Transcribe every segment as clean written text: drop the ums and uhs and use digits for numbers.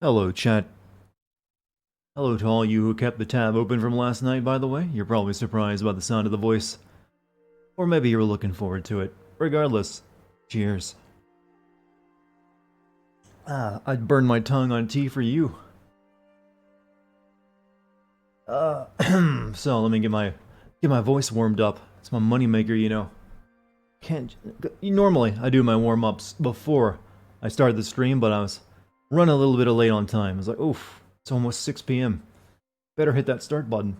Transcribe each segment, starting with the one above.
Hello, chat. Hello to all you who kept the tab open from last night, by the way. You're probably surprised by the sound of the voice. Or maybe you were looking forward to it. Regardless, cheers. I'd burn my tongue on tea for you. So let me get my voice warmed up. It's my moneymaker, you know. Can't normally I do my warm-ups before I started the stream, but I was running a little bit late on time. I was like, oof, it's almost 6 p.m. Better hit that start button.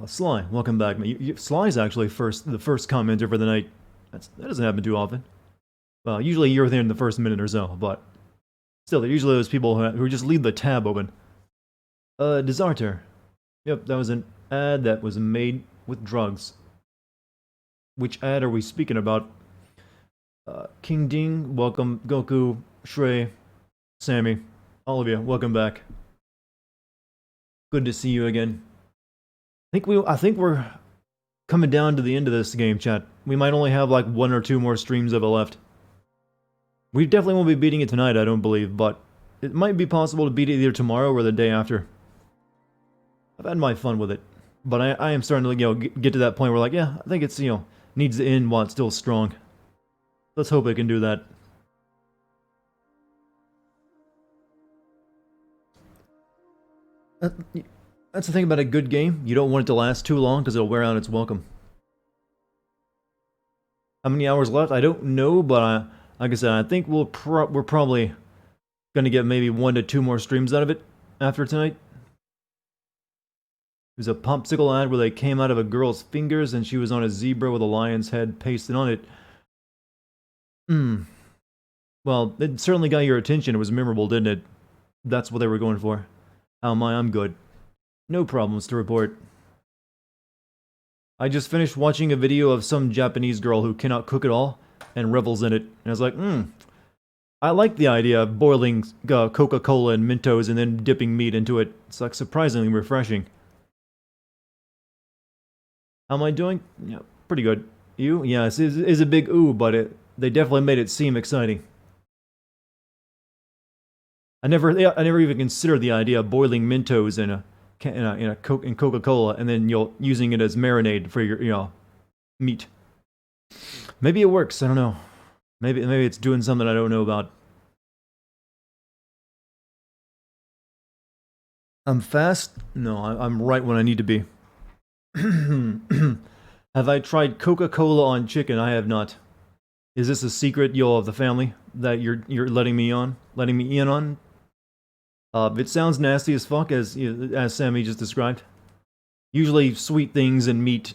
Sly, welcome back, man. Sly's actually the first commenter for the night. That doesn't happen too often. Well, usually you're there in the first minute or so, but still, there usually those people who just leave the tab open. Desarter. Yep, that was an ad that was made with drugs. Which ad are we speaking about? King Ding, welcome. Goku, Shrey, Sammy, all of you, welcome back. Good to see you again. I think we're coming down to the end of this game, chat. We might only have like one or two more streams of it left. We definitely won't be beating it tonight, I don't believe, but it might be possible to beat it either tomorrow or the day after. I've had my fun with it, but I am starting to get to that point where like, yeah, I think it's needs to end while it's still strong. Let's hope it can do that. That's the thing about a good game. You don't want it to last too long because it'll wear out its welcome. How many hours left? I don't know, but like I said, I think we're probably gonna get maybe 1 to 2 more streams out of it after tonight. There's a popsicle ad where they came out of a girl's fingers and she was on a zebra with a lion's head pasted on it. Well, it certainly got your attention. It was memorable, didn't it? That's what they were going for. How am I? I'm good. No problems to report. I just finished watching a video of some Japanese girl who cannot cook at all and revels in it. And I was like, I like the idea of boiling Coca-Cola and Mentos and then dipping meat into it. It's like surprisingly refreshing. How am I doing? Yeah, pretty good. You? Yeah, it's a big ooh, but they definitely made it seem exciting. I never even considered the idea of boiling Mentos in Coca-Cola and then using it as marinade for your meat. Maybe it works. I don't know. Maybe it's doing something I don't know about. I'm fast? No, I'm right when I need to be. Have I tried Coca-Cola on chicken? I have not. Is this a secret, of the family that you're letting me in on? It sounds nasty as fuck, as Sammy just described. Usually, sweet things and meat.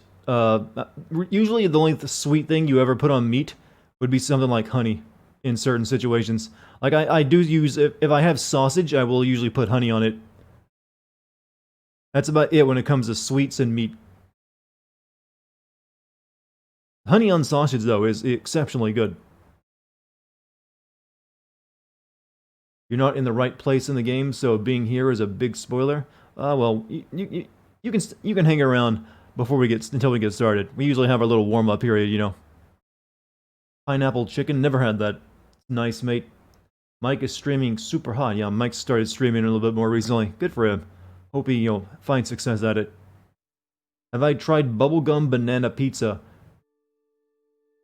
Usually, the only sweet thing you ever put on meat would be something like honey. In certain situations, like I do use if I have sausage, I will usually put honey on it. That's about it when it comes to sweets and meat. Honey on sausage, though, is exceptionally good. You're not in the right place in the game, so being here is a big spoiler. Well, you can hang around until we get started. We usually have our little warm up period, Pineapple chicken, never had that. Nice, mate. Mike is streaming super hot. Yeah, Mike started streaming a little bit more recently. Good for him. Hope he, finds success at it. Have I tried bubblegum banana pizza?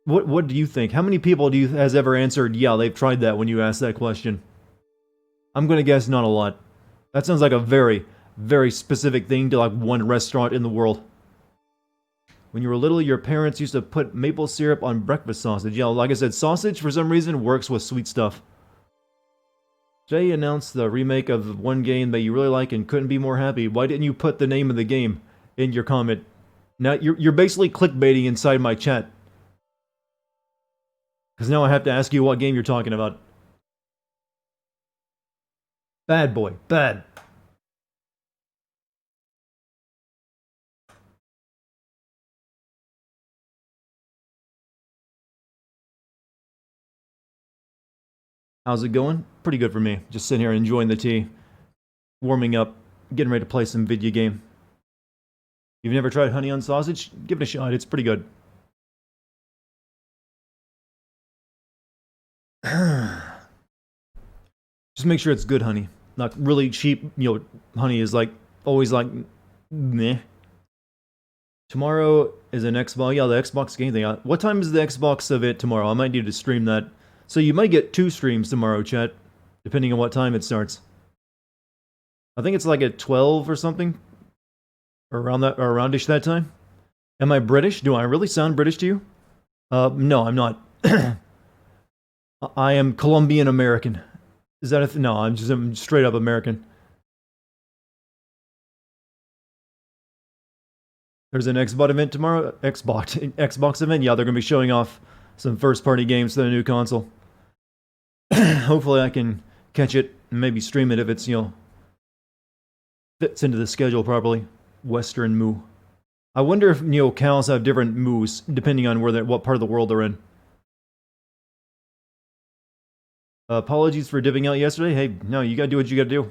What do you think? How many people has ever answered, yeah, they've tried that when you asked that question? I'm gonna guess not a lot. That sounds like a very, very specific thing to like one restaurant in the world. When you were little, your parents used to put maple syrup on breakfast sausage. Yeah, like I said, sausage for some reason works with sweet stuff. Jay announced the remake of one game that you really like and couldn't be more happy. Why didn't you put the name of the game in your comment? Now you're basically clickbaiting inside my chat. Because now I have to ask you what game you're talking about. Bad boy. Bad. How's it going? Pretty good for me. Just sitting here enjoying the tea. Warming up. Getting ready to play some video game. You've never tried honey on sausage? Give it a shot. It's pretty good. Just make sure it's good honey. Not really cheap, honey is like always like meh. Tomorrow is an Xbox. Yeah, the Xbox game thing. What time is the Xbox event tomorrow? I might need to stream that. So you might get 2 streams tomorrow, chat, depending on what time it starts. I think it's like at 12 or something, or aroundish that time. Am I British? Do I really sound British to you? No, I'm not. I am Colombian American. Is that no? I'm straight up American. There's an Xbox event tomorrow. Xbox event. Yeah, they're gonna be showing off some first-party games to the new console. Hopefully, I can catch it and maybe stream it if it's fits into the schedule properly. Western moo. I wonder if cows have different moos depending on what part of the world they're in. Apologies for dipping out yesterday. Hey, no, you gotta do what you gotta do.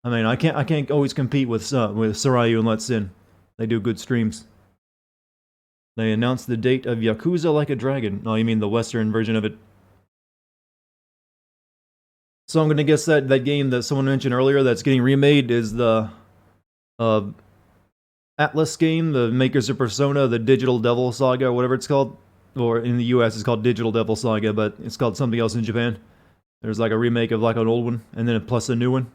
I mean, I can't always compete with Sarayu and Let's Sin. They do good streams. They announced the date of Yakuza Like a Dragon. Oh, you mean the Western version of it? So I'm gonna guess that game that someone mentioned earlier that's getting remade is the Atlas game, the makers of Persona, the Digital Devil Saga, or whatever it's called. Or in the US it's called Digital Devil Saga, but it's called something else in Japan. There's like a remake of like an old one, and then plus a new one.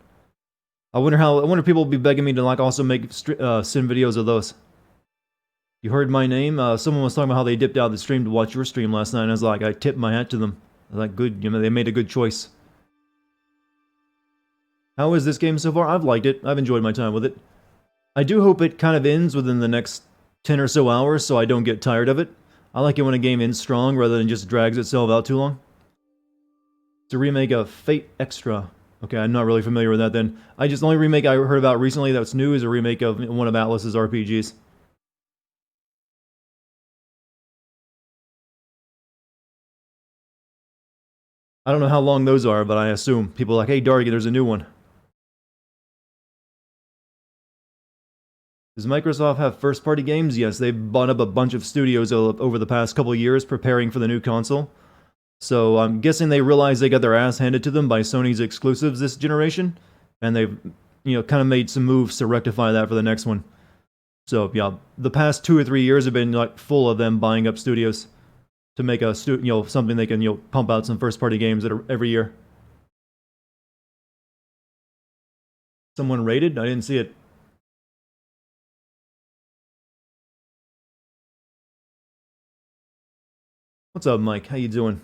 I wonder if people will be begging me to like also make send videos of those. You heard my name? Someone was talking about how they dipped out of the stream to watch your stream last night, and I was like, I tipped my hat to them. I was like, good, they made a good choice. How is this game so far? I've liked it. I've enjoyed my time with it. I do hope it kind of ends within the next 10 or so hours so I don't get tired of it. I like it when a game ends strong rather than just drags itself out too long. It's a remake of Fate Extra. Okay, I'm not really familiar with that then. The only remake I heard about recently that's new is a remake of one of Atlas's RPGs. I don't know how long those are, but I assume people are like, hey Dartigan, there's a new one. Does Microsoft have first-party games? Yes, they've bought up a bunch of studios over the past couple of years preparing for the new console. So I'm guessing they realized they got their ass handed to them by Sony's exclusives this generation, and they've, kind of made some moves to rectify that for the next one. So yeah, the past 2 or 3 years have been like full of them buying up studios to make a something they can pump out some first-party games every year. Someone raided? I didn't see it. What's up, Mike? How you doing?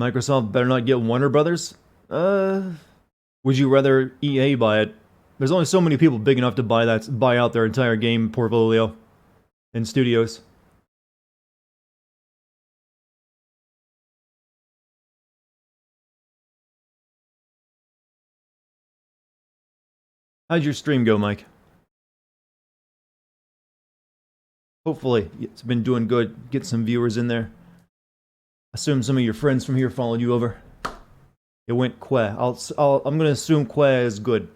Microsoft better not get Warner Brothers? Would you rather EA buy it? There's only so many people big enough to buy out their entire game portfolio in studios. How'd your stream go, Mike? Hopefully, it's been doing good. Get some viewers in there. Assume some of your friends from here followed you over. It went queh. I'm gonna assume queh is good.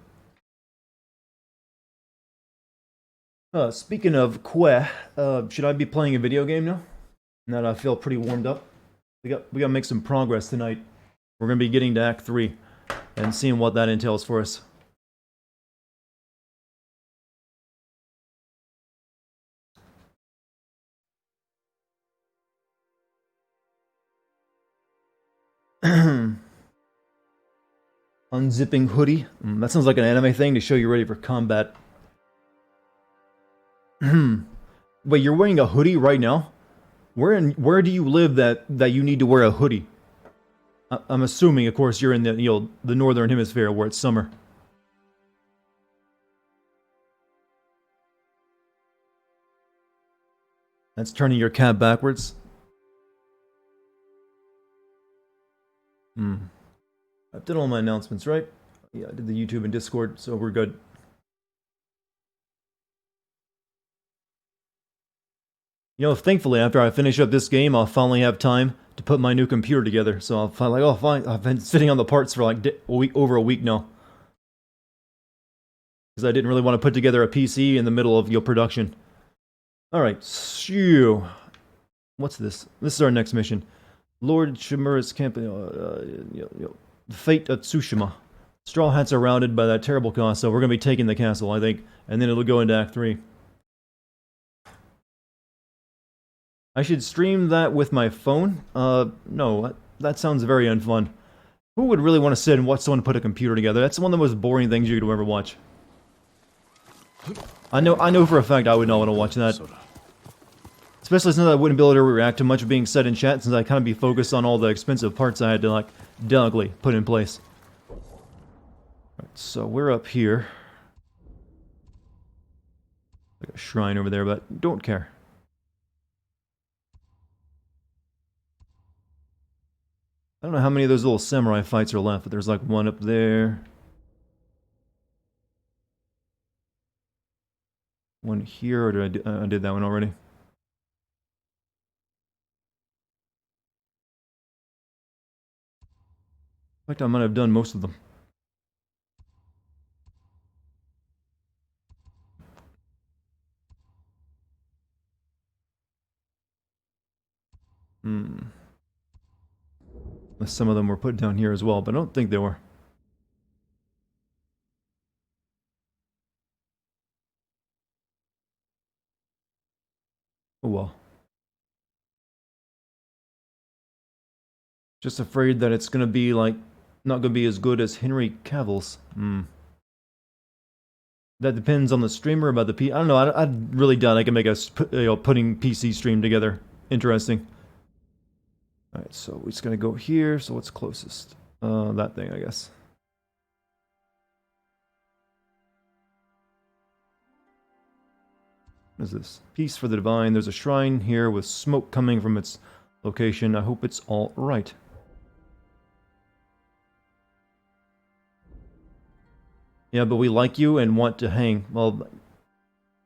Speaking of queh, should I be playing a video game now? Now that I feel pretty warmed up. We gotta make some progress tonight. We're gonna be getting to Act 3 and seeing what that entails for us. Unzipping hoodie. That sounds like an anime thing to show you ready for combat. Wait, you're wearing a hoodie right now? Where do you live that you need to wear a hoodie? I'm assuming, of course, you're in the northern hemisphere where it's summer. That's turning your cap backwards. I did all my announcements, right? Yeah, I did the YouTube and Discord, so we're good. Thankfully, after I finish up this game, I'll finally have time to put my new computer together. So I'll finally, oh, fine. I've been sitting on the parts for like over a week now. Because I didn't really want to put together a PC in the middle of your production. Alright, so What's this? This is our next mission. Lord Shimura's camp. The fate of Tsushima. Straw Hats are surrounded by that terrible cost, so we're going to be taking the castle, I think. And then it'll go into Act 3. I should stream that with my phone? No. That sounds very unfun. Who would really want to sit and watch someone put a computer together? That's one of the most boring things you could ever watch. I know for a fact I would not want to watch that. Especially since I wouldn't be able to react to much being said in chat, since I'd kind of be focused on all the expensive parts I had to, like, delicately put in place. Alright, so we're up here. Like a shrine over there, but don't care. I don't know how many of those little samurai fights are left, but there's like one up there. One here, or did I did that one already? In fact, I might have done most of them. Some of them were put down here as well, but I don't think they were. Oh well. Just afraid that it's gonna be like, not gonna be as good as Henry Cavill's. That depends on the streamer about the I don't know, I really doubt I can make a putting PC stream together interesting. Alright, so we're just gonna go here, so what's closest? That thing, I guess. What is this? Peace for the Divine. There's a shrine here with smoke coming from its location. I hope it's alright. Yeah, but we like you and want to hang. Well,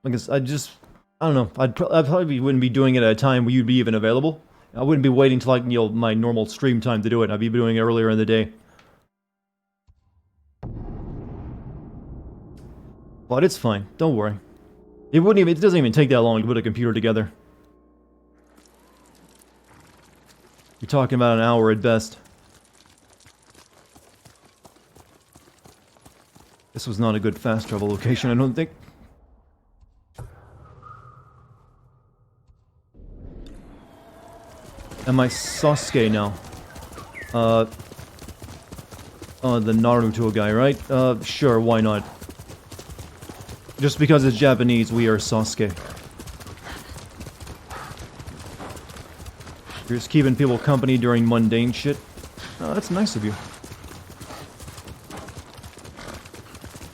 I guess I don't know. I probably wouldn't be doing it at a time where you'd be even available. I wouldn't be waiting till, like, you know, my normal stream time to do it. I'd be doing it earlier in the day. But it's fine. Don't worry. It doesn't even take that long to put a computer together. You're talking about an hour at best. This was not a good fast travel location, I don't think. Am I Sasuke now? Oh, the Naruto guy, right? Sure, why not? Just because it's Japanese, we are Sasuke. You're just keeping people company during mundane shit. Oh, that's nice of you.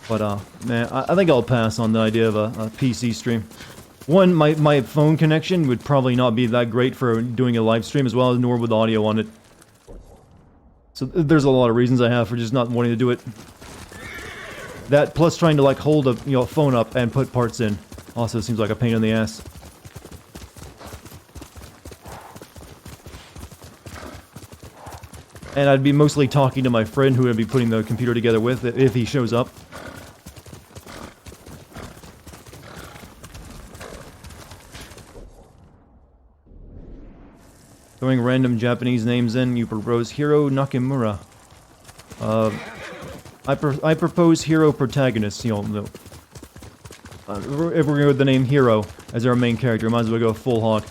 But, man, I think I'll pass on the idea of a PC stream. One, my phone connection would probably not be that great for doing a live stream, as well as nor with audio on it. So there's a lot of reasons I have for just not wanting to do it. That, plus trying to, like, hold a phone up and put parts in, also seems like a pain in the ass. And I'd be mostly talking to my friend who I'd be putting the computer together with if he shows up. Throwing random Japanese names in, you propose Hiro Nakamura. I propose hero protagonist, you know, if we're going with the name Hiro as our main character, might as well go full hog.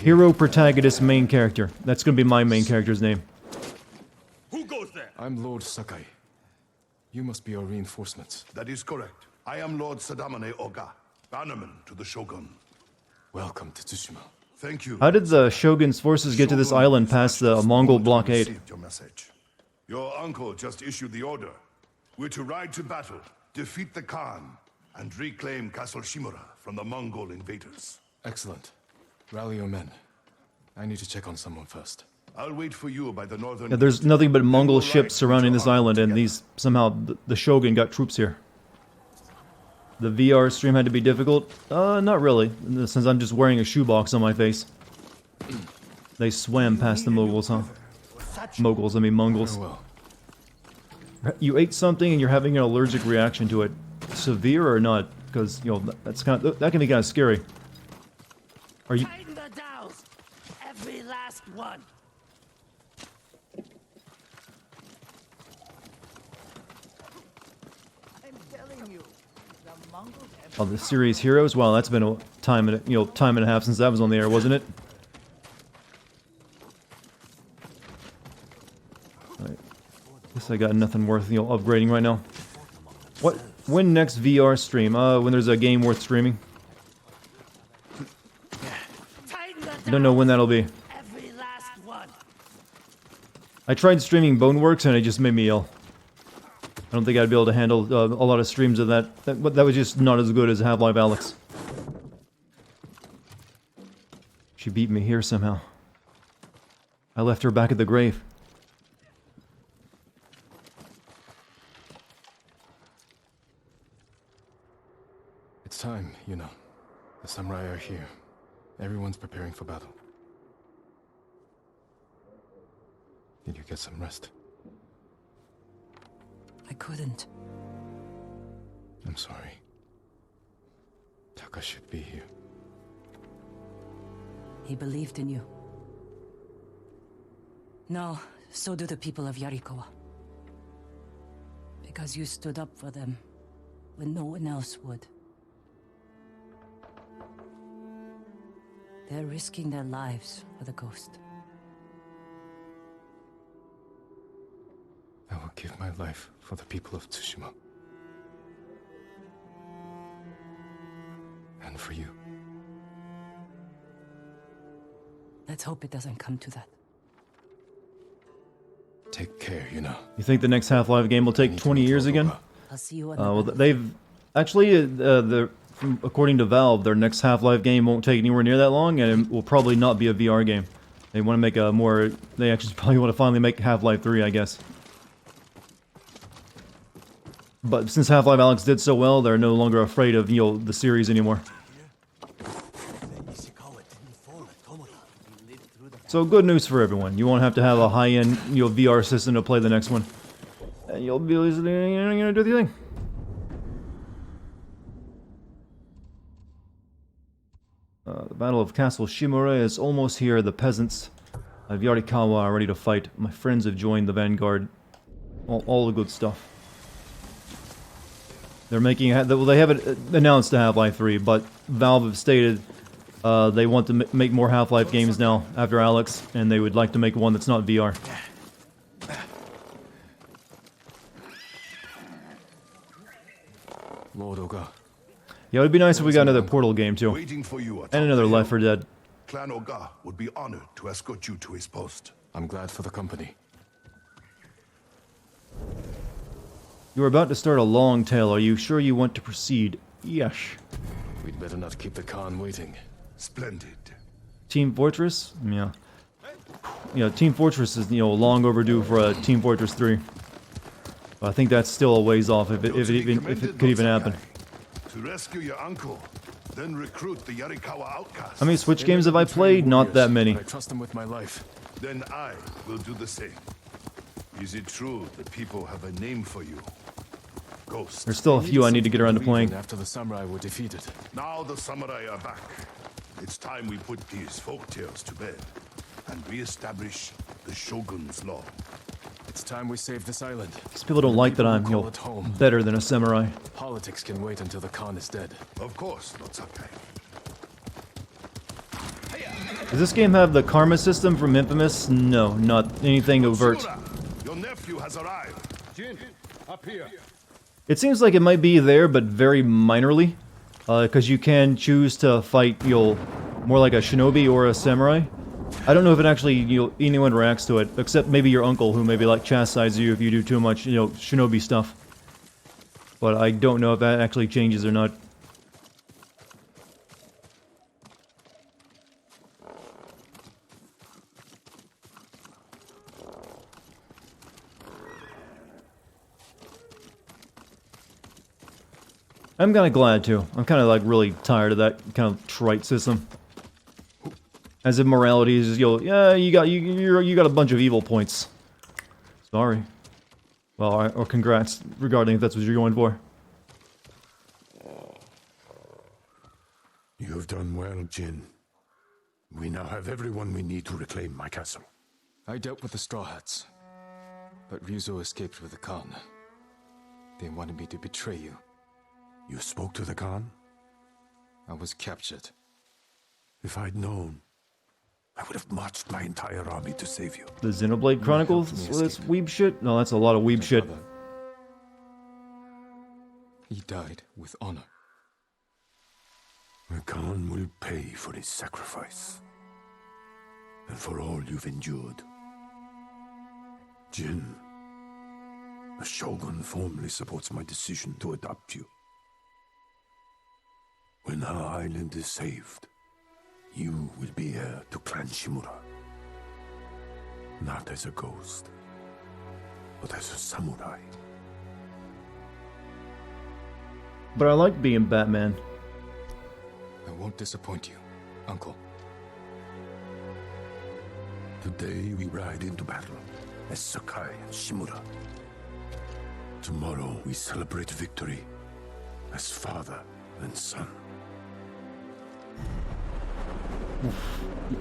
Hero protagonist main character. That's going to be my main character's name. Who goes there? I'm Lord Sakai. You must be our reinforcements. That is correct. I am Lord Sadamane Oga, bannerman to the Shogun. Welcome to Tsushima. Thank you. How did the Shogun's forces get to this island past the Mongol blockade? Received your message. Your uncle just issued the order. We're to ride to battle, defeat the Khan, and reclaim Castle Shimura from the Mongol invaders. Excellent. Rally your men. I need to check on someone first. I'll wait for you by the northern... Yeah, there's nothing but Mongol ships surrounding this island, and somehow the Shogun got troops here. The VR stream had to be difficult? Not really, since I'm just wearing a shoebox on my face. They swam past the Moguls, huh? Moguls, I mean Mongols. Well. You ate something and you're having an allergic reaction to it. Severe or not? Because, you know, that can be kind of scary. Are you... Oh, the series Heroes. Wow, that's been a time and time and a half since that was on the air, wasn't it? Alright. Guess I got nothing worth upgrading right now. What? When next VR stream? When there's a game worth streaming. I don't know when that'll be. I tried streaming Boneworks and it just made me ill. I don't think I'd be able to handle a lot of streams of that. That was just not as good as Half-Life Alyx. She beat me here somehow. I left her back at the grave. It's time, you know. The samurai are here. Everyone's preparing for battle. Did you get some rest? I couldn't. I'm sorry. Taka should be here. He believed in you. No, so do the people of Yarikawa. Because you stood up for them when no one else would. They're risking their lives for the ghost. I will give my life for the people of Tsushima. And for you. Let's hope it doesn't come to that. Take care, you know. You think the next Half-Life game will take 20 years again? I'll see you on Well, they've actually, according to Valve, their next Half-Life game won't take anywhere near that long, and it will probably not be a VR game. They want to make a more. They actually probably want to finally make Half-Life 3, I guess. But since Half-Life Alyx did so well, they're no longer afraid of the series anymore. So good news for everyone. You won't have to have a high-end VR system to play the next one, and you'll be gonna do the thing. The Battle of Castle Shimura is almost here. The peasants of Yarikawa are ready to fight. My friends have joined the vanguard. All the good stuff. They're making. Well, they haven't announced the Half-Life 3, but Valve have stated they want to make more Half-Life games now after Alyx, and they would like to make one that's not VR. Lord Oga. Yeah, it would be nice if we got another Portal game too, Waiting for you and another Left 4 Dead. Clan Oga would be honored to escort you to his post. I'm glad for the company. You are about to start a long tale. Are you sure you want to proceed? Yes. We'd better not keep the Khan waiting. Splendid. Team Fortress? Yeah. Yeah, Team Fortress is, long overdue for a Team Fortress 3. But I think that's still a ways off if it could even happen. To rescue your uncle, then recruit the Yarikawa outcasts. How many Switch games have I played? Not that many. I trust them with my life. Then I will do the same. Is it true that people have a name for you? Ghost. There's still a few I need to get around to playing. After the samurai were defeated. Now the samurai are back. It's time we put these folk tales to bed and re-establish the shogun's law. It's time we save this island. Because people don't like that I'm, Call it home. better than a samurai. Politics can wait until the Khan is dead. Of course, Lord Sakai. Does this game have the karma system from Infamous? No, not anything overt. Shura, your nephew has arrived. Jin, up here. It seems like it might be there, but very minorly. Because you can choose to fight, more like a shinobi or a samurai. I don't know if it actually, anyone reacts to it, except maybe your uncle, who maybe chastises you if you do too much, shinobi stuff. But I don't know if that actually changes or not. I'm kind of glad too. I'm kind of really tired of that kind of trite system. As if morality is just, yeah, you got a bunch of evil points. Sorry. Well, or congrats, regarding if that's what you're going for. You have done well, Jin. We now have everyone we need to reclaim my castle. I dealt with the Straw Hats, but Ryuzo escaped with the Khan. They wanted me to betray you. You spoke to the Khan? I was captured. If I'd known, I would have marched my entire army to save you. The Xenoblade Chronicles? helped me That's escape. weeb shit? No, that's a lot of weeb My shit. brother, he died with honor. The Khan will pay for his sacrifice. And for all you've endured. Jin, the Shogun formally supports my decision to adopt you. When our island is saved, you will be heir to Clan Shimura. Not as a ghost, but as a samurai. But I like being Batman. I won't disappoint you, Uncle. Today we ride into battle as Sakai and Shimura. Tomorrow we celebrate victory as father and son.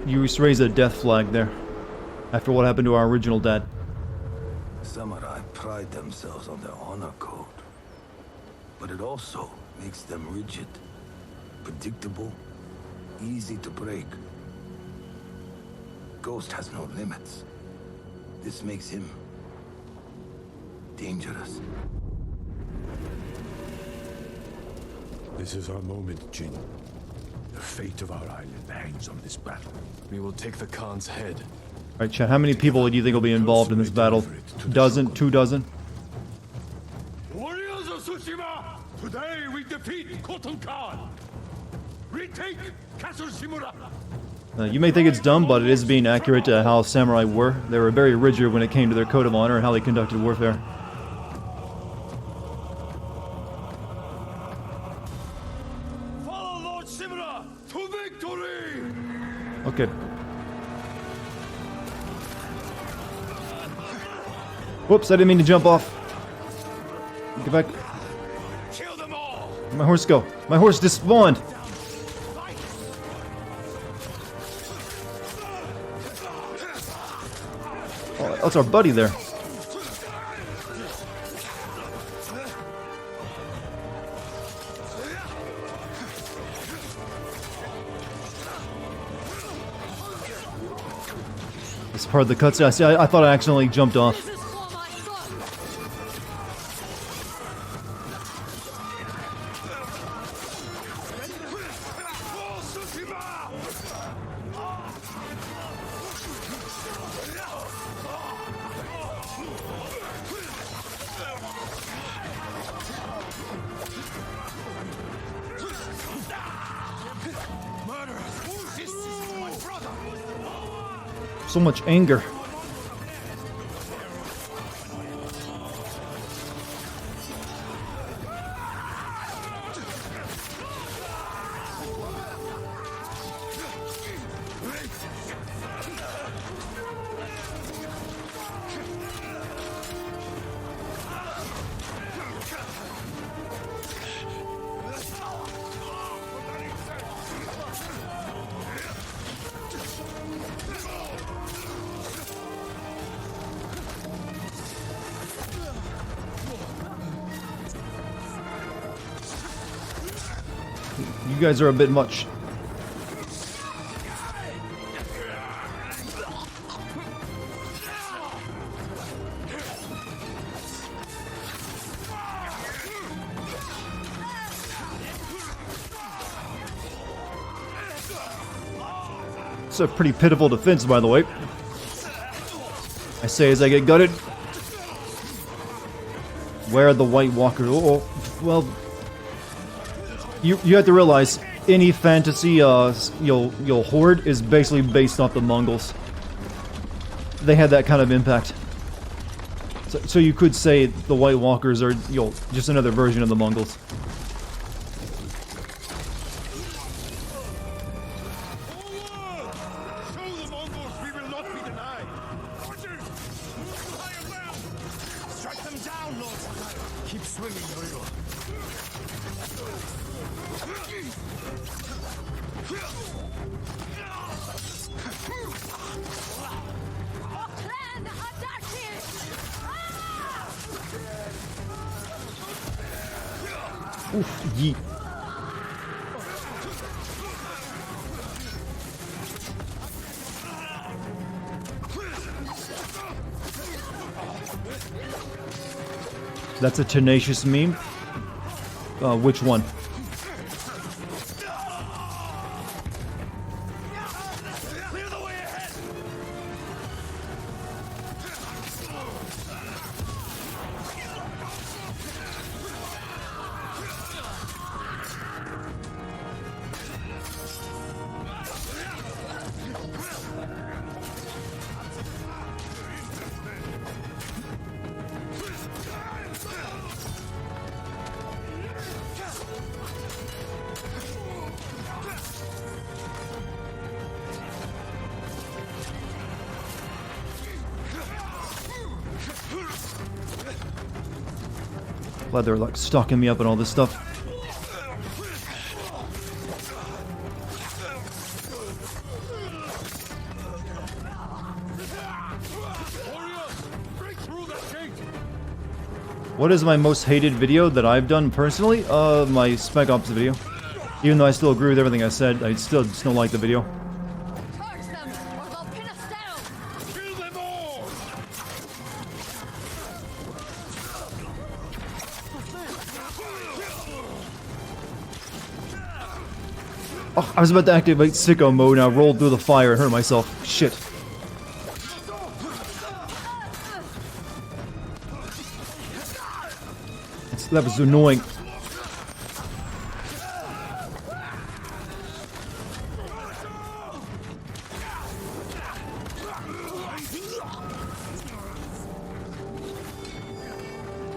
You just raised a death flag there. After what happened to our original dad. Samurai pride themselves on their honor code. But it also makes them rigid, predictable, easy to break. Ghost has no limits. This makes him dangerous. This is our moment, Jin. The fate of our island hangs on this battle. We will take the Khan's head. Alright, Chad, how many people do you think will be involved in this battle? Dozen? 2 dozen? Warriors of Tsushima! Today we defeat Khotun Khan! Retake Castle Shimura! You may think it's dumb, but it is being accurate to how samurai were. They were very rigid when it came to their code of honor and how they conducted warfare. Follow Lord Shimura to victory! Okay. Whoops, I didn't mean to jump off. Get back. Kill them all! Where'd my horse go? My horse despawned! Oh, that's our buddy there. This part of the cutscene. I thought I accidentally jumped off. This is for my son! So much anger. You guys are a bit much. It's a pretty pitiful defense, by the way. I say as I get gutted. Where are the White Walkers? Oh, well, you have to realize any fantasy you'll horde is basically based off the Mongols. They had that kind of impact. So you could say the White Walkers are just another version of the Mongols. Show the Mongols we will not be denied! Archers! Fire them! Strike them down, Lord Sakai! Keep swinging, Yoyo! Clan Dartigan! Ah! Oof, yeet. That's a tenacious meme. Which one? Clear the way ahead! Glad they're like stalking me up and all this stuff. What is my most hated video that I've done personally? My Spec Ops video. Even though I still agree with everything I said, I still just don't like the video. Charge them, or they'll pin us down! Kill them all! Oh, I was about to activate sicko mode and I rolled through the fire and hurt myself. Shit. That was annoying.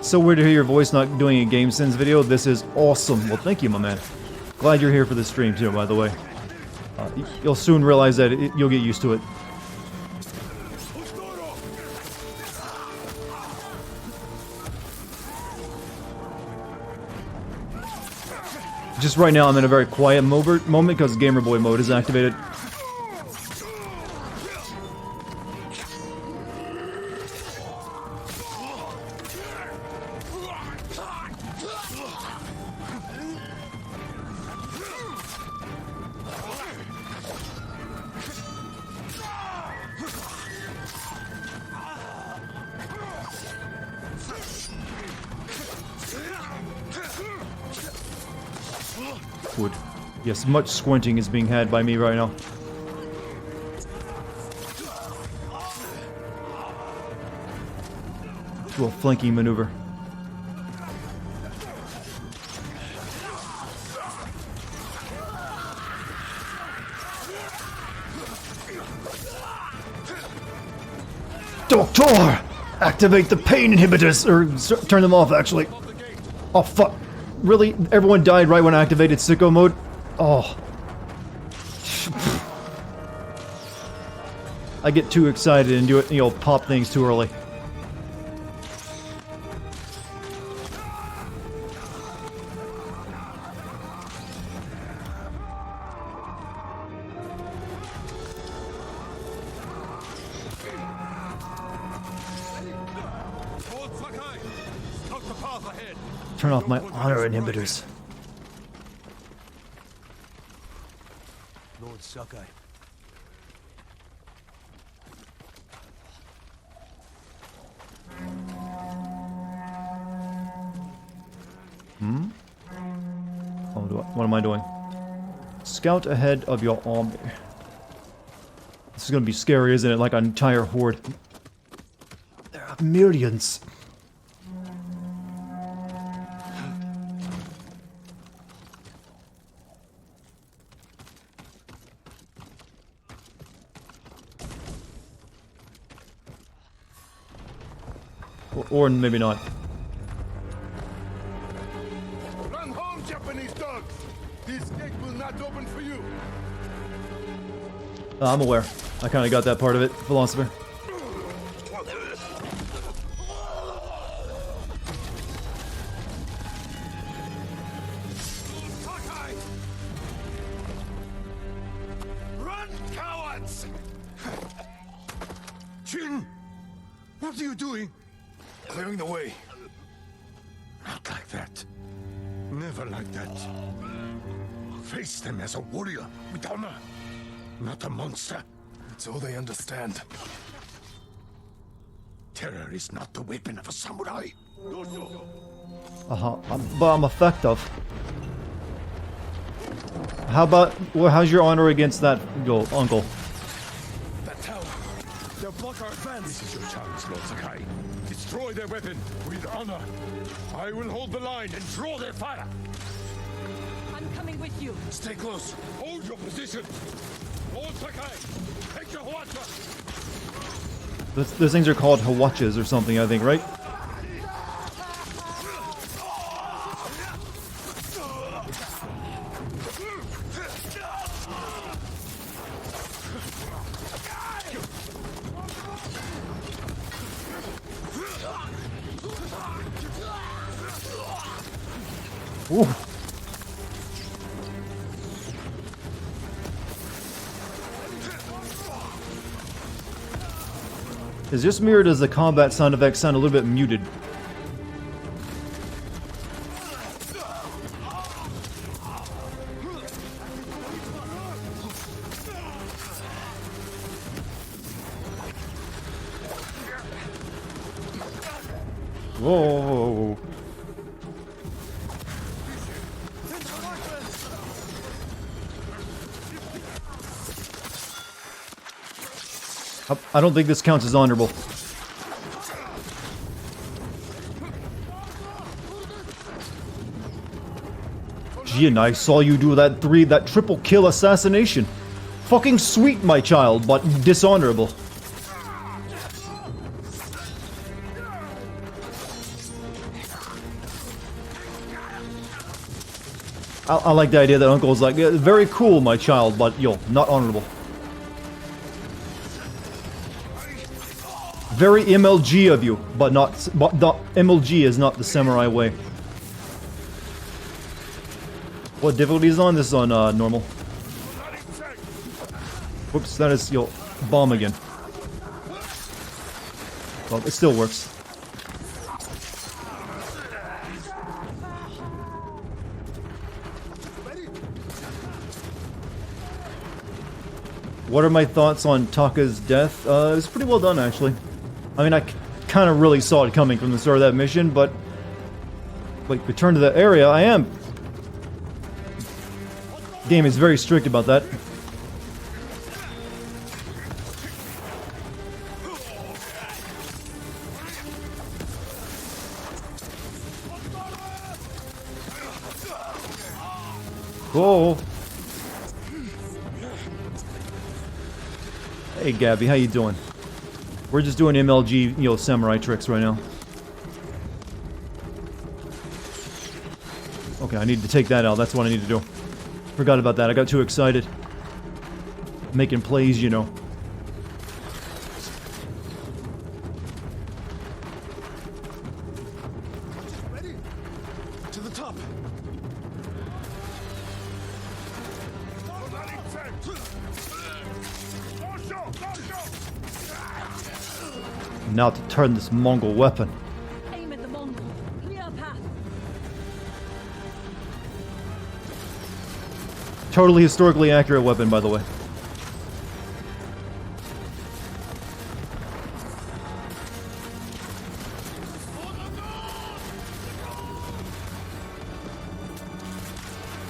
So weird to hear your voice not doing a Game Sense video. This is awesome. Well, thank you, my man. Glad you're here for the stream, too, by the way. You'll soon realize that you'll get used to it. Just right now, I'm in a very quiet moment because Gamer Boy mode is activated. Wood. Yes, much squinting is being had by me right now. Do a flanking maneuver. Doctor! Activate the pain inhibitors! Or turn them off, actually. Oh, fuck. Really? Everyone died right when I activated sicko mode? Oh. I get too excited and do it, you know, pop things too early. Turn off my honor inhibitors. Lord Sakai. Oh, what am I doing? Scout ahead of your army. This is gonna be scary, isn't it? Like an entire horde. There are millions. Or maybe not. Run home, Japanese dogs! This gate will not open for you! I'm aware. I kinda got that part of it, Philosopher. Run, cowards! Jin! What are you doing? Clearing the way. Not like that. never like that. Face them as a warrior with honor, not a monster. It's all they understand. Terror is not the weapon of a samurai. But I'm effective. How about, well, how's your honor against that, uncle? That tower. They'll block our advance. This is your chance, Lord Sakai. Destroy their weapon with honor. I will hold the line and draw their fire. I'm coming with you. Stay close. Hold your position. Lord Sakai, take your Hwacha. Those things are called hawachas or something, I think, right? Ooh. Is this me or does the combat sound effects sound a little bit muted? Whoa. I don't think this counts as honorable. Gee, and I saw you do that triple kill assassination. Fucking sweet, my child, but dishonorable. I like the idea that Uncle's like, very cool, my child, but yo, not honorable. Very MLG of you, but not MLG is not the samurai way. What difficulty is on? This is on normal. Whoops, that is your bomb again. Well, it still works. What are my thoughts on Taka's death? It was pretty well done, actually. I mean, I kind of really saw it coming from the start of that mission, but... Like, return to the area, I am... Game is very strict about that. Whoa! Hey Gabby, how you doing? We're just doing MLG, samurai tricks right now. Okay, I need to take that out. That's what I need to do. Forgot about that. I got too excited. Making plays, you know. Ready? To the top. Now to turn this Mongol weapon. Aim at the Mongol. Clear path. Totally historically accurate weapon, by the way.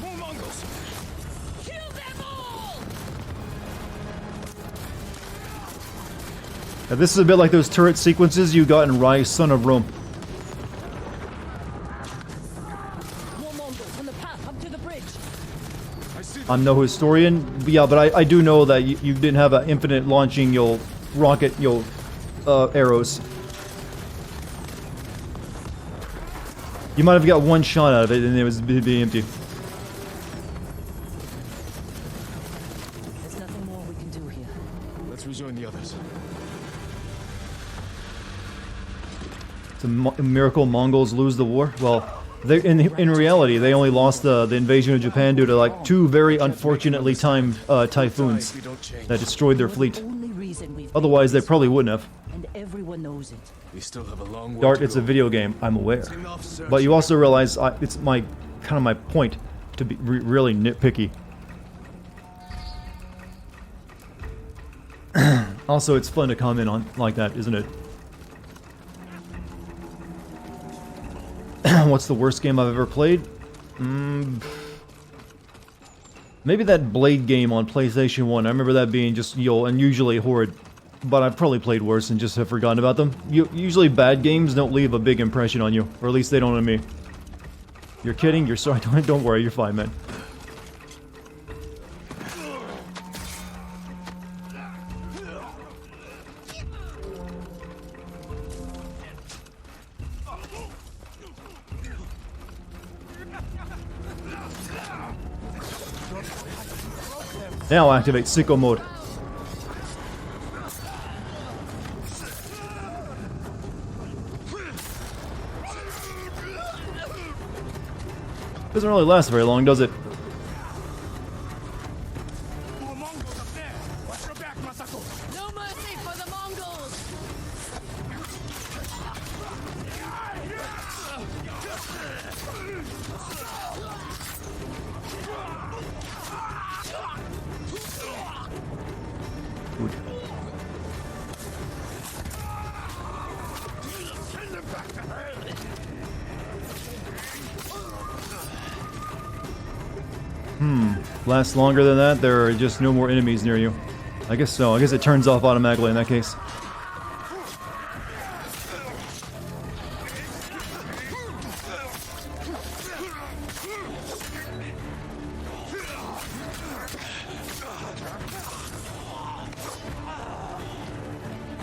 More Mongols! Kill them all! Now, this is a bit like those turret sequences you got in Rise, Son of Rome. More Mongols on the path up to the bridge. I'm no historian, yeah, but I do know that you didn't have an infinite launching your rocket, arrows. You might have got one shot out of it and it'd be empty. There's nothing more we can do here. Let's rejoin the others. It's a miracle Mongols lose the war? Well, in reality, they only lost the invasion of Japan due to like 2 very unfortunately timed typhoons that destroyed their fleet. Only reason we've Otherwise, they probably wouldn't have. and everyone knows it. We still have a long way Dart, to it's a go. video game, I'm aware. Enough searching. But you also realize it's my kind of my point, to be really nitpicky. Also, it's fun to comment on like that, isn't it? What's the worst game I've ever played? Maybe that Blade game on PlayStation 1. I remember that being just, unusually horrid. But I've probably played worse and just have forgotten about them. Usually bad games don't leave a big impression on you. Or at least they don't on me. You're kidding? You're sorry? Don't worry, you're fine, man. Now activate sicko mode. Doesn't really last very long, does it? More Mongols up there! Watch your back, Masako! No mercy for the Mongols! Good. Send them back to hell! Lasts longer than that, there are just no more enemies near you. I guess so. I guess it turns off automatically in that case.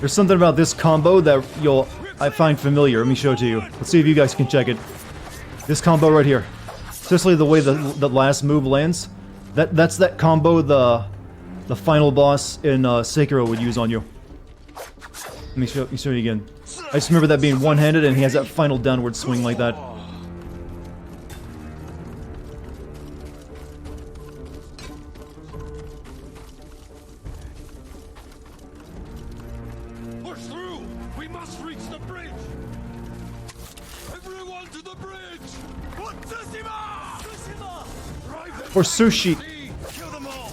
There's something about this combo that I find familiar. Let me show it to you. Let's see if you guys can check it. This combo right here. Especially the way the last move lands. That's that combo the final boss in Sekiro would use on you. Let me show you again. I just remember that being one-handed and he has that final downward swing like that. Push through! We must reach the bridge! Everyone to the bridge! Tsushima! Tsushima! Drive them For sushi. Kill them all!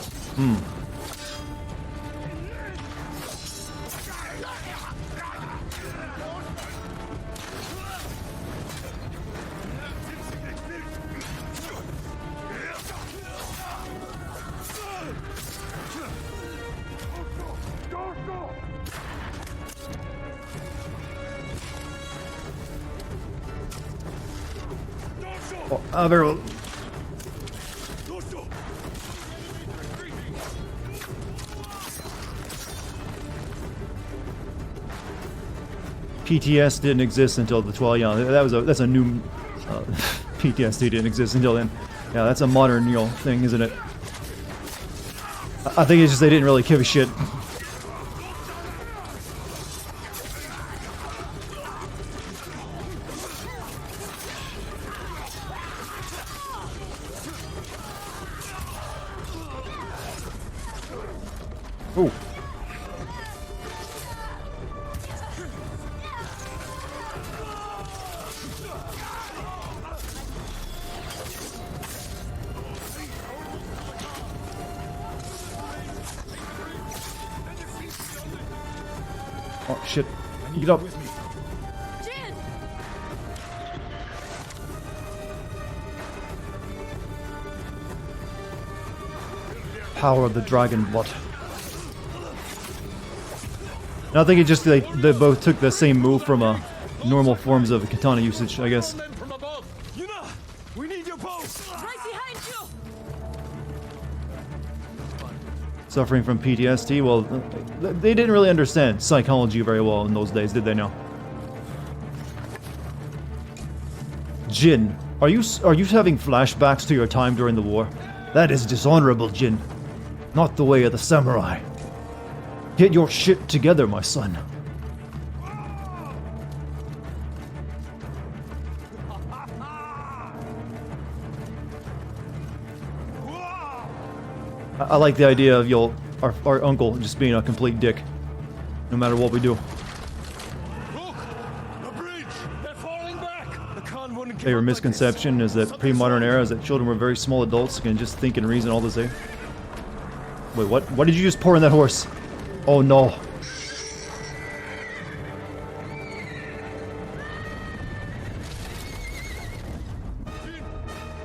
Oh, very well. PTS didn't exist until the 12. Yeah, that's a new PTSD didn't exist until then. Yeah, that's a modern thing, isn't it? I think it's just they didn't really give a shit. Ooh. Oh shit. Get up. Jin! Power of the dragon blood. I think it just they both took the same move from normal forms of katana usage, I guess. Men from above! Yuna! We need your post! Right behind you! Suffering from PTSD? Well, they didn't really understand psychology very well in those days, did they now? Jin, are you having flashbacks to your time during the war? That is dishonorable, Jin. Not the way of the samurai. Get your shit together, my son. I like the idea of our uncle just being a complete dick, no matter what we do. Look! The bridge! They're falling back! The Khan wouldn't give Favorite up like misconception this. is that Something's pre-modern wrong. era is that children were very small adults who can just think and reason all the same. Wait, what? What did you just pour in that horse? Oh no.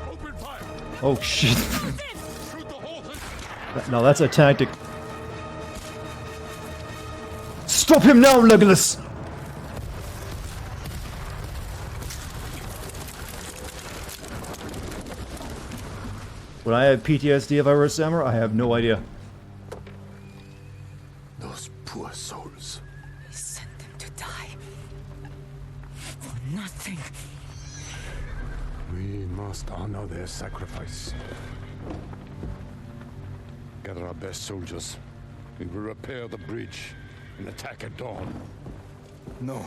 Open fire. Oh shit. Shoot the whole thing. No, that's a tactic. Stop him now, Legolas! Would I have PTSD if I were a samurai? I have no idea. Those poor souls. He sent them to die. For nothing. We must honor their sacrifice. Gather our best soldiers. We will repair the bridge and attack at dawn. No.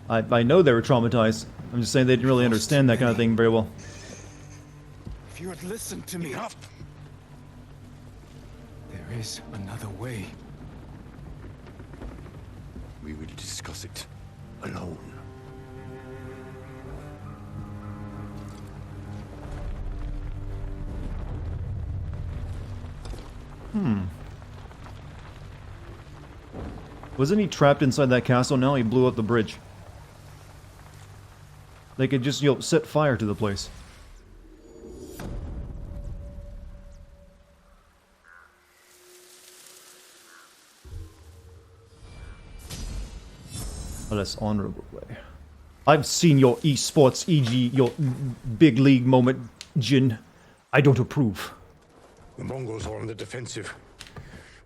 I know they were traumatized. I'm just saying they didn't really understand that kind of thing very well. If you had listened to me, there is another way. We will discuss it alone. Wasn't he trapped inside that castle now? He blew up the bridge. They could just, you know, set fire to the place. A less honorable way. I've seen your esports, e.g. your big league moment, Jin. I don't approve. The Mongols are on the defensive.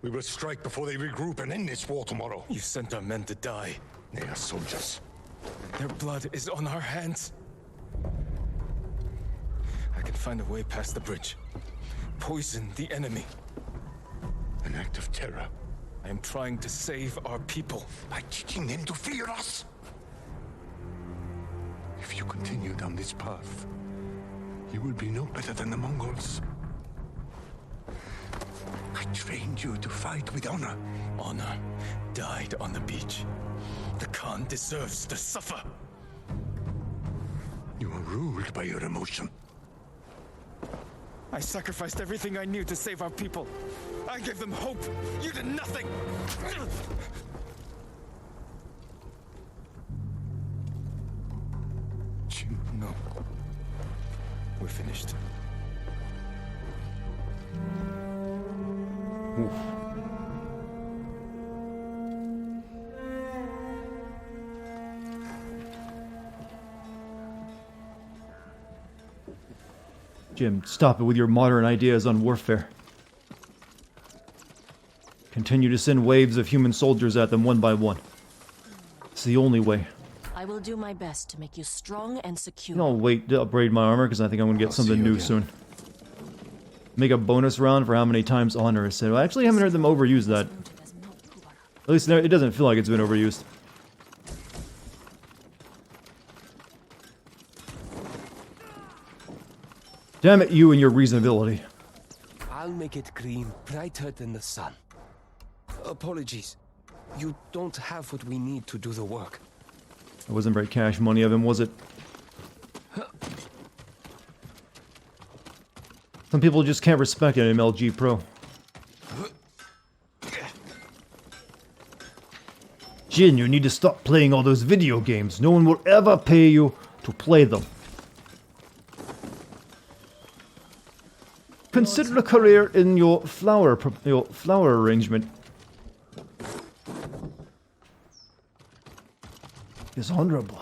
We will strike before they regroup and end this war tomorrow. You sent our men to die. They are soldiers. Their blood is on our hands. I can find a way past the bridge. Poison the enemy. An act of terror. I am trying to save our people. By teaching them to fear us. If you continue down this path, you will be no better than the Mongols. I trained you to fight with honor. Honor died on the beach. The Khan deserves to suffer. You are ruled by your emotion. I sacrificed everything I knew to save our people. I gave them hope. You did nothing. No. We're finished. Jim, stop it with your modern ideas on warfare. Continue to send waves of human soldiers at them one by one. It's the only way. I will do my best to make you strong and secure. I'll wait to upgrade my armor because I think I'm going to get something new soon. Make a bonus round for how many times honor is said. I actually haven't heard them overuse that. At least it doesn't feel like it's been overused. Damn it, you and your reasonability. I'll make it green, brighter than the sun. Apologies. You don't have what we need to do the work. It wasn't very cash money of him, was it? Some people just can't respect an MLG Pro. Jin, you need to stop playing all those video games. No one will ever pay you to play them. Consider a career in your flower arrangement. Is honorable.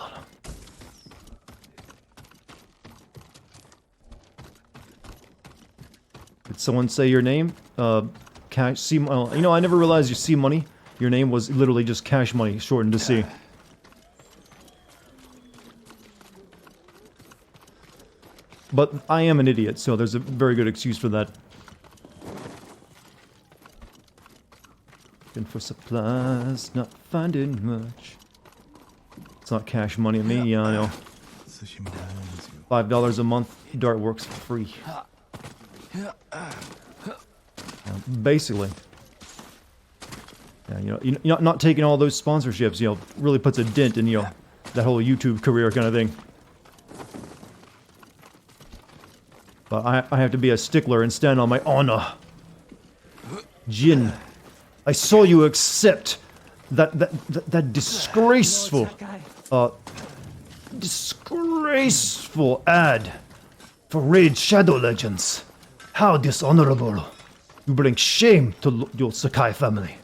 Did someone say your name? Cash. C. You know, I never realized you C Money. Your name was literally just Cash Money, shortened to C. But I am an idiot, so there's a very good excuse for that. Looking for supplies, not finding much. It's not cash money to me, yeah, I know. $5 a month, Dart works for free. Basically. Yeah, you know, not taking all those sponsorships, you know, really puts a dent in, you know, that whole YouTube career kind of thing. But I have to be a stickler and stand on my honor. Jin, I saw you accept that disgraceful, disgraceful ad for Raid Shadow Legends. How dishonorable. You bring shame to your Sakai family.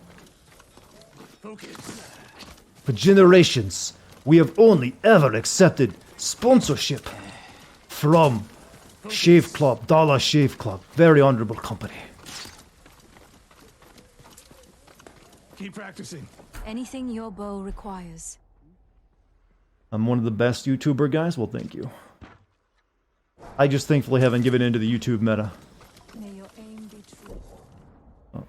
For generations, we have only ever accepted sponsorship from Shave Club, Dollar Shave Club. Very honorable company. Keep practicing. Anything your bow requires. I'm one of the best YouTuber guys? Well, thank you. I just thankfully haven't given in to the YouTube meta. May your aim be true. Oh.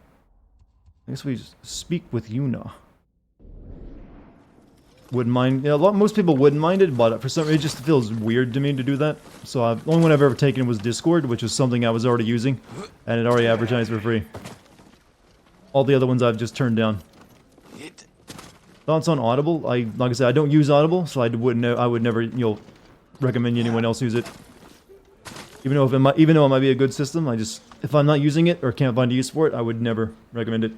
I guess we just speak with Yuna. Wouldn't mind. Yeah, most people wouldn't mind it, but for some reason it just feels weird to me to do that. So the only one I've ever taken was Discord, which is something I was already using, and it already advertised for free. All the other ones I've just turned down. Thoughts on Audible? Like I said, I don't use Audible, so I would never, recommend anyone else use it. Even though it might be a good system, if I'm not using it or can't find a use for it, I would never recommend it.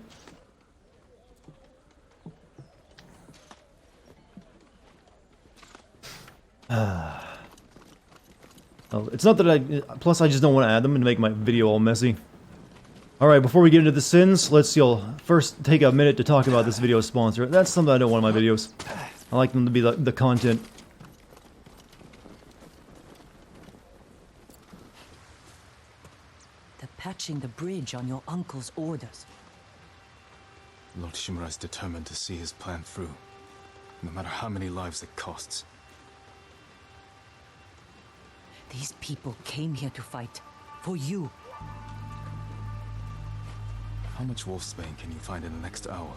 It's not that plus I just don't want to add them and make my video all messy. Alright, before we get into the sins, let's first take a minute to talk about this video's sponsor. That's something I don't want in my videos. I like them to be the content. They're patching the bridge on your uncle's orders. Lord Shimura is determined to see his plan through, no matter how many lives it costs. These people came here to fight. For you. How much wolfsbane can you find in the next hour?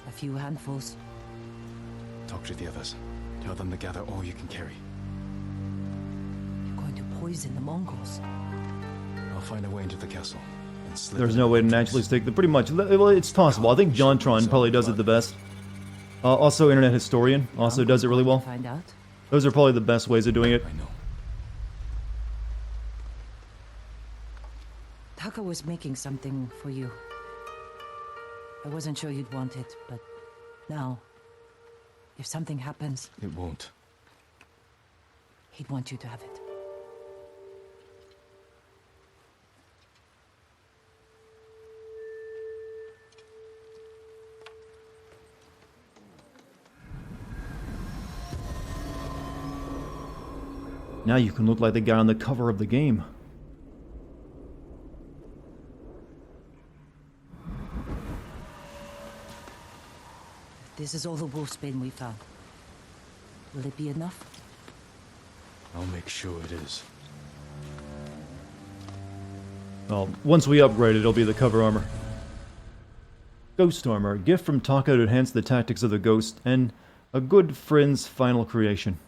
A few handfuls. Talk to the others. Tell them to gather all you can carry. You're going to poison the Mongols. I'll find a way into the castle. And slip There's no way to naturally stick the pretty much. Well, it's possible. I think JonTron probably does it the best. Also, Internet Historian also does it really well. Find out. Those are probably the best ways of doing it. I know. Taka was making something for you. I wasn't sure you'd want it, but now, if something happens, It won't. he'd want you to have it. Now you can look like the guy on the cover of the game. This is all the wolfsbane we found. Will it be enough? I'll make sure it is. Well, once we upgrade it, it'll be the cover armor. Ghost armor, a gift from Taka to enhance the tactics of the ghost, and a good friend's final creation.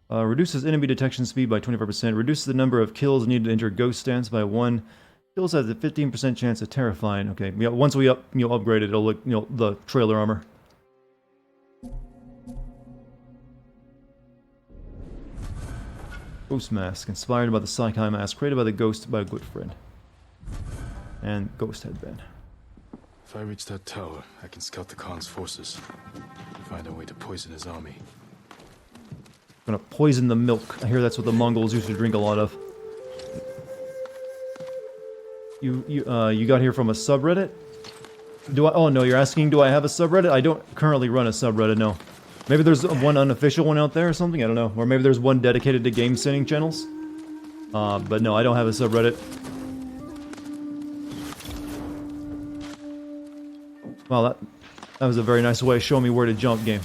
Reduces enemy detection speed by 25%, reduces the number of kills needed to enter ghost stance by 1, kills has a 15% chance of terrifying. Okay, yeah, once we upgrade it, it'll look, the trailer armor. Ghost mask, inspired by the Sakai mask, created by the ghost by a good friend. And ghost headband. If I reach that tower, I can scout the Khan's forces. Find a way to poison his army. Gonna poison the milk. I hear that's what the Mongols used to drink a lot of. You got here from a subreddit? Oh no, you're asking do I have a subreddit? I don't currently run a subreddit, no. Maybe there's one unofficial one out there or something, I don't know. Or maybe there's one dedicated to game sending channels. But no, I don't have a subreddit. Wow, that was a very nice way of showing me where to jump, game.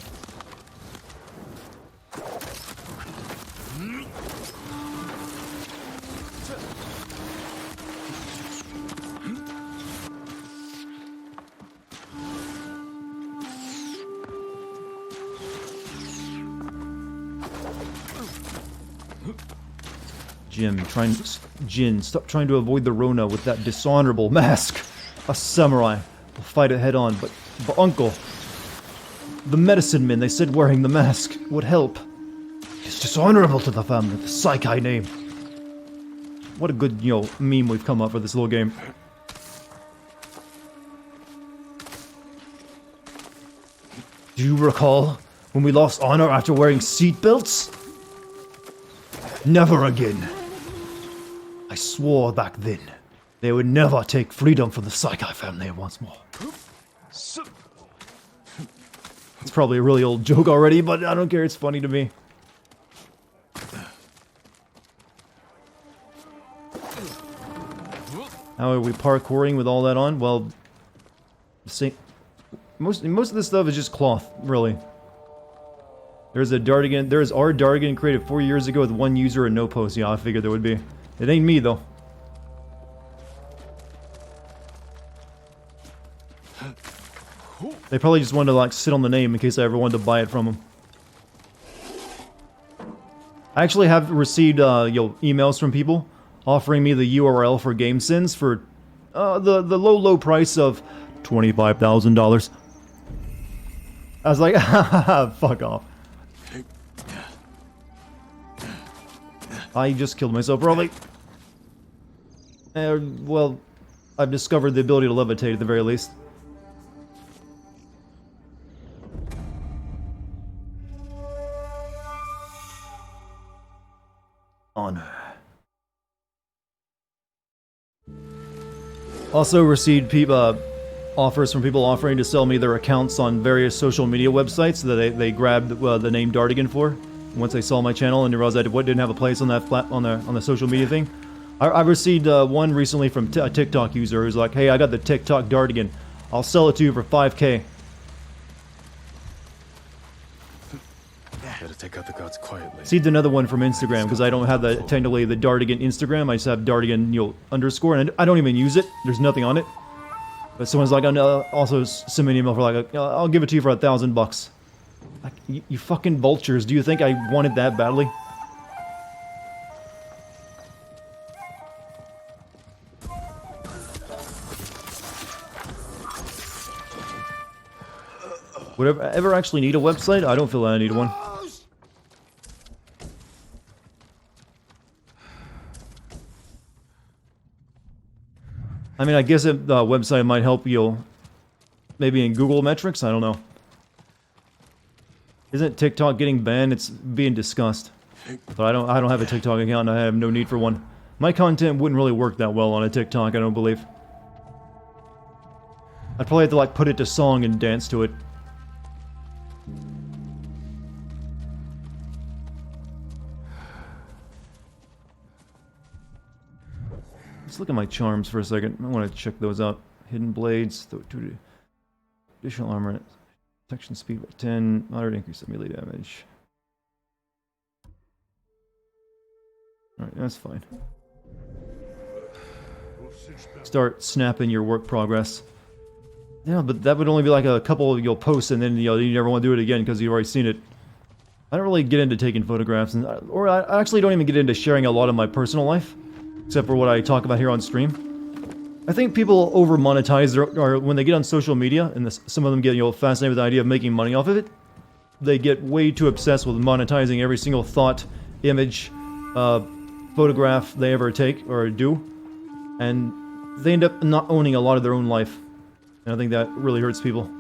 Jin, stop trying to avoid the Rona with that dishonorable mask. A samurai will fight it head on, but uncle, The medicine men, they said wearing the mask would help. It's dishonorable to the family, the Saikai name. What a good, meme we've come up with this little game. Do you recall when we lost honor after wearing seatbelts? Never again. I swore back then they would never take freedom from the Saikai family once more. It's probably a really old joke already, but I don't care, it's funny to me. How are we parkouring with all that on? Well, most of this stuff is just cloth, really. There's our Dartigan created 4 years ago with 1 user and no post. Yeah, I figured there would be. It ain't me though. They probably just wanted to like sit on the name in case I ever wanted to buy it from them. I actually have received emails from people offering me the URL for GameSins for the low price of $25,000. I was like, fuck off. I just killed myself, probably. Well, I've discovered the ability to levitate at the very least. Honor. Also received offers from people offering to sell me their accounts on various social media websites that they grabbed the name Dartigan for. Once they saw my channel and realized I didn't have a place on that on the social media thing. I received one recently from a TikTok user who's like, "Hey, I got the TikTok Dartigan. I'll sell it to you for 5K." Better take out the gods quietly. Received another one from Instagram because I don't have technically the Dartigan Instagram. I just have Dartigan underscore, and I don't even use it. There's nothing on it. But someone's like, also send me an email for like, I'll give it to you for $1,000. Like, you fucking vultures, do you think I wanted that badly? Would I ever actually need a website? I don't feel I need one. I mean, I guess the website might help you, maybe in Google metrics, I don't know. Isn't TikTok getting banned? It's being discussed. But I don't have a TikTok account and I have no need for one. My content wouldn't really work that well on a TikTok, I don't believe. I'd probably have to like put it to song and dance to it. Let's look at my charms for a second. I want to check those out. Hidden blades, additional armor, protection speed by 10, moderate increase of melee damage. Alright, that's fine. Start snapping your work progress. Yeah, but that would only be like a couple of posts and then you never want to do it again because you've already seen it. I don't really get into taking photographs, or I actually don't even get into sharing a lot of my personal life. Except for what I talk about here on stream. I think people over-monetize or when they get on social media, and some of them get fascinated with the idea of making money off of it, they get way too obsessed with monetizing every single thought, image, photograph they ever take or do, and they end up not owning a lot of their own life. And I think that really hurts people.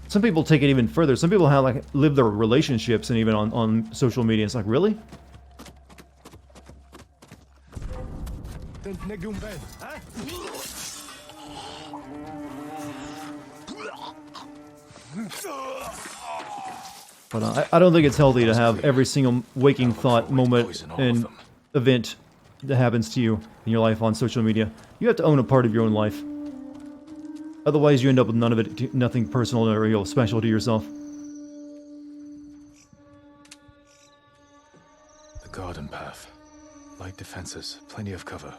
Some people take it even further. Some people have live their relationships and even on social media. It's like, really? But I don't think it's healthy to have every single waking thought, moment, and event that happens to you in your life on social media. You have to own a part of your own life. Otherwise, you end up with none of it, nothing personal or special to yourself. The garden path. Light defenses, plenty of cover.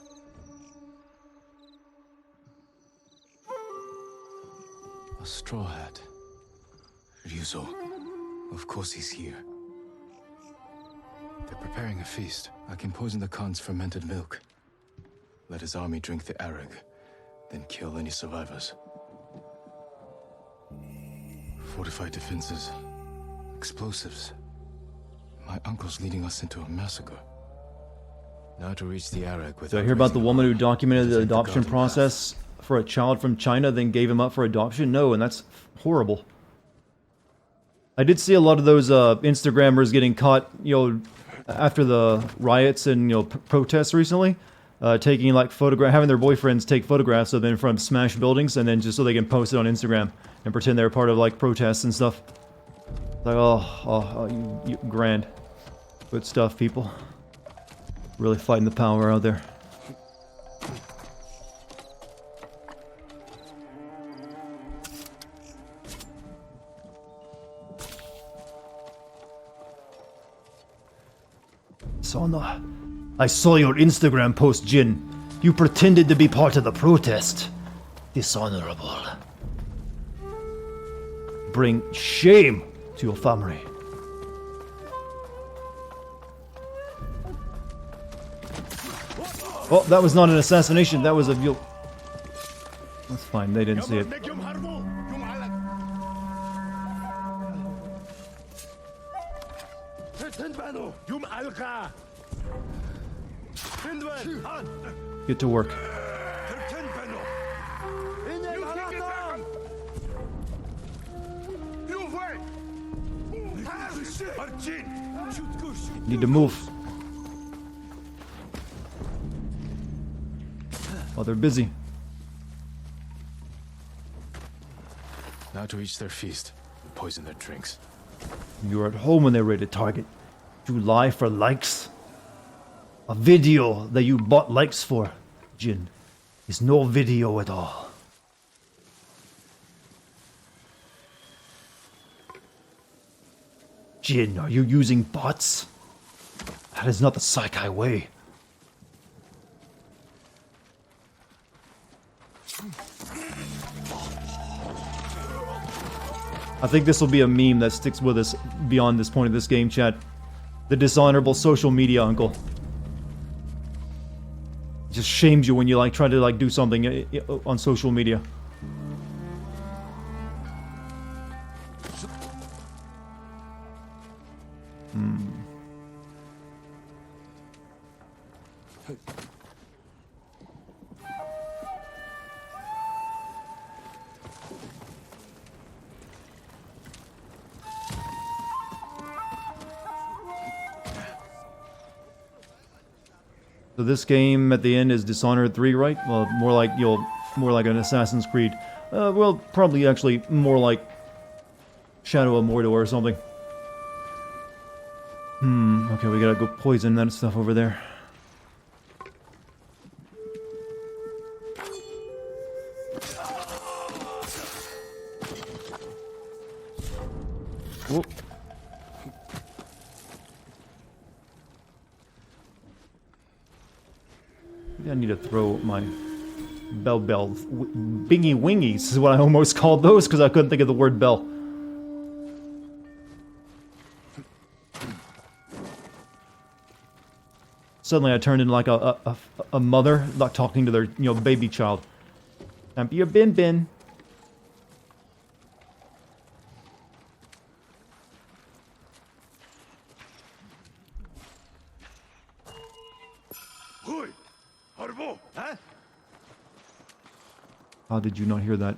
A straw hat. Ryuzo. Of course he's here. They're preparing a feast. I can poison the Khan's fermented milk. let his army drink the Arag, then kill any survivors. Fortified defenses, explosives. My uncle's leading us into a massacre. Now to reach the Arag without... Did I hear about the raising woman who a- documented to the take the adoption garden process for a child from China, then gave him up for adoption? No, and that's horrible. I did see a lot of those Instagrammers getting caught, you know, after the riots and, you know, protests recently, taking like having their boyfriends take photographs of them in front of smashed buildings, and then just so they can post it on Instagram and pretend they're part of like protests and stuff. Like, you grand, good stuff, people. Really fighting the power out there. Sona, I saw your Instagram post, Jin. You pretended to be part of the protest. Dishonorable. Bring shame to your family. Oh, that was not an assassination. That was a... That's fine. They didn't see it. Get to work. Need to move. Oh, they're busy. Now to reach their feast, poison their drinks. You were at home when they raided Target. You lie for likes? A video that you bought likes for, Jin, is no video at all. Jin, are you using bots? That is not the Saikai way. I think this will be a meme that sticks with us beyond this point of this game, chat. The dishonorable social media uncle. Just shames you when you like try to like do something on social media. So this game at the end is Dishonored 3, right? Well, more like an Assassin's Creed. Well, probably actually more like Shadow of Mordor or something. Okay, we gotta go poison that stuff over there. Whoop. I need to throw my bell bingy wingies is what I almost called those because I couldn't think of the word bell. Suddenly I turned into like a mother like talking to their baby child. And be a bin. How did you not hear that?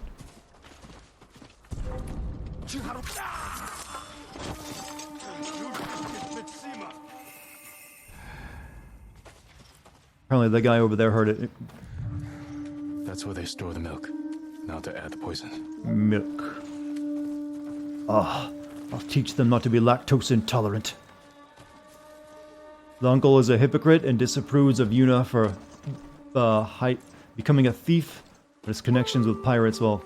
Apparently the guy over there heard it. That's where they store the milk. Now to add the poison. Milk. I'll teach them not to be lactose intolerant. The uncle is a hypocrite and disapproves of Yuna for becoming a thief. But his connections with pirates, well,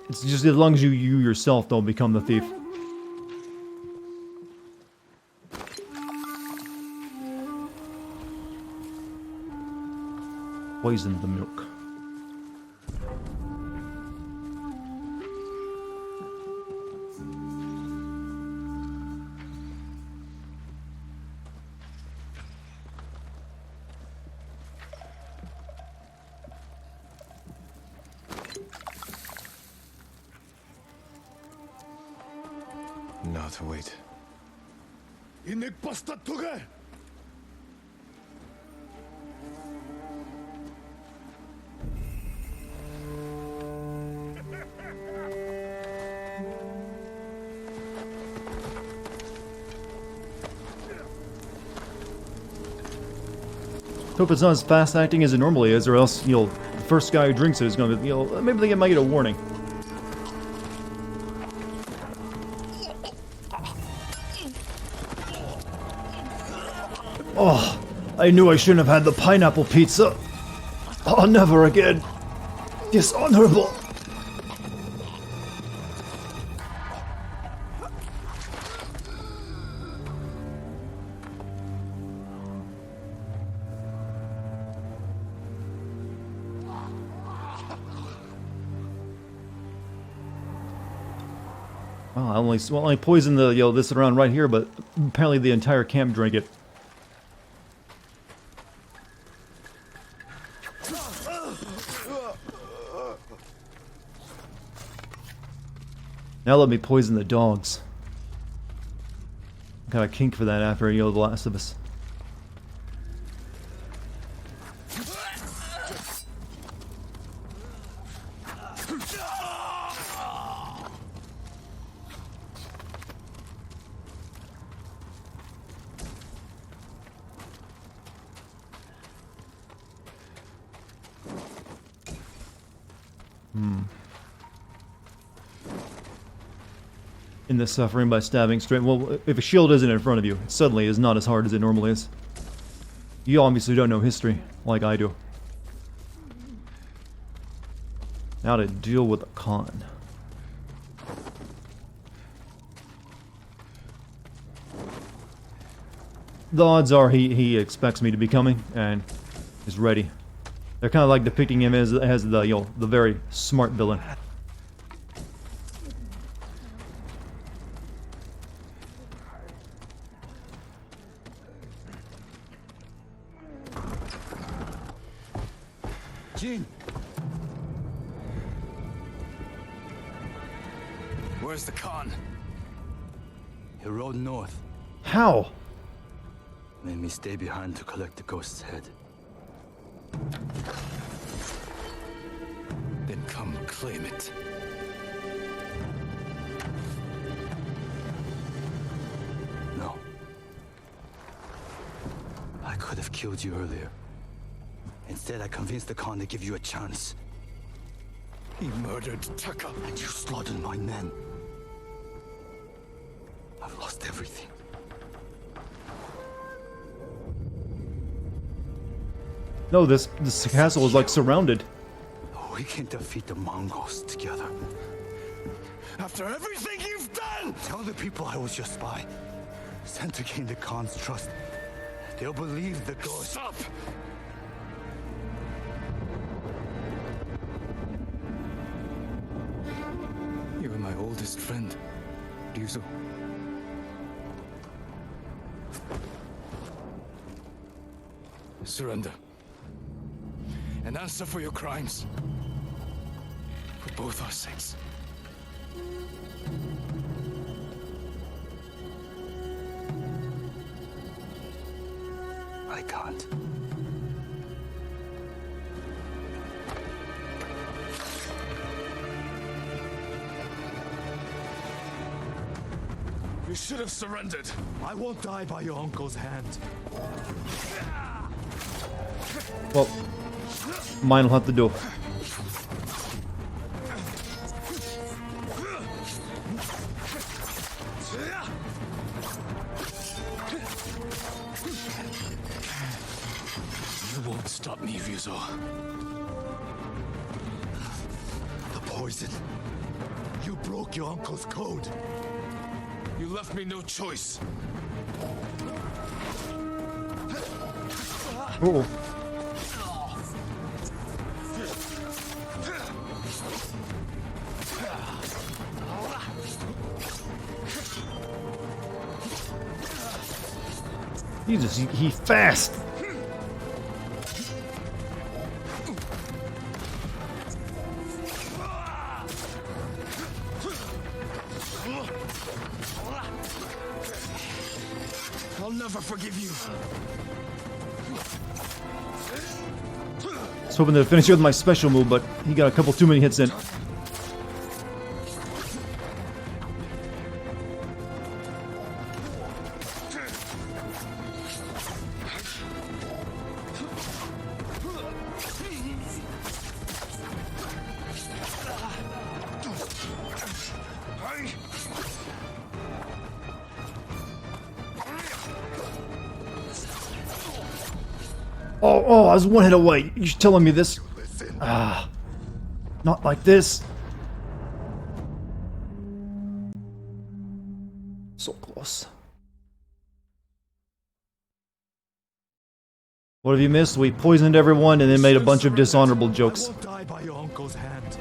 it's just as long as you yourself don't become the thief. Poison the milk. how to wait. Inek basta tuge! Hope it's not as fast acting as it normally is, or else, the first guy who drinks it is gonna be, maybe they might get a warning. Oh, I knew I shouldn't have had the pineapple pizza. Oh, never again. Dishonorable. Well, I only poisoned the this around right here, but apparently the entire camp drank it. Now let me poison the dogs. Got a kink for that after The Last of Us. In the suffering by stabbing straight. Well, if a shield isn't in front of you, it suddenly is not as hard as it normally is. You obviously don't know history, like I do. Now to deal with the Khan. The odds are he expects me to be coming and is ready. They're kind of like depicting him as the the very smart villain. Jin! Where's the Khan? He rode north. How? Made me stay behind to collect the ghost's head. Then come claim it. No. I could have killed you earlier. Instead, I convinced the Khan to give you a chance. He murdered Taka, and you slaughtered my men. I've lost everything. No, this castle is like surrounded. We can defeat the Mongols together. After everything you've done! Tell the people I was your spy. Sent to gain the Khan's trust. They'll believe the ghost. Stop! You were my oldest friend, Ryuzo. Surrender. And answer for your crimes. For both our sakes. I can't. You should have surrendered. I won't die by your uncle's hand. Well, mine will have to do. You won't stop me, Ryuzo. The poison. You broke your uncle's code. You left me no choice. Uh-oh. He's fast. never forgive you. I was hoping to finish it with my special move, but he got a couple too many hits in. Oh, I was one hit away. You're telling me this? Ah, not like this. So close. What have you missed? We poisoned everyone and then made a bunch of dishonorable jokes. I won't die by your uncle's hand.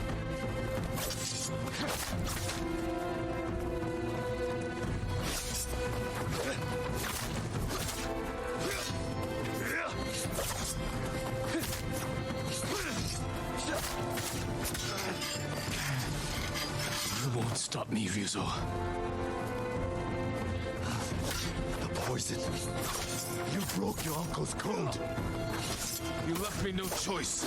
You won't stop me, Ryuzo. The poison. You broke your uncle's code. You left me no choice.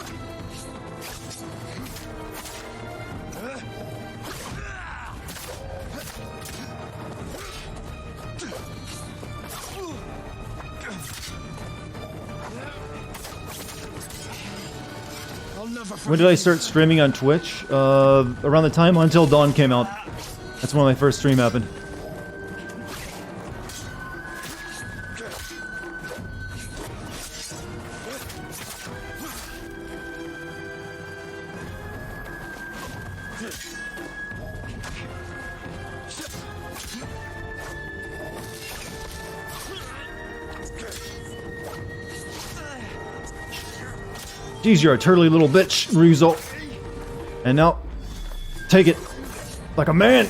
I'll never When did I start streaming on Twitch? Around the time Until Dawn came out. That's when my first stream happened. Geez, you're a turtly little bitch, Ryuzo. And now, take it. Like a man.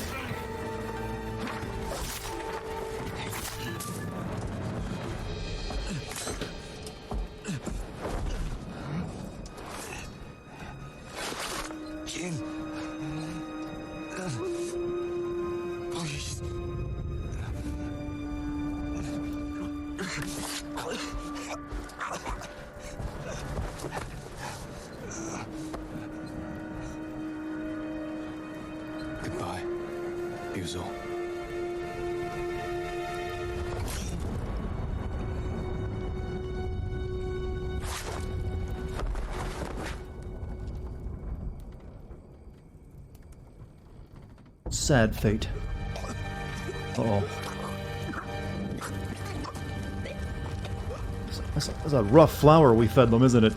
Jin. Please. Goodbye, Ryuzo. Sad fate. Uh-oh. That's a rough flower we fed them, isn't it?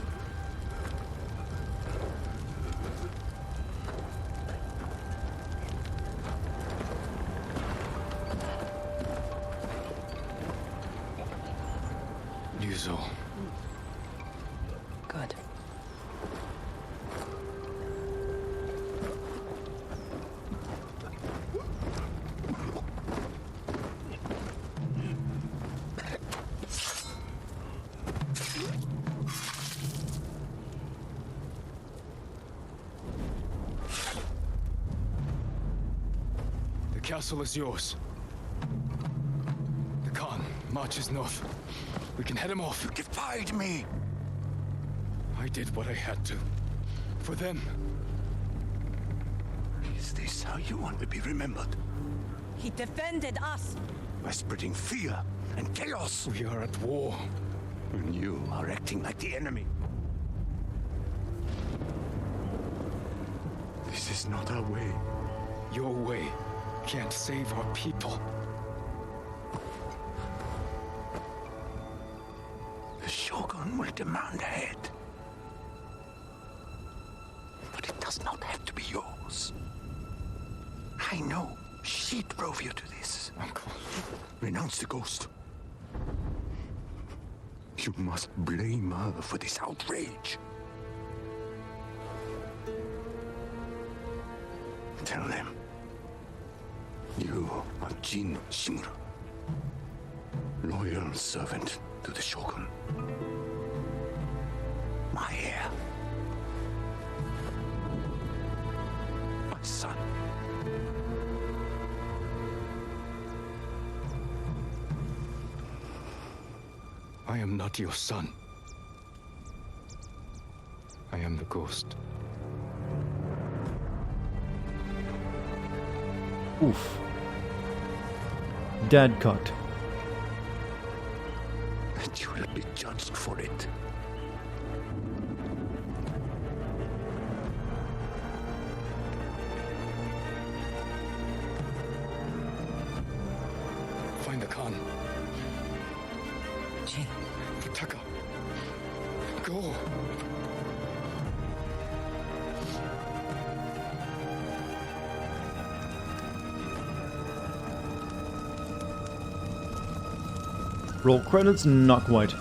Ryuzo. Good. The castle is yours. The Khan marches north. We can head him off. You defied me. I did what I had to. For them. Is this how you want to be remembered? He defended us. By spreading fear and chaos. We are at war. And you are acting like the enemy. This is not our way. Your way can't save our people. The Shogun will demand a head. But it does not have to be yours. I know she drove you to this. Uncle. Renounce the ghost. You must blame her for this outrage. Tell them. You are Jin Shimura. Loyal servant to the Shogun. My heir. My son. I am not your son. I am the ghost. Oof. Dad cucked. And you will be judged for it. Find the Khan. Jin, Taka. Go. Roll credits? Not quite.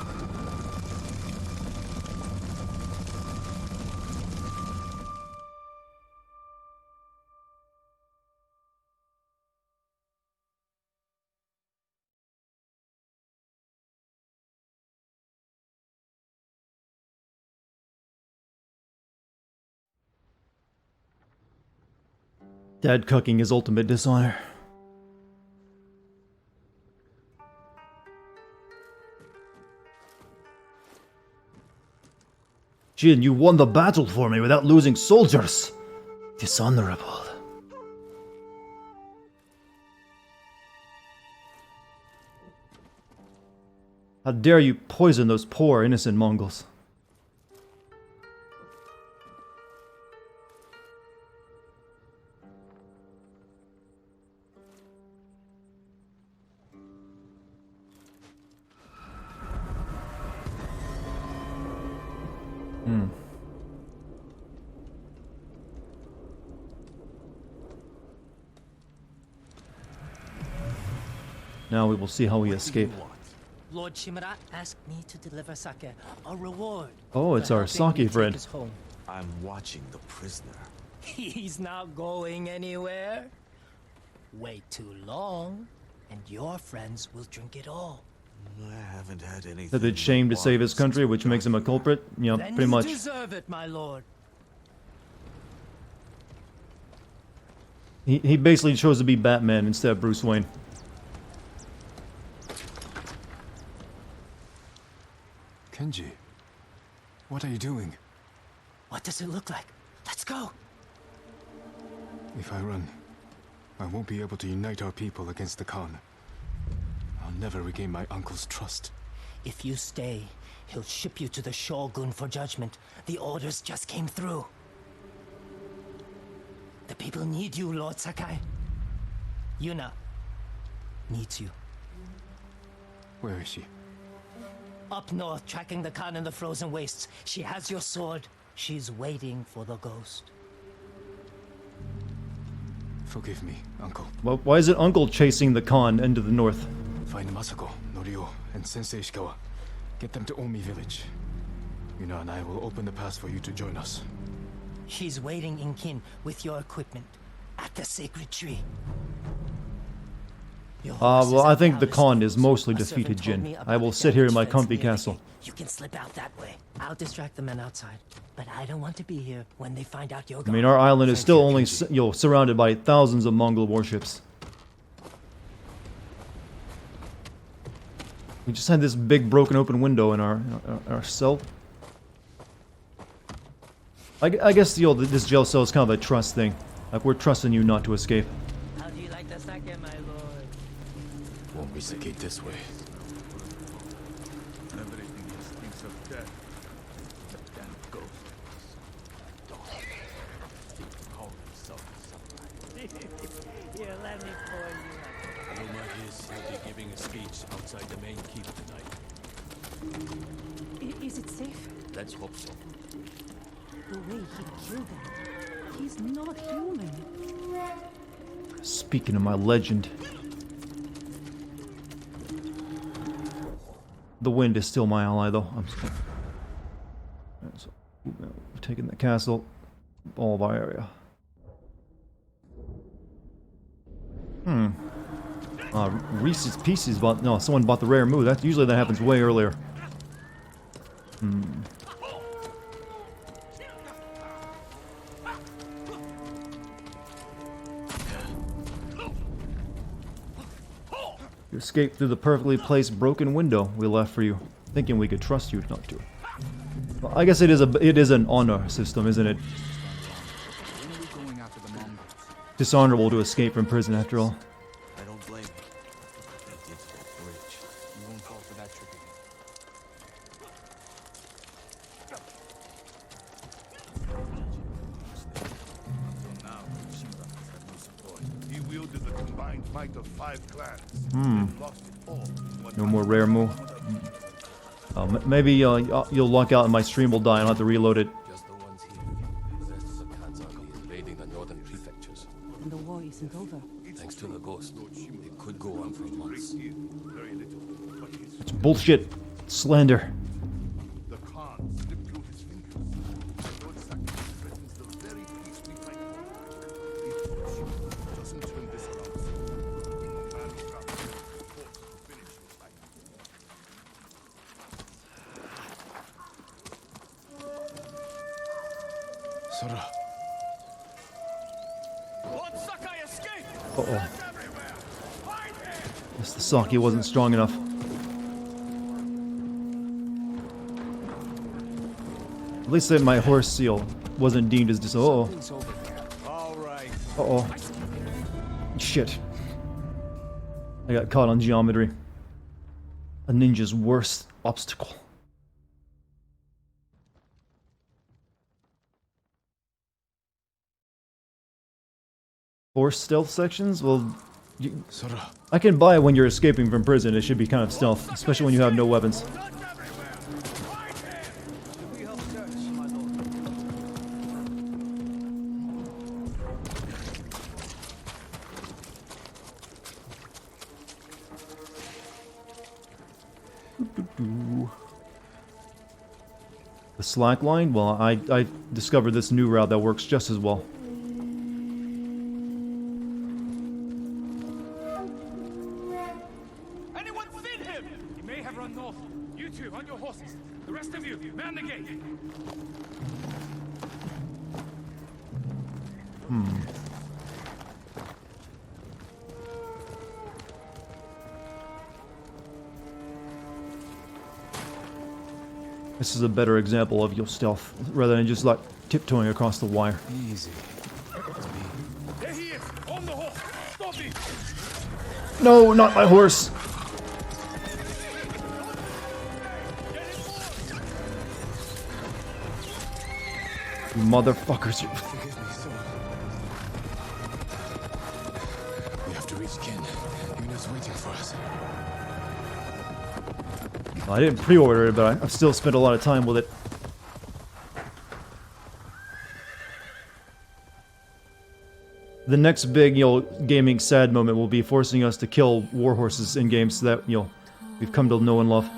Dad cucking is ultimate dishonor. Jin, you won the battle for me without losing soldiers. Dishonorable. How dare you poison those poor innocent Mongols? Now we will see how we escape. Lord Shimura asked me to deliver sake, a reward. Oh, it's for our helping me sake take friend. us home. I'm watching the prisoner. He's not going anywhere. Wait too long, and your friends will drink it all. I haven't had anything. That it's shame to save his country, which makes him a culprit. Yeah, Then pretty you much. deserve it, my lord. He basically chose to be Batman instead of Bruce Wayne. Kenji, what are you doing? What does it look like? Let's go. If I run, I won't be able to unite our people against the Khan. I'll never regain my uncle's trust. If you stay, he'll ship you to the Shogun for judgment. The orders just came through. The people need you, Lord Sakai. Yuna needs you. Where is she? Up north, tracking the Khan in the frozen wastes. She has your sword. She's waiting for the ghost. Forgive me, Uncle. Well, why is it Uncle chasing the Khan into the north? Find Masako, Norio, and Sensei Ishikawa. Get them to Omi village. Yuna and I will open the pass for you to join us. She's waiting in Kin with your equipment at the sacred tree. Your horse is Well, I at think the Palace Khan Stables. is mostly A servant defeated, told Jin. me about I will the sit here in my damaged fence comfy near the castle. gate. You can slip out that way. I'll distract the men outside, but I don't want to be here when they find out you're I gone. mean, our island is Thank still you, only, Kenji. surrounded by thousands of Mongol warships. We just had this big broken open window in our cell. I guess this jail cell is kind of a trust thing. Like, we're trusting you not to escape. How do you like the sake, my lord? Won't be Sake this way. Everything he thinks of death. The damn ghost. Call himself Here, let me pour you Rumor is he'll be giving a speech outside the main keep tonight. Is it safe? Let's hope so. The way he killed them. He's not human. Speaking of my legend. The wind is still my ally, though. So, we've taken the castle, all of our area. Reese's Pieces bought... No, someone bought the rare move. Usually that happens way earlier. You escaped through the perfectly placed broken window we left for you. thinking we could trust you not to. Well, I guess it is an honor system, isn't it? Dishonorable to escape from prison, after all. I don't blame you. They did that bridge. You won't fall for that trick again. Until now, Shimura has had no support. He wielded the combined might of 5 clans. And lost it all in one No more rare move. Maybe you'll luck out and my stream will die and I'll have to reload it. Just the ones here. The rest of the Khan's army is invading the northern prefectures. And the war isn't over. Thanks to the ghost, it could go on for months. very little. But his It's bullshit. Slander. the Khan slipped through his fingers. Lord Saki threatens the very peace we fight for. If Shimura doesn't turn this around soon, the man will have to force to finish his life. Sora. Lord Sakai escaped! Uh-oh. Everywhere! Find him! Guess the sake wasn't strong enough. At least that my horse seal wasn't deemed as Uh-oh. All right. Uh-oh. Shit. I got caught on geometry. A ninja's worst obstacle. Force stealth sections? Well, Sora. I can buy it when you're escaping from prison. It should be kind of stealth, especially when you have no weapons. We help search, my lord. The slack line? Well, I discovered this new route that works just as well. Anyone seen him? He may have run north. You two, on your horses. The rest of you, man the gate. This is a better example of your stealth, rather than just like tiptoeing across the wire. Easy. There he is, on the horse. Stop him! No, not my horse! You motherfuckers. Forgive me, Sora. We have to reach Ken. Yuna's waiting for us. I didn't pre-order it, but I've still spent a lot of time with it. The next big, gaming sad moment will be forcing us to kill warhorses in games that, we've come to know and love.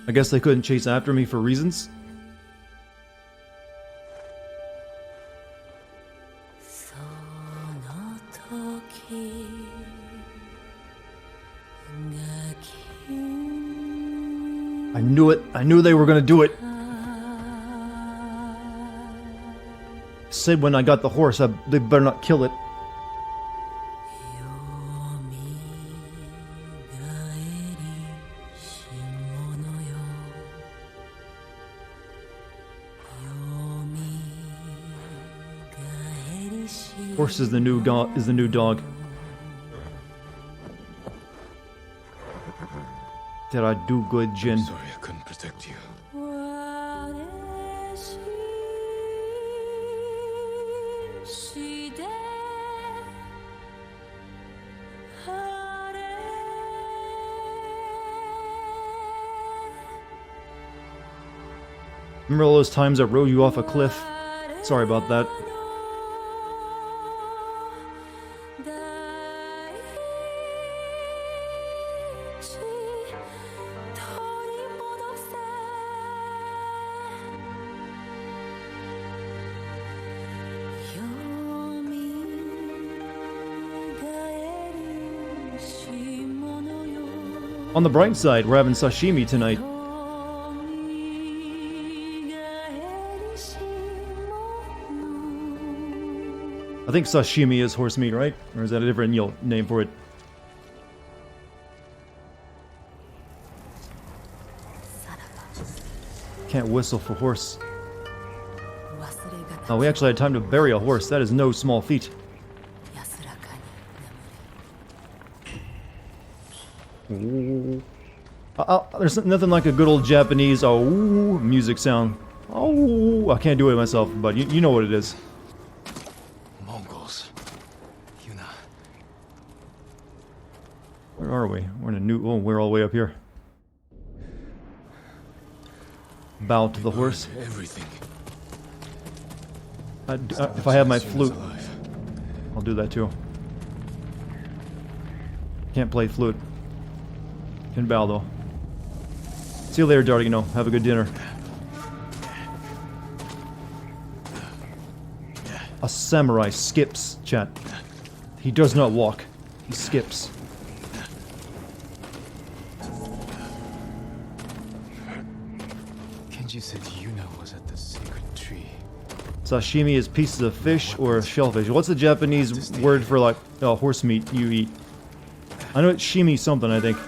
I guess they couldn't chase after me for reasons. I knew it. I knew they were gonna do it. Said when I got the horse, they better not kill it. Horse is the new dog. Did I do good, Jin? Sorry I couldn't protect you. Remember all those times I rode you off a cliff? Sorry about that. On the bright side, we're having sashimi tonight. I think sashimi is horse meat, right? Or is that a different name for it? Can't whistle for horse. Oh, we actually had time to bury a horse. That is no small feat. There's nothing like a good old Japanese music sound. Oh, I can't do it myself, but you know what it is. Mongols. Yuna. Where are we? We're in a new... Oh, we're all the way up here. Bow to the horse. Everything. If I have my flute, I'll do that too. Can't play flute. Can bow though. See you later, Dartigan. Have a good dinner. A samurai skips, chat. He does not walk. He skips. Kenji said Yuna was at the sacred tree. Sashimi is pieces of fish or shellfish. What's the Japanese word for like horse meat you eat? I know it's shimi something, I think.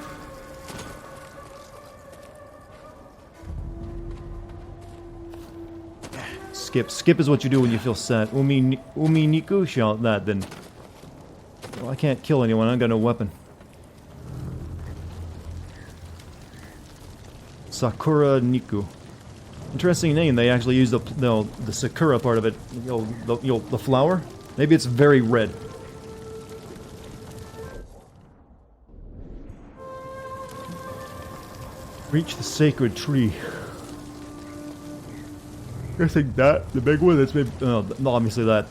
Skip. Skip is what you do when you feel sad. Umi niku? Shout that then. Well, I can't kill anyone. I got no weapon. Sakura Niku. Interesting name. They actually use the sakura part of it. The flower. Maybe it's very red. Reach the sacred tree. I think that the big one. That's maybe obviously that.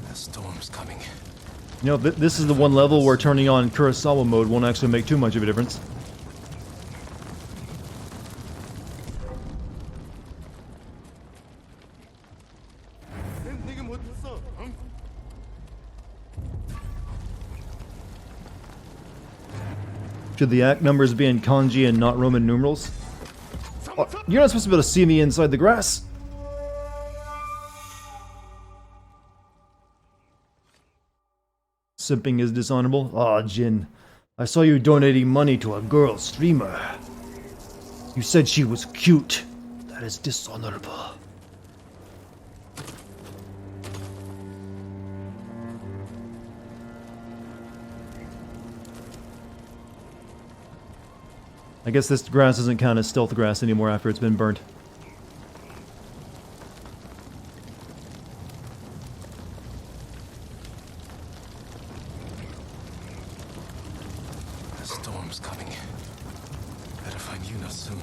The storm's coming. You know, this is the one level where turning on Kurosawa mode won't actually make too much of a difference. Should the act numbers be in kanji and not Roman numerals? Oh, you're not supposed to be able to see me inside the grass! Simping is dishonorable? Ah, Jin. I saw you donating money to a girl streamer. You said she was cute. That is dishonorable. I guess this grass doesn't count as stealth grass anymore after it's been burnt. The storm's coming. Better find Yuna soon.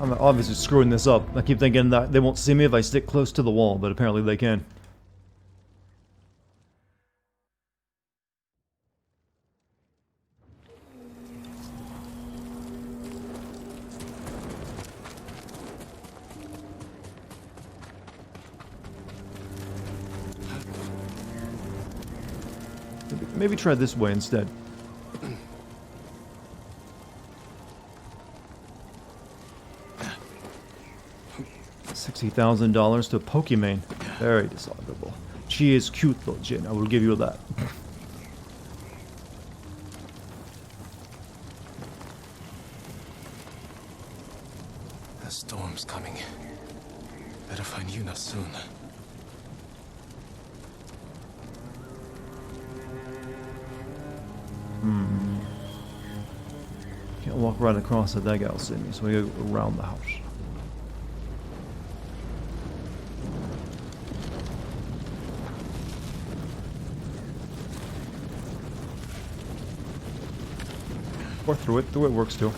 I'm obviously screwing this up. I keep thinking that they won't see me if I stick close to the wall, but apparently they can. Maybe try this way instead. $60,000 to Pokimane. Very dishonorable. She is cute though, Jin. I will give you that. The storm's coming. Better find Yuna soon. Can't walk right across it. That guy will see me, so we gotta go around the house. Or through it. Through it works too.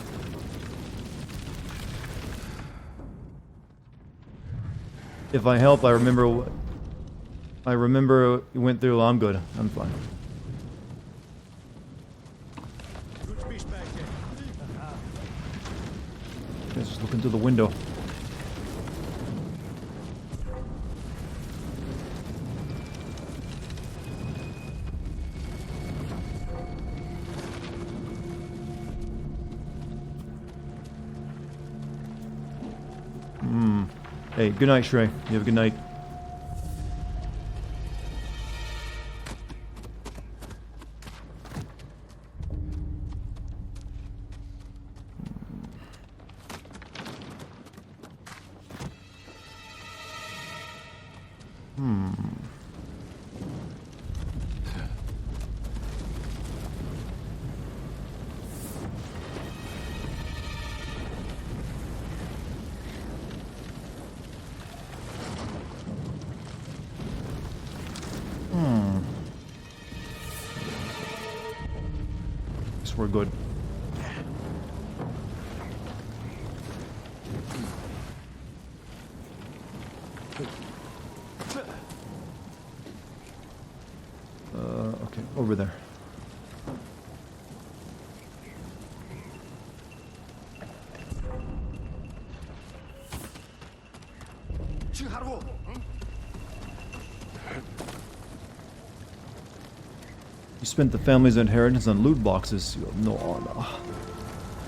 If I help, I remember you went through. I'm good. I'm fine. Just looking through the window. Hey, good night, Shrey. You have a good night. Guess we're good. Okay, over there. You spent the family's inheritance on loot boxes. You have no honor.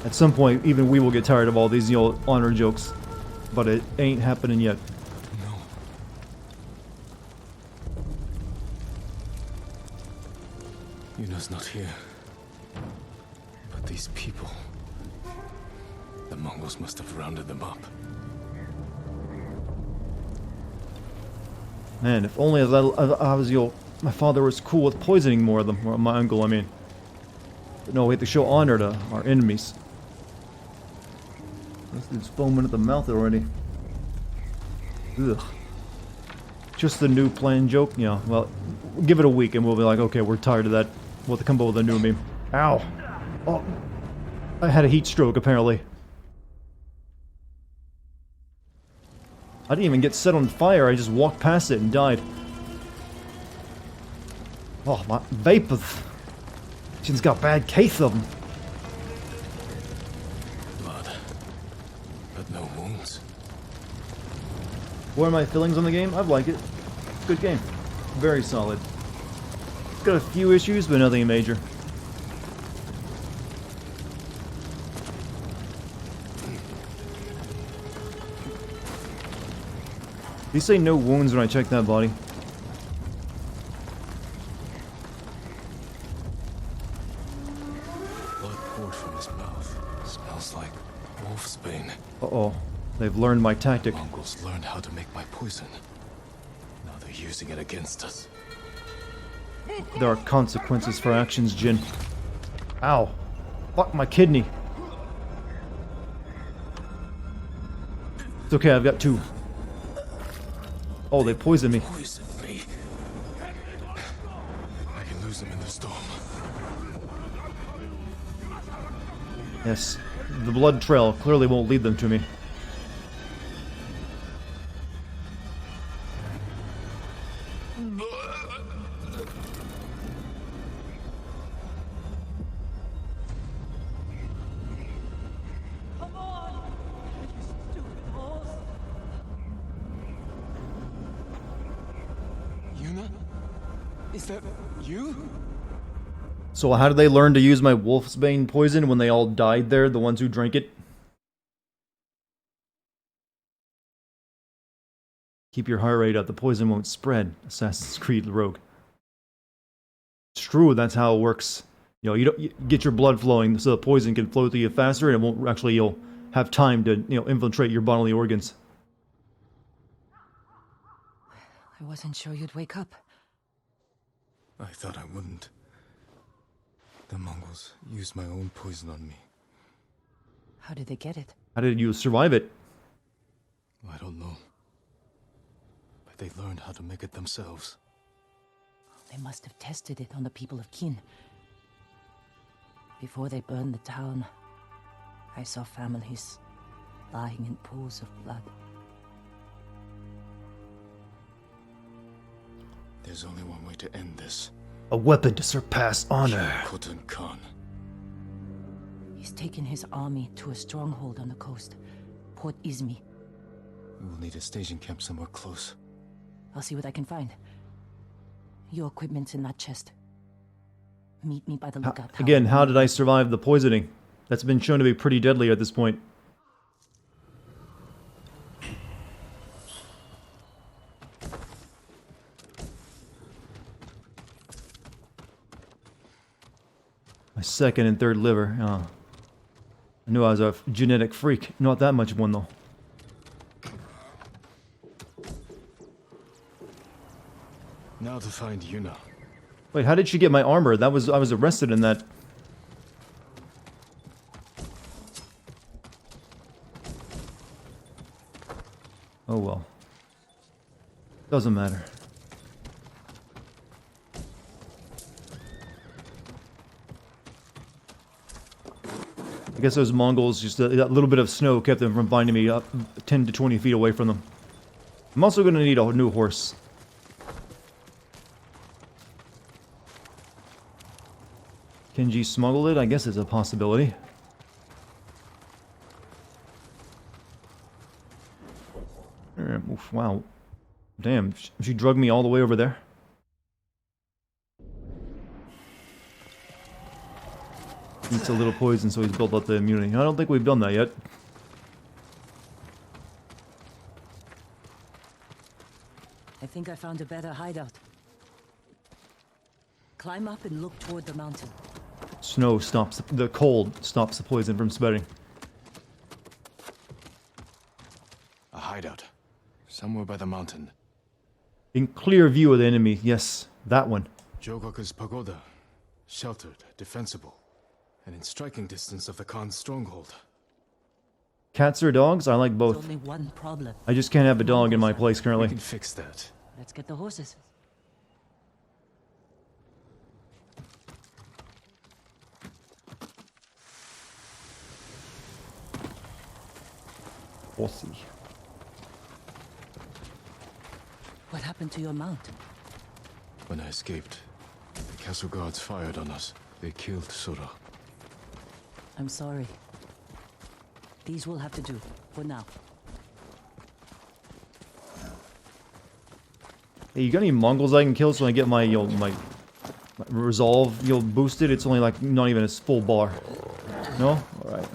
At some point, even we will get tired of all these, honor jokes. But it ain't happening yet. No. Yuna's not here. But these people... The Mongols must have rounded them up. Man, if only I was, my father was cool with poisoning more of them. Or my uncle, I mean. But no, we have to show honor to our enemies. This dude's foaming at the mouth already. Ugh. Just the new plan joke? Yeah, well, give it a week and we'll be like, okay, we're tired of that. We'll have to come up with a new meme. Ow! Oh, I had a heat stroke, apparently. I didn't even get set on fire, I just walked past it and died. Oh, my vapors. She's got a bad case of them. Blood. But no wounds. What are my feelings on the game? I like it. Good game. Very solid. It's got a few issues, but nothing major. Did you say no wounds when I checked that body? Blood poured from his mouth. Smells like wolfsbane. Uh-oh. They've learned my tactic. Mongols learned how to make my poison. Now they're using it against us. There are consequences for actions, Jin. Ow. Fuck my kidney. It's okay, I've got two. Oh, they poisoned me. Poison me. I can lose them in the storm. Yes. The blood trail clearly won't lead them to me. Is that you? So how did they learn to use my wolfsbane poison when they all died there, the ones who drank it? Keep your heart rate up, the poison won't spread. Assassin's Creed Rogue. It's true, that's how it works. You get your blood flowing so the poison can flow through you faster and it won't actually, you'll have time to, infiltrate your bodily organs. I wasn't sure you'd wake up. I thought I wouldn't. The Mongols used my own poison on me. How did they get it? How did you survive it? I don't know. But they learned how to make it themselves. They must have tested it on the people of Qin. Before they burned the town, I saw families lying in pools of blood. There's only one way to end this. A weapon to surpass honor. Khotun Khan. He's taken his army to a stronghold on the coast, Port Izmi. We will need a staging camp somewhere close. I'll see what I can find. Your equipment's in that chest. Meet me by the lookout tower. Again, how did I survive the poisoning? That's been shown to be pretty deadly at this point. My second and third liver. Oh. I knew I was a genetic freak. Not that much of one, though. Now to find Yuna. Wait, how did she get my armor? I was arrested in that. Oh well. Doesn't matter. I guess those Mongols, just that little bit of snow kept them from finding me up 10 to 20 feet away from them. I'm also going to need a new horse. Kenji smuggled it? I guess it's a possibility. Oof, wow. Damn, she drugged me all the way over there. Eats a little poison, so he's built up the immunity. I don't think we've done that yet. I think I found a better hideout. Climb up and look toward the mountain. Snow stops the cold stops the poison from spreading. A hideout. Somewhere by the mountain. In clear view of the enemy, yes, that one. Jogoku's pagoda. Sheltered, defensible. And in striking distance of the Khan's stronghold. Cats or dogs? I like There's both. only one problem. I just can't have a dog in my place We currently. can fix that. Let's get the horses. Horsey. What happened to your mount? When I escaped, the castle guards fired on us. They killed Sura. I'm sorry. These will have to do, for now. Hey, you got any Mongols I can kill so I get my my resolve boosted? It's only like not even a full bar. No? Alright.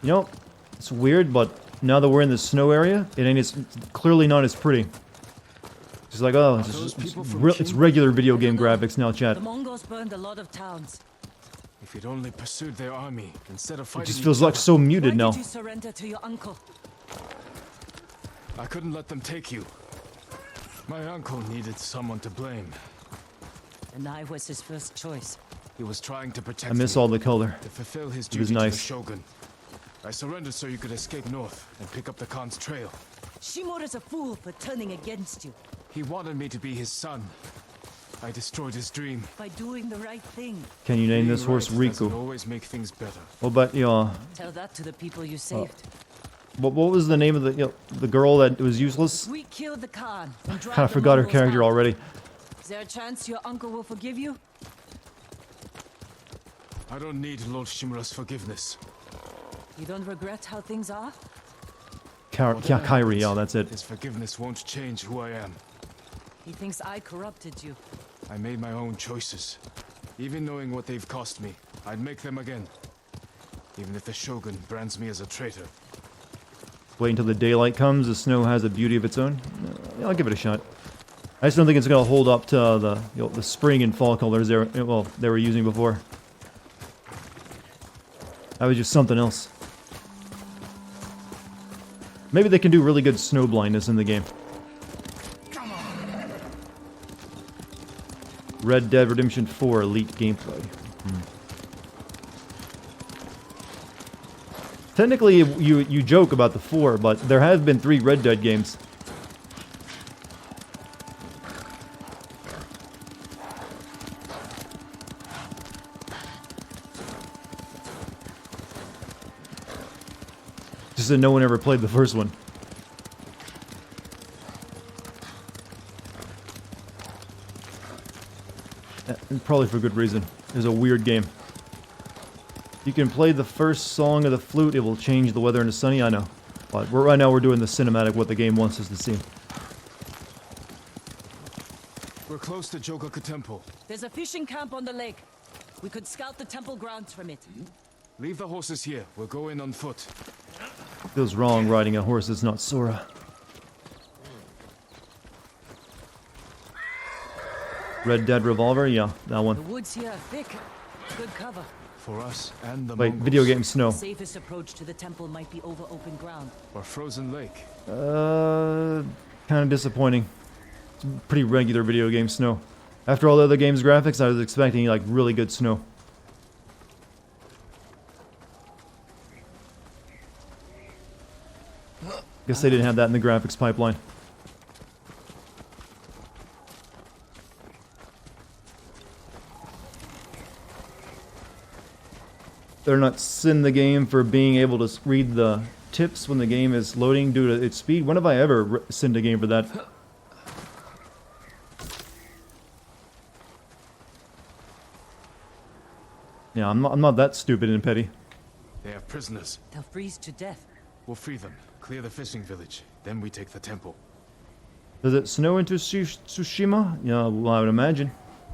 You know, it's weird, but now that we're in the snow area, it's clearly not as pretty. It's like, oh, it's regular video game graphics now, chat. The Mongols burned a lot of towns. If you'd only pursued their army instead of It fighting just feels each like other. so muted Why now. did you surrender to your uncle? I couldn't let them take you. My uncle needed someone to blame. And I was his first choice. He was trying to protect I miss me, all the color. to fulfill his It was duty to the nice. shogun. I surrendered so you could escape north and pick up the Khan's trail. Shimura's a fool for turning against you. He wanted me to be his son. I destroyed his dream. By doing the right thing. Can you name Being this horse right doesn't Riku? always make things better. What about Tell that to the people you saved. what was the name of the girl that was useless? We killed the Khan. And drive I the forgot her Mongols character out. already. Is there a chance your uncle will forgive you? I don't need Lord Shimura's forgiveness. You don't regret how things are? Kairi, Whatever yeah, happens, that's it. His forgiveness won't change who I am. He thinks I corrupted you. I made my own choices. Even knowing what they've cost me, I'd make them again. Even if the Shogun brands me as a traitor. Wait until the daylight comes. The snow has a beauty of its own. Yeah, I'll give it a shot. I just don't think it's gonna hold up to the spring and fall colors they were using before. That was just something else. Maybe they can do really good snow blindness in the game. Red Dead Redemption 4 Elite gameplay. Technically, you joke about the 4, but there have been 3 Red Dead games. Just that no one ever played the first one. And probably for good reason. It was a weird game. You can play the first song of the flute, it will change the weather into sunny, I know. But right now we're doing the cinematic, what the game wants us to see. We're close to Jogoku Temple. There's a fishing camp on the lake. We could scout the temple grounds from it. Leave the horses here. We'll go in on foot. Feels wrong riding a horse that's not Sora. Red Dead Revolver? Yeah, that The one. woods here are thick. Good cover. For us and the Wait, Mongols. video game snow. Safest approach to the temple might be over open ground. Or frozen lake. Kind of disappointing. It's pretty regular video game snow. After all the other games' graphics, I was expecting like really good snow. Guess they didn't have that in the graphics pipeline. They're not sin the game for being able to read the tips when the game is loading due to its speed. When have I ever sinned a game for that? Yeah, I'm not that stupid and petty. They have prisoners. They'll freeze to death. We'll free them. Clear the fishing village. Then we take the temple. Does it snow into Tsushima? Yeah, well, I would imagine.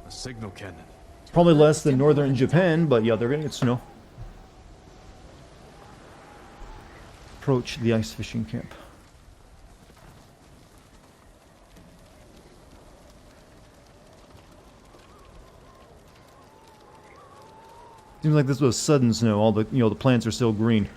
A signal cannon. It's probably less than northern Japan, but yeah, they're gonna get snow. Approach the ice fishing camp. Seems like this was sudden snow. All the the plants are still green.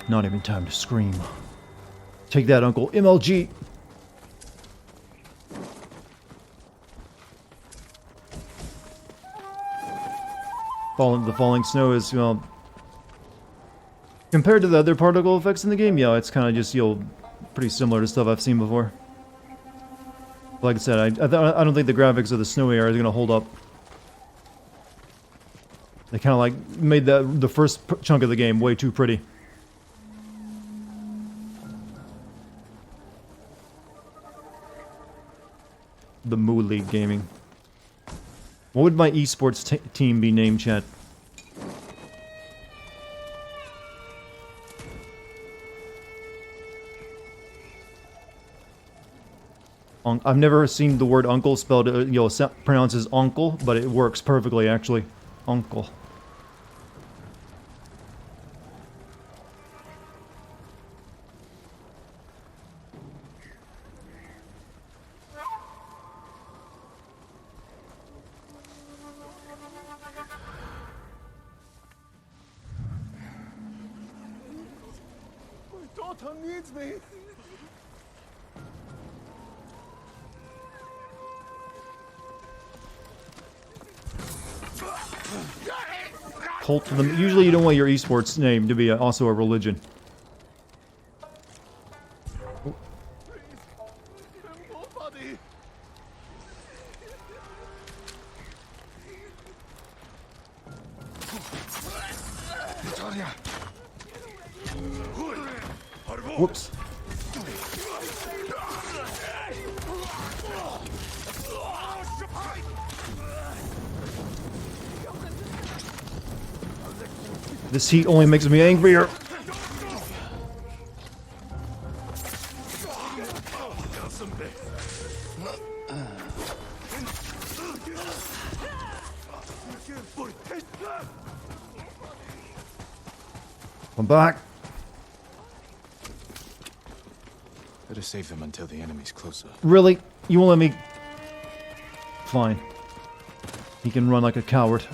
Not even time to scream. Take that, Uncle MLG. The falling snow is, well, compared to the other particle effects in the game, yeah, it's kind of just, pretty similar to stuff I've seen before. Like I said, I don't think the graphics of the snowy area is going to hold up. They kind of like made the first chunk of the game way too pretty. The Moo League Gaming. What would my esports team be named, chat? I've never seen the word uncle spelled, pronounced as uncle, but it works perfectly, actually. Uncle. My daughter needs me. Cult to them. Usually you don't want your esports name to be also a religion. Nobody. Whoops. This heat only makes me angrier. I'm back. Better save them until the enemy's closer. Really? You won't let me... Fine. He can run like a coward.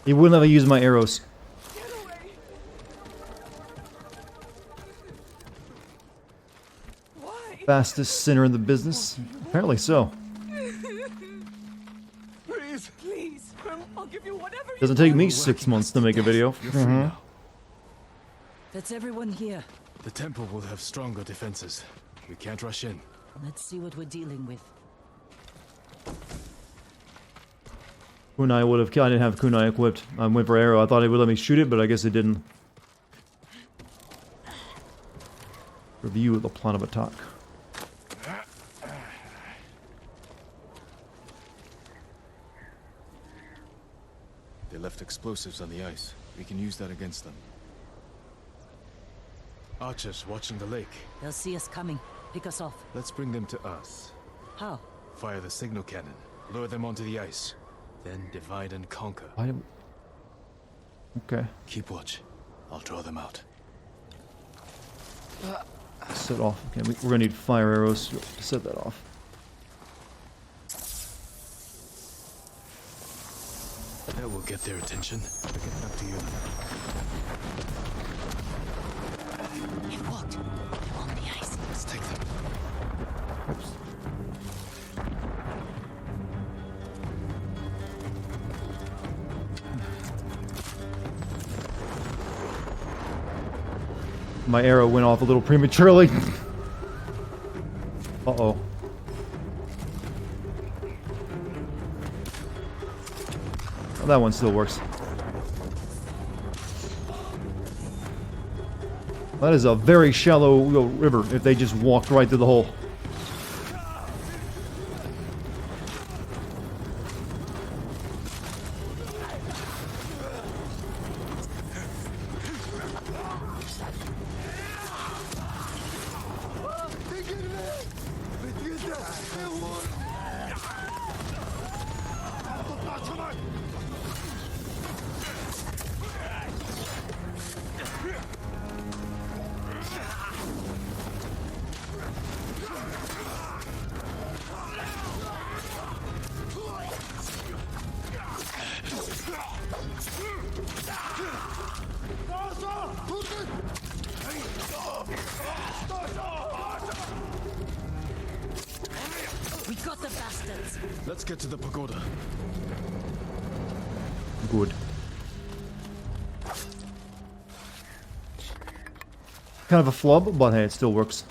He wouldn't let me use my arrows. Why? Fastest sinner in the business? Apparently so. Please. Please, I'll give you whatever you Doesn't take want. me 6 months to make a video. That's everyone here. The temple will have stronger defenses. We can't rush in. Let's see what we're dealing with. Kunai would have... I didn't have kunai equipped. I went for arrow. I thought it would let me shoot it, but I guess it didn't. Review of the plan of attack. They left explosives on the ice. We can use that against them. Archers watching the lake. They'll see us coming. Pick us off. Let's bring them to us. How? Fire the signal cannon. Lure them onto the ice. Then divide and conquer. Why do... Okay. Keep watch. I'll draw them out. Set off. Okay, we're gonna need fire arrows to set that off. That will get their attention. I'll get back to you. It worked. They're on the ice. Let's take them. Oops. My arrow went off a little prematurely. Uh-oh. Well, that one still works. That is a very shallow river if they just walked right through the hole. We got the bastards. Let's get to the pagoda. Good. Kind of a flub, but hey, it still works.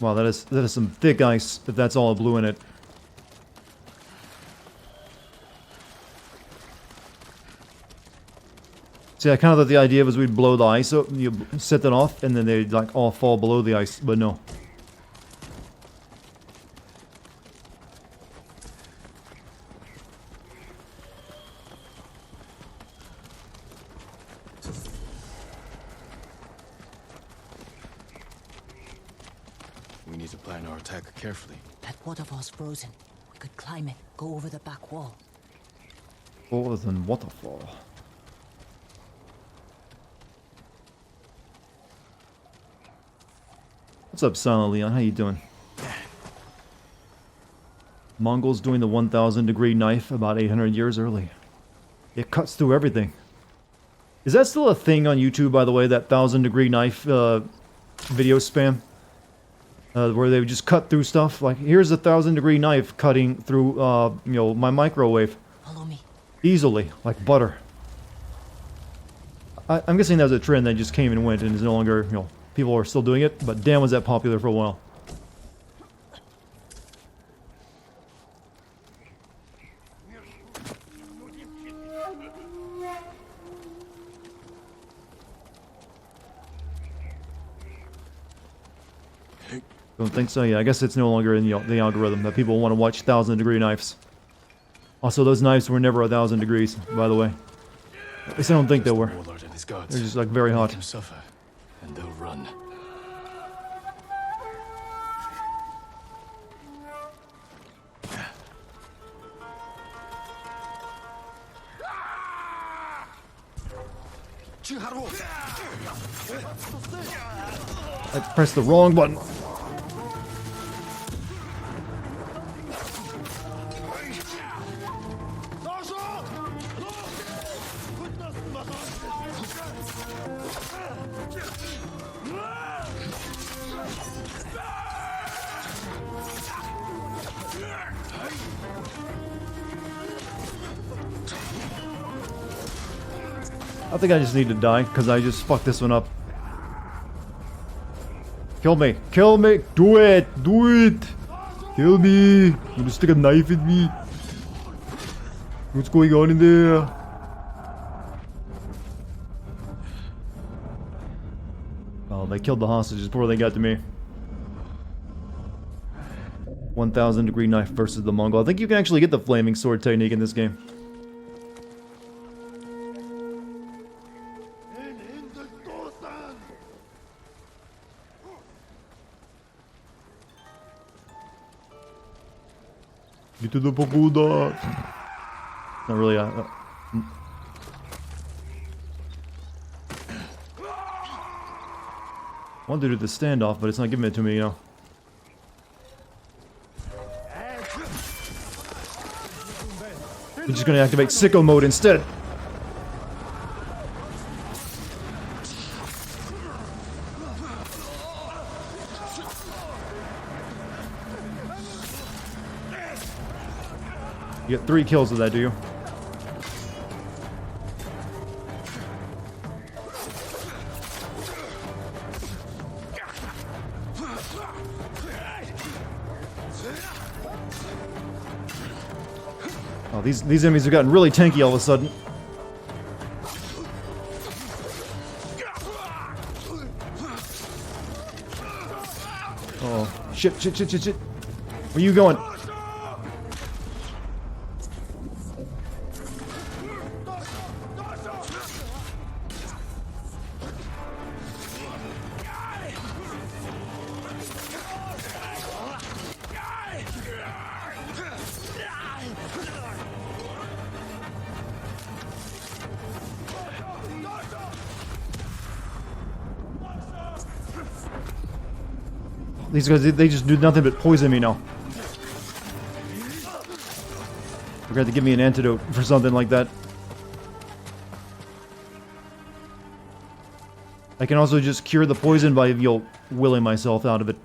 Wow, that is some thick ice, if that's all blue in it. See, I kind of thought the idea was we'd blow the ice up, you set that off, and then they'd like all fall below the ice, but no. We need to plan our attack carefully. That waterfall's frozen. We could climb it, go over the back wall. More than waterfall. What's up, Silent Leon? How you doing? Mongols doing the 1,000-degree knife about 800 years early. It cuts through everything. Is that still a thing on YouTube, by the way, that 1,000-degree knife video spam? Where they would just cut through stuff? Like, here's a 1,000-degree knife cutting through, you know, my microwave. Follow me. Easily, like butter. I'm guessing that was a trend that just came and went and is no longer, you know, people are still doing it, but damn was that popular for a while. Don't think so. Yeah, I guess it's no longer in the algorithm that people want to watch 1,000-degree knives. Also, those knives were never 1,000 degrees, by the way. At least I don't think they were. They're just like very hot. Suffer, and they'll run. I pressed the wrong button. I think I just need to die, because I just fucked this one up. Kill me! Kill me! Do it! Do it! Kill me! You gonna stick a knife in me? What's going on in there? Oh, they killed the hostages before they got to me. 1000 degree knife versus the Mongol. I think you can actually get the flaming sword technique in this game. Get to the pagoda. Not really wanted to do the standoff, but it's not giving it to me, you know. I'm just gonna activate sicko mode instead. You get 3 kills with that, do you? Oh, these enemies have gotten really tanky all of a sudden. Oh, shit. Where are you going? These guys, they just do nothing but poison me now. We're gonna have to give me an antidote for something like that. I can also just cure the poison by, willing myself out of it.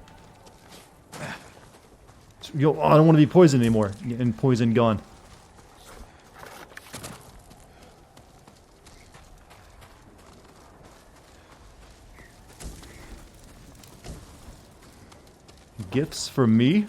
I don't want to be poisoned anymore. And poison gone. Gifts for me?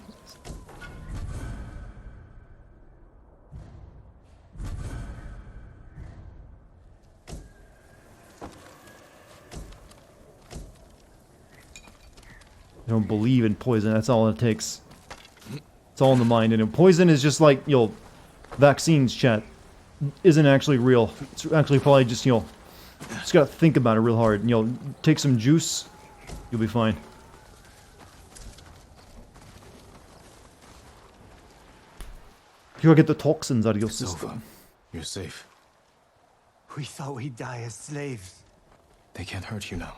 I don't believe in poison, that's all it takes. It's all in the mind, and poison is just like, vaccines, chat. Isn't actually real. It's actually probably just, just gotta think about it real hard. Take some juice, you'll be fine. You gotta get the toxins out of your system. You're safe. We thought we'd die as slaves. They can't hurt you now.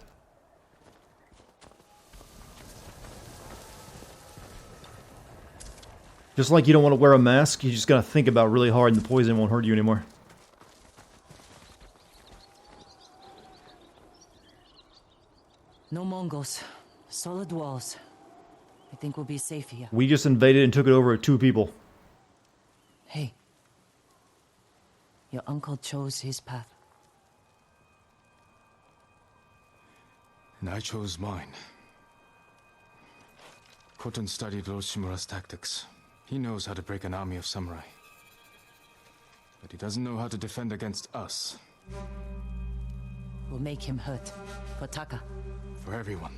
Just like you don't want to wear a mask, you just gotta think about it really hard and the poison won't hurt you anymore. No Mongols. Solid walls. I think we'll be safe here. We just invaded and took it over with 2 people. Hey. Your uncle chose his path. And I chose mine. Khotun studied Lord Shimura's tactics. He knows how to break an army of samurai. But he doesn't know how to defend against us. We'll make him hurt. For Taka. For everyone.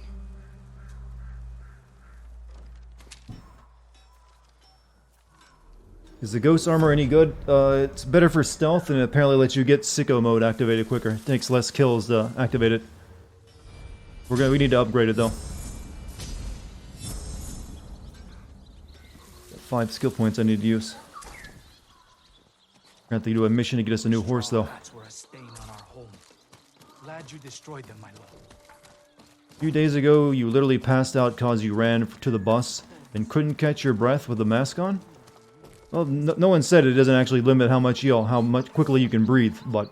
Is the ghost armor any good? It's better for stealth and it apparently lets you get sicko mode activated quicker. It takes less kills to activate it. We need to upgrade it though. 5 skill points I need to use. We're gonna have to do a mission to get us a new horse though. Were a stain on our home. Glad you destroyed them, my lord. A few days ago, you literally passed out cause you ran to the bus and couldn't catch your breath with the mask on? Well, no one said it doesn't actually limit how much quickly you can breathe, but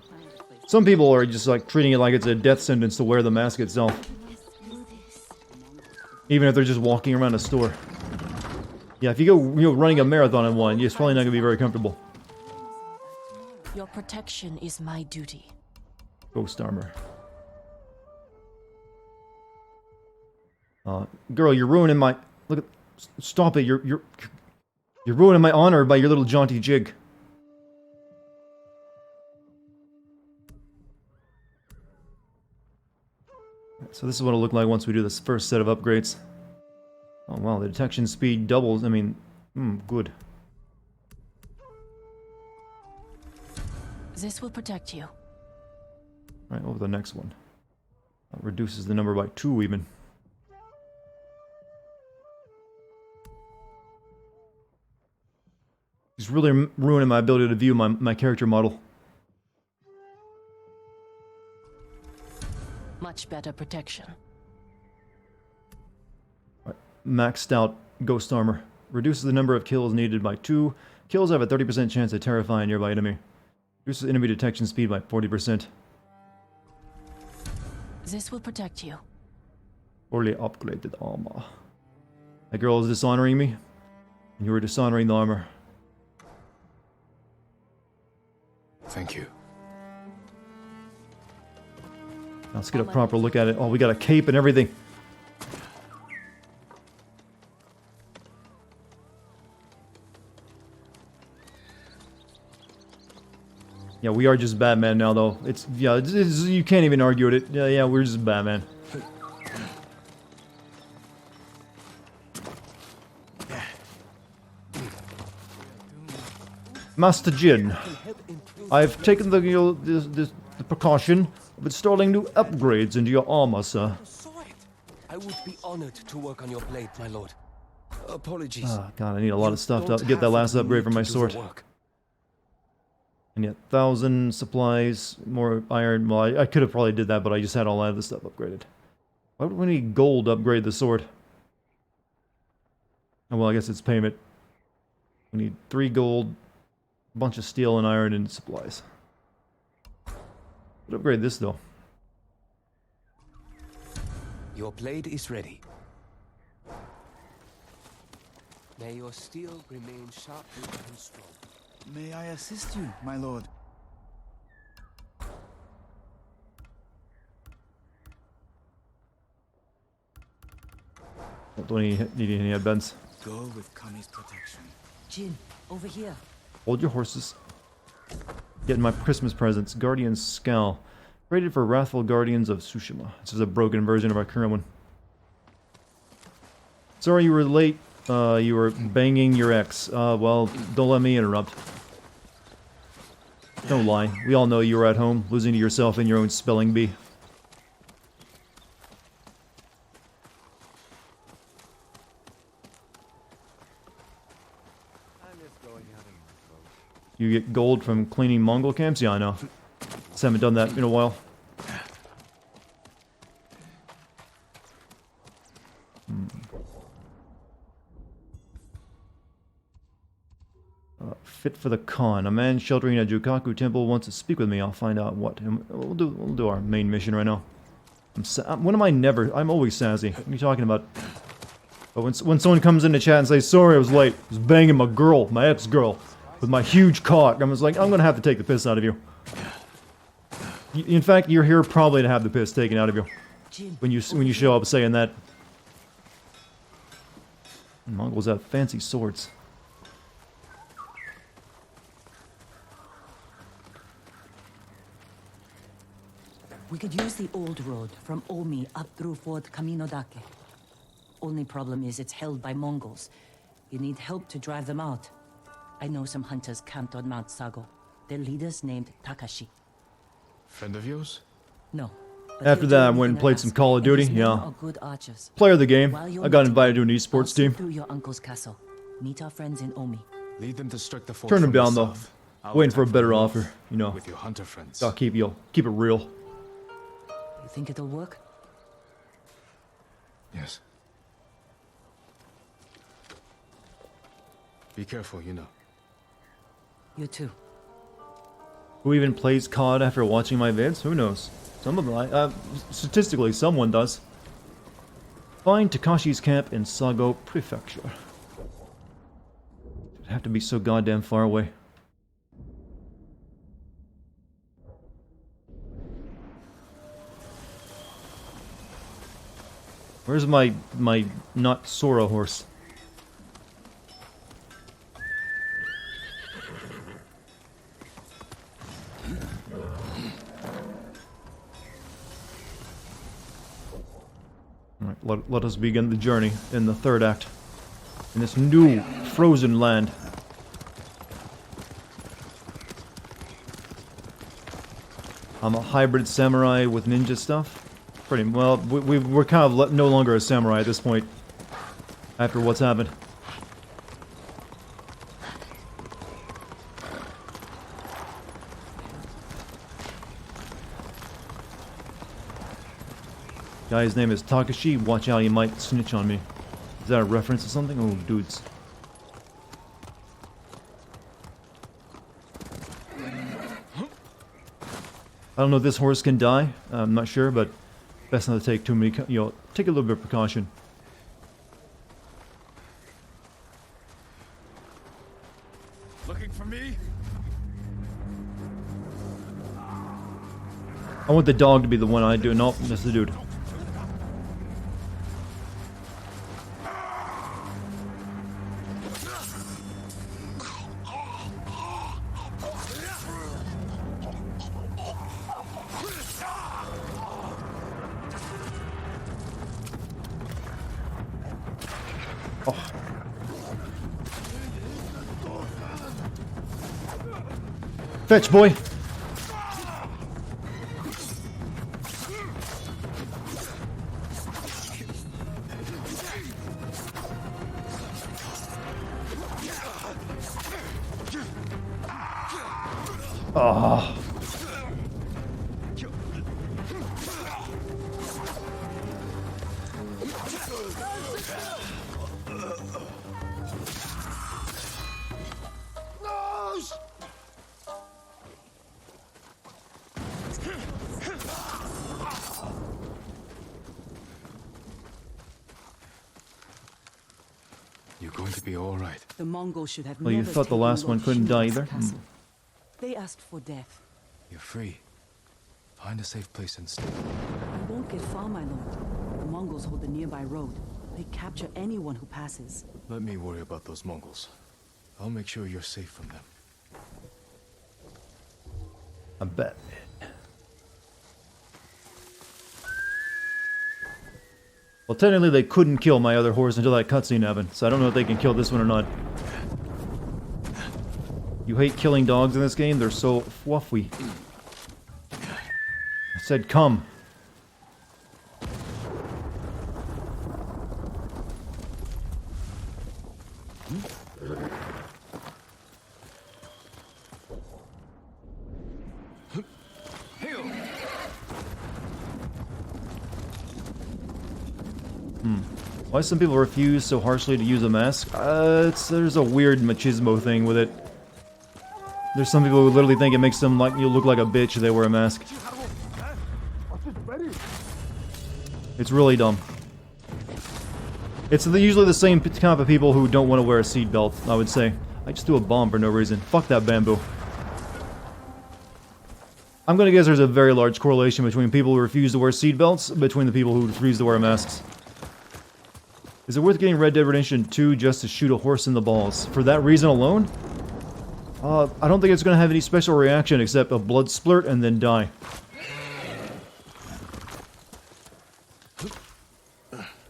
some people are just like treating it like it's a death sentence to wear the mask itself. Even if they're just walking around a store. Yeah, if you go running a marathon in one, it's probably not gonna be very comfortable. Your protection is my duty. Ghost armor. Girl, you're ruining my... Look at... Stop it, you're ruining my honor by your little jaunty jig. So this is what it'll look like once we do this first set of upgrades. Oh wow, the detection speed doubles. I mean, good. This will protect you. Right, over the next one. Reduces the number by 2 even. He's really ruining my ability to view my character model. Much better protection. Right, maxed out ghost armor. Reduces the number of kills needed by 2. Kills have a 30% chance to terrify a nearby enemy. Reduces enemy detection speed by 40%. This will protect you. Poorly upgraded armor. That girl is dishonoring me. And you were dishonoring the armor. Thank you. Now let's get a proper look at it. Oh, we got a cape and everything. Yeah, we are just Batman now, though. You can't even argue with it. Yeah, we're just Batman. Master Jin, I've taken the precaution of installing new upgrades into your armor, sir. I would be honored to work on your blade, my lord. Apologies. Oh, God, I need a lot of stuff to get that last upgrade for my sword. And yet, 1,000 supplies, more iron. Well, I could have probably did that, but I just had all that other stuff upgraded. Why would we need gold to upgrade the sword? Oh, well, I guess it's payment. We need 3 gold, a bunch of steel and iron, and supplies. Let's upgrade this, though. Your blade is ready. May your steel remain sharp and strong. May I assist you, my lord? Don't need any headbands. Go with Kami's protection. Jin, over here. Hold your horses. Getting my Christmas presents. Guardian's Scowl. Rated for Wrathful Guardians of Tsushima. This is a broken version of our current one. Sorry you were late. You were banging your ex. Well, don't let me interrupt. Don't lie. We all know you were at home, losing to yourself in your own spelling bee. You get gold from cleaning Mongol camps? Yeah, I know. Just haven't done that in a while. Fit for the Khan. A man sheltering a Jukaku temple wants to speak with me. I'll find out what. And we'll do our main mission right now. When am I never? I'm always sassy. What are you talking about? But when someone comes into chat and says, sorry I was late, I was banging my girl, my ex-girl, with my huge cock, I was like, I'm gonna have to take the piss out of you. In fact, you're here probably to have the piss taken out of you. When you show up saying that. Mongols have fancy swords. We could use the old road from Omi up through Fort Kaminodake. Only problem is it's held by Mongols. You need help to drive them out. I know some hunters camped on Mount Sago. Their leader's named Takashi. Friend of yours? No. After that, I went and played some Call of Duty. Yeah. Good archers. Player of the game. I got invited to an esports team. Through your uncle's castle. Meet our friends in Omi. Lead them to strike the fort. Turned him from down the though. south. Waiting for a better offer, you know. With your hunter friends. Gotta keep it real. You think it'll work? Yes. Be careful, you know. You too. Who even plays COD after watching my vids? Who knows? Some of them, statistically, someone does. Find Takashi's camp in Sago Prefecture. It'd have to be so goddamn far away. Where's my not Sora horse? let us begin the journey in the third act. In this new, frozen land. I'm a hybrid samurai with ninja stuff. Pretty well, we're kind of no longer a samurai at this point. After what's happened. Guy's name is Takashi. Watch out, he might snitch on me. Is that a reference to something? Oh, dudes. I don't know if this horse can die. I'm not sure, but best not to take too many, take a little bit of precaution. Looking for me? I want the dog to be the one I do. Nope, that's the dude. Fetch, boy! Ah. You're going to be all right. The Mongols should have Well, you never thought the taken last one Lord couldn't die Shinnok's either? castle. They asked for death. You're free. Find a safe place and stay. I won't get far, my lord. The Mongols hold the nearby road. They capture anyone who passes. Let me worry about those Mongols. I'll make sure you're safe from them. I bet. Well, technically they couldn't kill my other horse until that cutscene happened, so I don't know if they can kill this one or not. You hate killing dogs in this game? They're so fluffy. I said come. Why some people refuse so harshly to use a mask? There's a weird machismo thing with it. There's some people who literally think it makes them like you look like a bitch if they wear a mask. It's really dumb. It's usually the same kind of people who don't want to wear a seatbelt, I would say. I just do a bomb for no reason. Fuck that bamboo. I'm gonna guess there's a very large correlation between people who refuse to wear seatbelts between the people who refuse to wear masks. Is it worth getting Red Dead Redemption 2 just to shoot a horse in the balls? For that reason alone? I don't think it's gonna have any special reaction except a blood splurt and then die.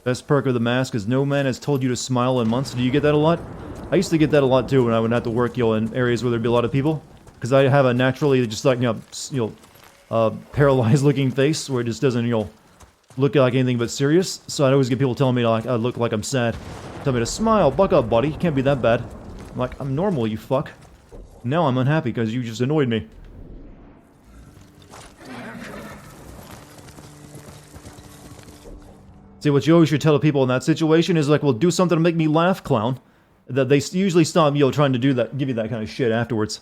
Best perk of the mask is no man has told you to smile in months. Do you get that a lot? I used to get that a lot too when I would have to work, in areas where there'd be a lot of people. Because I have a naturally just like, paralyzed looking face where it just doesn't, look like anything but serious. So I'd always get people telling me like I look like I'm sad. Tell me to smile, buck up, buddy. You can't be that bad. I'm like, I'm normal, you fuck. Now I'm unhappy because you just annoyed me. See, what you always should tell people in that situation is like, well, do something to make me laugh, clown. That they usually stop, trying to do that, give you that kind of shit afterwards.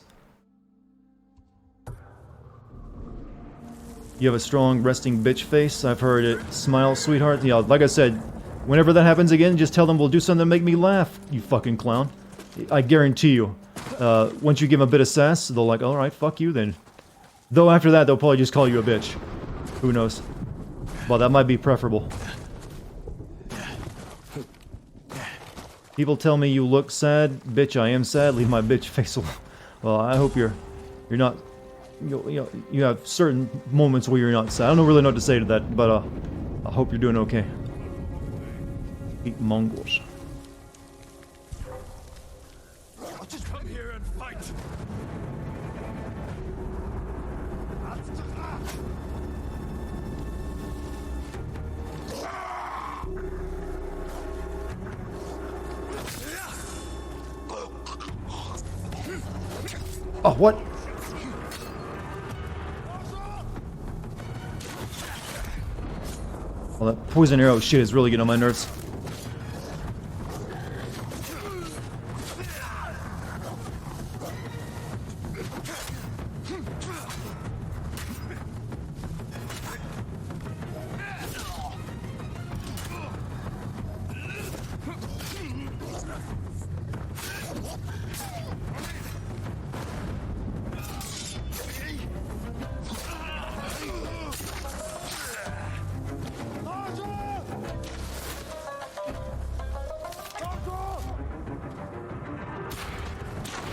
You have a strong, resting bitch face. I've heard it. Smile, sweetheart. Yeah, like I said, whenever that happens again, just tell them we'll do something to make me laugh, you fucking clown. I guarantee you. Once you give them a bit of sass, they'll like, alright, fuck you then. Though after that, they'll probably just call you a bitch. Who knows? Well, that might be preferable. People tell me you look sad. Bitch, I am sad. Leave my bitch face alone. Well, I hope you're not... You have certain moments where you're not sad. I don't really know what to say to that, but I hope you're doing okay. Eat Mongols. I'll just come here and fight. Oh, what? Well, that poison arrow shit is really getting on my nerves.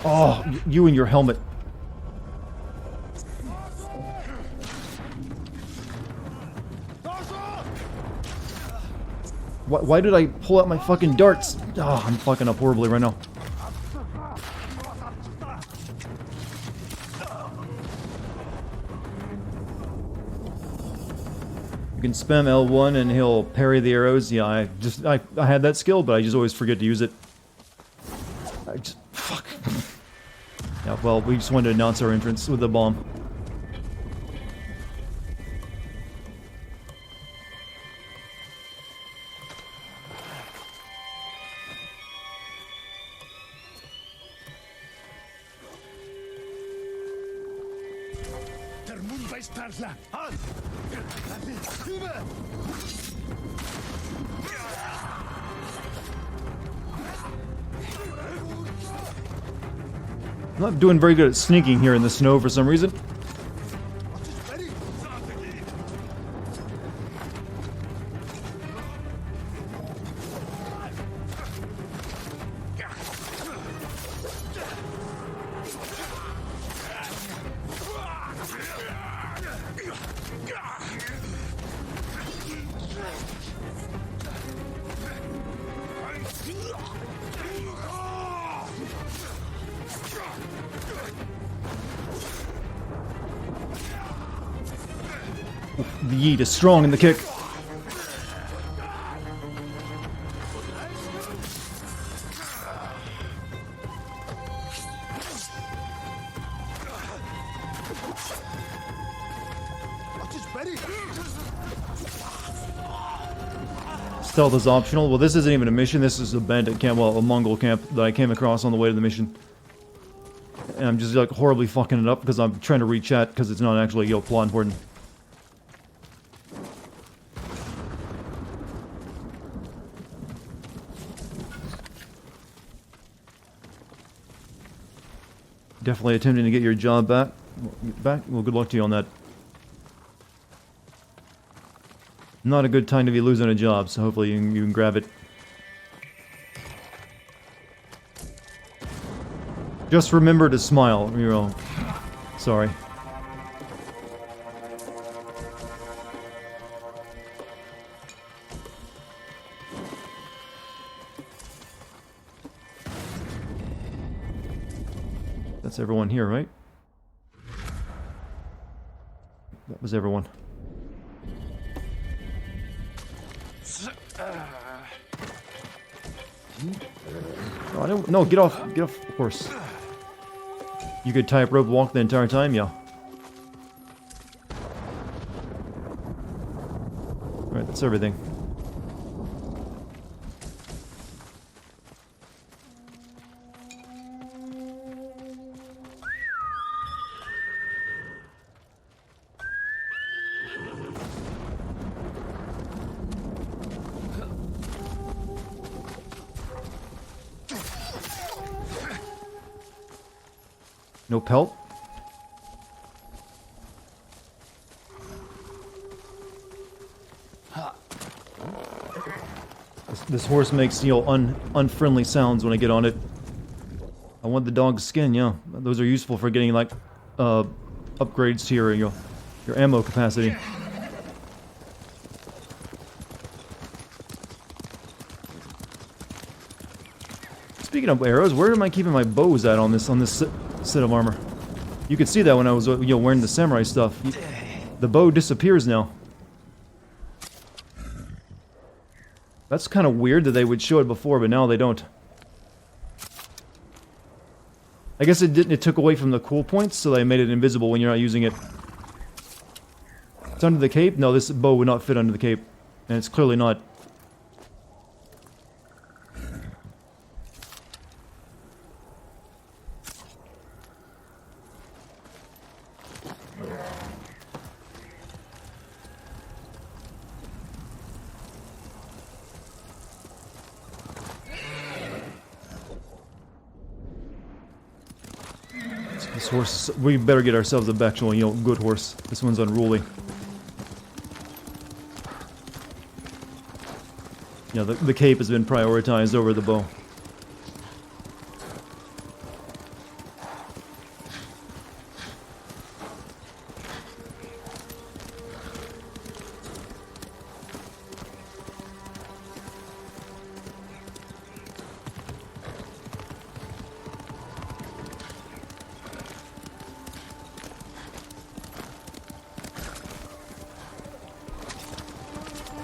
Oh, you and your helmet. Why did I pull out my fucking darts? Oh, I'm fucking up horribly right now. You can spam L1 and he'll parry the arrows. Yeah, I had that skill, but I just always forget to use it. Fuck. Yeah, well, we just wanted to announce our entrance with a bomb. I'm not doing very good at sneaking here in the snow for some reason. The yeet is strong in the kick. Stealth is optional. Well, this isn't even a mission. This is a bandit camp, well, a Mongol camp that I came across on the way to the mission. And I'm just like horribly fucking it up because I'm trying to read chat because it's not actually plot important. Definitely attempting to get your job back. Well, good luck to you on that. Not a good time to be losing a job, so hopefully you can grab it. Just remember to smile, you know. Sorry. That's everyone here, right? That was everyone. Oh, no, get off the horse. You could type rope walk the entire time, yeah. Alright, that's everything. No pelt? This horse makes, you know, unfriendly sounds when I get on it. I want the dog's skin, yeah. Those are useful for getting, like, upgrades to your ammo capacity. Speaking of arrows, where am I keeping my bows at on this set of armor? You could see that when I was wearing the samurai stuff. The bow disappears now. That's kind of weird that they would show it before, but now they don't. I guess it didn't. It took away from the cool points, so they made it invisible when you're not using it. It's under the cape? No, this bow would not fit under the cape. And it's clearly not. This horse, we better get ourselves a actual, good horse. This one's unruly. Yeah, the cape has been prioritized over the bow.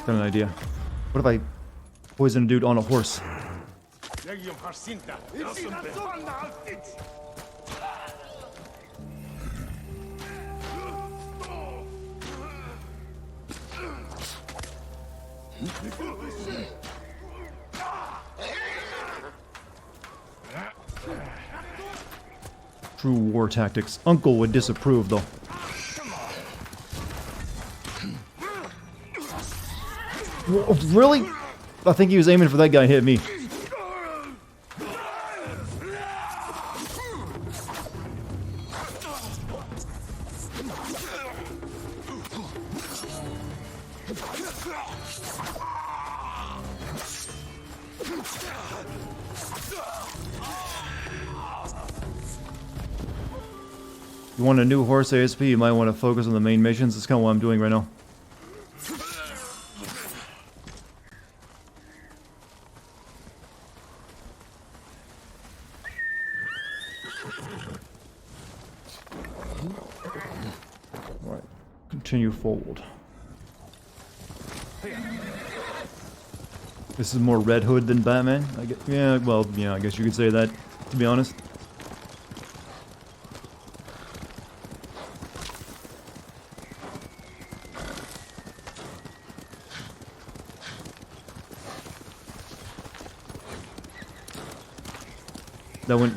Got an idea. What if I poison a dude on a horse? True war tactics. Uncle would disapprove, though. Really? I think he was aiming for that guy, hit me. You want a new horse ASP, you might want to focus on the main missions. That's kind of what I'm doing right now. Alright, continue forward. This is more Red Hood than Batman? I guess, yeah, well, yeah, I guess you could say that, to be honest.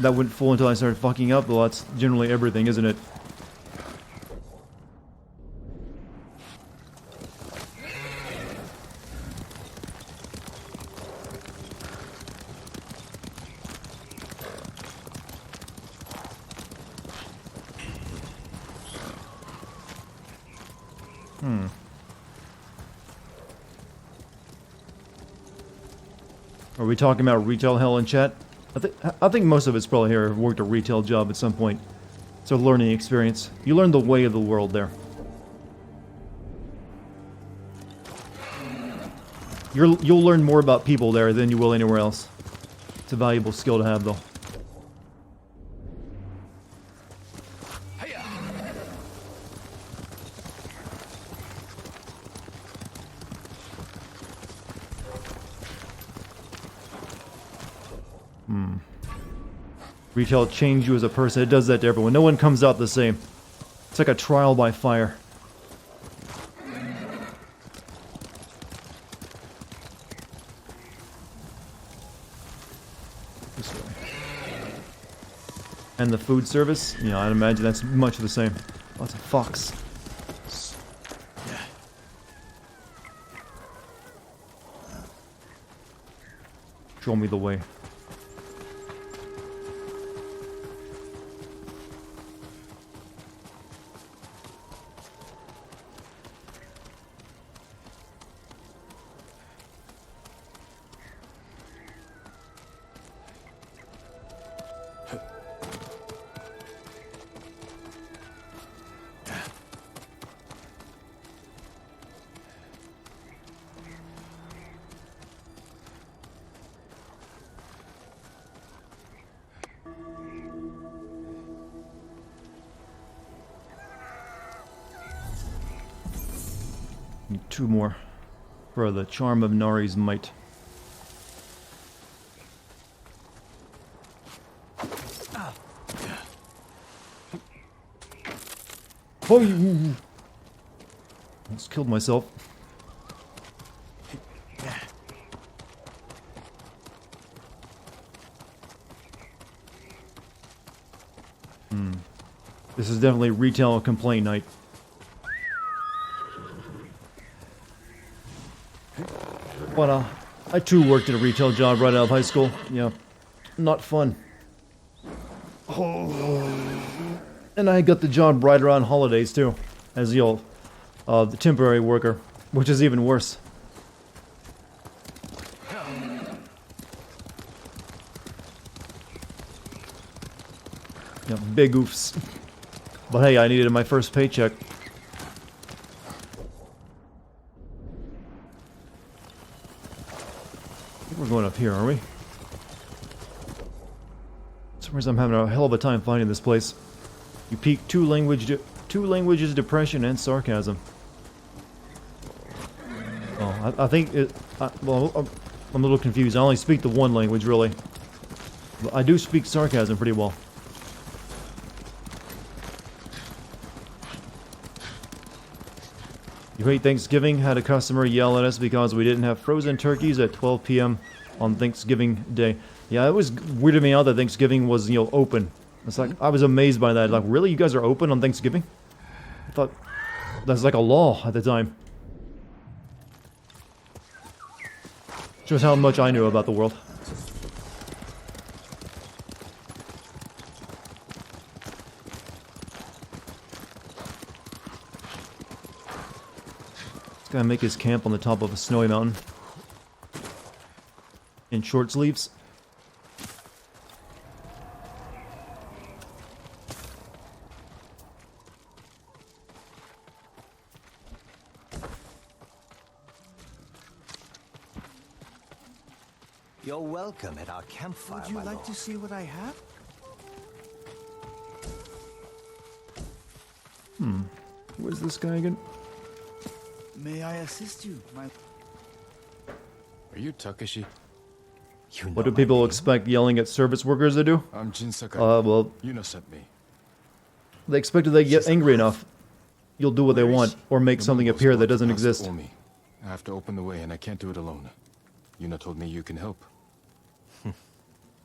That went full until I started fucking up. Well, that's generally everything, isn't it? Are we talking about retail hell in chat? I think most of us probably here have worked a retail job at some point. It's a learning experience. You learn the way of the world there. You'll learn more about people there than you will anywhere else. It's a valuable skill to have, though. Retail change you as a person. It does that to everyone. No one comes out the same. It's like a trial by fire. This way. And the food service? Yeah, I'd imagine that's much the same. Lots of fox. Show me the way. 2 more for the charm of Nari's might. Oh, almost killed myself. This is definitely retail complaint night. But I too worked at a retail job right out of high school. Yeah, not fun. Oh. And I got the job right around holidays too, as the temporary worker, which is even worse. Yeah, big oofs. But hey, I needed my first paycheck. I think we're going up here, are we? For some reason I'm having a hell of a time finding this place. You peak two languages, depression, and sarcasm. Oh, I think it... well, I'm a little confused. I only speak the one language, really. But I do speak sarcasm pretty well. You hate Thanksgiving? Had a customer yell at us because we didn't have frozen turkeys at 12 p.m. on Thanksgiving Day. Yeah, it was weirded me out that Thanksgiving was, open. It's like, I was amazed by that. Like, really? You guys are open on Thanksgiving? I thought that's like a law at the time. Shows how much I knew about the world. This guy make his camp on the top of a snowy mountain. In short sleeves. You're welcome at our campfire, Would you like to see what I have? Who is this guy again? May I assist you, my... Are you Takeshi? What do people expect yelling at service workers to do? I'm Jin Sakai. Well... Yuna sent me. They expect if they get angry enough, you'll do what they want, or make something appear that doesn't exist. Omi. I have to open the way, and I can't do it alone. Yuna told me you can help.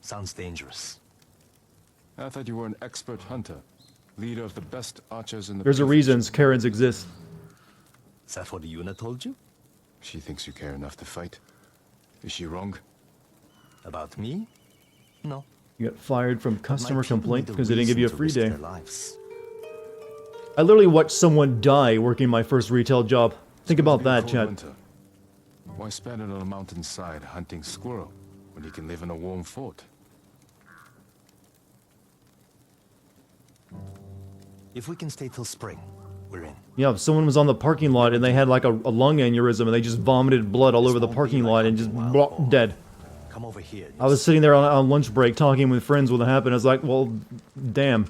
Sounds dangerous. I thought you were an expert hunter. Leader of the best archers in the... There's a reason Karens exist. Is that what Yuna told you? She thinks you care enough to fight. Is she wrong? About me? No. You got fired from customer people complaint need a because they didn't give you a reason to free risk day. their lives. I literally watched someone die working my first retail job. Think about that, Chad. Winter. Why spend it on a mountainside hunting squirrel when you can live in a warm fort? If we can stay till spring, we're in. Yeah, someone was on the parking lot and they had like a lung aneurysm and they just vomited blood all over the parking lot and just dead. Come over here. I was sitting there on lunch break talking with friends when it happened. I was like, well, damn.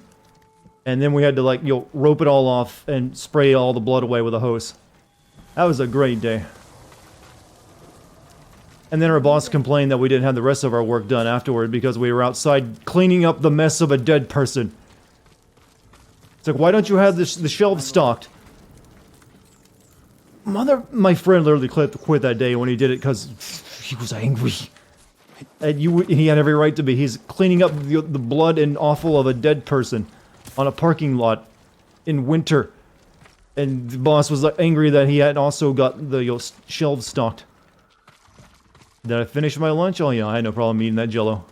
And then we had to rope it all off and spray all the blood away with a hose. That was a great day. And then our boss complained that we didn't have the rest of our work done afterward because we were outside cleaning up the mess of a dead person. It's like, why don't you have the shelves stocked? My friend literally quit that day when he did it because he was angry. And he had every right to be. He's cleaning up the blood and offal of a dead person on a parking lot in winter. And the boss was angry that he had also got the shelves stocked. Did I finish my lunch? Oh yeah, I had no problem eating that Jell-O.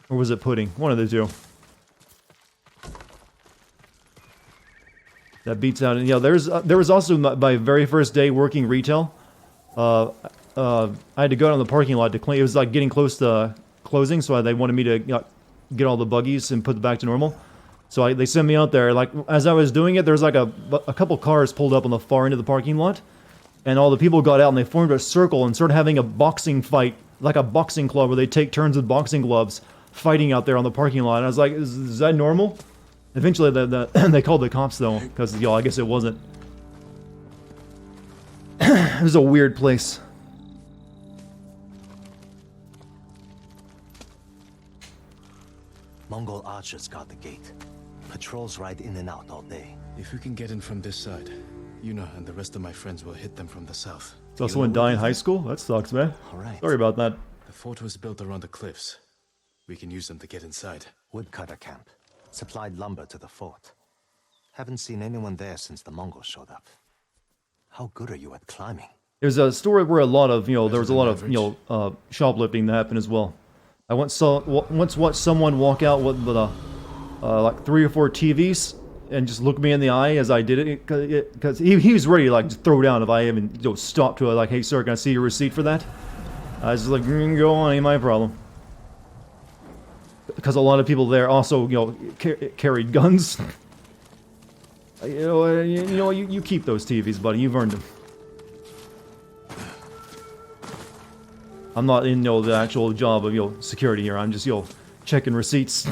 Or was it pudding? One of the two. That beats out. And yeah, there was also my very first day working retail. I had to go out on the parking lot to clean. It was like getting close to closing, so they wanted me to get all the buggies and put it back to normal. So they sent me out there. Like as I was doing it, there was like a couple cars pulled up on the far end of the parking lot, and all the people got out and they formed a circle and started having a boxing fight, like a boxing club where they take turns with boxing gloves, fighting out there on the parking lot. And I was like, is that normal? Eventually, they called the cops though, because I guess it wasn't. It was a weird place. Mongol archers guard the gate. Patrols ride in and out all day. If we can get in from this side, Yuna and the rest of my friends will hit them from the south. So someone die in high school? That sucks, man. Alright. Sorry about that. The fort was built around the cliffs. We can use them to get inside. Woodcutter camp. Supplied lumber to the fort. Haven't seen anyone there since the Mongols showed up. How good are you at climbing? There's a story where a lot of, there was a lot of, shoplifting that happened as well. I once watched someone walk out with like 3 or 4 TVs and just look me in the eye as I did it, because he was ready to like just throw down if I even stopped to it, like, hey sir, can I see your receipt for that? I was just like, go on, ain't my problem. Because a lot of people there also, carried guns. You keep those TVs, buddy. You've earned them. I'm not in, the actual job of, security here. I'm just, checking receipts.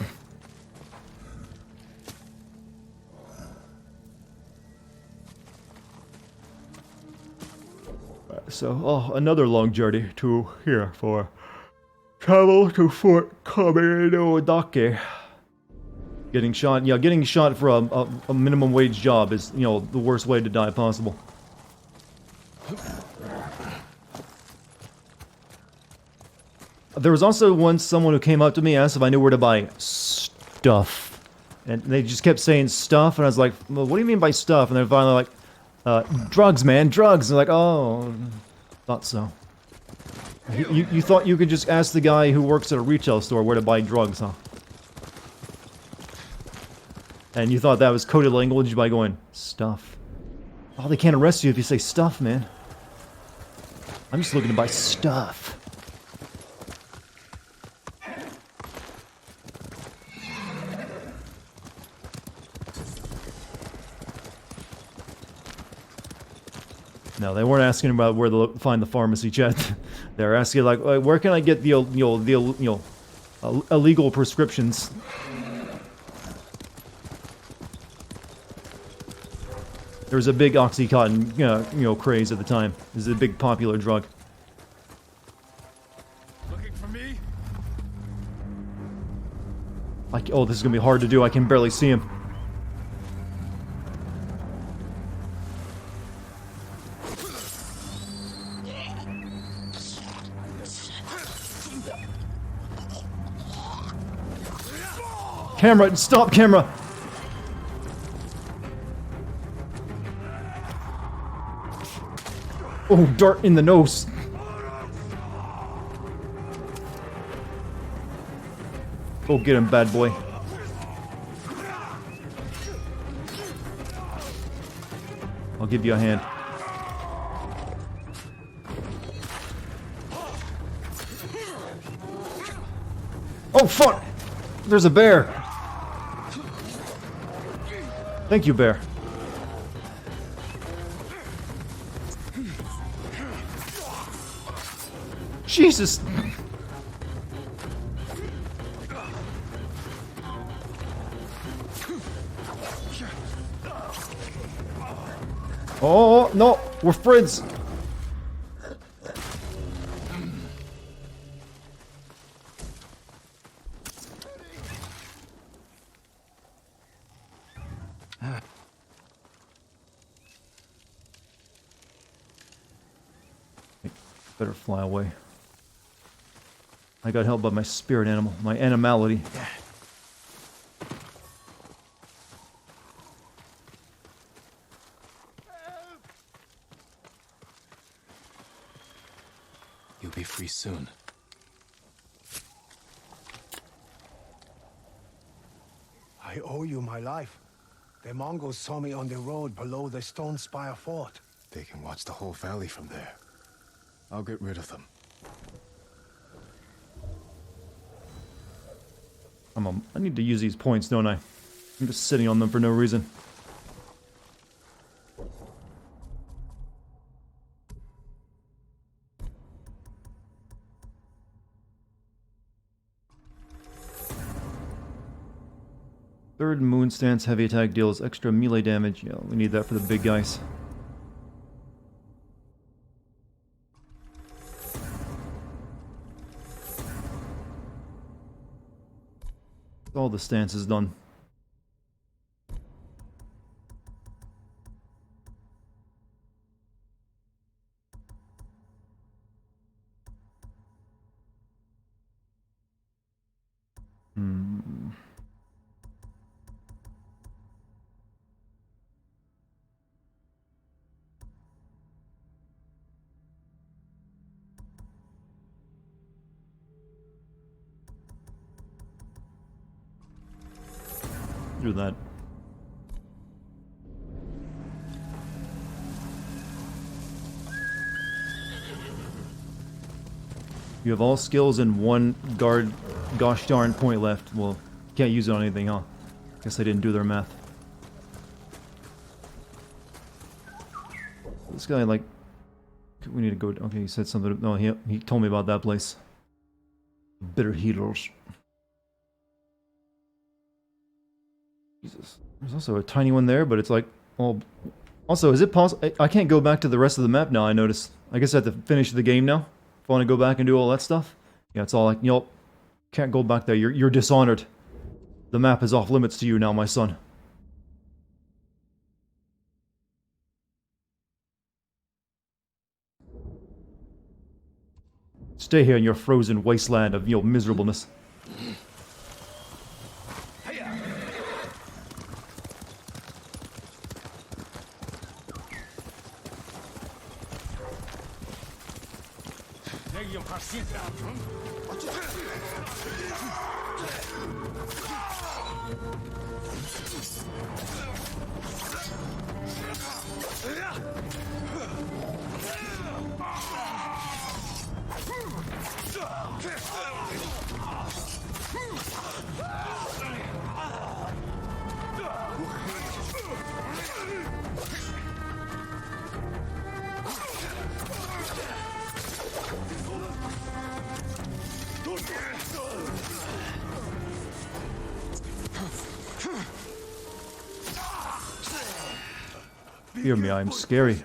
So, another long journey to here for travel to Fort Kamino-Dake. Getting shot for a minimum wage job is, the worst way to die possible. There was also once someone who came up to me and asked if I knew where to buy stuff. And they just kept saying stuff, and I was like, well, what do you mean by stuff? And they're finally like, drugs, man, drugs. And they're like, oh, thought so. You thought you could just ask the guy who works at a retail store where to buy drugs, huh? And you thought that was coded language by going, stuff. Oh, they can't arrest you if you say stuff, man. I'm just looking to buy stuff. No, they weren't asking about where to find the pharmacy chat. They're asking like, where can I get the illegal prescriptions? There was a big OxyContin, craze at the time. It was a big popular drug. Looking for me? Oh, this is gonna be hard to do. I can barely see him. Camera, stop camera! Oh, dart in the nose. Go get him, bad boy. I'll give you a hand. Oh, fuck! There's a bear! Thank you, bear. Jesus! Oh, no! We're friends! Better fly away. I got held by my spirit animal, my animality. You'll be free soon. I owe you my life. The Mongols saw me on the road below the Stone Spire fort. They can watch the whole valley from there. I'll get rid of them. I need to use these points, don't I? I'm just sitting on them for no reason. Third moon stance heavy attack deals extra melee damage. Yeah, we need that for the big guys. All the stances done. Do that. You have all skills and one guard gosh darn point left. Well, can't use it on anything, huh? Guess they didn't do their math. This guy, like... We need to go... Okay, he said something... No, he told me about that place. Bitter healers. Jesus. There's also a tiny one there, but it's like... Oh. Also, is it possible... I can't go back to the rest of the map now, I noticed. I guess I have to finish the game now. If I want to go back and do all that stuff. Yeah, it's all like, nope. Can't go back there. You're dishonored. The map is off limits to you now, my son. Stay here in your frozen wasteland of, miserableness. Hear me, I'm scary.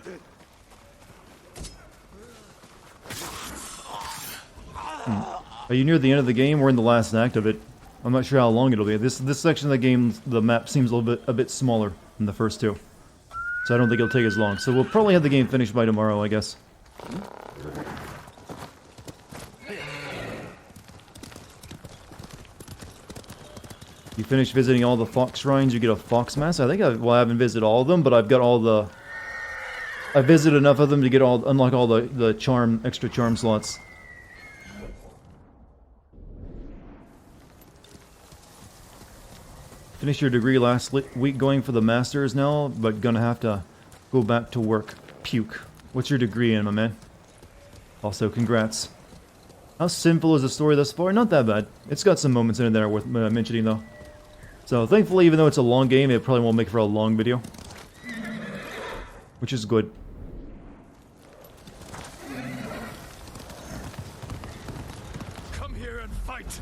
Are you near the end of the game? We're in the last act of it. I'm not sure how long it'll be. This section of the game, the map seems a bit smaller than the first two. So I don't think it'll take as long. So we'll probably have the game finished by tomorrow, I guess. You finish visiting all the fox shrines, you get a fox mask. I think I haven't visited all of them, but I've got all the... I visited enough of them to get unlock all the extra charm slots. Finished your degree last week, going for the masters now, but gonna have to go back to work. Puke. What's your degree in, my man? Also, congrats. How simple is the story thus far? Not that bad. It's got some moments in it that are worth mentioning, though. So, thankfully, even though it's a long game, it probably won't make for a long video. Which is good. Come here and fight!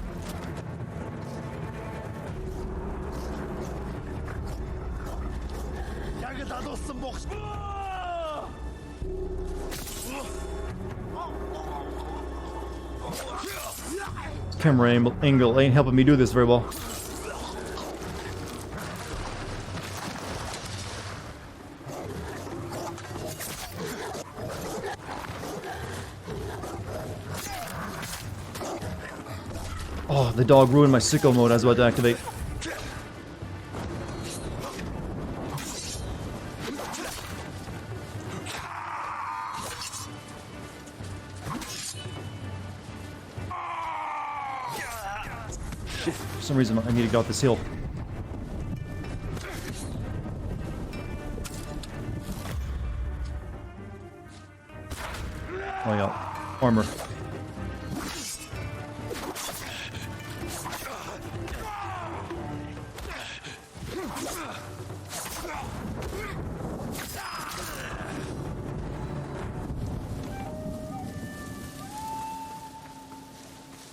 Camera angle ain't helping me do this very well. Oh, the dog ruined my sicko mode I was about to activate. Shit, for some reason I need to get off this hill. Oh yeah, armor.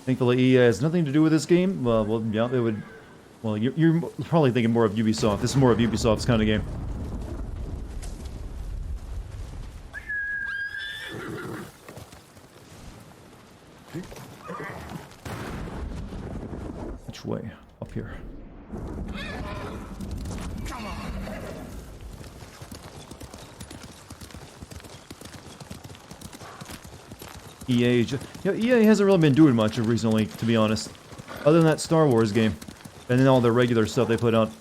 Thankfully, EA has nothing to do with this game. Well, yeah, it would Well, you're probably thinking more of Ubisoft. This is more of Ubisoft's kind of game. Which way? Up here. Come on. EA, EA hasn't really been doing much recently, to be honest. Other than that Star Wars game. And then all the regular stuff they put out.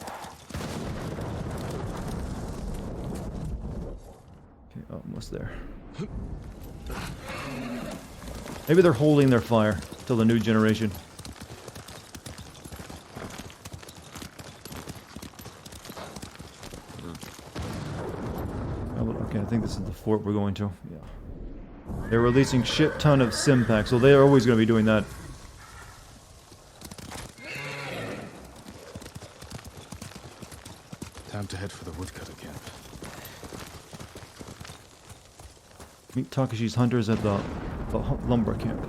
Okay, almost there. Maybe they're holding their fire till the new generation. Okay, I think this is the fort we're going to. Yeah. They're releasing shit ton of sim packs, so they're always going to be doing that. Time to head for the woodcutter camp. Meet Takashi's hunters at the lumber camp.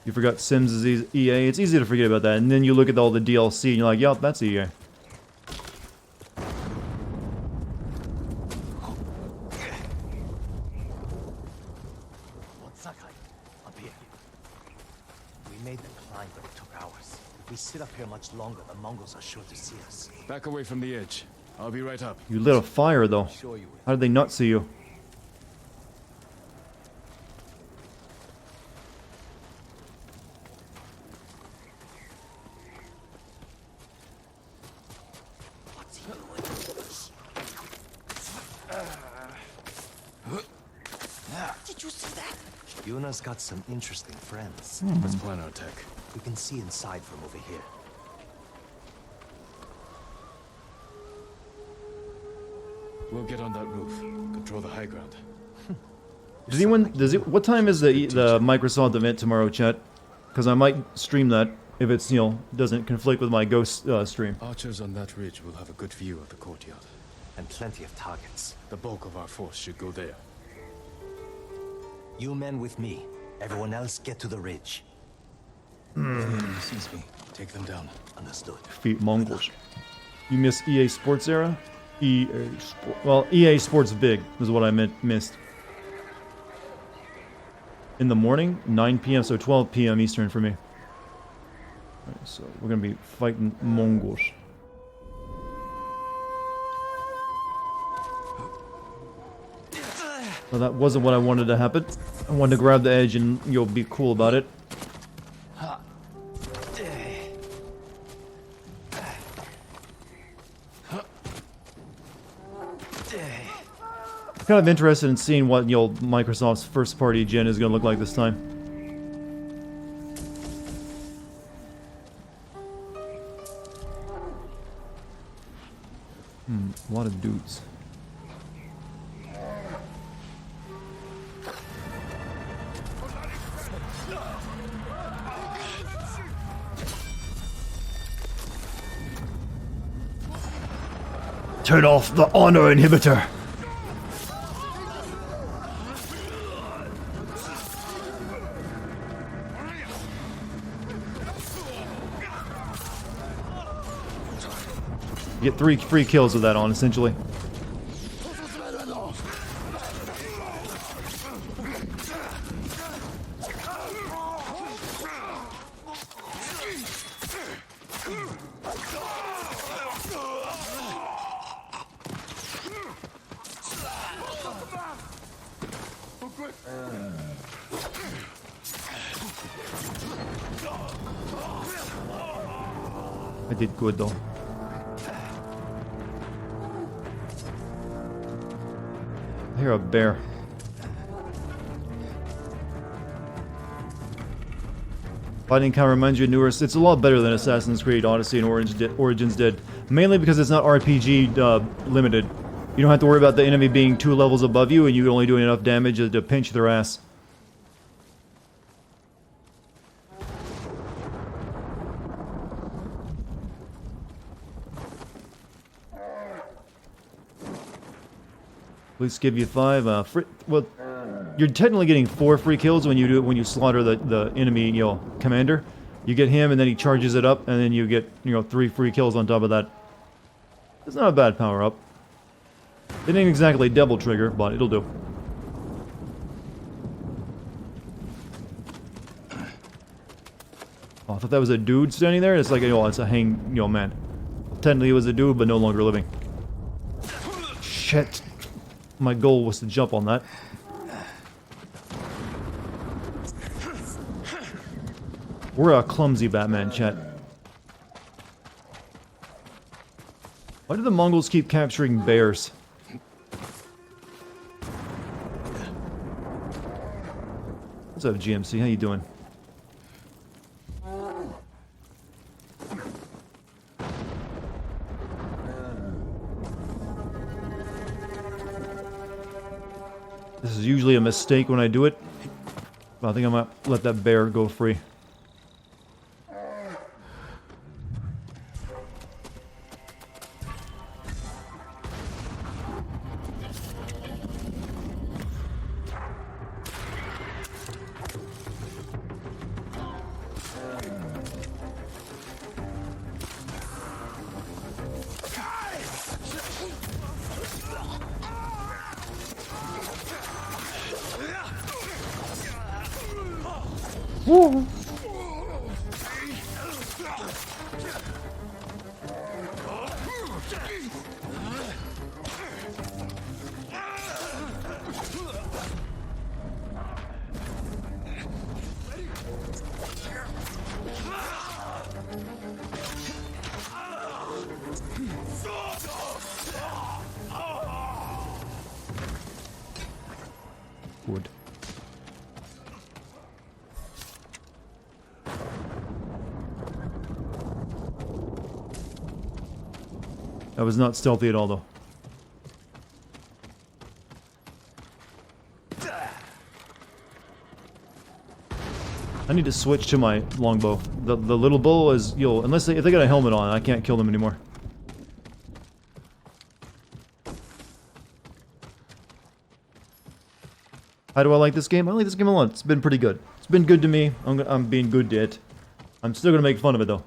You forgot Sims is EA. It's easy to forget about that. And then you look at all the DLC and you're like, yup, that's EA. Up here. We made the climb, but it took hours. If we sit up here much longer, the Mongols are sure to see us. Back away from the edge. I'll be right up. You lit a fire, though. How did they not see you? Did you see that? Yuna's got some interesting friends. Let's plan our attack. We can see inside from over here. We'll get on that roof. Control the high ground. Does anyone? What time is the Microsoft event tomorrow, chat? Because I might stream that if it's doesn't conflict with my Ghost stream. Archers on that ridge will have a good view of the courtyard. And plenty of targets. The bulk of our force should go there. You men with me. Everyone else get to the ridge. Sees me. Take them down. Understood. Defeat Mongols. You miss EA Sports era? Well, EA Sports Big is what I missed. In the morning, 9 p.m., so 12 p.m. Eastern for me. Alright, so we're gonna be fighting Mongols. Well, that wasn't what I wanted to happen. I wanted to grab the edge and you'll be cool about it. Kind of interested in seeing what Microsoft's first party gen is going to look like this time. A lot of dudes. Turn off the honor inhibitor. You get 3 free kills with that on, essentially. I did good though. I hear a bear. Fighting kind of reminds you of newer. It's a lot better than Assassin's Creed Odyssey and Origins did. Mainly because it's not RPG limited. You don't have to worry about the enemy being 2 levels above you and you only doing enough damage to pinch their ass. Please give you 5. Well, you're technically getting 4 free kills when you do it when you slaughter the enemy, you know, commander. You get him, and then he charges it up, and then you get, you know, 3 free kills on top of that. It's not a bad power up. It ain't exactly double trigger, but it'll do. Oh, I thought that was a dude standing there. It's like, you know, it's a man. Technically it was a dude, but no longer living. Shit. My goal was to jump on that. We're a clumsy Batman, chat. Why do the Mongols keep capturing bears? What's up, GMC? How you doing? This is usually a mistake when I do it, but I think I might let that bear go free. Woo! Wood. That was not stealthy at all, though. I need to switch to my longbow. The little bow is, unless if they got a helmet on, I can't kill them anymore. How do I like this game? I like this game a lot. It's been pretty good. It's been good to me. I'm being good to it. I'm still gonna make fun of it, though.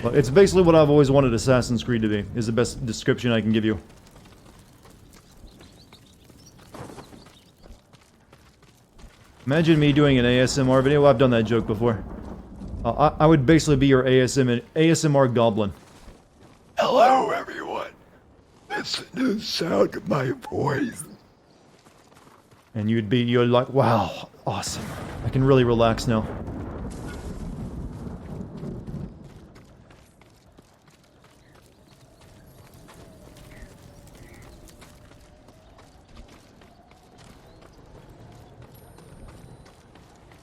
But it's basically what I've always wanted Assassin's Creed to be, is the best description I can give you. Imagine me doing an ASMR video. I've done that joke before. I would basically be your ASMR goblin. Hello, everyone. Listen to the sound of my voice. And you're like, wow, awesome. I can really relax now.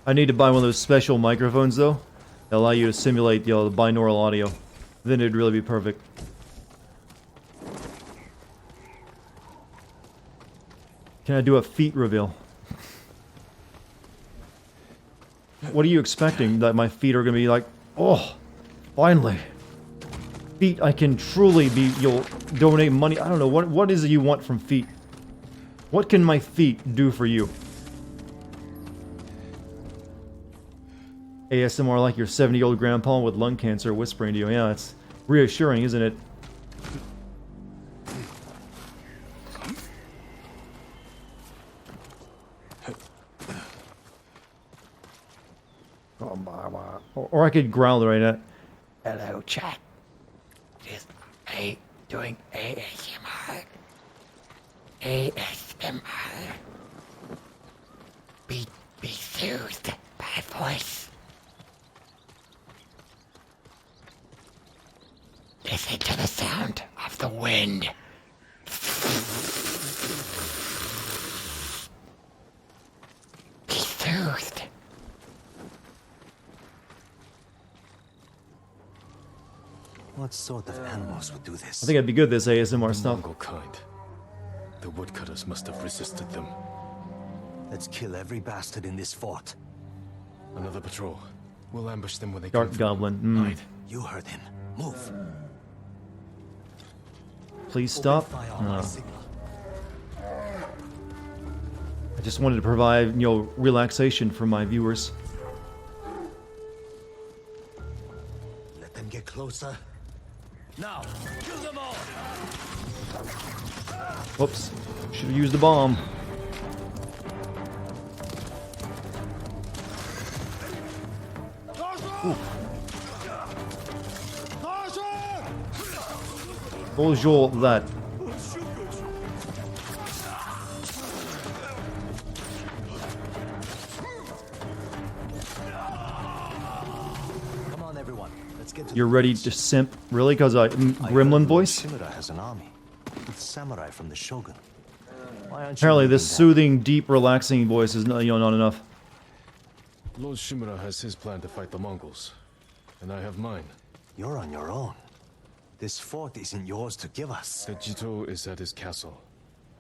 I need to buy one of those special microphones, though, that allow you to simulate, the binaural audio. Then it'd really be perfect. Can I do a feet reveal? What are you expecting? That my feet are gonna be like, oh, finally. Feet, I can truly be, you'll donate money. I don't know, what is it you want from feet? What can my feet do for you? ASMR like your 70-year-old grandpa with lung cancer whispering to you. Yeah, it's reassuring, isn't it? Or I could growl right at. Hello, chat. Just doing ASMR. ASMR. Be soothed by voice. Listen to the sound of the wind. Be soothed. What sort of animals would do this? I think I'd be good at this ASMR stuff. Mongol kind. The woodcutters must have resisted them. Let's kill every bastard in this fort. Another patrol. We'll ambush them when they Dark Goblin. You heard him. Move. please stop. I just wanted to provide, relaxation for my viewers. Let them get closer. Now, kill them all! Whoops. Should have used the bomb. Bonjour, that. Come on, everyone. Let's get to You're ready to simp? Really? Because gremlin voice? Shimura has an army with samurai from the Shogun. Why aren't you Apparently, leading this them? soothing, deep, relaxing voice is not, not enough. Lord Shimura has his plan to fight the Mongols, and I have mine. You're on your own. This fort isn't yours to give us. The Jito is at his castle.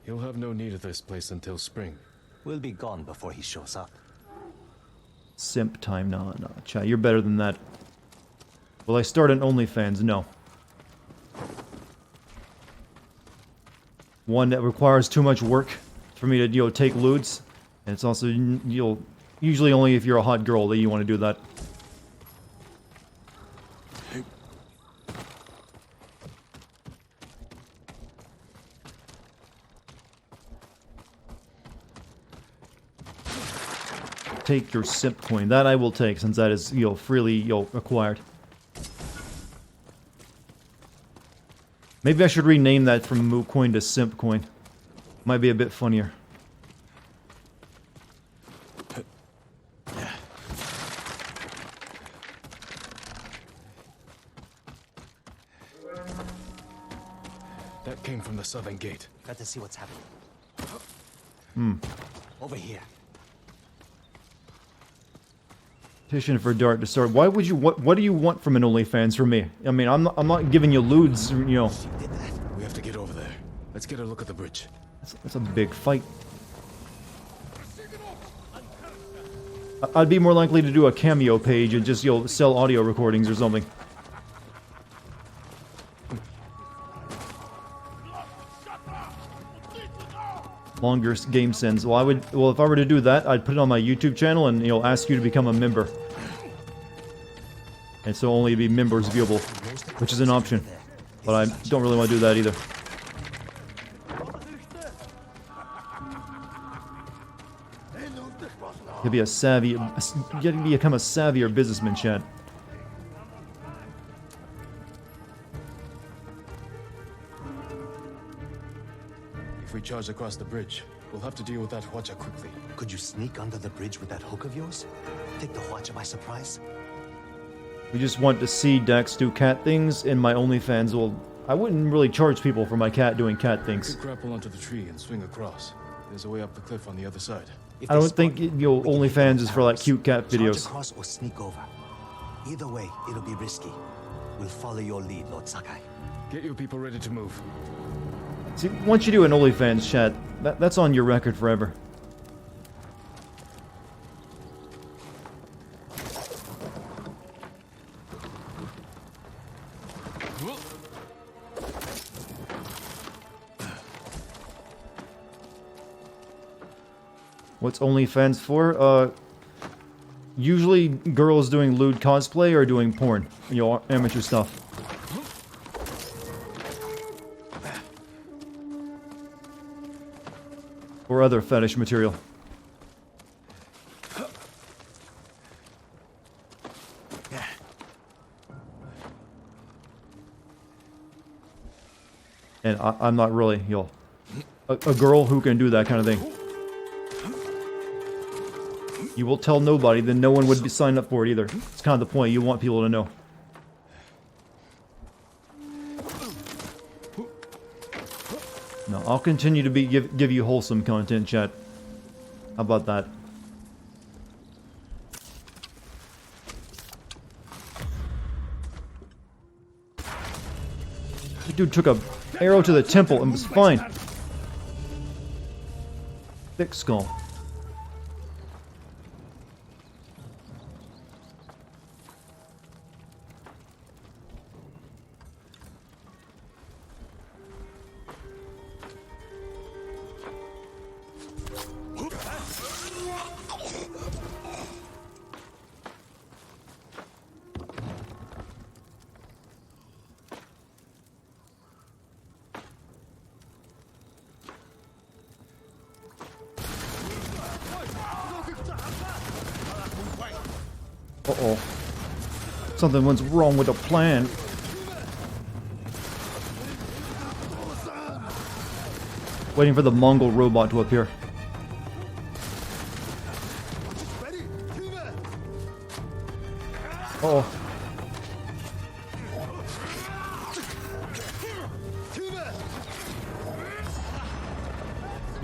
He'll have no need of this place until spring. We'll be gone before he shows up. Simp time? No, chat. You're better than that. Will I start an OnlyFans? No. One that requires too much work for me to, take lewds. And it's also, usually only if you're a hot girl that you want to do that. Take your simp coin. That I will take, since that is, freely, acquired. Maybe I should rename that from Moot Coin to Simp Coin. Might be a bit funnier. That came from the southern gate. Got to see what's happening. Over here. Petition for Dart to start. Why would you? What do you want from an OnlyFans from me? I mean, I'm not giving you lewds. We have to get over there. Let's get a look at the bridge. That's a big fight. I'd be more likely to do a cameo page and just sell audio recordings or something. Longer game sends. Well, if I were to do that, I'd put it on my YouTube channel and ask you to become a member. And so only be members viewable, which is an option. But I don't really want to do that either. You be a savvy, you gotta become a savvier businessman, Chad. If we charge across the bridge, we'll have to deal with that Hwacha quickly. Could you sneak under the bridge with that hook of yours? Take the Hwacha by surprise? We just want to see Dax do cat things in my OnlyFans. Well, I wouldn't really charge people for my cat doing cat We things. could grapple onto the tree and swing across. There's a way up the cliff on the other side. If I they don't spot think you, OnlyFans is for like cute cat charge videos. across or sneak over. Either way, it'll be risky. We'll follow your lead, Lord Sakai. Get your people ready to move. See, once you do an OnlyFans chat, that's on your record forever. What's OnlyFans for? Usually girls doing lewd cosplay or doing porn. Amateur stuff. Or other fetish material. And I'm not really, a girl who can do that kind of thing. You will tell nobody, then no one would be signed up for it either. It's kind of the point. You want people to know. No, I'll continue to give you wholesome content, chat. How about that? The dude took a arrow to the temple and was fine. Thick skull. Uh-oh. Something went wrong with the plan. Waiting for the Mongol robot to appear. Uh-oh.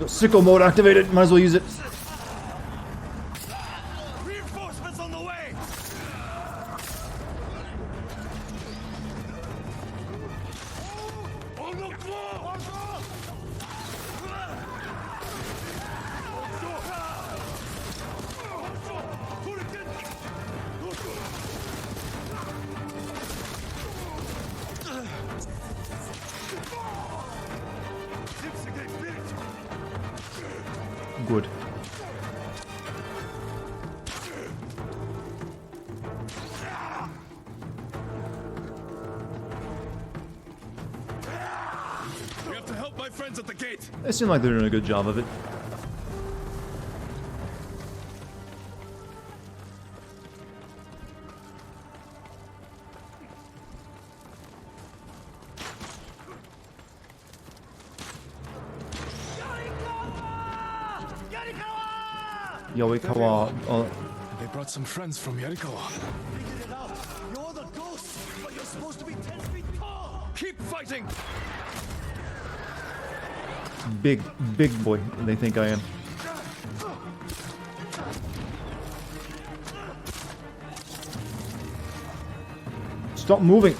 Sicko mode activated. Might as well use it. Reinforcements on the way! On the floor! Good. We have to help my friends at the gate. They seem like they're doing a good job of it. Yoikawa. They brought some friends from Yarikawa. Figured it out. You're the ghost, but you're supposed to be 10 feet tall. Keep fighting. Big boy, they think I am. Stop moving.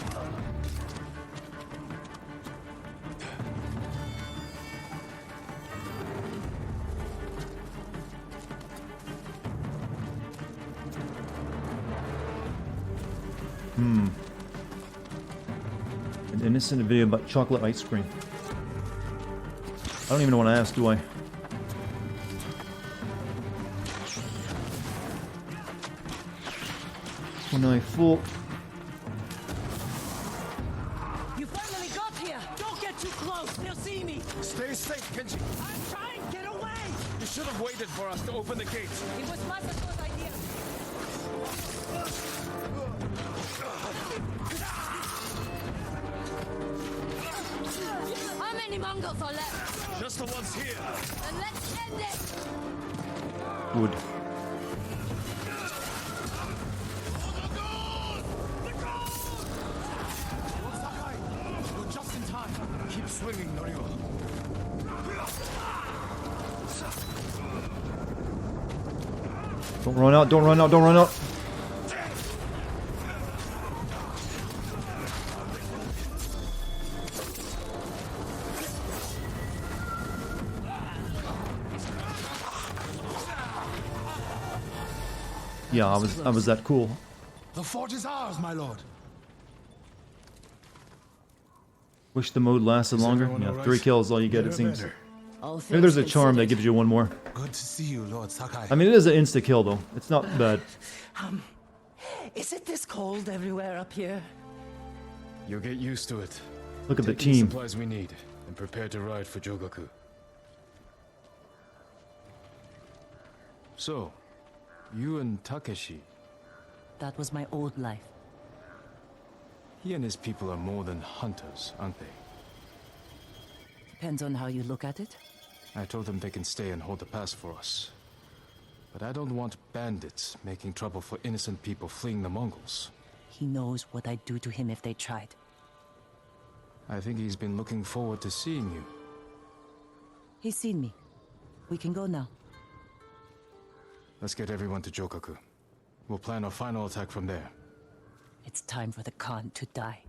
An innocent video about chocolate ice cream. I don't even want to ask, do I? When I full. You finally got here! Don't get too close! They'll see me! Stay safe, Kenji. I'm trying! Get away! You should have waited for us to open the gates. It was Masako's idea! How many Mongols are left? Just the ones here. Then let's end it! Good. You're just in time. Keep swinging, Norio. Don't run out, don't run out, don't run out. Yeah, I was that cool. The fort is ours, my lord. Wish the mode lasted longer. everyone Yeah, all right? 3 kills all you get, Better, it seems. better. Maybe there's a charm that gives you one more. Good to see you, Lord Sakai. I mean, it is an insta kill though. It's not bad. Is it this cold everywhere up here? You'll get used to it. Look at the Take the team. supplies we need and prepare to ride for Jogaku. So, you and Takeshi, That was my old life. he and his people are more than hunters, aren't they? Depends on how you look at it. I told them they can stay and hold the pass for us. But I don't want bandits making trouble for innocent people fleeing the Mongols. He knows what I'd do to him if they tried. I think he's been looking forward to seeing you. He's seen me. We can go now. Let's get everyone to Jogaku. We'll plan our final attack from there. It's time for the Khan to die.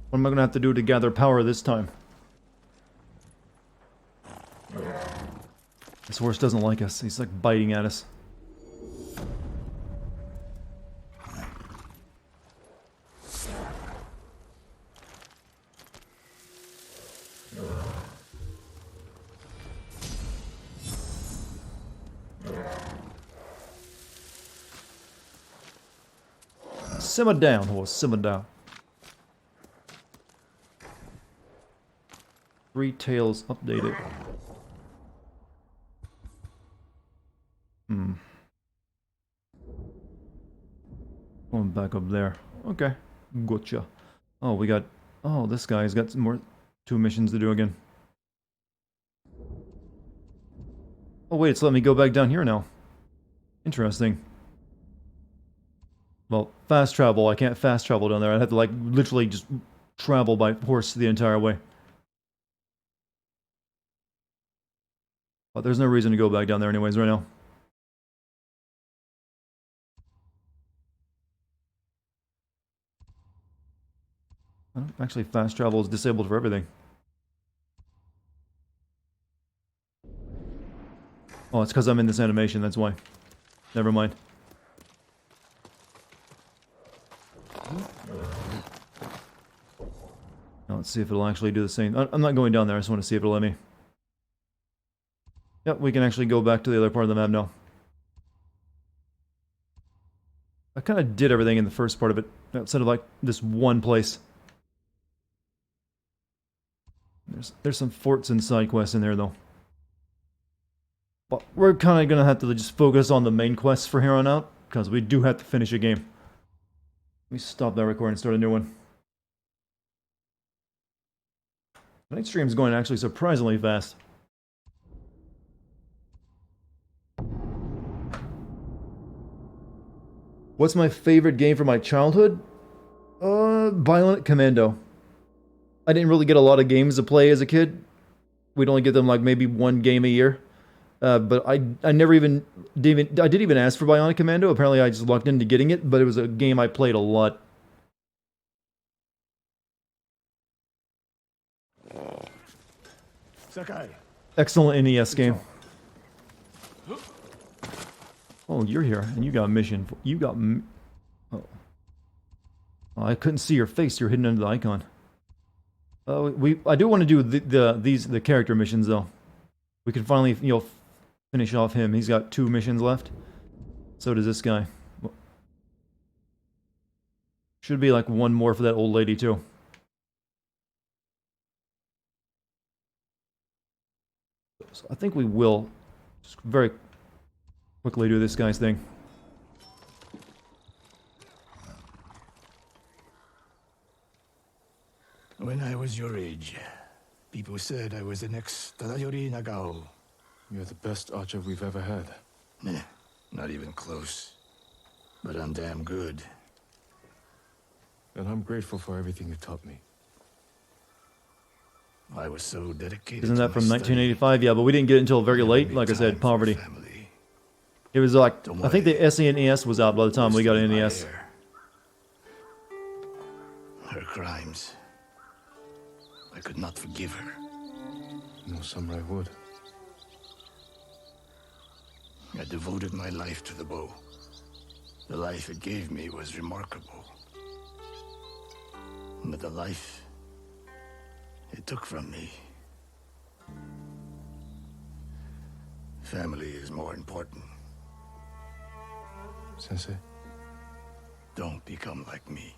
What am I gonna have to do to gather power this time? This horse doesn't like us. He's like biting at us. Simmer down, horse. Simmer down. 3 tails updated. Hmm. Going back up there. Okay. Gotcha. Oh, we got... Oh, this guy's got some more... 2 missions to do again. Oh wait, it's letting me go back down here now. Interesting. Well, fast travel. I can't fast travel down there. I'd have to, like, literally just travel by horse the entire way. But there's no reason to go back down there anyways right now. Well, actually, fast travel is disabled for everything. Oh, it's because I'm in this animation, that's why. Never mind. Now let's see if it'll actually do the same. I'm not going down there, I just want to see if it'll let me. Yep, we can actually go back to the other part of the map now. I kind of did everything in the first part of it, outside of like this one place. There's some forts and side quests in there though. But we're kind of going to have to just focus on the main quests for here on out, because we do have to finish a game. Let me stop that recording and start a new one. Tonight's stream is going actually surprisingly fast. What's my favorite game from my childhood? Violent Commando. I didn't really get a lot of games to play as a kid. We'd only get them like maybe 1 game a year. But I never even I did even ask for Bionic Commando. Apparently I just lucked into getting it, but it was a game I played a lot. Sakai. Excellent NES game. Oh, you're here, and you got a mission. You got... Oh. Oh, I couldn't see your face. You're hidden under the icon. I do want to do the character missions though. We can finally, you know, finish off him. He's got 2 missions left. So does this guy. Should be like 1 more for that old lady too. So I think we will just very quickly do this guy's thing. When I was your age, people said I was the next Tadayori Nagao. You're the best archer we've ever had. Nah, not even close. But I'm damn good. And I'm grateful for everything you taught me. I was so dedicated. Isn't to that my from study. 1985? Yeah, but we didn't get it until very late. Like I said, poverty. It was like, I think the SNES was out by the time we got an NES. Her crimes. I could not forgive her. No samurai would. I devoted my life to the bow. The life it gave me was remarkable. But the life it took from me. Family is more important. Sensei? Don't become like me.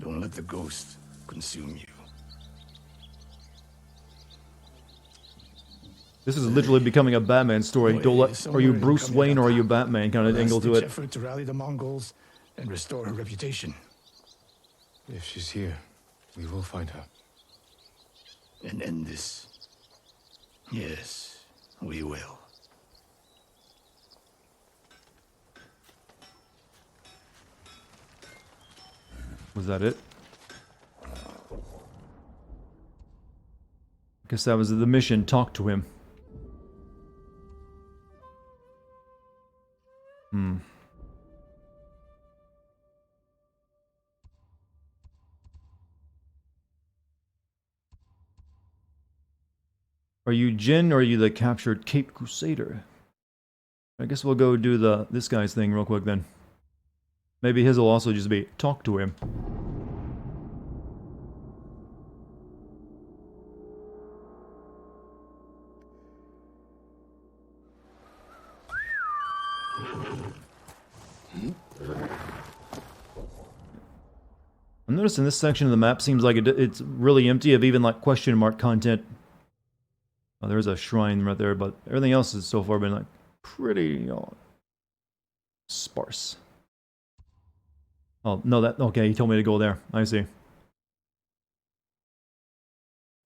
Don't let the ghost consume you. This is literally becoming a Batman story. Don't let, are you Bruce Wayne or are you Batman kind of angle to it? Effort to rally the Mongols and restore her reputation. If she's here, we will find her. And end this. Yes, we will. Was that it? Guess that was the mission. Talk to him. Are you Jin or are you the captured Cape Crusader? I guess we'll go do this guy's thing real quick then. Maybe his will also just be talk to him. I'm noticing this section of the map seems like it's really empty of even like question mark content. Oh, there's a shrine right there, but everything else has so far been like pretty sparse. Oh, no, that... Okay, he told me to go there. I see.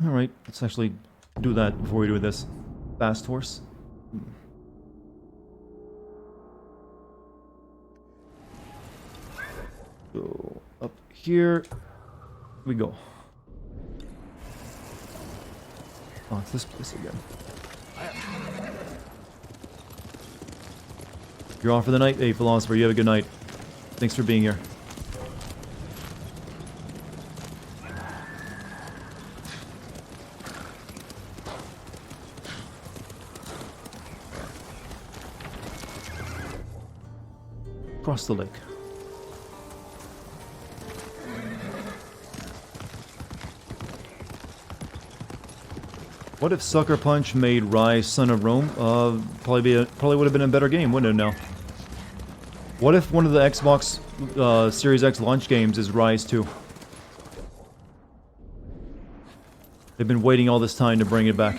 Alright, let's actually do that before we do this. Fast horse. So, up here we go. Oh, it's this place again. You're off for the night? Hey, Philosopher, you have a good night. Thanks for being here. Across the lake. What if Sucker Punch made Rise Son of Rome? Probably would have been a better game, wouldn't it? Now, what if one of the Xbox Series X launch games is Rise 2? They've been waiting all this time to bring it back.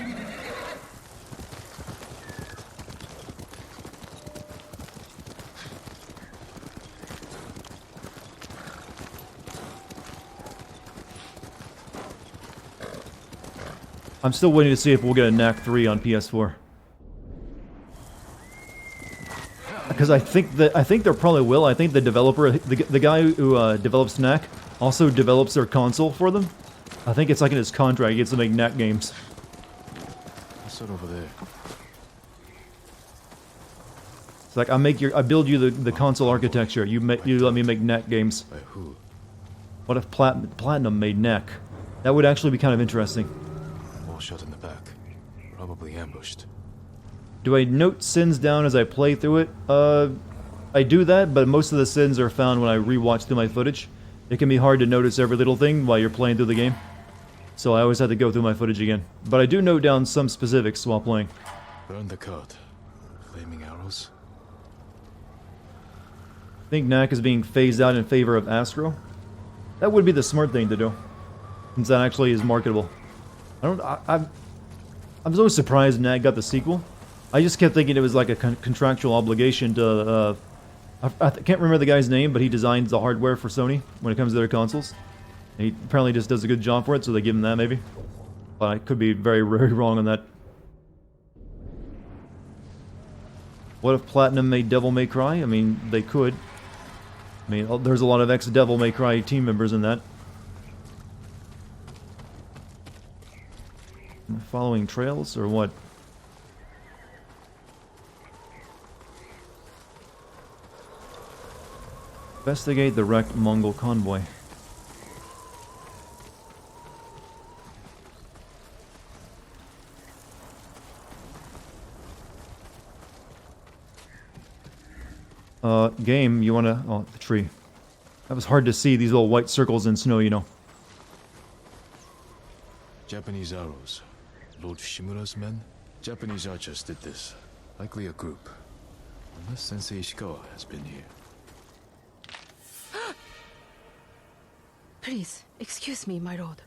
I'm still waiting to see if we'll get a Knack 3 on PS4. Because I think there probably will. I think the developer, the guy who develops Knack, also develops their console for them. I think it's like in his contract, he gets to make Knack games. What's that over there? It's like I build you the console architecture. You let me make Knack games. By who? What if Platinum made Knack? That would actually be kind of interesting. All shot in the back. Probably ambushed. Do I note sins down as I play through it? I do that, but most of the sins are found when I rewatch through my footage. It can be hard to notice every little thing while you're playing through the game. So I always have to go through my footage again. But I do note down some specifics while playing. Burn the cart. Flaming arrows. I think Knack is being phased out in favor of Astro. That would be the smart thing to do, since that actually is marketable. I'm so surprised Knack got the sequel. I just kept thinking it was like a contractual obligation to, I can't remember the guy's name, but he designs the hardware for Sony when it comes to their consoles. And he apparently just does a good job for it, so they give him that maybe. But I could be very, very wrong on that. What if Platinum made Devil May Cry? I mean, they could. I mean, there's a lot of ex-Devil May Cry team members in that. Following trails, or what? Investigate the wrecked Mongol convoy. Game, you wanna... Oh, the tree. That was hard to see, these little white circles in snow, you know. Japanese arrows. Lord Shimura's men? Japanese archers did this. Likely a group. Unless Sensei Ishikawa has been here. Please, excuse me, my lord.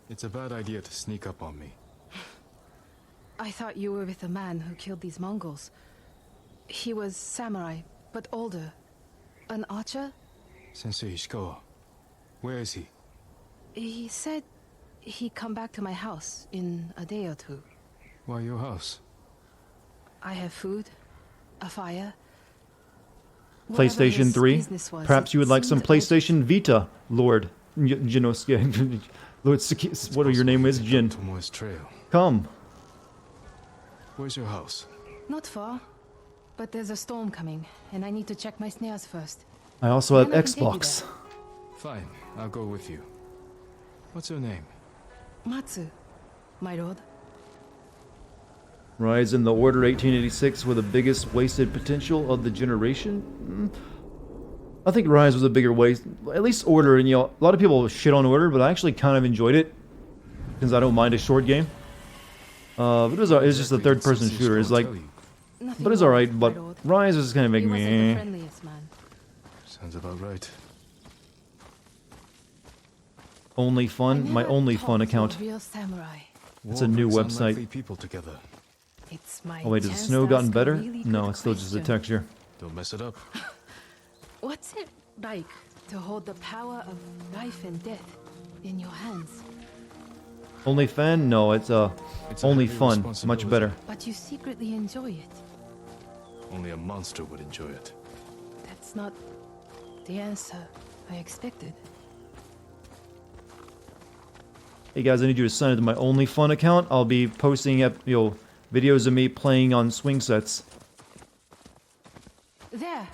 It's a bad idea to sneak up on me. I thought you were with the man who killed these Mongols. He was samurai, but older. An archer? Sensei Ishikawa. Where is he? He said he'd come back to my house in a day or two. Why your house? I have food, a fire. PlayStation 3. Perhaps you would like some PlayStation Vita, Lord Jinosuke. Lord Suki, what your name is? Jin. Come. Where's your house? Not far, but there's a storm coming, and I need to check my snares first. I also have Then I can take you Xbox. there. Fine, I'll go with you. What's your name? Matsu, my lord. Rise in the Order 1886 with the biggest wasted potential of the generation? I think Rise was a bigger waste. At least Order, and you know, a lot of people shit on Order, but I actually kind of enjoyed it. Since I don't mind a short game. But it was just a third-person shooter. It's like... But it's alright, but Rise is kind of making me... Sounds about right. Only Fun? My Only Fun account. Real samurai. It's a new War brings website. unlikely people together. It's my Oh wait, has the chance snow to gotten ask a better? really No, good it's still just a question. texture. Don't mess it up. What's it like to hold the power of life and death in your hands. Only fan? No, it's only heavy fun. Much responsibility. better. But you secretly enjoy it. Only a monster would enjoy it. That's not the answer I expected. Hey guys, I need you to sign into my Only Fun account. I'll be posting videos of me playing on swing sets. There!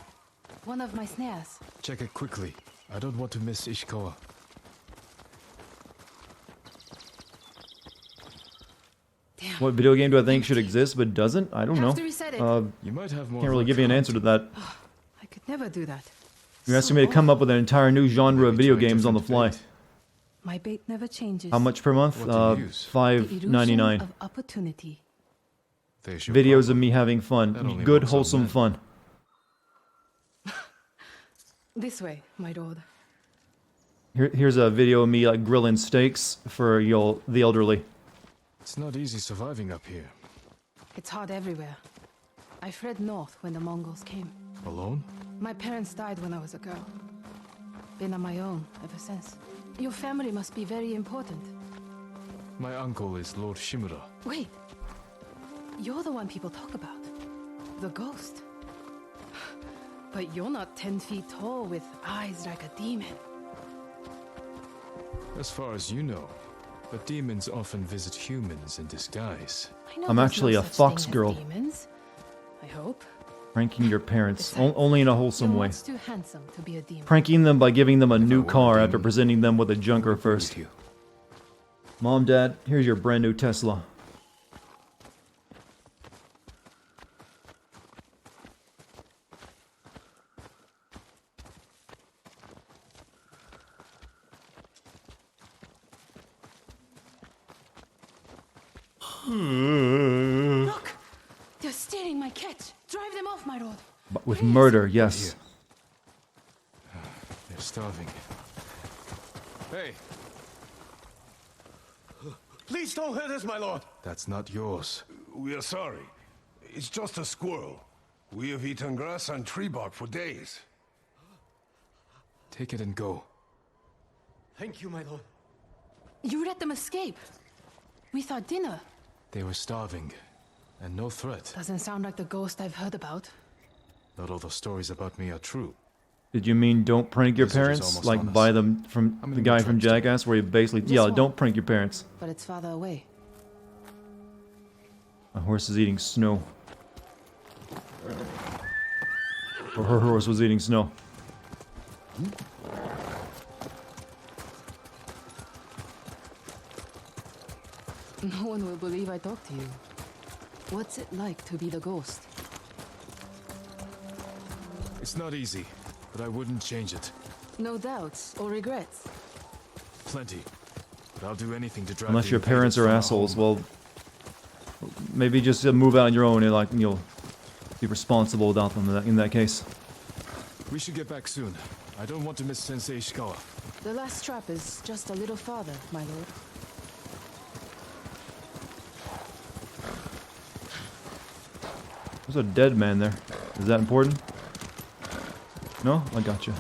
One of my snares. Check it quickly. I don't want to miss Ishikawa. What video game do I think should exist but doesn't? I don't know. Have to reset it. You might have more Can't really luck give you an trying answer to that. I could never do that. You're asking me to come up with an entire new genre of video games on the fly. My bait never changes. How much per month? What do you use? The illusion $5.99. of opportunity. There's your Videos of problem. me having That fun. only Good, works on wholesome men. fun. This way, my lord. Here's a video of me like grilling steaks for the elderly. It's not easy surviving up here. It's hard everywhere. I fled north when the Mongols came. Alone? My parents died when I was a girl. Been on my own ever since. Your family must be very important. My uncle is Lord Shimura. Wait. You're the one people talk about. The ghost. But you're not 10 feet tall with eyes like a demon. As far as you know. But demons often visit humans in disguise. I know I'm there's actually no a such fox thing as girl. demons. I hope. Pranking your parents. Only in a wholesome You're way. much too handsome to be a demon. Pranking them by giving them a new were a car demon, after presenting them with a junker first. you. Mom, Dad, here's your brand new Tesla. Look! They're stealing my catch. Drive them off, my lord. But with murder, yes. They're starving. Hey, Please don't hurt us, my lord. that's not yours. We are sorry. It's just a squirrel. We have eaten grass and tree bark for days. Take it and go. Thank you, my lord. You let them escape. We thought dinner. They were starving. And no threat. Doesn't sound like the ghost I've heard about. Not all the stories about me are true. Did you mean don't prank your Visitors parents? almost Like on us. buy them from How many the guy more from tribes do we Jackass where he basically, Just yeah, one. don't prank your parents. But it's farther away. My horse is eating snow. Or her horse was eating snow. No one will believe I talked to you. What's it like to be the ghost? It's not easy, but I wouldn't change it. No doubts or regrets. Plenty. But I'll do anything to drive Unless the your parents invaders are from our assholes, home. well, maybe just move out on your own and like you'll be responsible without them in that case. We should get back soon. I don't want to miss Sensei Ishikawa. The last trap is just a little farther, my lord. There's a dead man there. Is that important? No? I got you.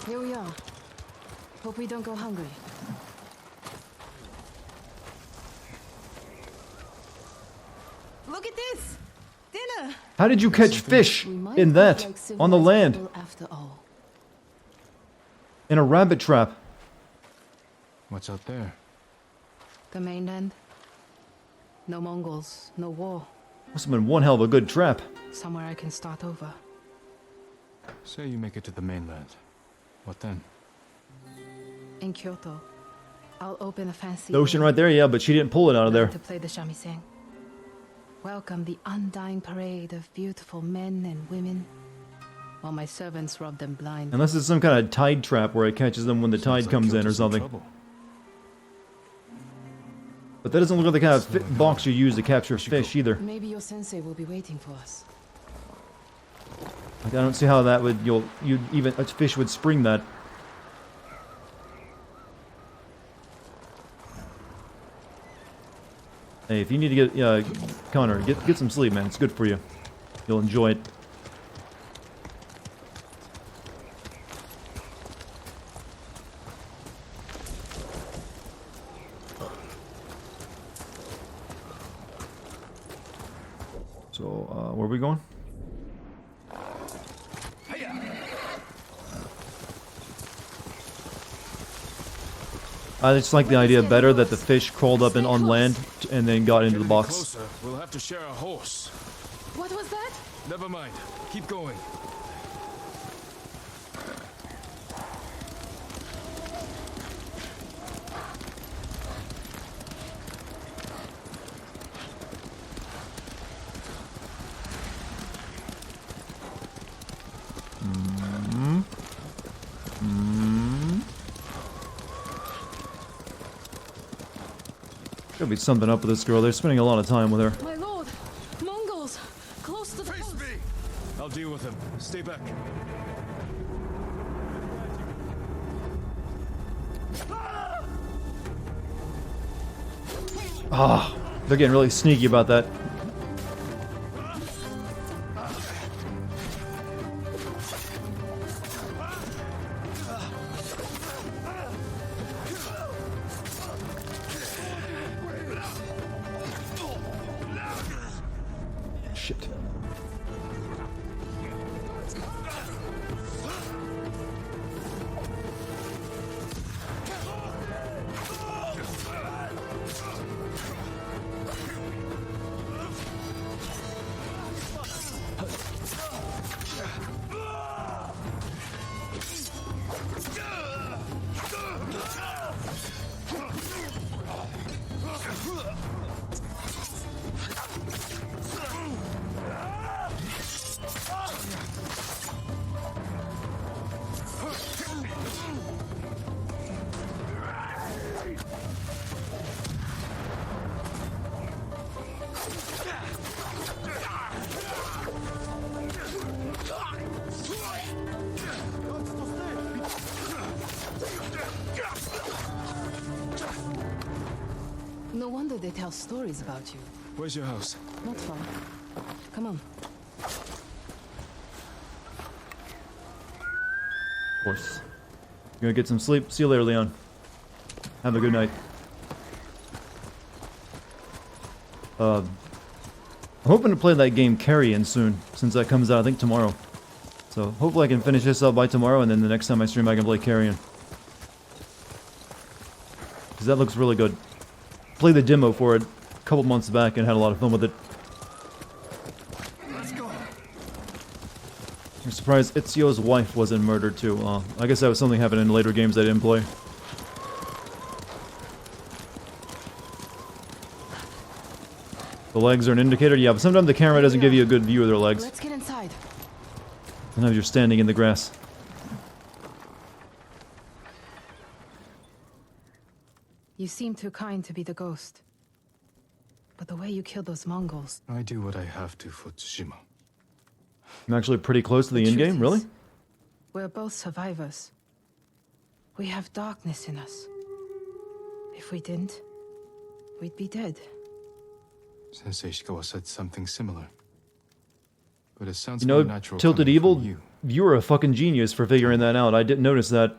Here we are. Hope we don't go hungry. Look at this! Dinner! How did you catch fish We might in look that? like On the civilized land? people after all. In a rabbit trap? What's out there? The mainland. No Mongols, no war. Must have been one hell of a good trap. Somewhere I can start over. Say you make it to the mainland. What then? In Kyoto, I'll open a fancy The ocean right there, yeah, but she didn't pull it out of there. to play the shamisen. Welcome the undying parade of beautiful men and women, while my servants rob them blind. Unless it's some kind of tide trap where it catches them when the tide comes in or something. But that doesn't look like the kind of box you use to capture fish either. Maybe your sensei will be waiting for us. Like, I don't see how that would even a fish would spring that. Hey, if you need to get Connor, get some sleep, man. It's good for you. You'll enjoy it. So, where are we going? I just like the idea better that the fish crawled up and on land and then got into the box. Closer, we'll have to share a horse. What was that? Never mind. Keep going. Gotta be something up with this girl. They're spending a lot of time with her. My lord! Mongols! Close to the coast! I'll deal with him. Stay back. Ah, they're getting really sneaky about that. Shit. No wonder they tell stories about you. Where's your house? Not far. Come on. Of course. You're gonna get some sleep. See you later, Leon. Have a good night. I'm hoping to play that game Carrion soon, since that comes out, I think, tomorrow. So, hopefully I can finish this up by tomorrow, and then the next time I stream I can play Carrion. Because that looks really good. Played the demo for it a couple months back and had a lot of fun with it. Let's go. I'm surprised Itzio's wife wasn't murdered too. I guess that was something happened in later games I didn't play. The legs are an indicator? Yeah, but sometimes the camera doesn't give you a good view of their legs. Let's get inside. Sometimes you're standing in the grass. You seem too kind to be the ghost. But the way you killed those Mongols... I do what I have to for Tsushima. I'm actually pretty close to the end game, really? We're both survivors. We have darkness in us. If we didn't, we'd be dead. Sensei Ishikawa said something similar. But it sounds You know, more natural Tilted coming Evil, from you were a fucking genius for figuring that out. I didn't notice that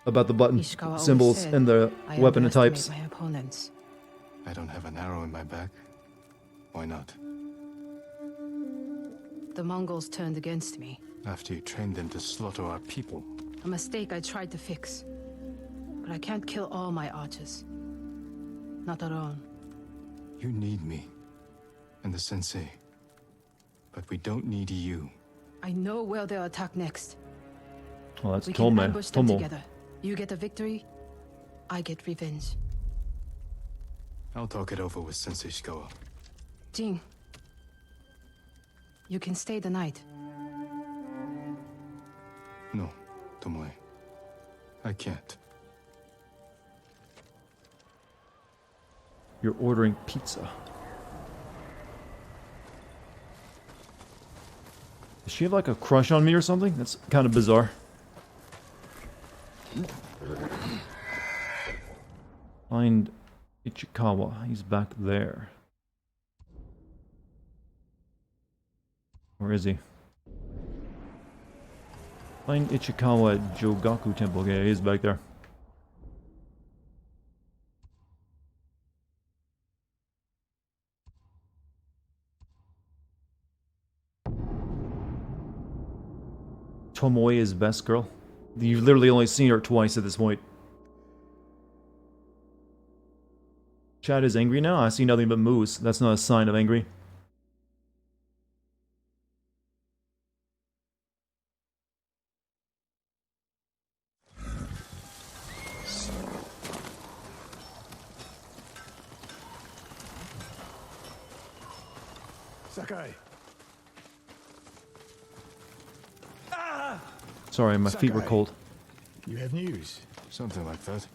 about the button Ishikawa always symbols said, and the I weapon underestimate types. my opponents. I don't have an arrow in my back. Why not? The Mongols turned against me. After you trained them to slaughter our people. A mistake I tried to fix. But I can't kill all my archers. Not alone. You need me. And the sensei. But we don't need you. I know where they'll attack next. Well, that's We can Tolme. ambush them Tomo. together. You get a victory, I get revenge. I'll talk it over with Sensei Ishikawa. Jing, you can stay the night. No, Tomoe. I can't. You're ordering pizza. Does she have like a crush on me or something? That's kind of bizarre. Find Ichikawa. He's back there. Where is he? Find Ichikawa at Jogaku Temple. Okay, he's back there. Tomoe is best girl. You've literally only seen her twice at this point. Chad is angry now? I see nothing but moose. That's not a sign of angry. Sakai. Sorry, my feet were Sakai. cold. You have news? Something like that.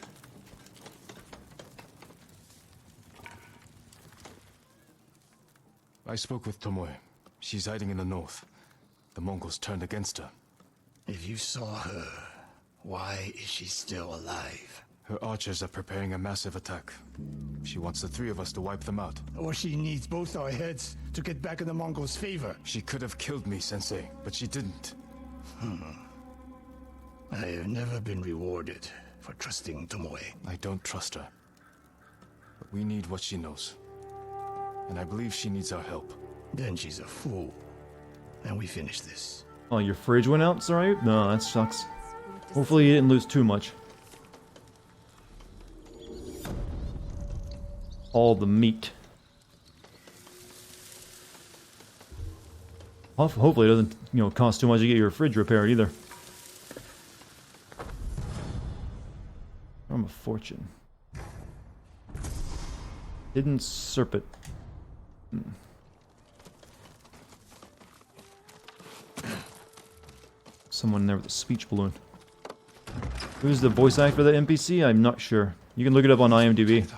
I spoke with Tomoe. She's hiding in the north. The Mongols turned against her. If you saw her, why is she still alive? Her archers are preparing a massive attack. She wants the three of us to wipe them out. Or she needs both our heads to get back in the Mongols' favor. She could have killed me, Sensei, but she didn't. I have never been rewarded for trusting Tomoe. I don't trust her. But we need what she knows. And I believe she needs our help. Then she's a fool. And we finish this. Oh, your fridge went out? Sorry? No, that sucks. Hopefully you didn't lose too much. All the meat. Hopefully it doesn't, you know, cost too much to get your fridge repaired either. From a fortune. Hidden serpent. Someone there with a speech balloon. Who's the voice actor for the NPC? I'm not sure. You can look it up on IMDb.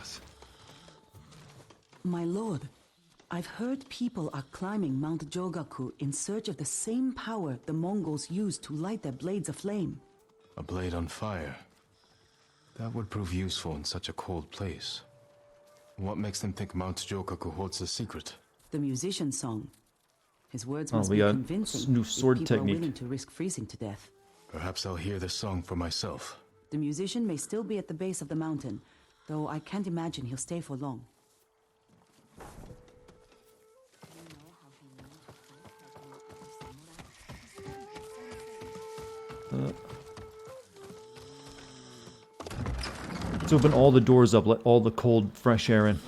My lord, I've heard people are climbing Mount Jogaku in search of the same power the Mongols used to light their blades aflame. A blade on fire. That would prove useful in such a cold place. What makes them think Mount Jogaku holds a secret? The musician's song. His words Oh, must we be got convincing new if sword people technique. are willing to risk freezing to death. Perhaps I'll hear this song for myself. The musician may still be at the base of the mountain, though I can't imagine he'll stay for long. Let's open all the doors up, let all the cold, fresh air in.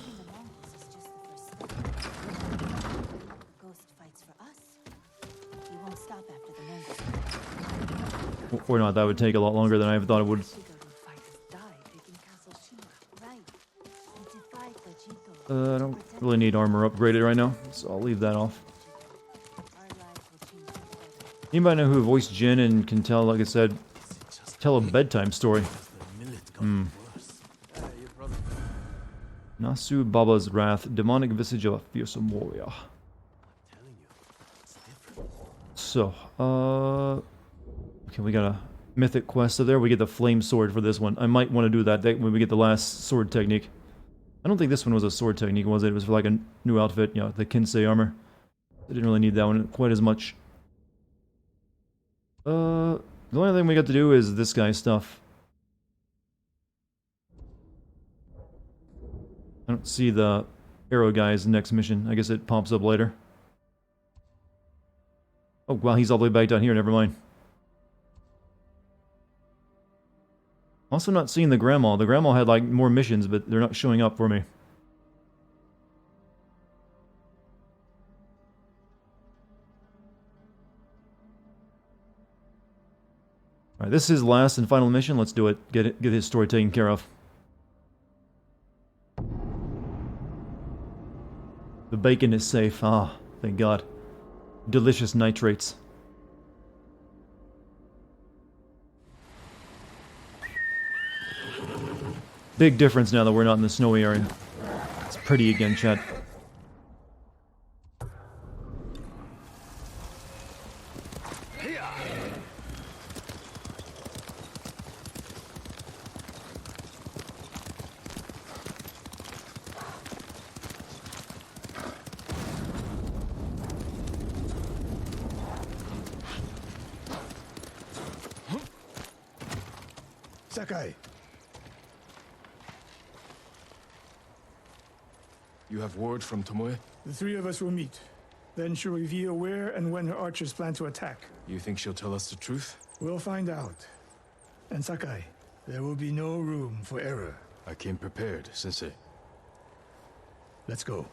Or not, that would take a lot longer than I ever thought it would. I don't really need armor upgraded right now, so I'll leave that off. Anybody know who voiced Jin and can tell, like I said, tell a bedtime story? Nasu Baba's Wrath, demonic visage of a fearsome warrior. So, okay, we got a mythic quest up there. We get the flame sword for this one. I might want to do that when we get the last sword technique. I don't think this one was a sword technique, was it? It was for like a new outfit, you know, the Kinsei armor. I didn't really need that one quite as much. The only thing we got to do is this guy's stuff. I don't see the arrow guy's next mission. I guess it pops up later. Oh, wow, he's all the way back down here. Never mind. Also not seeing the grandma. The grandma had, like, more missions, but they're not showing up for me. Alright, this is his last and final mission. Let's do it. Get his story taken care of. The bacon is safe. Ah, thank God. Delicious nitrates. Big difference now that we're not in the snowy area. It's pretty again, chat. Sakai, You have word from Tomoe? the three of us will meet. Then she'll reveal where and when her archers plan to attack. You think she'll tell us the truth? We'll find out. And Sakai, there will be no room for error. I came prepared, Sensei. Let's go.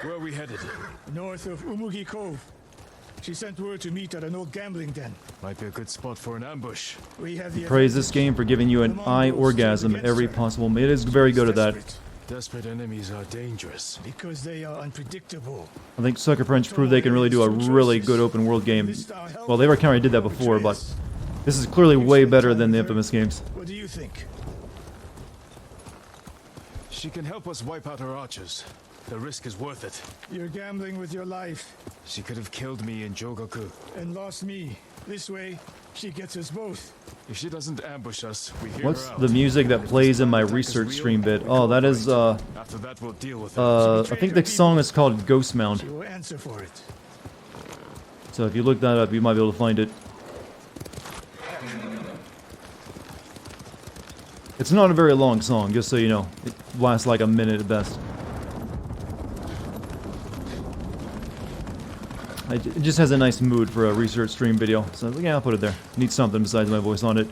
Where are we headed? North of Umugi Cove. She sent word to meet at an old gambling den. Might be a good spot for an ambush. We have the Praise this game for giving you an eye orgasm every possible. It is very good at that. Desperate enemies are dangerous. Because they are unpredictable. I think Sucker Punch proved they can really do a really good open world game. Well, they already did that before, but this is clearly way better than the Infamous games. What do you think? She can help us wipe out her archers. The risk is worth it. You're gambling with your life. She could have killed me in Jogaku. And lost me. This way, she gets us both. If she doesn't ambush us, we hear What's her out. the music that plays in my research stream bit? Oh, that is, After that, we'll deal with it. I think the song is called Ghost Mound. She will answer for it. So if you look that up, you might be able to find it. It's not a very long song, just so you know. It lasts like a minute at best. It just has a nice mood for a research stream video, so yeah, I'll put it there. Need something besides my voice on it.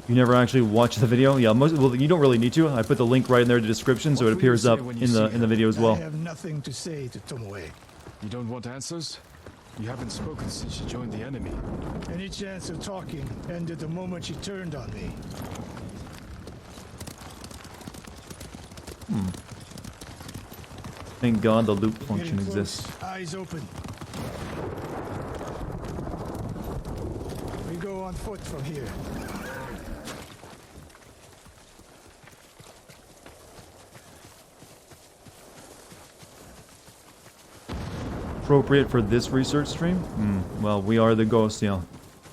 You never actually watch the video? Yeah, well, you don't really need to. I put the link right in there in the description, so it appears up in the video as well. I have nothing to say to Tomoe. You don't want answers? You haven't spoken since she joined the enemy. Any chance of talking ended the moment she turned on me. Thank God the loop We're function getting close. exists. Eyes open. We go on foot from here. Appropriate for this research stream? Well, we are the ghosts, yeah.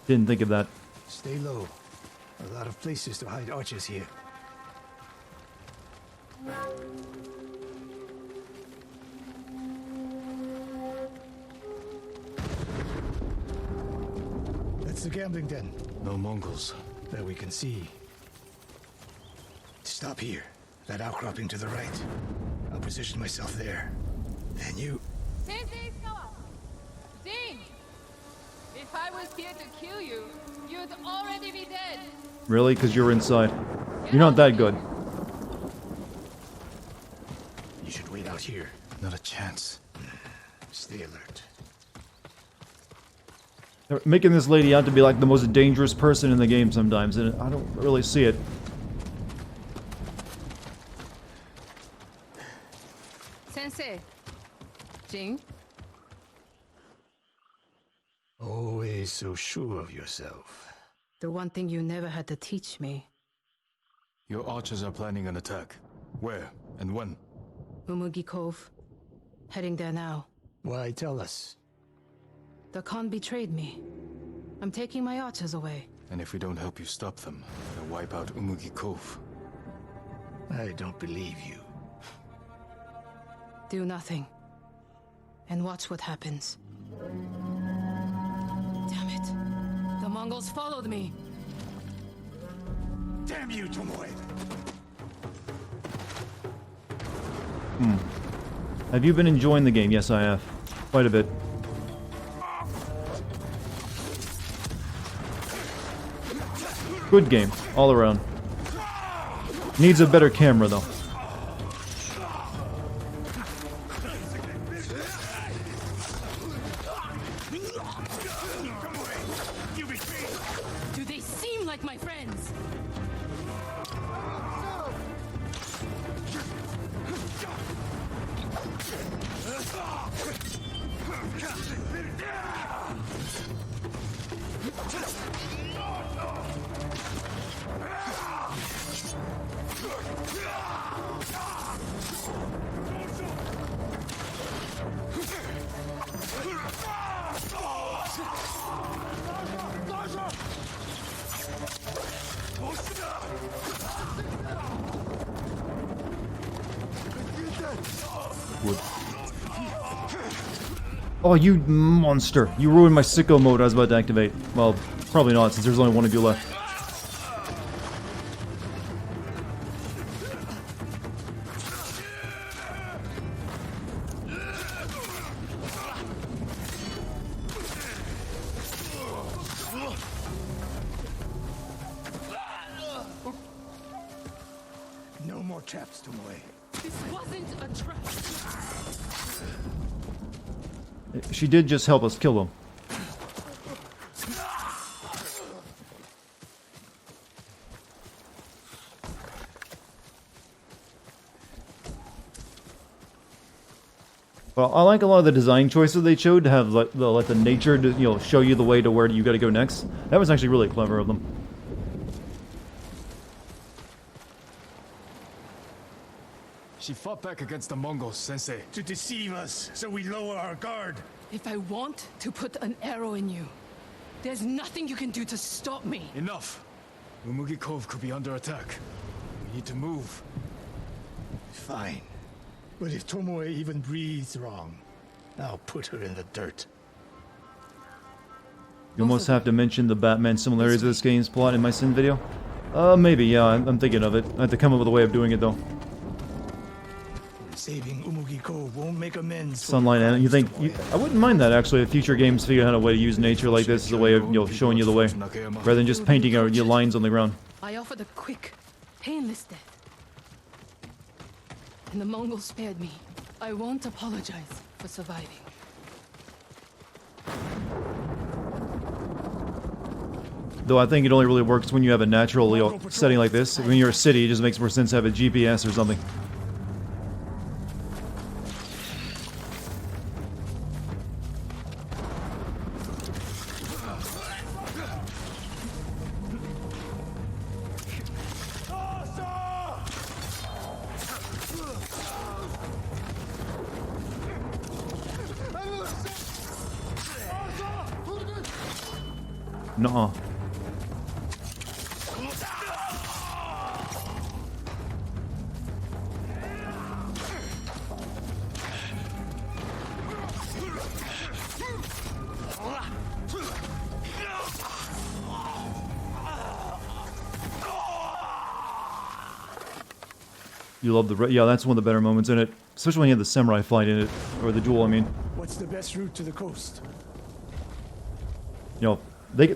Didn't think of that. Stay low. A lot of places to hide archers here. That's the gambling den. No Mongols. That we can see. Stop here. That outcropping to the right. I'll position myself there. Then you... Ding! If I was here to kill you, you'd already be dead. Really? Because you're inside. You're not that good. You should wait out here. Not a chance. Stay alert. They're making this lady out to be like the most dangerous person in the game sometimes, and I don't really see it. Sensei. Jing? Always so sure of yourself. The one thing you never had to teach me. Your archers are planning an attack. Where and when? Umugi Cove. Heading there now. Why tell us? The Khan betrayed me. I'm taking my archers away. And if we don't help you stop them, they'll wipe out Umugi Cove. I don't believe you. Do nothing. And watch what happens. Damn it. The Mongols followed me. Damn you, Tomoe! Have you been enjoying the game? Yes, I have. Quite a bit. Good game, all around. Needs a better camera, though. Do they seem like my friends? Oh, you monster! You ruined my sicko mode I was about to activate. Well, probably not, since there's only one of you left. No more traps, Tomoe. This wasn't a trap. She did just help us kill them. Well, I like a lot of the design choices they showed to have like the nature to, you know, show you the way to where you got to go next. That was actually really clever of them. She fought back against the Mongols, Sensei. To deceive us, so we lower our guard. If I want to put an arrow in you, there's nothing you can do to stop me. Enough! Umugi Cove could be under attack. We need to move. Fine. But if Tomoe even breathes wrong, I'll put her in the dirt. You almost have to mention the Batman similarities of this game's plot in my Sin video. Maybe, yeah, I'm thinking of it. I have to come up with a way of doing it, though. Saving Umugi Cove won't make amends. Sunlight, and you think... I wouldn't mind that, actually, if future games figure out a way to use nature like this as a way of, you know, showing you the way. Rather than just painting your lines on the ground. I offered a quick, painless death. And the Mongols spared me. I won't apologize for surviving. Though I think it only really works when you have a natural, you know, setting like this. When you're a city, it just makes more sense to have a GPS or something. Nuh-uh. You love the... Yeah, that's one of the better moments in it. Especially when you have the samurai fight in it. Or the duel, I mean. What's the best route to the coast? You know, they...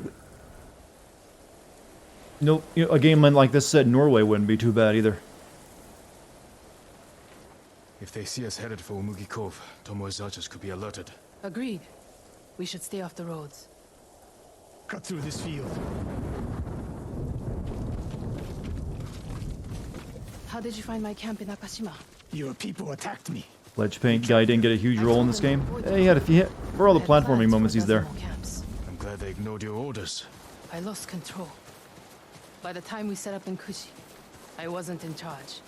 You know, a game like this set in Norway wouldn't be too bad either. If they see us headed for Umugi Cove, Tomoe's archers could be alerted. Agreed. We should stay off the roads. Cut through this field. How did you find my camp in Akashima? Your people attacked me. Ledge Paint guy didn't get a huge role in this game. He had a few... For all the platforming moments, he's there. I'm glad they ignored your orders. I lost control. By the time we set up in Kushi, I wasn't in charge.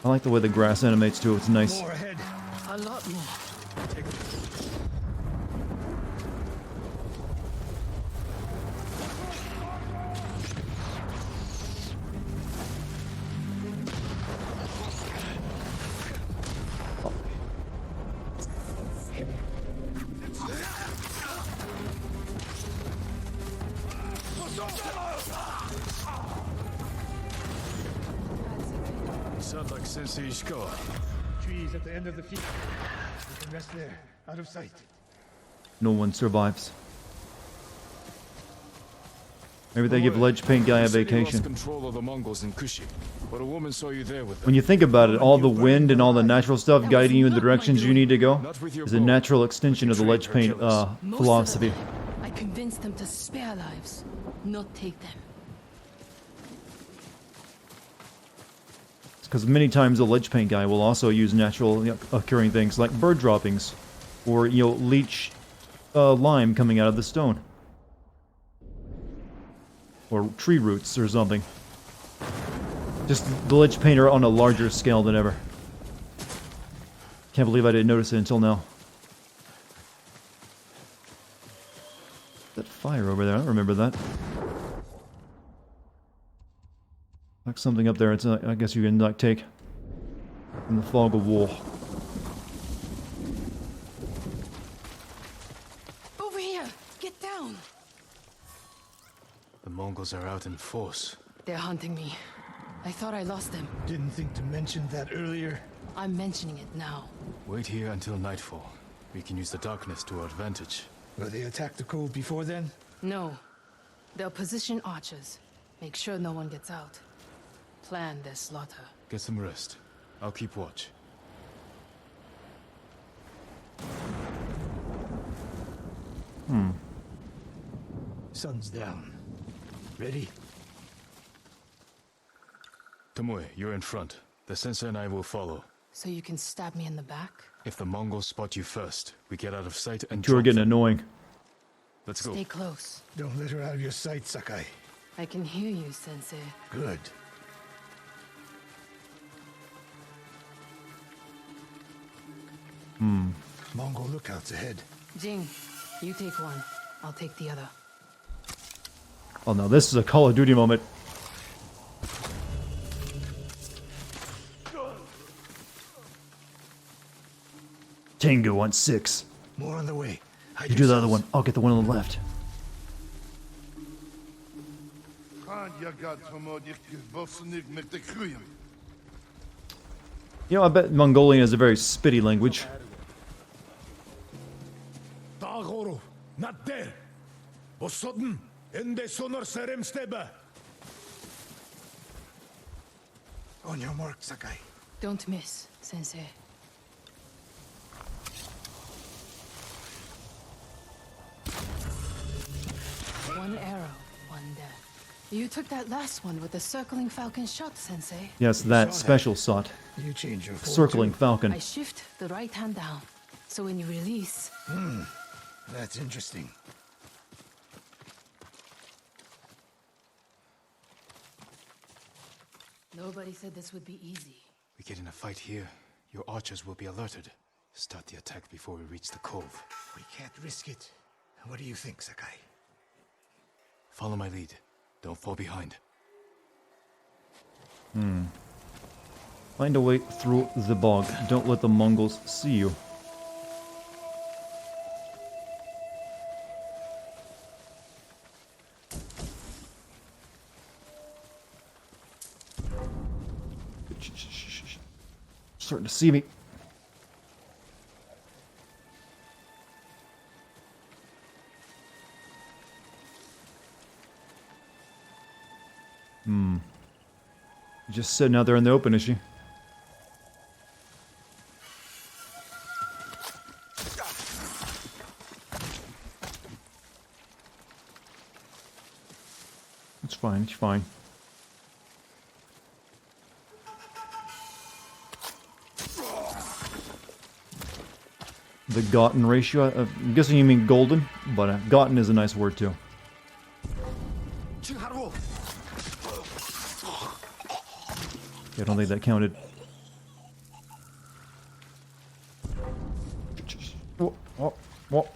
I like the way the grass animates too, it's nice. More ahead. A lot more. Sound like Sensei Ishikawa. Trees at the end of the field. We can rest there, out of sight. No one survives. Maybe they give Ledge Paint guy a vacation. Control of the Mongols in Kushi, but a woman saw you there with them. When you think about it, all the wind and all the natural stuff guiding you in the directions you need to go is a natural extension of the Ledge Paint philosophy. I convinced them to spare lives, not take them. Because many times the Ledge Paint guy will also use natural occurring things like bird droppings or, you know, leech lime coming out of the stone. Or tree roots or something. Just the Ledge Painter on a larger scale than ever. Can't believe I didn't notice it until now. That fire over there, I don't remember that. Like something up there, it's I guess you can like take. in the fog of war. Over here! Get down! The Mongols are out in force. They're hunting me. I thought I lost them. Didn't think to mention that earlier. I'm mentioning it now. Wait here until nightfall. We can use the darkness to our advantage. Will they attack the cove before then? No. They'll position archers. Make sure no one gets out. Plan their slaughter. Get some rest. I'll keep watch. Sun's down. Ready? Tomoe, you're in front. The sensei and I will follow. So you can stab me in the back? If the Mongols spot you first, we get out of sight and Two are getting annoying. Let's go. Stay close. Don't let her out of your sight, Sakai. I can hear you, Sensei. Good. Mongol lookouts ahead. Jing, you take one. I'll take the other. Oh no, this is a Call of Duty moment. Tengu wants 6. More on the way. Hide You do the other yourselves. one. I'll get the one on the left. You know, I bet Mongolian is a very spitty language. Dagoro, not there. Bosodden, ende sonor serem stebe. On your mark, Sakai. Don't miss, Sensei. One arrow, one death. You took that last one with the circling falcon shot, Sensei. Yes, that special shot. You change your Circling falcon. I shift the right hand down, so when you release... That's interesting. Nobody said this would be easy. We get in a fight here, your archers will be alerted. Start the attack before we reach the cove. We can't risk it. What do you think, Sakai? Follow my lead. Don't fall behind. Find a way through the bog. Don't let the Mongols see you. Starting to see me. Just sitting out there in the open, is she? It's fine, it's fine. The Gotten ratio, I'm guessing you mean golden, but Gotten is a nice word too. Yeah, I don't think that counted. What?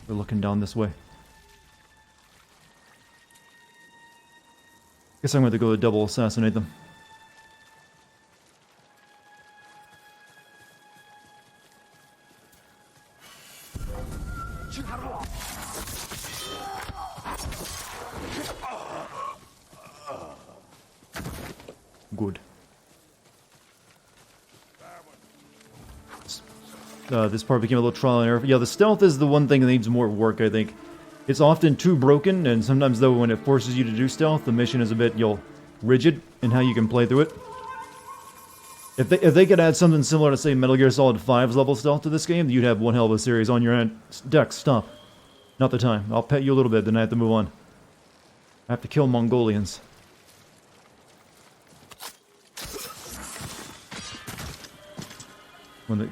We're looking down this way. Guess I'm going to go double assassinate them. Good. This part became a little trial and error. Yeah, the stealth is the one thing that needs more work, I think. It's often too broken, and sometimes, though, when it forces you to do stealth, the mission is a bit, rigid in how you can play through it. If they could add something similar to, say, Metal Gear Solid 5's level stealth to this game, you'd have one hell of a series on your deck. Stop. Not the time. I'll pet you a little bit, then I have to move on. I have to kill Mongolians. When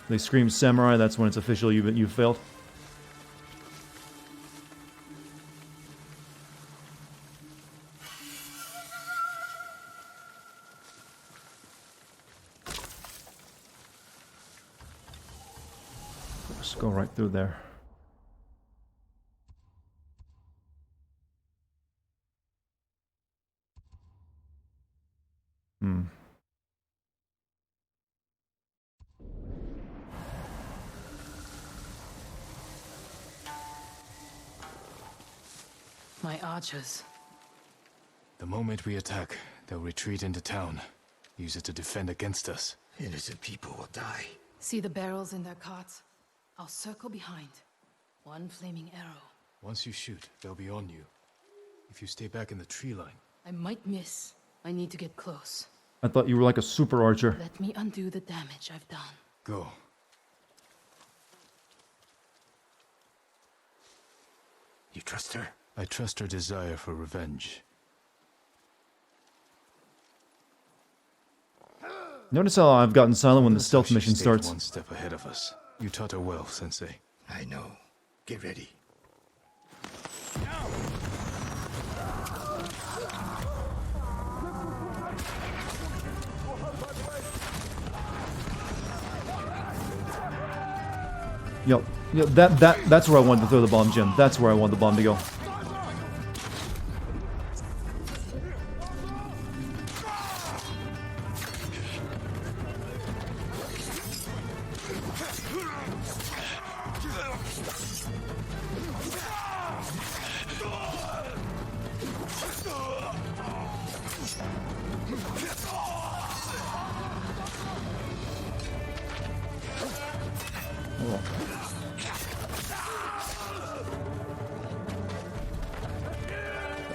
they scream samurai, that's when it's official you've failed. Just go right through there. My archers. The moment we attack, they'll retreat into town. Use it to defend against us. Innocent people will die. See the barrels in their carts? I'll circle behind. One flaming arrow. Once you shoot, they'll be on you. If you stay back in the tree line... I might miss. I need to get close. I thought you were like a super archer. Let me undo the damage I've done. Go. You trust her? I trust her desire for revenge. Notice how I've gotten silent when the stealth She mission stayed starts. one step ahead of us. You taught her well, Sensei. I know. Get ready. Yo, that's where I wanted to throw the bomb, Jim. That's where I want the bomb to go.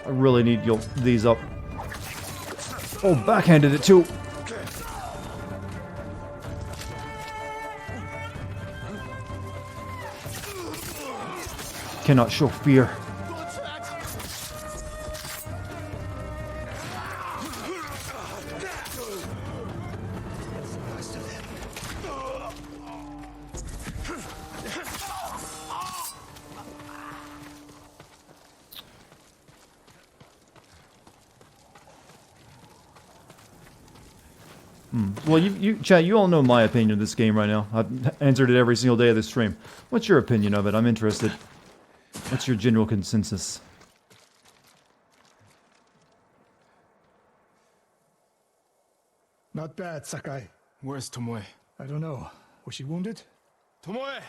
I really need these up. Oh, backhanded it too. Cannot show fear. Well, chat, you all know my opinion of this game right now. I've answered it every single day of this stream. What's your opinion of it? I'm interested. What's your general consensus? Not bad, Sakai. Where's Tomoe? I don't know. Was she wounded? Tomoe!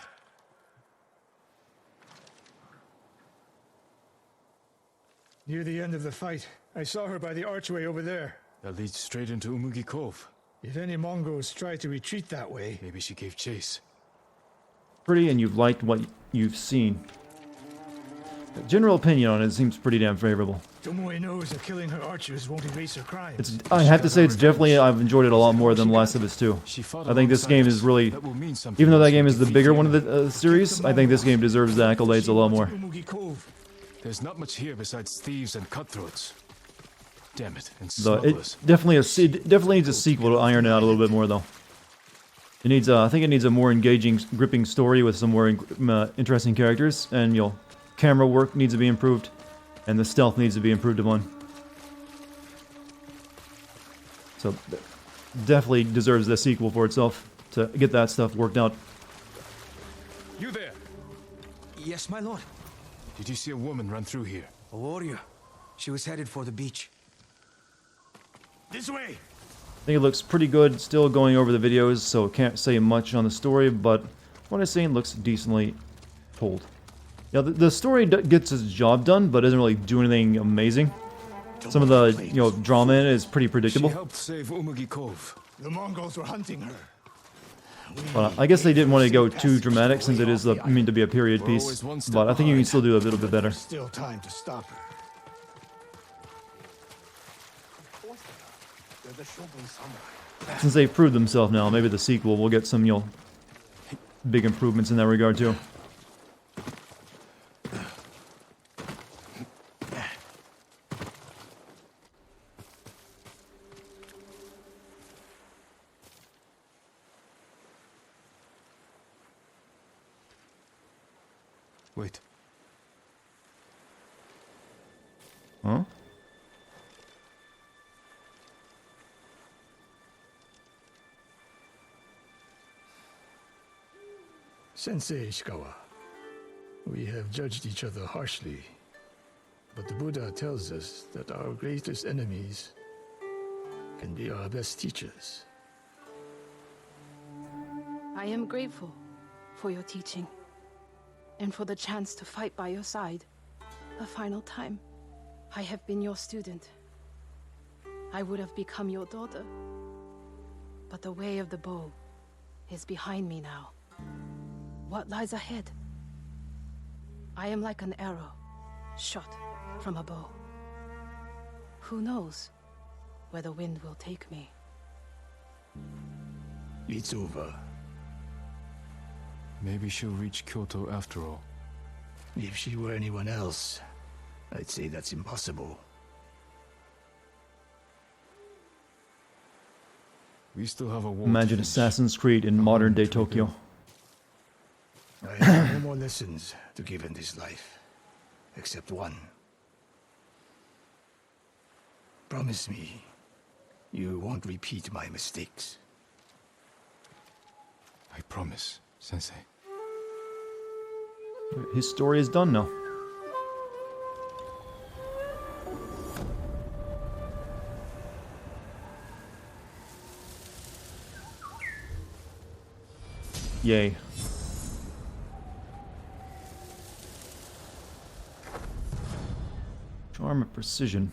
Near the end of the fight, I saw her by the archway over there. That leads straight into Umugi Cove. If any Mongols try to retreat that way... Maybe she gave chase. Pretty, and you've liked what you've seen. The general opinion on it seems pretty damn favorable. Tomoe knows that killing her archers won't erase her crimes. I have to say, it's definitely, I've enjoyed it a lot more than Last of Us 2. I think this game is really, even though that game is the bigger one of the series, I think this game deserves the accolades a lot more. There's not much here besides thieves and cutthroats. Damn it, and So smugglers. it definitely needs a sequel to iron it out a little bit more, though. It needs, I think it needs a more engaging, gripping story with some more interesting characters, and camera work needs to be improved, and the stealth needs to be improved upon. So, definitely deserves a sequel for itself to get that stuff worked out. You there! Yes, my lord. Did you see a woman run through here? A warrior. She was headed for the beach. This way! I think it looks pretty good, still going over the videos, so can't say much on the story, but what I'm saying looks decently told. Yeah, the story gets its job done, but doesn't really do anything amazing. Some of the, drama in it is pretty predictable. She helped save Umugi Cove. The Mongols were hunting her. But I guess they didn't want to go too dramatic since it is meant to be a period piece. But I think you can still do a little bit better. Still time to stop her. Since they've proved themselves now, maybe the sequel will get some, big improvements in that regard too. Wait. Huh? Sensei Ishikawa, we have judged each other harshly, but the Buddha tells us that our greatest enemies can be our best teachers. I am grateful for your teaching and for the chance to fight by your side a final time. I have been your student. I would have become your daughter. But the way of the bow is behind me now. What lies ahead? I am like an arrow shot from a bow. Who knows where the wind will take me? It's over. Maybe she'll reach Kyoto after all. If she were anyone else, I'd say that's impossible. We still have a war. Imagine Assassin's Creed in modern day Tokyo. I have no more lessons to give in this life, except one. Promise me you won't repeat my mistakes. I promise, Sensei. His story is done now. Yay. Charm of precision.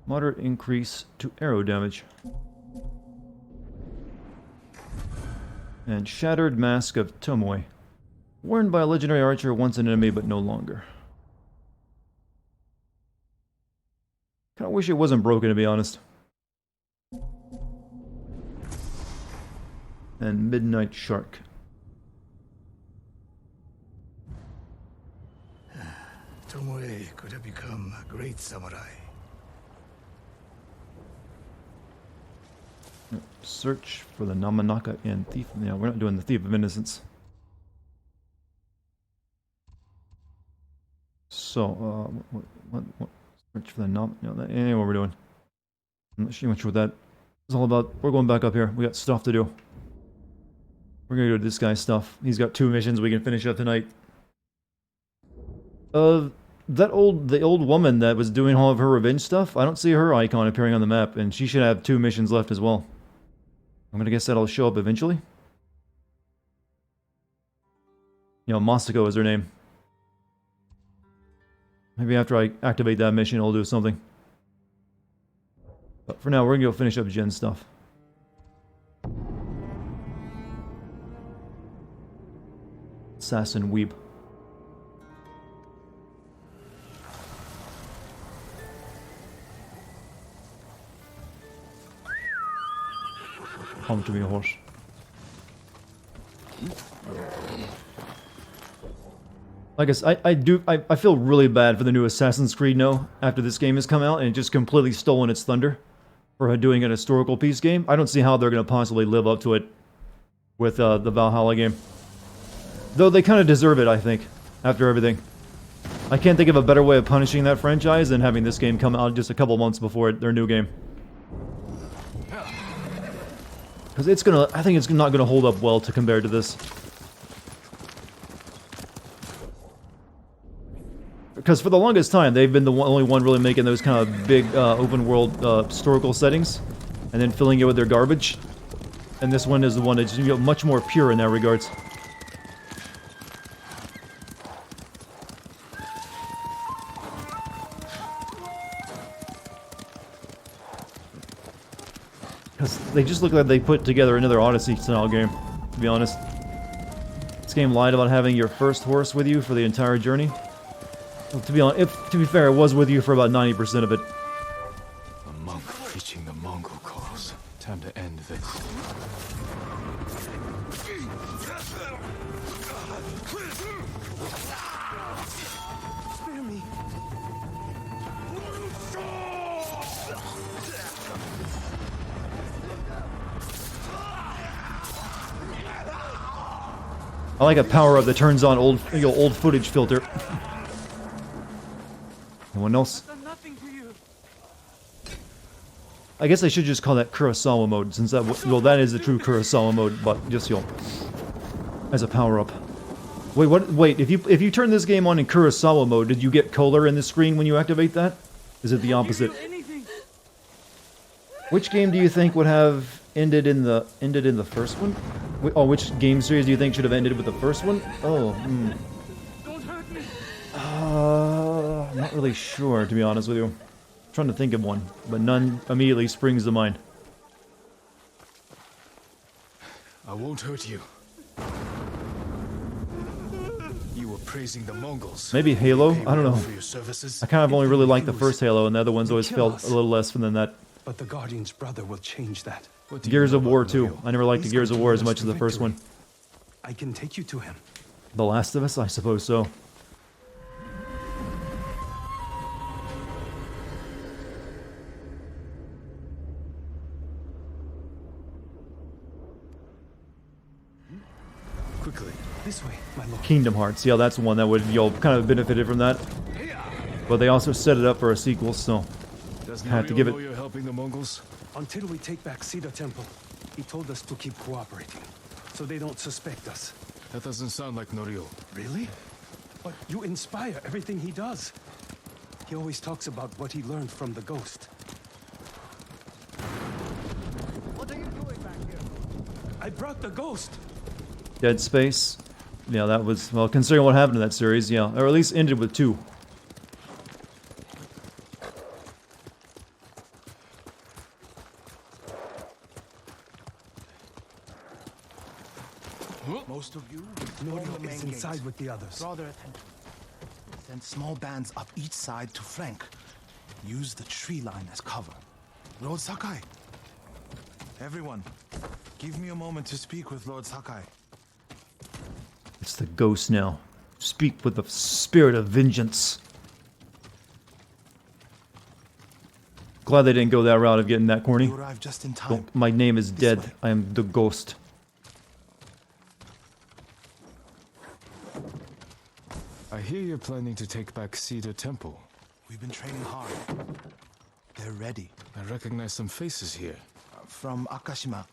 Moderate increase to arrow damage. And Shattered Mask of Tomoe. Worn by a legendary archer, once an enemy but no longer. Kinda wish it wasn't broken, to be honest. And Midnight Shark. Tomoe could have become a great samurai. Search for the Namanaka and Thief. Yeah, we're not doing the Thief of Innocence. So, what search for the Nam... No, that ain't what we're doing. I'm not sure what that is all about. We're going back up here. We got stuff to do. We're gonna do this guy's stuff. He's got 2 missions we can finish up tonight. The old woman that was doing all of her revenge stuff, I don't see her icon appearing on the map, and she should have 2 missions left as well. I'm gonna guess that'll show up eventually. You know, Masako is her name. Maybe after I activate that mission, it'll do something. But for now, we're gonna go finish up Jen's stuff. Assassin Weeb. Come to me, horse. I guess I feel really bad for the new Assassin's Creed now after this game has come out and just completely stolen its thunder for doing an historical piece game. I don't see how they're going to possibly live up to it with the Valhalla game. Though they kind of deserve it, I think, after everything. I can't think of a better way of punishing that franchise than having this game come out just a couple months before their new game. Because I think it's not gonna hold up well to compare to this. Because for the longest time, they've been the only one really making those kind of big open world historical settings, and then filling it with their garbage. And this one is the one that's much more pure in that regards. Because they just look like they put together another Odyssey-style game, to be honest. This game lied about having your first horse with you for the entire journey. Well, to be fair, it was with you for about 90% of it. A monk preaching the Mongol cause. Time to end this. Spare me. I like a power-up that turns on old footage filter. Anyone else? I guess I should just call that Kurosawa mode, since that is the true Kurosawa mode, but just as a power-up. Wait, what? Wait, if you turn this game on in Kurosawa mode, did you get color in the screen when you activate that? Is it the opposite? Which game do you think would have ended in the first one? Oh, which game series do you think should have ended with the first one? Oh, I'm not really sure, to be honest with you. I'm trying to think of one, but none immediately springs to mind. I won't hurt you. You were praising the Mongols. Maybe Halo? I don't know. For your services. I kind of only really liked the first Halo, and the other ones always felt a little less than that. But the Guardian's brother will change that. Gears of War 2. I never liked the Gears of War as much as the first one. I can take you to him. The Last of Us? I suppose so. Quickly, this way, my lord. Kingdom Hearts. Yeah, that's one that would, kind of benefited from that. But they also set it up for a sequel, so had to give it. You're helping the Mongols? Until we take back Cedar Temple, he told us to keep cooperating, so they don't suspect us. That doesn't sound like Norio. Really? But you inspire everything he does. He always talks about what he learned from the ghost. What are you doing back here? I brought the ghost. Dead Space. Yeah, that was, well, considering what happened in that series, yeah. Or at least ended with 2. Most of you Norio is inside with the others. draw their attention. Send small bands up each side to flank. Use the tree line as cover. Lord Sakai. Everyone, give me a moment to speak with Lord Sakai. It's the ghost now. Speak with the spirit of vengeance. Glad they didn't go that route of getting that corny. You arrived just in time. My name is dead. I am the ghost. I hear you're planning to take back Cedar Temple. We've been training hard. They're ready. I recognize some faces here. From Akashima.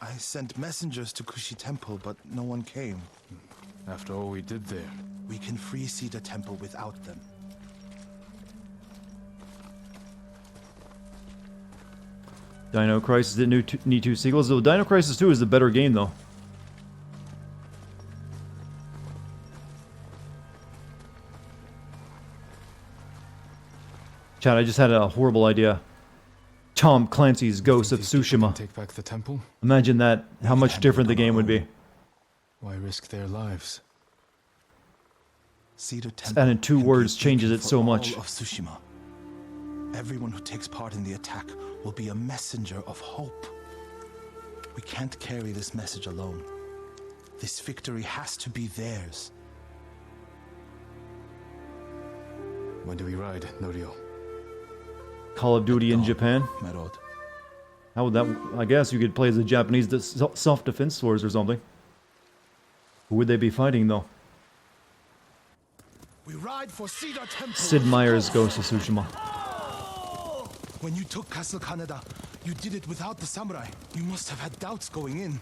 I sent messengers to Kushi Temple, but no one came. After all we did there. We can free Cedar Temple without them. Dino Crisis didn't need 2 sequels, though Dino Crisis 2 is the better game, though. Chad, I just had a horrible idea. Tom Clancy's Ghost of Tsushima. Take back the temple? Imagine that, how much different the game would be. Why risk their lives? Cedar Temple. And in 2 words changes it so much. Of Tsushima. Everyone who takes part in the attack will be a messenger of hope. We can't carry this message alone. This victory has to be theirs. When do we ride, Norio? Call of Duty in Japan? My lord. How would that... I guess you could play as the Japanese self-defense force or something. Who would they be fighting, though? We ride for Cedar Temple. Sid Meier's Ghost of Tsushima. When you took Castle Kaneda, you did it without the samurai. You must have had doubts going in.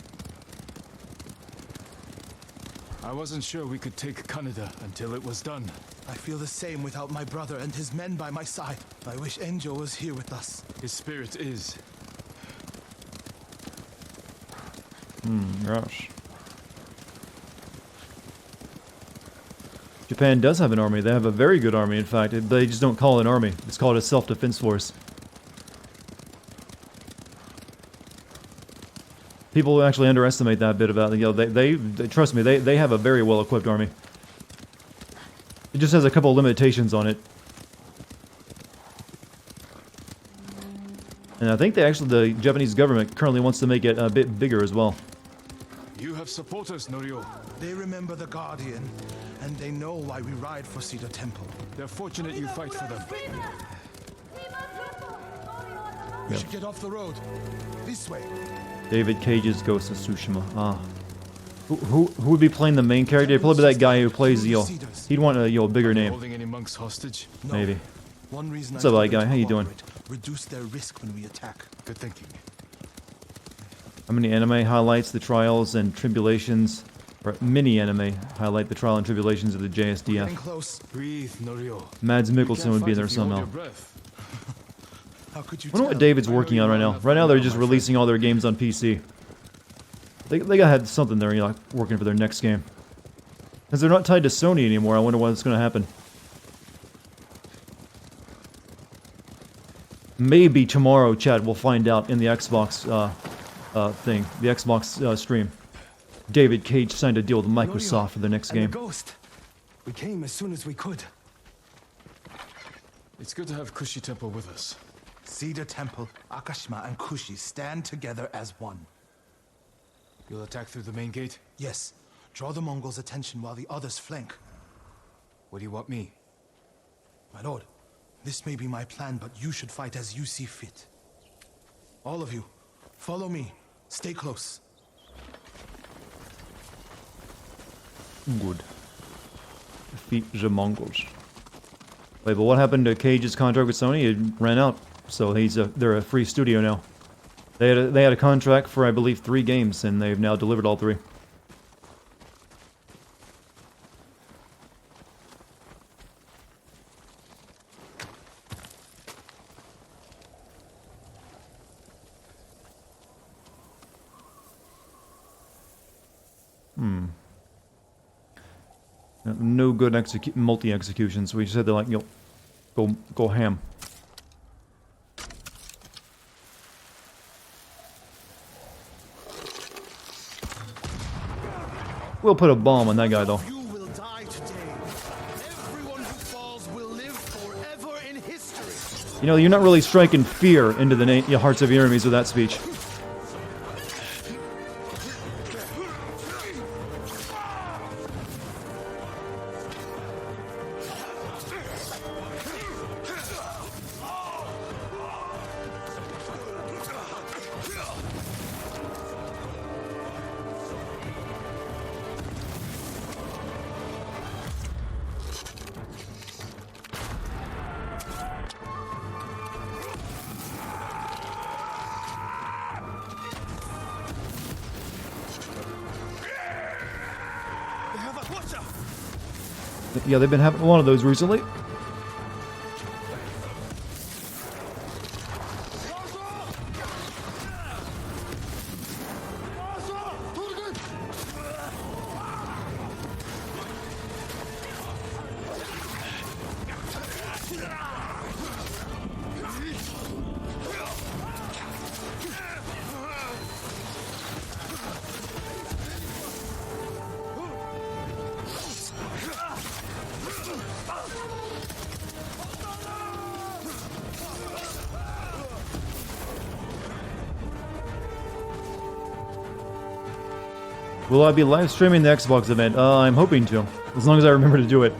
I wasn't sure we could take Kaneda until it was done. I feel the same without my brother and his men by my side. I wish Enjo was here with us. His spirit is. Gosh. Japan does have an army. They have a very good army, in fact. They just don't call it an army. It's called a self-defense force. People actually underestimate that bit about, you know, they trust me, they have a very well-equipped army. It just has a couple of limitations on it. And I think the Japanese government currently wants to make it a bit bigger as well. You have supporters, Norio. They remember the Guardian, and they know why we ride for Cedar Temple. They're fortunate you fight for them. We should get off the road. This way. David Cage's Ghost of Tsushima. Ah. Who would be playing the main character? It'd probably be that guy who plays, he'd want a, bigger name. Holding any monks hostage? No. Maybe. One reason What's up, white guy? How you doing? Reduce their risk when we attack. Good thinking. How many anime highlights the trials and tribulations, or mini anime highlight the trial and tribulations of the JSDF? Close. Breathe, Norio. Mads Mikkelsen would be there somehow. How could you I wonder what tell David's if I working know on right you now. well Right now they're enough, just my friend? releasing all their games on PC. They gotta have something there, you know, like working for their next game. Because they're not tied to Sony anymore, I wonder what's gonna happen. Maybe tomorrow, Chad, we'll find out in the Xbox thing, the Xbox stream. David Cage signed a deal with Microsoft for the next And game. the ghost. We came as soon as we could. It's good to have Kushi Temple with us. Cedar Temple, Akashima, and Kushi stand together as one. You'll attack through the main gate? Yes. Draw the Mongols' attention while the others flank. What do you want me? My lord, this may be my plan, but you should fight as you see fit. All of you, follow me. Stay close. Good. Defeat the Mongols. Wait, but what happened to Cage's contract with Sony? It ran out, so they're a free studio now. They had a contract for, I believe, 3 games, and they've now delivered all 3. No good multi-executions. We said they're like, you know, go ham. We'll put a bomb on that guy, though. You will die today. Everyone who falls will live forever in history. You know, you're not really striking fear into the hearts of your enemies with that speech. Yeah, they've been having one of those recently. Will I be live streaming the Xbox event? I'm hoping to, as long as I remember to do it.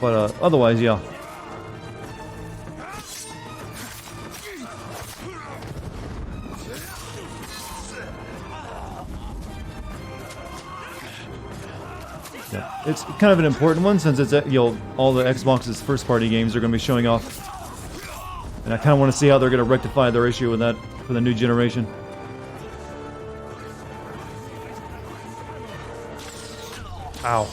But otherwise, yeah. Yeah, it's kind of an important one since it's all the Xbox's first-party games are going to be showing off. And I kind of want to see how they're going to rectify their issue with that for the new generation. Ow.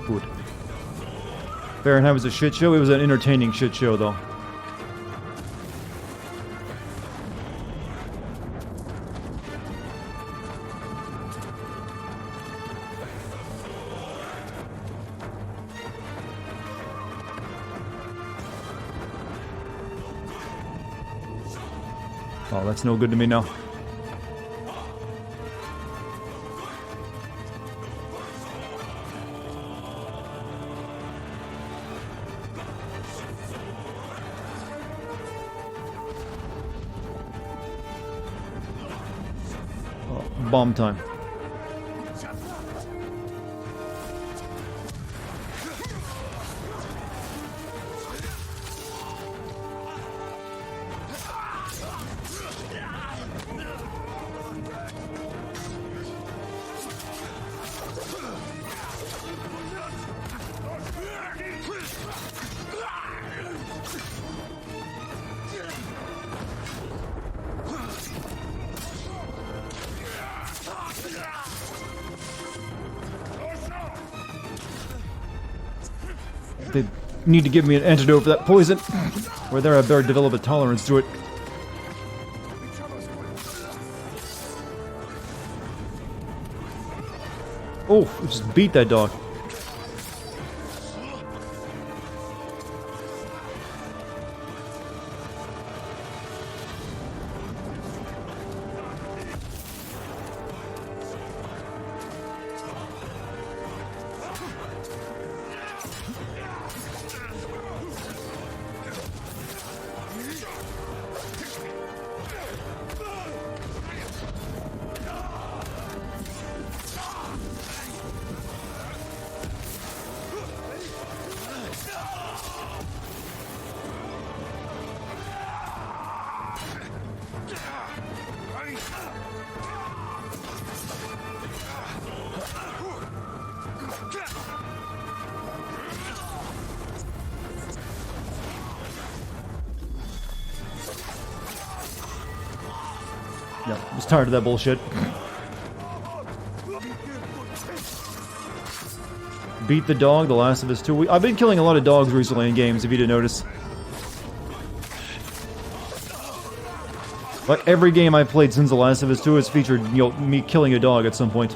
Good. Fahrenheit was a shit show. It was an entertaining shit show, though. Oh, that's no good to me now. bomb time. They need to give me an antidote for that poison. Or there I better develop a tolerance to it. Oh, just beat that dog. Yeah, I was tired of that bullshit. Beat the dog, The Last of Us 2. I've been killing a lot of dogs recently in games, if you didn't notice. Like, every game I've played since The Last of Us 2 has featured, you know, me killing a dog at some point.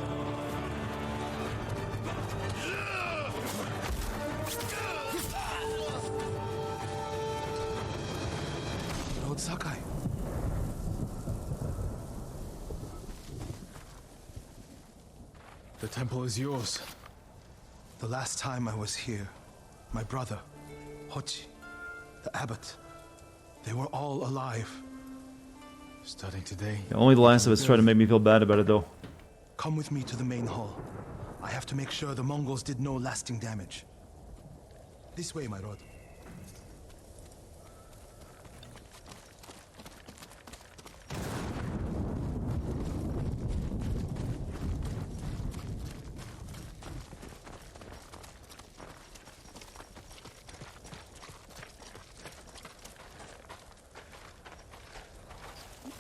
Lord Sakai. The temple is yours. The last time I was here, my brother, Hochi, the abbot, they were all alive. Starting today. Yeah, only The Last of Us tried to make me feel bad about it, though. Come with me to the main hall. I have to make sure the Mongols did no lasting damage. This way, my lord.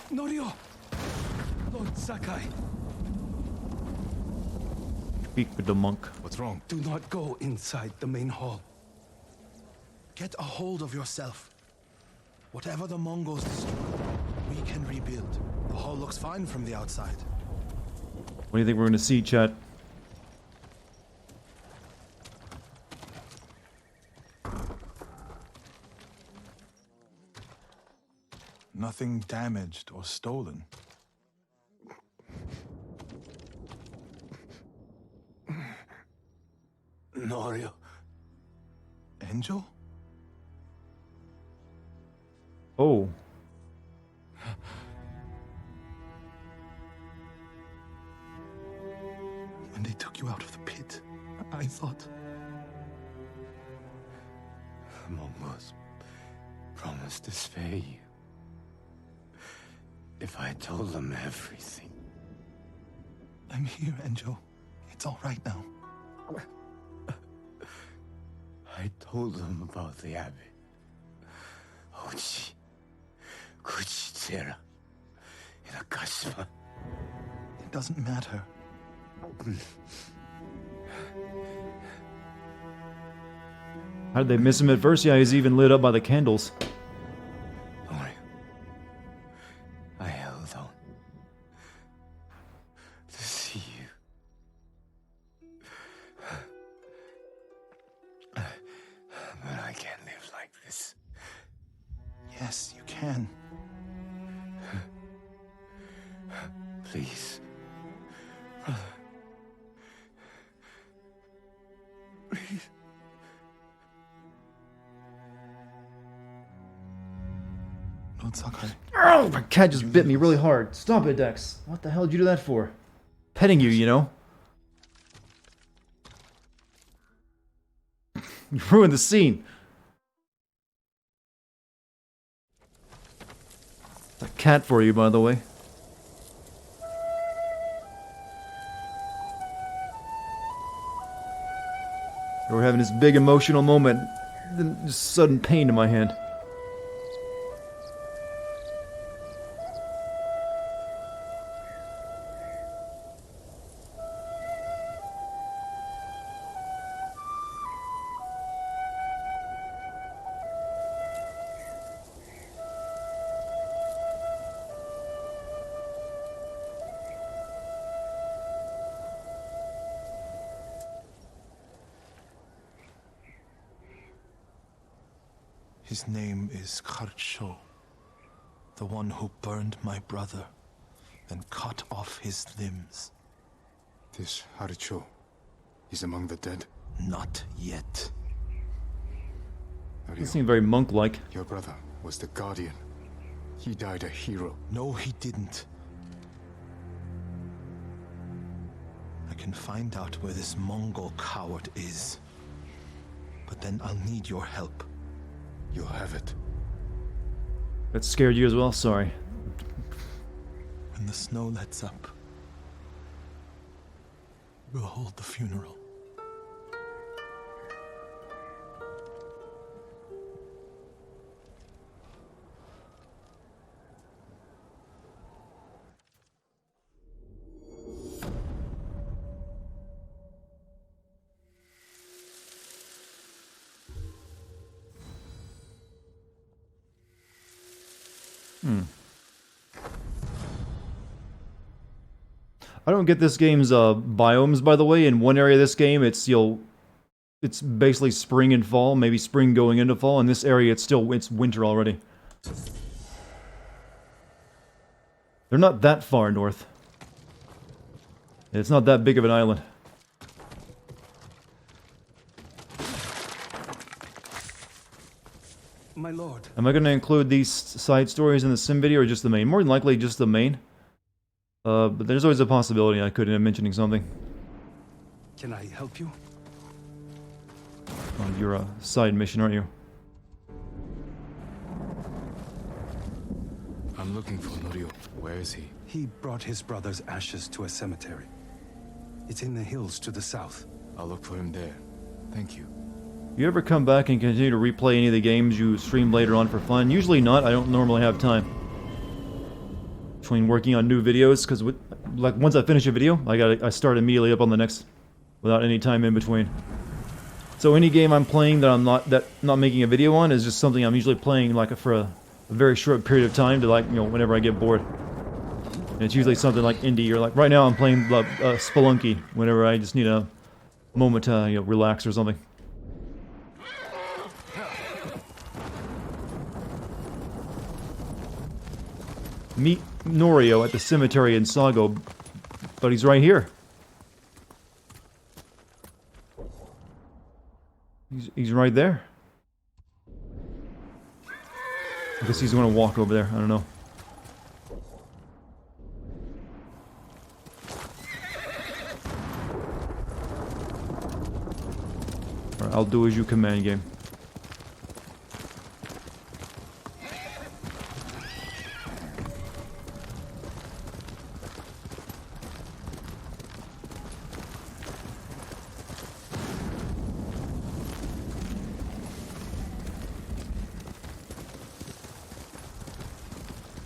Norio! Lord Sakai! Speak with the monk. What's wrong? Do not go inside the main hall. Get a hold of yourself. Whatever the Mongols destroy, we can rebuild. The hall looks fine from the outside. What do you think we're gonna see, chat? Nothing damaged or stolen. Norio. Angel? Oh. When they took you out of the pit, I thought... The Mongols promised to spare you. If I told them everything. I'm here, Angel. It's all right now. I told them about the abbey. Ochi, Kuchitera, Inakashima. It doesn't matter. How did they miss him at first? Yeah, he's even lit up by the candles. Don't worry. I held on. To see you. But I can't live like this. Yes, you can. Please. Brother. Please. Lord Sakai. Oh, my cat just bit me really hard. Stop it, Dex. What the hell did you do that for? petting you, you know? You ruined the scene. It's a cat for you, by the way. We're having this big emotional moment. Then just sudden pain in my hand. His name is Kharcho, the one who burned my brother and cut off his limbs. This Haricho is among the dead? Not yet. He seemed very monk-like. Your brother was the Guardian. He died a hero. No, he didn't. I can find out where this Mongol coward is. But then I'll need your help. You'll have it. That scared you as well? Sorry. When the snow lets up, we'll hold the funeral. I don't get this game's biomes, by the way. In one area of this game, it's it's basically spring and fall, maybe spring going into fall. In this area, it's winter already. They're not that far north. It's not that big of an island. My lord. Am I going to include these side stories in the sim video or just the main? More than likely, just the main. But there's always a possibility I could end up mentioning something. Can I help you? Oh, you're a side mission, aren't you? I'm looking for Norio. Where is he? He brought his brother's ashes to a cemetery. It's in the hills to the south. I'll look for him there. Thank you. You ever come back and continue to replay any of the games you stream later on for fun? Usually not. I don't normally have time. Between working on new videos, because like once I finish a video, I start immediately up on the next, without any time in between. So any game I'm playing that I'm not making a video on is just something I'm usually playing like for a very short period of time to whenever I get bored. And it's usually something like indie or like right now I'm playing Spelunky whenever I just need a moment to relax or something. Meet Norio at the cemetery in Sago, but he's right here. He's right there. I guess he's gonna walk over there, I don't know. Alright, I'll do as you command, game.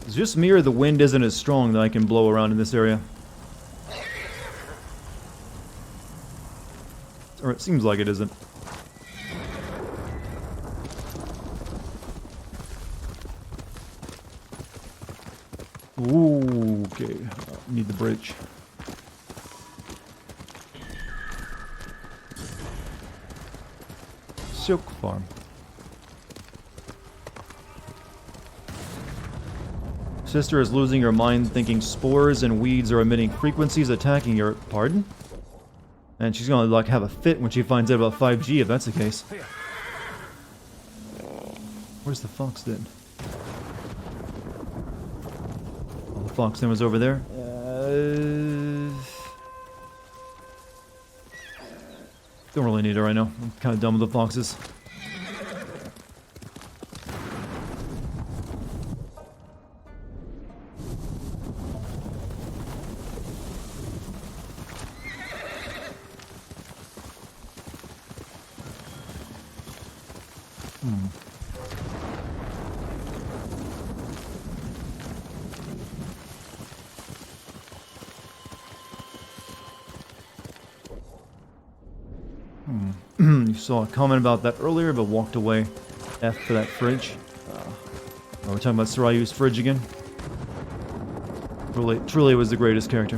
It's just me or the wind isn't as strong that I can blow around in this area. Or it seems like it isn't. Ooh, okay. Need the bridge. Silk farm. Sister is losing her mind thinking spores and weeds are emitting frequencies attacking her. Pardon? And she's gonna like have a fit when she finds out about 5G if that's the case. Where's the fox den? Oh, the fox den was over there. Don't really need it right now. I'm kind of done with the foxes. You saw a comment about that earlier, but walked away after that fridge. We're talking about Sarayu's fridge again. Truly was the greatest character.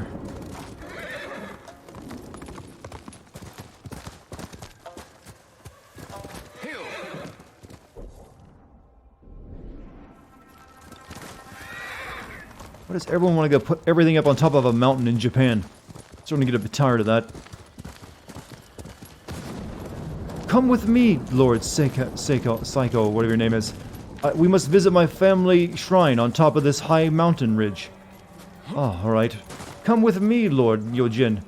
Why does everyone want to go put everything up on top of a mountain in Japan? Starting to get a bit tired of that. Come with me, Lord Psycho, whatever your name is. We must visit my family shrine on top of this high mountain ridge. Oh, alright. Come with me, Lord Yojin.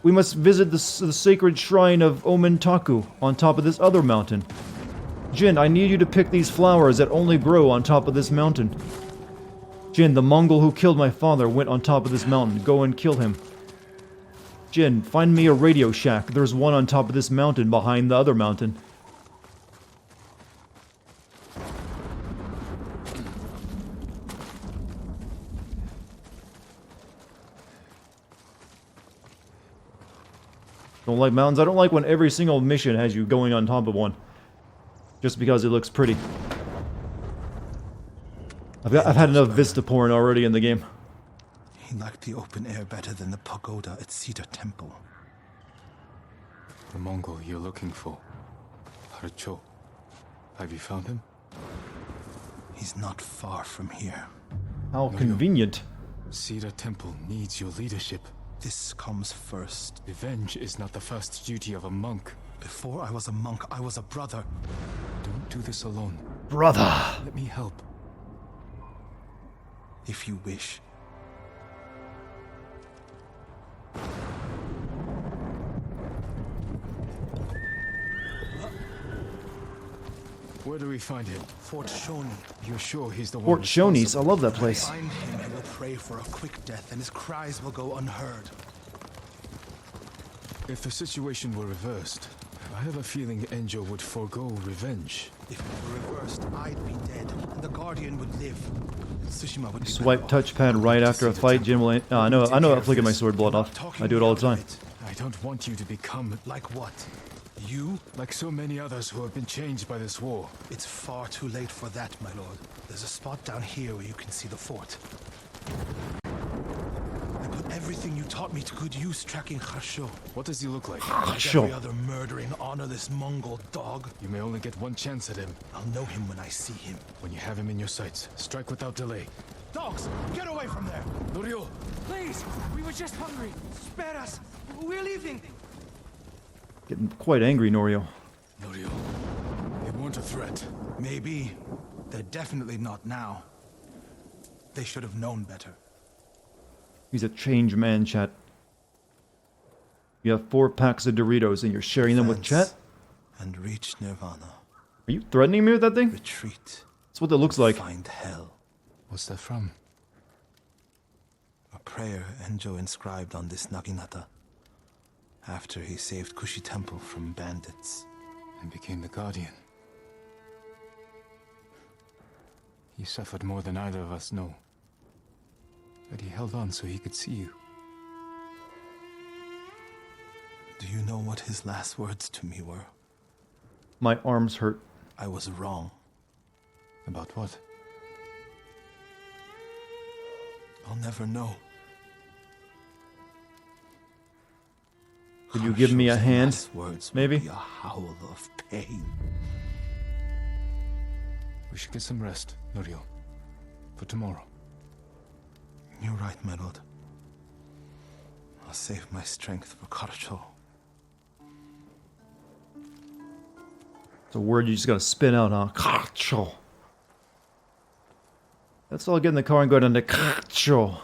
We must visit the sacred shrine of Omintaku on top of this other mountain. Jin, I need you to pick these flowers that only grow on top of this mountain. Jin, the Mongol who killed my father went on top of this mountain. Go and kill him. Jin, find me a radio shack. There's one on top of this mountain behind the other mountain. Don't like mountains? I don't like when every single mission has you going on top of one. Just because it looks pretty. I've had enough Vista porn already in the game. He liked the open air better than the pagoda at Cedar Temple. The Mongol you're looking for. Harcho. Have you found him? He's not far from here. How convenient. Cedar Temple needs your leadership. This comes first. Revenge is not the first duty of a monk. Before I was a monk, I was a brother. Don't do this alone. Brother! Let me help. If you wish. Where do we find him? Fort Shoni. You're sure he's the one? Fort Shoni's, I love that place. Find him and will pray for a quick death, and his cries will go unheard. If the situation were reversed, I have a feeling Enjo would forego revenge. If it were reversed, I'd be dead, and the Guardian would live. Tsushima would be Swipe touchpad right after a fight. Jin will. I know I'm flicking my sword blood off. I do it all the time. I don't want you to become like what? You? Like so many others who have been changed by this war. It's far too late for that, my lord. There's a spot down here where you can see the fort. I put everything you taught me to good use tracking Harsho. What does he look like? Like every other murdering, honorless Mongol dog. You may only get one chance at him. I'll know him when I see him. When you have him in your sights, strike without delay. Dogs, get away from there! Norio! Please! We were just hungry! Spare us! We're leaving! Getting quite angry, Norio. Norio, they weren't a threat. Maybe. They're definitely not now. They should have known better. He's a changed man, chat. You have 4 packs of Doritos and you're sharing them with chat? And reach Nirvana. Are you threatening me with that thing? Retreat. That's what that looks like. Find hell. What's that from? A prayer Enjo inscribed on this Naginata. After he saved Kushi Temple from bandits. And became the Guardian. He suffered more than either of us know. But he held on so he could see you. Do you know what his last words to me were? My arms hurt. I was wrong. About what? I'll never know. Could you give me a hand? Words maybe? Be a howl of pain. We should get some rest, Norio. For tomorrow. You're right, my lord. I'll save my strength for Karacho. It's a word you just gotta spit out, huh? Karacho. Let's all get in the car and go down to Karacho.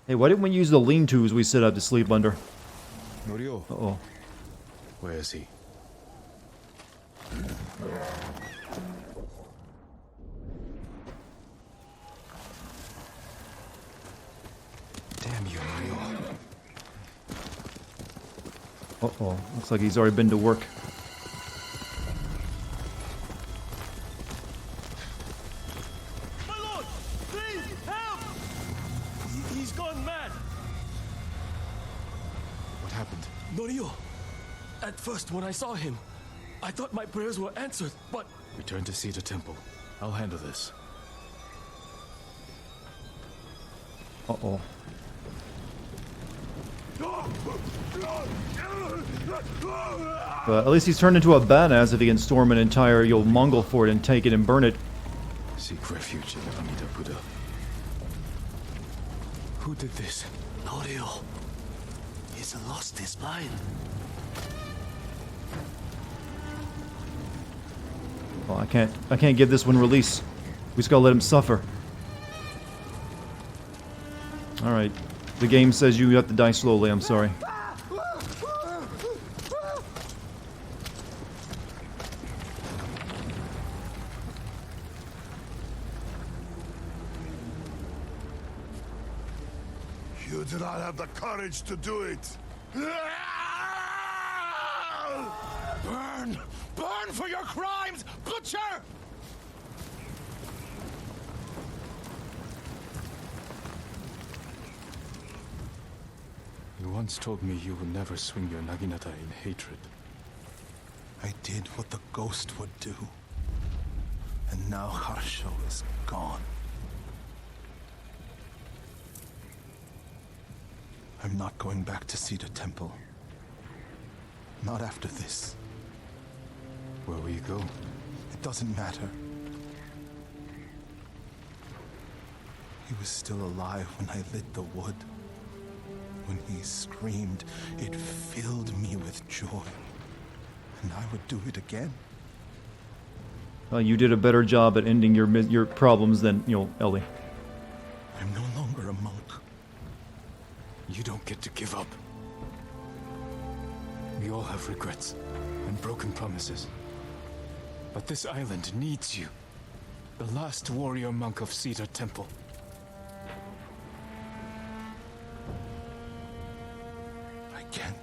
Hey, why didn't we use the lean-tos we set up to sleep under? Norio. Uh-oh. Where is he? Damn you, Norio. Uh-oh. Looks like he's already been to work. My lord! Please, help! He's gone mad! What happened? Norio! At first, when I saw him, I thought my prayers were answered, but... Return to Cedar Temple. I'll handle this. Uh-oh. At least he's turned into a badass if he can storm an entire Mongol fort and take it and burn it. Seek refuge in Amida Buddha. Who did this? Norio. He's lost his mind. Well, I can't give this one release. We just gotta let him suffer. Alright. The game says you have to die slowly, I'm sorry. You do not have the courage to do it. Burn! Burn for your crimes, butcher! You once told me you would never swing your Naginata in hatred. I did what the ghost would do. And now Harsho is gone. I'm not going back to Cedar Temple. Not after this. Where will you go? It doesn't matter. He was still alive when I lit the wood. When he screamed, it filled me with joy. And I would do it again. You did a better job at ending your problems than, Ellie. I'm no longer a monk. You don't get to give up. We all have regrets and broken promises. But this island needs you. The last warrior monk of Cedar Temple.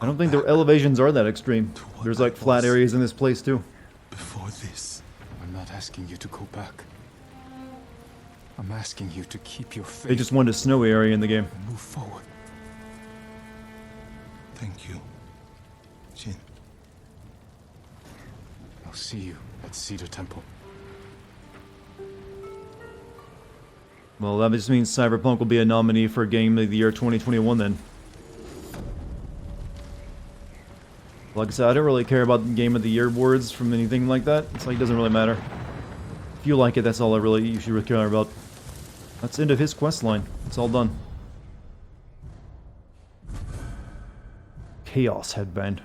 I don't think the elevations are that extreme. There's like flat areas in this place too. Before this. I'm not asking you to go back. I'm asking you to keep your faith. They just wanted a snowy area in the game. And move forward. Thank you, Jin. I'll see you at Cedar Temple. Well, that just means Cyberpunk will be a nominee for Game of the Year 2021 then. Like I said, I don't really care about the Game of the Year awards from anything like that. It's like, it doesn't really matter. If you like it, that's all you should really care about. That's the end of his quest line. It's all done. Chaos Headband.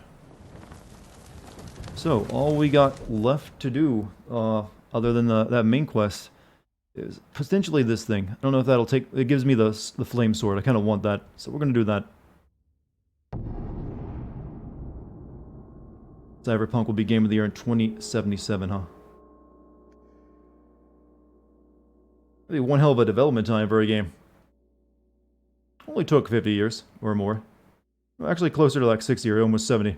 So, all we got left to do, other than that main quest, is potentially this thing. I don't know if that'll take... It gives me the flame sword. I kind of want that. So we're going to do that. Cyberpunk will be Game of the Year in 2077, huh? That'd be one hell of a development time for a game. Only took 50 years, or more. Well, actually closer to like 60 or almost 70.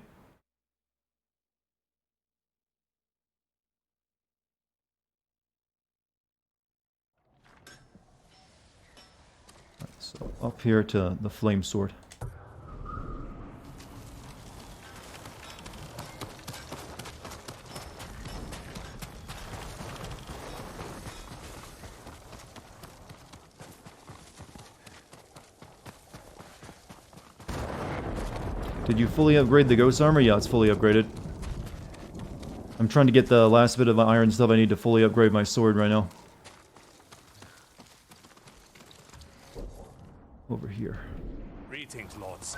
So, up here to the flame sword. Did you fully upgrade the ghost armor? Yeah, it's fully upgraded. I'm trying to get the last bit of iron stuff I need to fully upgrade my sword right now. Over here. Greetings, lords.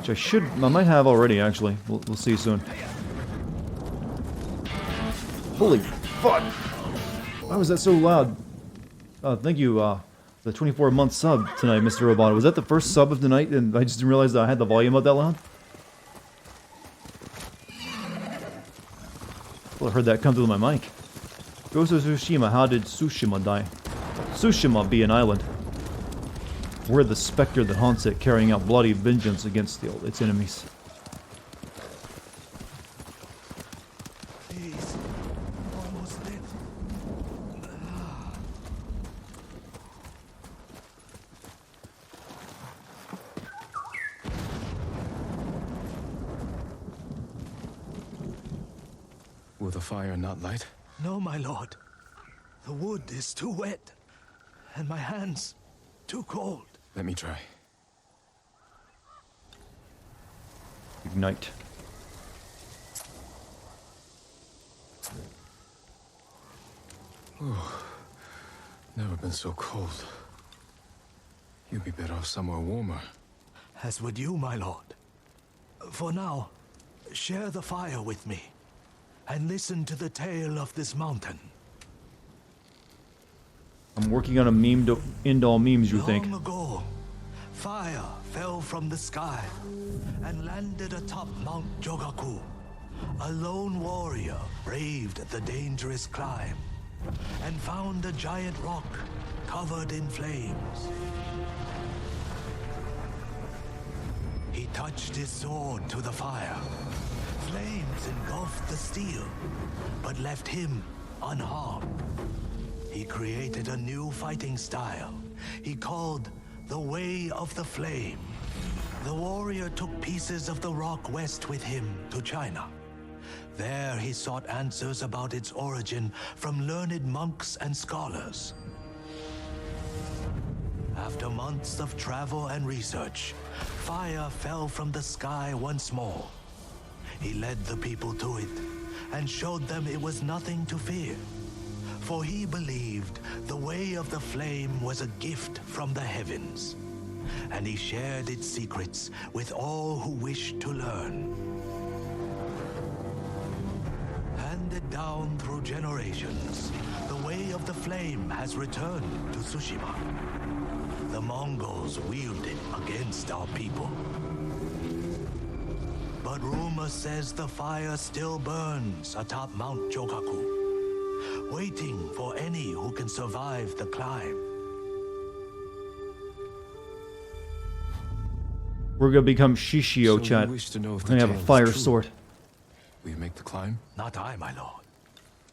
Which I might have already, actually. We'll see soon. Holy fuck! Why was that so loud? Thank you, the 24-month sub tonight, Mr. Roboto. Was that the first sub of the night, and I just didn't realize that I had the volume up that loud? Well, I heard that come through my mic. Ghost of Tsushima, how did Tsushima die? Tsushima be an island. We're the specter that haunts it, carrying out bloody vengeance against its enemies. Please. Almost dead. Will the fire not light? No, my lord. The wood is too wet, and my hands too cold. Let me try. Ignite. Oh, never been so cold. You'd be better off somewhere warmer. As would you, my lord. For now, share the fire with me, and listen to the tale of this mountain. I'm working on a meme to end all memes, you think? Long ago, fire fell from the sky and landed atop Mount Jogaku. A lone warrior braved the dangerous climb and found a giant rock covered in flames. He touched his sword to the fire. Flames engulfed the steel, but left him unharmed. He created a new fighting style he called the Way of the Flame. The warrior took pieces of the rock west with him to China. There he sought answers about its origin from learned monks and scholars. After months of travel and research, fire fell from the sky once more. He led the people to it and showed them it was nothing to fear. For he believed the Way of the Flame was a gift from the heavens, and he shared its secrets with all who wished to learn. Handed down through generations, the Way of the Flame has returned to Tsushima. The Mongols wield it against our people. But rumor says the fire still burns atop Mount Jogaku, waiting for any who can survive the climb. We're gonna become Shishio, chat. We're gonna have a fire sword. Will you make the climb? Not I, my lord.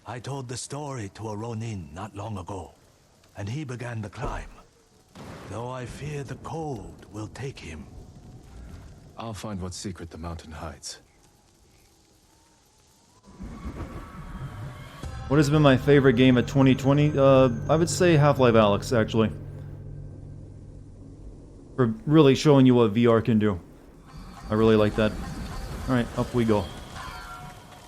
I told the story to a Ronin not long ago, and he began the climb. Though I fear the cold will take him. I'll find what secret the mountain hides. What has been my favorite game of 2020? I would say Half-Life Alyx, actually. For really showing you what VR can do. I really like that. Alright, up we go.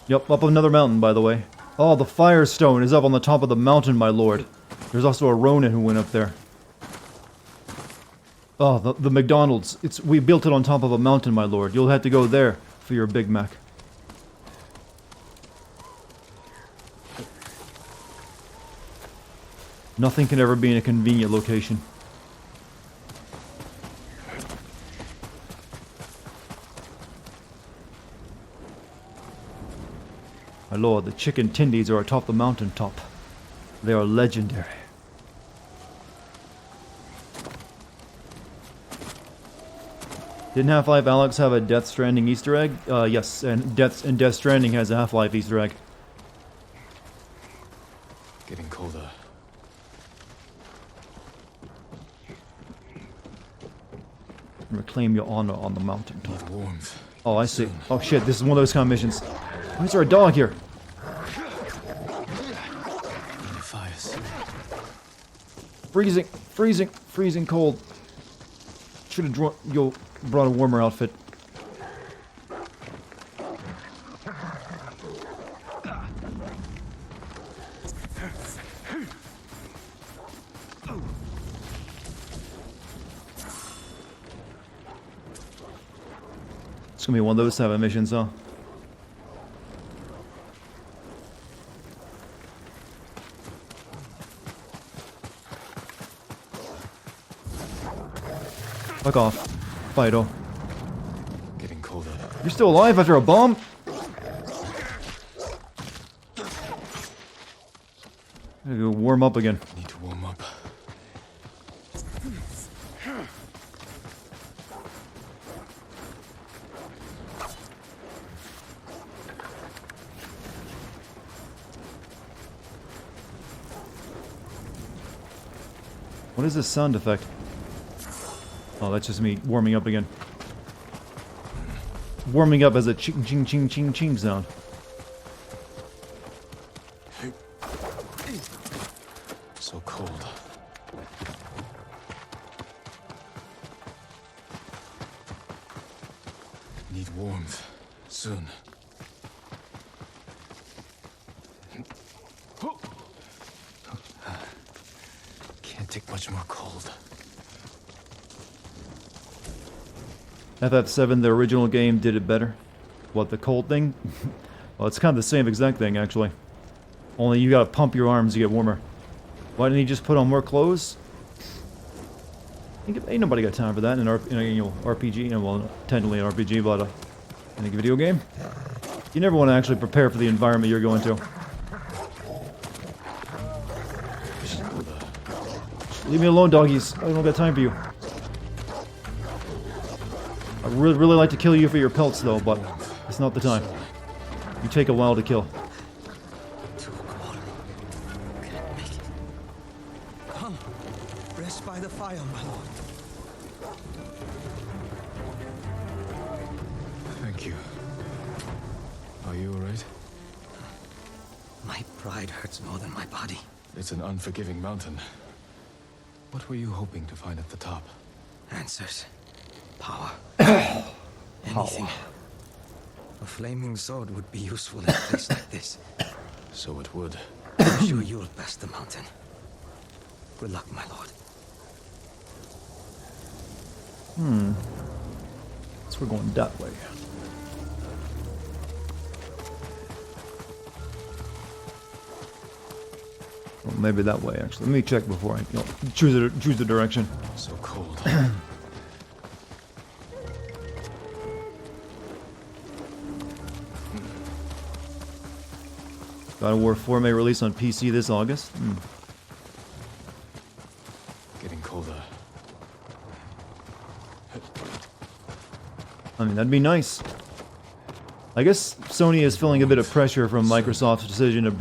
Yep, up another mountain, by the way. Oh, the Firestone is up on the top of the mountain, my lord. There's also a Ronin who went up there. Oh, the McDonald's. We built it on top of a mountain, my lord. You'll have to go there for your Big Mac. Nothing can ever be in a convenient location. My lord, the chicken tendies are atop the mountaintop. They are legendary. Didn't Half-Life Alyx have a Death Stranding Easter egg? Yes, and Death Stranding has a Half-Life Easter egg. Getting colder. Reclaim your honor on the mountaintop. Need warmth. Oh, I see. Oh shit, this is one of those kind of missions. Why is there a dog here? Fires. Freezing cold. Should have brought a warmer outfit. It's gonna be one of those type of missions, huh? Fuck off. Fido. Getting colder. You're still alive after a bomb? I gotta go warm up again. Need to warm up. What is this sound effect? Oh, that's just me warming up again. Warming up as a ching ching ching ching ching sound. So cold. Need warmth. Soon. Can't take much more cold. FF7, the original game, did it better. What, the cold thing? Well, it's kind of the same exact thing, actually. Only you gotta pump your arms to get warmer. Why didn't he just put on more clothes? Ain't nobody got time for that in an RPG. Well, technically an RPG, but in a video game. You never want to actually prepare for the environment you're going to. Leave me alone, doggies. I don't got time for you. I'd really like to kill you for your pelts, though, but it's not the time. You take a while to kill. Come, rest by the fire, my lord. Thank you. Are you alright? My pride hurts more than my body. It's an unforgiving mountain. What were you hoping to find at the top? Answers. Power. Anything. A flaming sword would be useful in a place like this. So it would. I'm sure you'll pass the mountain. Good luck, my lord. So we're going that way. Well, maybe that way, actually. Let me check before I choose the direction. So cold. God of War 4 may release on PC this August. Getting colder. I mean, that'd be nice. I guess Sony is feeling a bit of pressure from Microsoft's decision to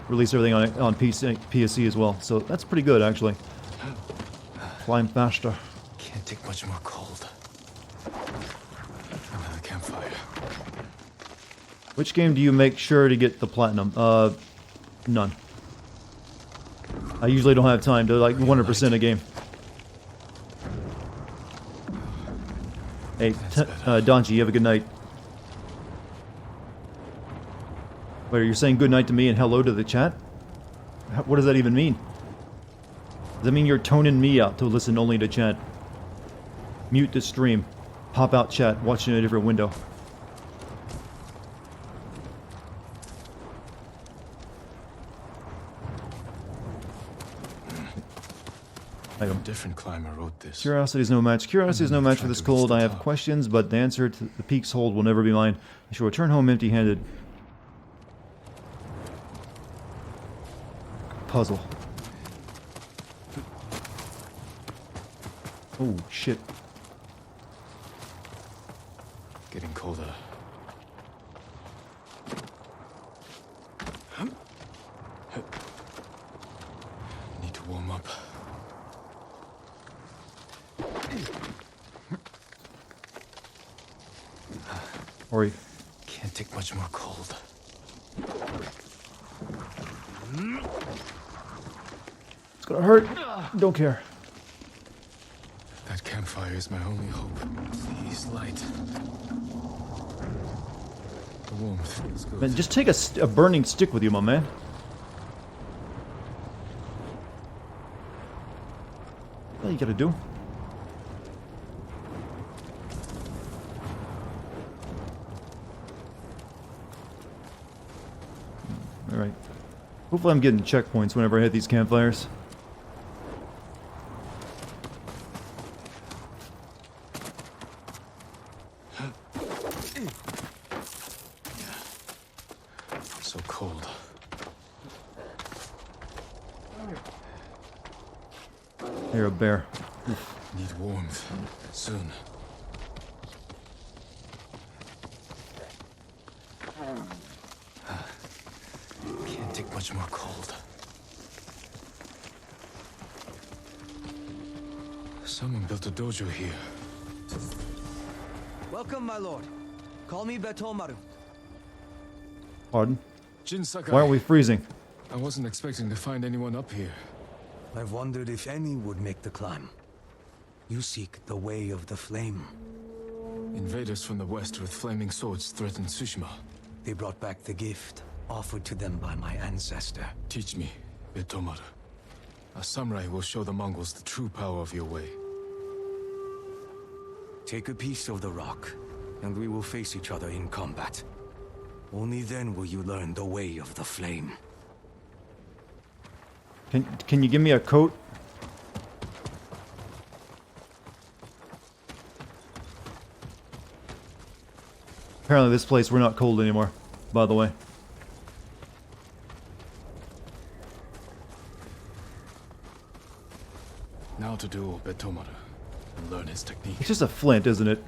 release everything on PSC as well. So that's pretty good, actually. Climb faster. Can't take much more cold. Another campfire. Which game do you make sure to get the platinum? None. I usually don't have time to like 100% a game. Hey, Donchi, you have a good night. Wait, you're saying good night to me and hello to the chat? What does that even mean? Does that mean you're toning me out to listen only to chat? Mute the stream. Pop out chat, watch in a different window. Different climber wrote this. Curiosity is no match. Curiosity is no match for this cold. I have questions, but the answer to the peak's hold will never be mine. I shall return home empty-handed. Puzzle. Oh, shit. Getting colder. Need to warm up. Ori. Can't take much more cold. It's gonna hurt. Don't care. That campfire is my only hope. Please, light. The warmth feels good. Man, just take a burning stick with you, my man. What you gotta do? Alright. Hopefully I'm getting checkpoints whenever I hit these campfires. So cold. You're a bear. Need warmth. Soon. Can't take much more cold. Someone built a dojo here. Welcome, my lord. Call me Betomaru. Pardon? Jin Sakai. Why aren't we freezing? I wasn't expecting to find anyone up here. I've wondered if any would make the climb. You seek the way of the flame. Invaders from the west with flaming swords threaten Tsushima. They brought back the gift offered to them by my ancestor. Teach me, Betomaru. A samurai will show the Mongols the true power of your way. Take a piece of the rock, and we will face each other in combat. Only then will you learn the way of the flame. Can you give me a coat? Apparently this place, we're not cold anymore, by the way. Now to duel Betomaru and learn his technique. It's just a flint, isn't it?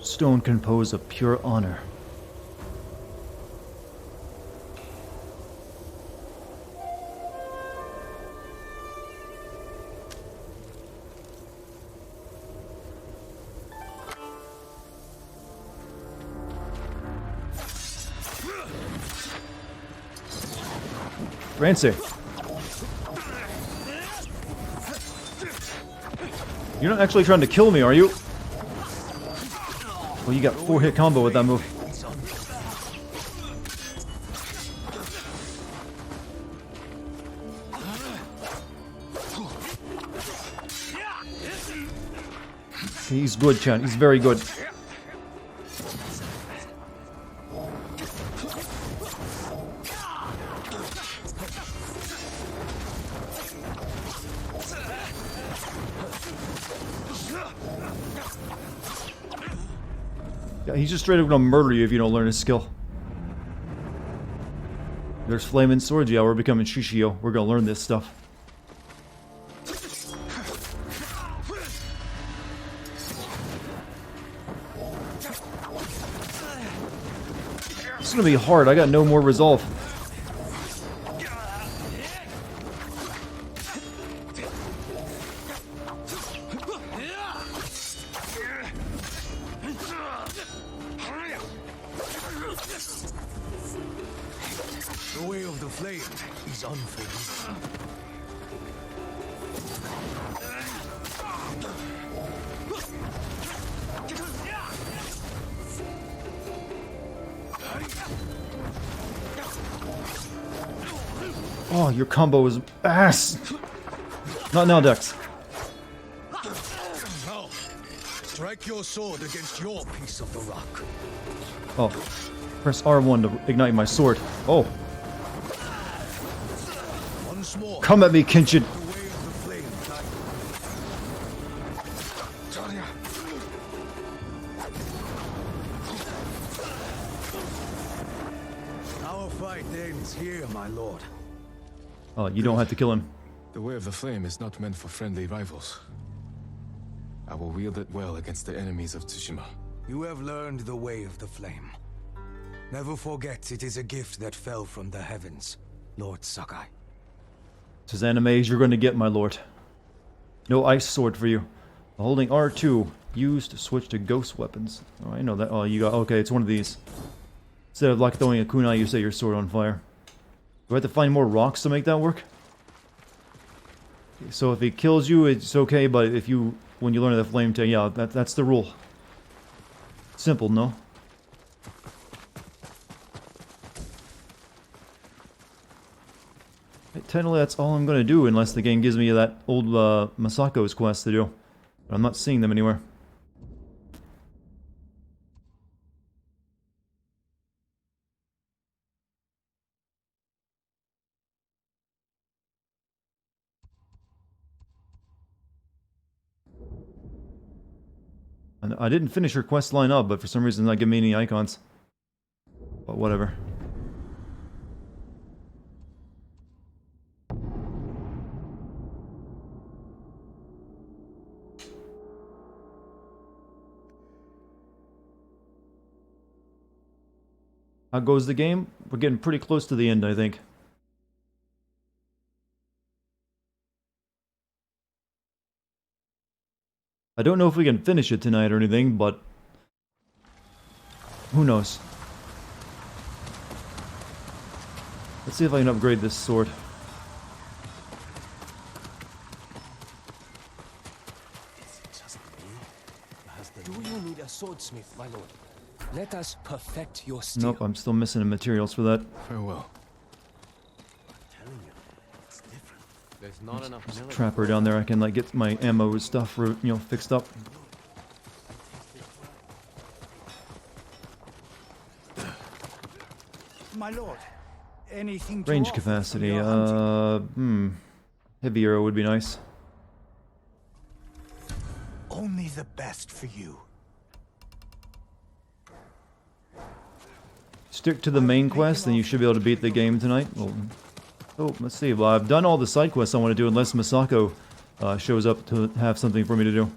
Stone composed of pure honor. Fancy. You're not actually trying to kill me, are you? Well, you got 4-hit combo with that move. He's good, Chan. He's very good. Yeah, he's just straight up gonna murder you if you don't learn his skill. There's flaming swords. Yeah, we're becoming Shishio. We're gonna learn this stuff. It's gonna be hard. I got no more resolve. The way of the flame is unforgiving. Oh, your combo is ass. Not now, Dex. Now, strike your sword against your piece of the rock. Oh, press R1 to ignite my sword. Oh. Once more. Come at me, Kinchin. Our fight ends here, my lord. Oh, you don't have to kill him. The way of the flame is not meant for friendly rivals. I will wield it well against the enemies of Tsushima. You have learned the way of the flame. Never forget it is a gift that fell from the heavens, Lord Sakai. This is animes you're going to get, my lord. No ice sword for you. Holding R2, use to switch to ghost weapons. Oh, I know that. Oh, you got... Okay, it's one of these. Instead of like throwing a kunai, you set your sword on fire. Do I have to find more rocks to make that work? Okay, so if he kills you, it's okay, but if you... When you learn the flame tech, yeah, that's the rule. Simple, no? Technically, that's all I'm going to do, unless the game gives me that old Masako's quest to do. But I'm not seeing them anywhere. And I didn't finish her quest line up, but for some reason not giving me any icons. But whatever. How goes the game? We're getting pretty close to the end, I think. I don't know if we can finish it tonight or anything, but who knows? Let's see if I can upgrade this sword. Do you need a swordsmith, my lord? Let us perfect your steel. Nope, I'm still missing the materials for that. Farewell. There's not enough There's a trapper down there. I can like get my ammo stuff, fixed up. My lord, anything to Range offer capacity. from your hunting? Heavy arrow would be nice. Only the best for you. Stick to the main quest, and you should be able to beat the game tonight. Well, oh, let's see. Well, I've done all the side quests I want to do, unless Masako shows up to have something for me to do.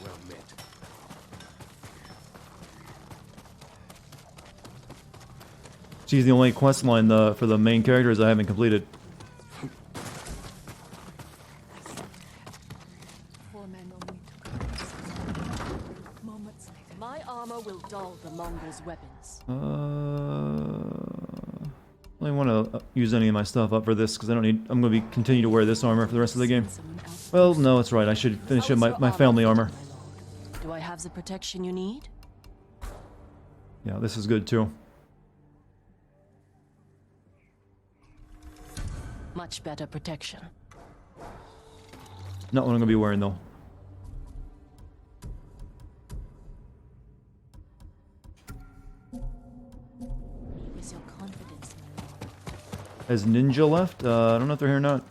Well met. She's the only quest line for the main characters I haven't completed. My armor will dull the Mongols' weapons. I don't want to use any of my stuff up for this because I don't need. I'm going to continue to wear this armor for the rest of the game. Well, no, that's right. I should finish up my family armor. Do I have the protection you need? Yeah, this is good too. Much better protection. Not what I'm going to be wearing though. Is your confidence, Has Ninja left? I don't know if they're here or not.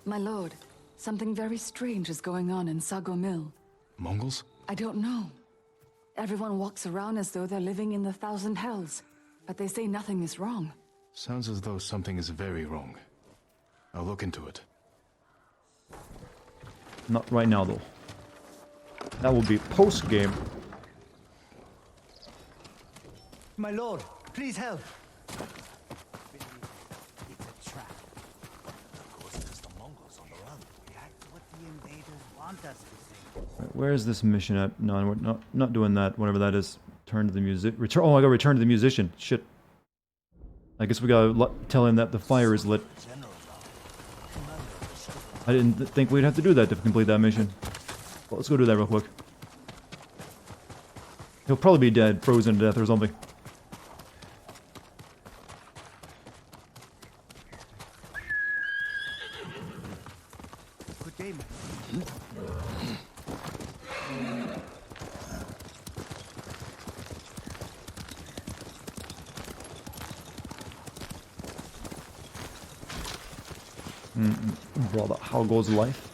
My lord, something very strange is going on in Sago Mill. Mongols? I don't know. Everyone walks around as though they're living in the Thousand Hells, but they say nothing is wrong. Sounds as though something is very wrong. I'll look into it. Not right now though. That will be post game. My lord, please help. It's a trap. Of course, there's the Mongols on the run. That's what the invaders want us to say. Right, where is this mission at? No, we're not doing that. Whatever that is. Turn to the music. Return. Oh, I got to return to the musician. Shit. I guess we gotta tell him that the fire is lit. I didn't think we'd have to do that to complete that mission. Well, let's go do that real quick. He'll probably be dead, frozen to death or something. Good day, man. Brother, how goes life?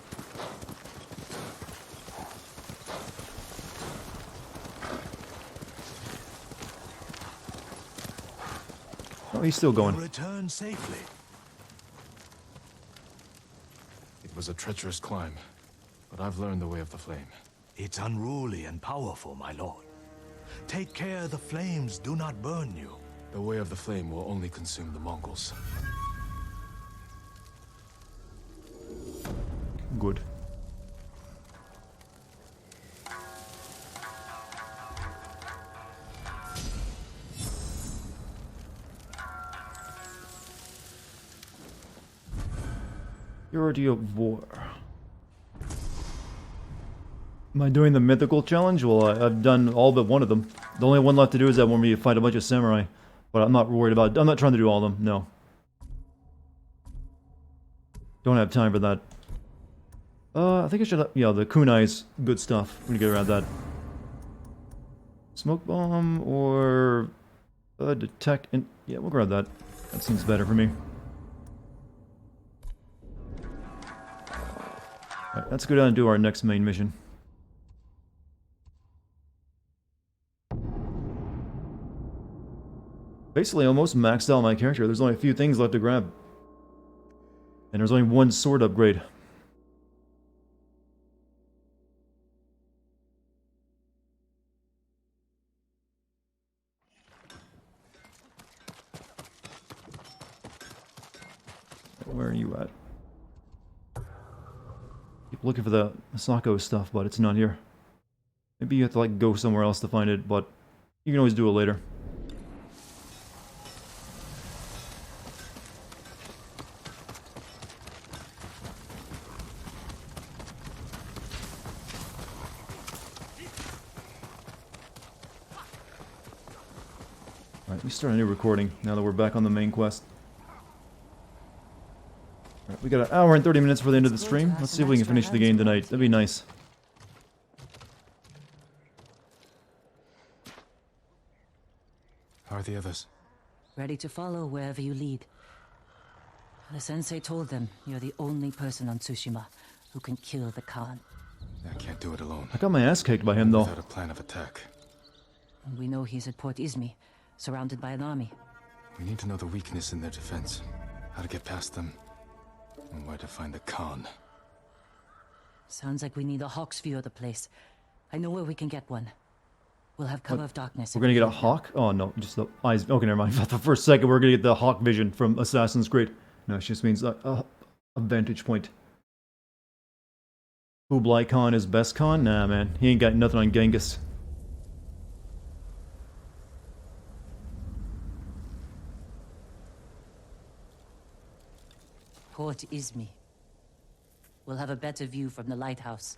Oh, he's still going. Return safely. It was a treacherous climb, but I've learned the way of the flame. It's unruly and powerful, my lord. Take care the flames do not burn you. The way of the flame will only consume the Mongols. Good. Purity of War. Am I doing the mythical challenge? Well, I've done all but one of them. The only one left to do is that one where you fight a bunch of samurai. But I'm not worried about it. I'm not trying to do all of them, no. Don't have time for that. I think I should have, yeah, the kunai's good stuff. I'm gonna get around that. Smoke bomb or detect and yeah, we'll grab that. That seems better for me. Alright, let's go down and do our next main mission. Basically, almost maxed out my character. There's only a few things left to grab. And there's only one sword upgrade. Where are you at? Keep looking for the Sako stuff, but it's not here. Maybe you have to like go somewhere else to find it, but you can always do it later. Alright, we start a new recording now that we're back on the main quest. Alright, we got an hour and 30 minutes for the end of the stream. Let's see if we can finish the game tonight. That'd be nice. How are the others? Ready to follow wherever you lead. The sensei told them you're the only person on Tsushima who can kill the Khan. I can't do it alone. I got my ass kicked by him though. Without a plan of attack. And we know he's at Port Izmi, surrounded by an army. We need to know the weakness in their defense, how to get past them, and where to find the Khan. Sounds like we need a hawk's view of the place. I know where we can get one. We'll have cover of darkness. We're gonna get a hawk? Oh no, just the eyes. Okay, never mind. I thought the first second we're gonna get the hawk vision from Assassin's Creed. No, it just means a vantage point. Kublai Khan is best Khan? Nah, man. He ain't got nothing on Genghis. Port Izmi. We'll have a better view from the lighthouse.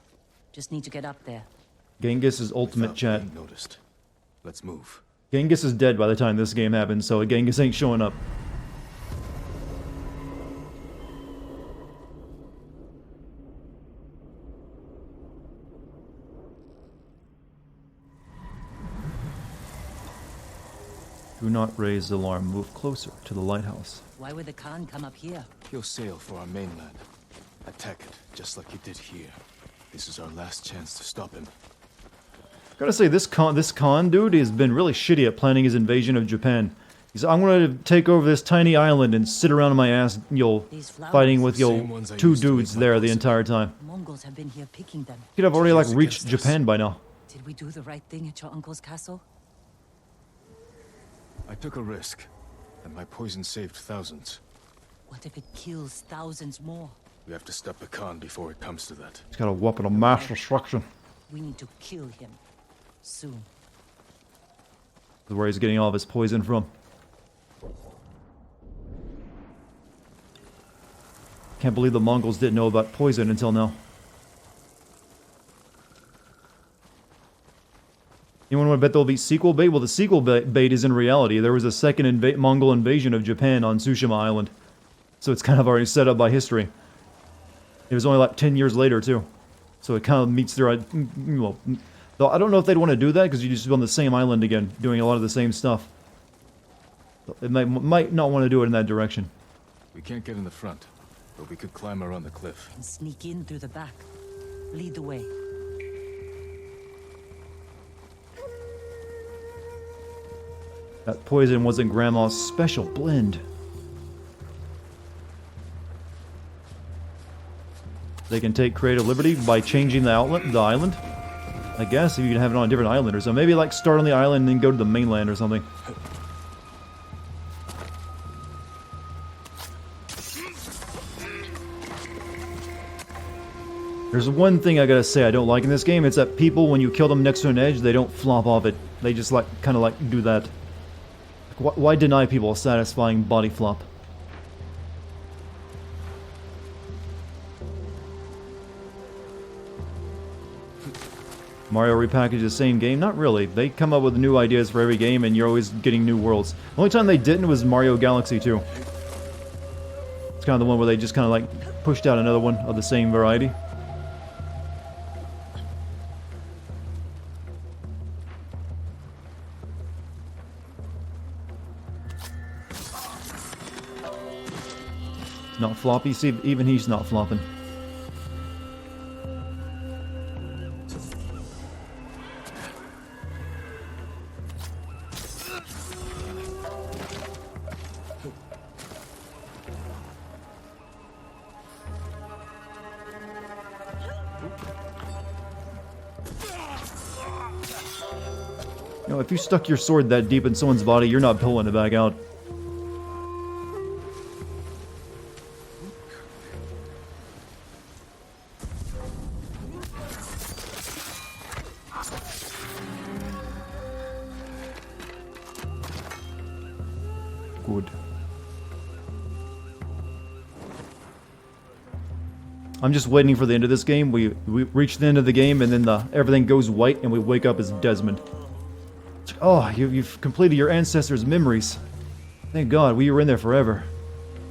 Just need to get up there. Genghis is ultimate chat. Noticed. Let's move. Genghis is dead by the time this game happens, so Genghis ain't showing up. Do not raise the alarm. Move closer to the lighthouse. Why would the Khan come up here? He'll sail for our mainland. Attack it, just like he did here. This is our last chance to stop him. Gotta say, this Khan dude has been really shitty at planning his invasion of Japan. He's, I'm gonna take over this tiny island and sit around on my ass, fighting with, two dudes there the entire time. Mongols have been here picking them. Could have already, like, reached Japan by now. Did we do the right thing at your uncle's castle? I took a risk, and my poison saved thousands. What if it kills thousands more? We have to stop the Khan before it comes to that. He's got a weapon of mass destruction. We need to kill him. Soon. This is where he's getting all of his poison from. Can't believe the Mongols didn't know about poison until now. Anyone want to bet there'll be sequel bait? Well, the sequel bait is in reality. There was a second Mongol invasion of Japan on Tsushima Island. So it's kind of already set up by history. It was only like 10 years later, too. So it kind of meets their... Well, though I don't know if they'd want to do that, because you'd just be on the same island again, doing a lot of the same stuff. They might not want to do it in that direction. We can't get in the front, but we could climb around the cliff. And sneak in through the back. Lead the way. That poison wasn't Grandma's special blend. They can take creative liberty by changing the island. I guess if you can have it on a different island or so. Maybe like start on the island and then go to the mainland or something. There's one thing I gotta say I don't like in this game. It's that people, when you kill them next to an edge, they don't flop off it. They just like, kind of like do that. Why deny people a satisfying body flop? Mario repackaged the same game? Not really. They come up with new ideas for every game and you're always getting new worlds. The only time they didn't was Mario Galaxy 2. It's kind of the one where they just kind of like pushed out another one of the same variety. It's not floppy. See, even he's not flopping. know, if you stuck your sword that deep in someone's body, you're not pulling it back out. Good. I'm just waiting for the end of this game. We reach the end of the game, and then everything goes white, and we wake up as Desmond. Oh, you've completed your ancestors' memories. Thank God, we were in there forever.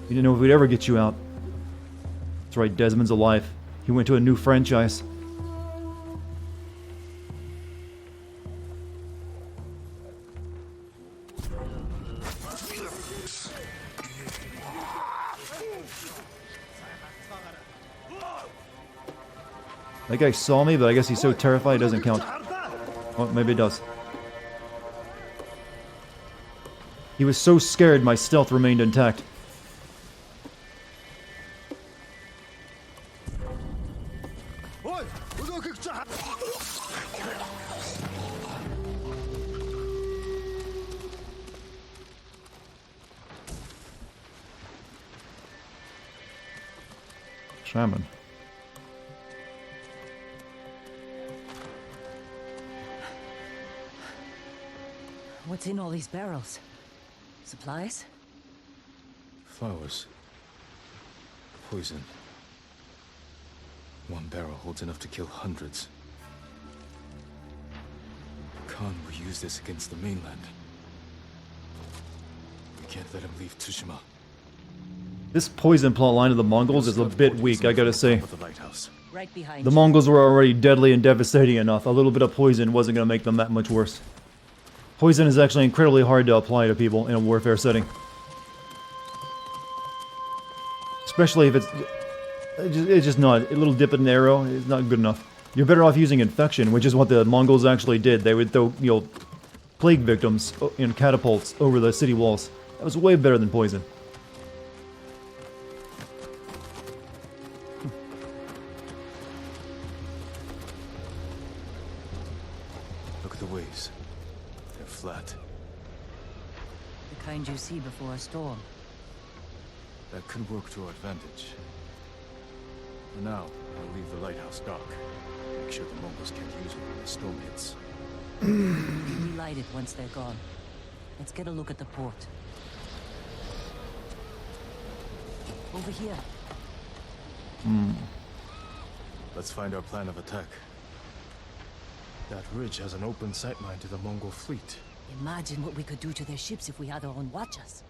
We didn't know if we'd ever get you out. That's right, Desmond's alive. He went to a new franchise. That guy saw me, but I guess he's so terrified it doesn't count. Oh, maybe it does. He was so scared my stealth remained intact. Shaman. What's in all these barrels? Supplies? Flowers. Poison. One barrel holds enough to kill hundreds. Khan will use this against the mainland. We can't let him leave Tsushima. This poison plot line of the Mongols is a bit weak, I gotta say. Right behind The Mongols were already deadly and devastating enough. A little bit of poison wasn't gonna make them that much worse. Poison is actually incredibly hard to apply to people in a warfare setting. Especially if it's just not. A little dip in an arrow is not good enough. You're better off using infection, which is what the Mongols actually did. They would throw, plague victims in catapults over the city walls. That was way better than poison. Look at the waves. They're flat. The kind you see before a storm. That could work to our advantage. For now, I'll leave the lighthouse dark. Make sure the Mongols can't use it when the storm hits. We can relight it once they're gone. Let's get a look at the port. Over here. Let's find our plan of attack. That ridge has an open sightline to the Mongol fleet. Imagine what we could do to their ships if we had our own watchers.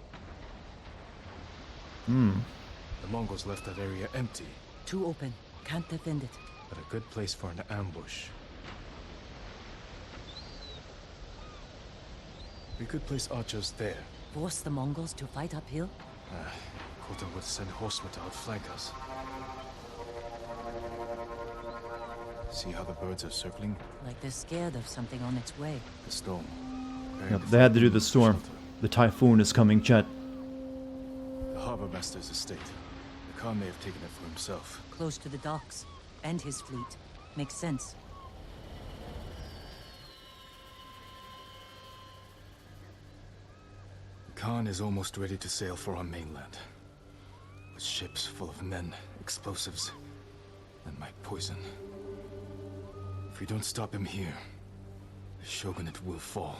The Mongols left that area empty. Too open. Can't defend it. But a good place for an ambush. We could place archers there. Force the Mongols to fight uphill? Kota would send horsemen to outflank us. See how the birds are circling? Like they're scared of something on its way. The storm. Yep, they had to do the storm. The typhoon is coming, Chet. The harbor master's estate. The Khan may have taken it for himself. Close to the docks. And his fleet. Makes sense. The Khan is almost ready to sail for our mainland. With ships full of men, explosives, and my poison. If we don't stop him here, the shogunate will fall.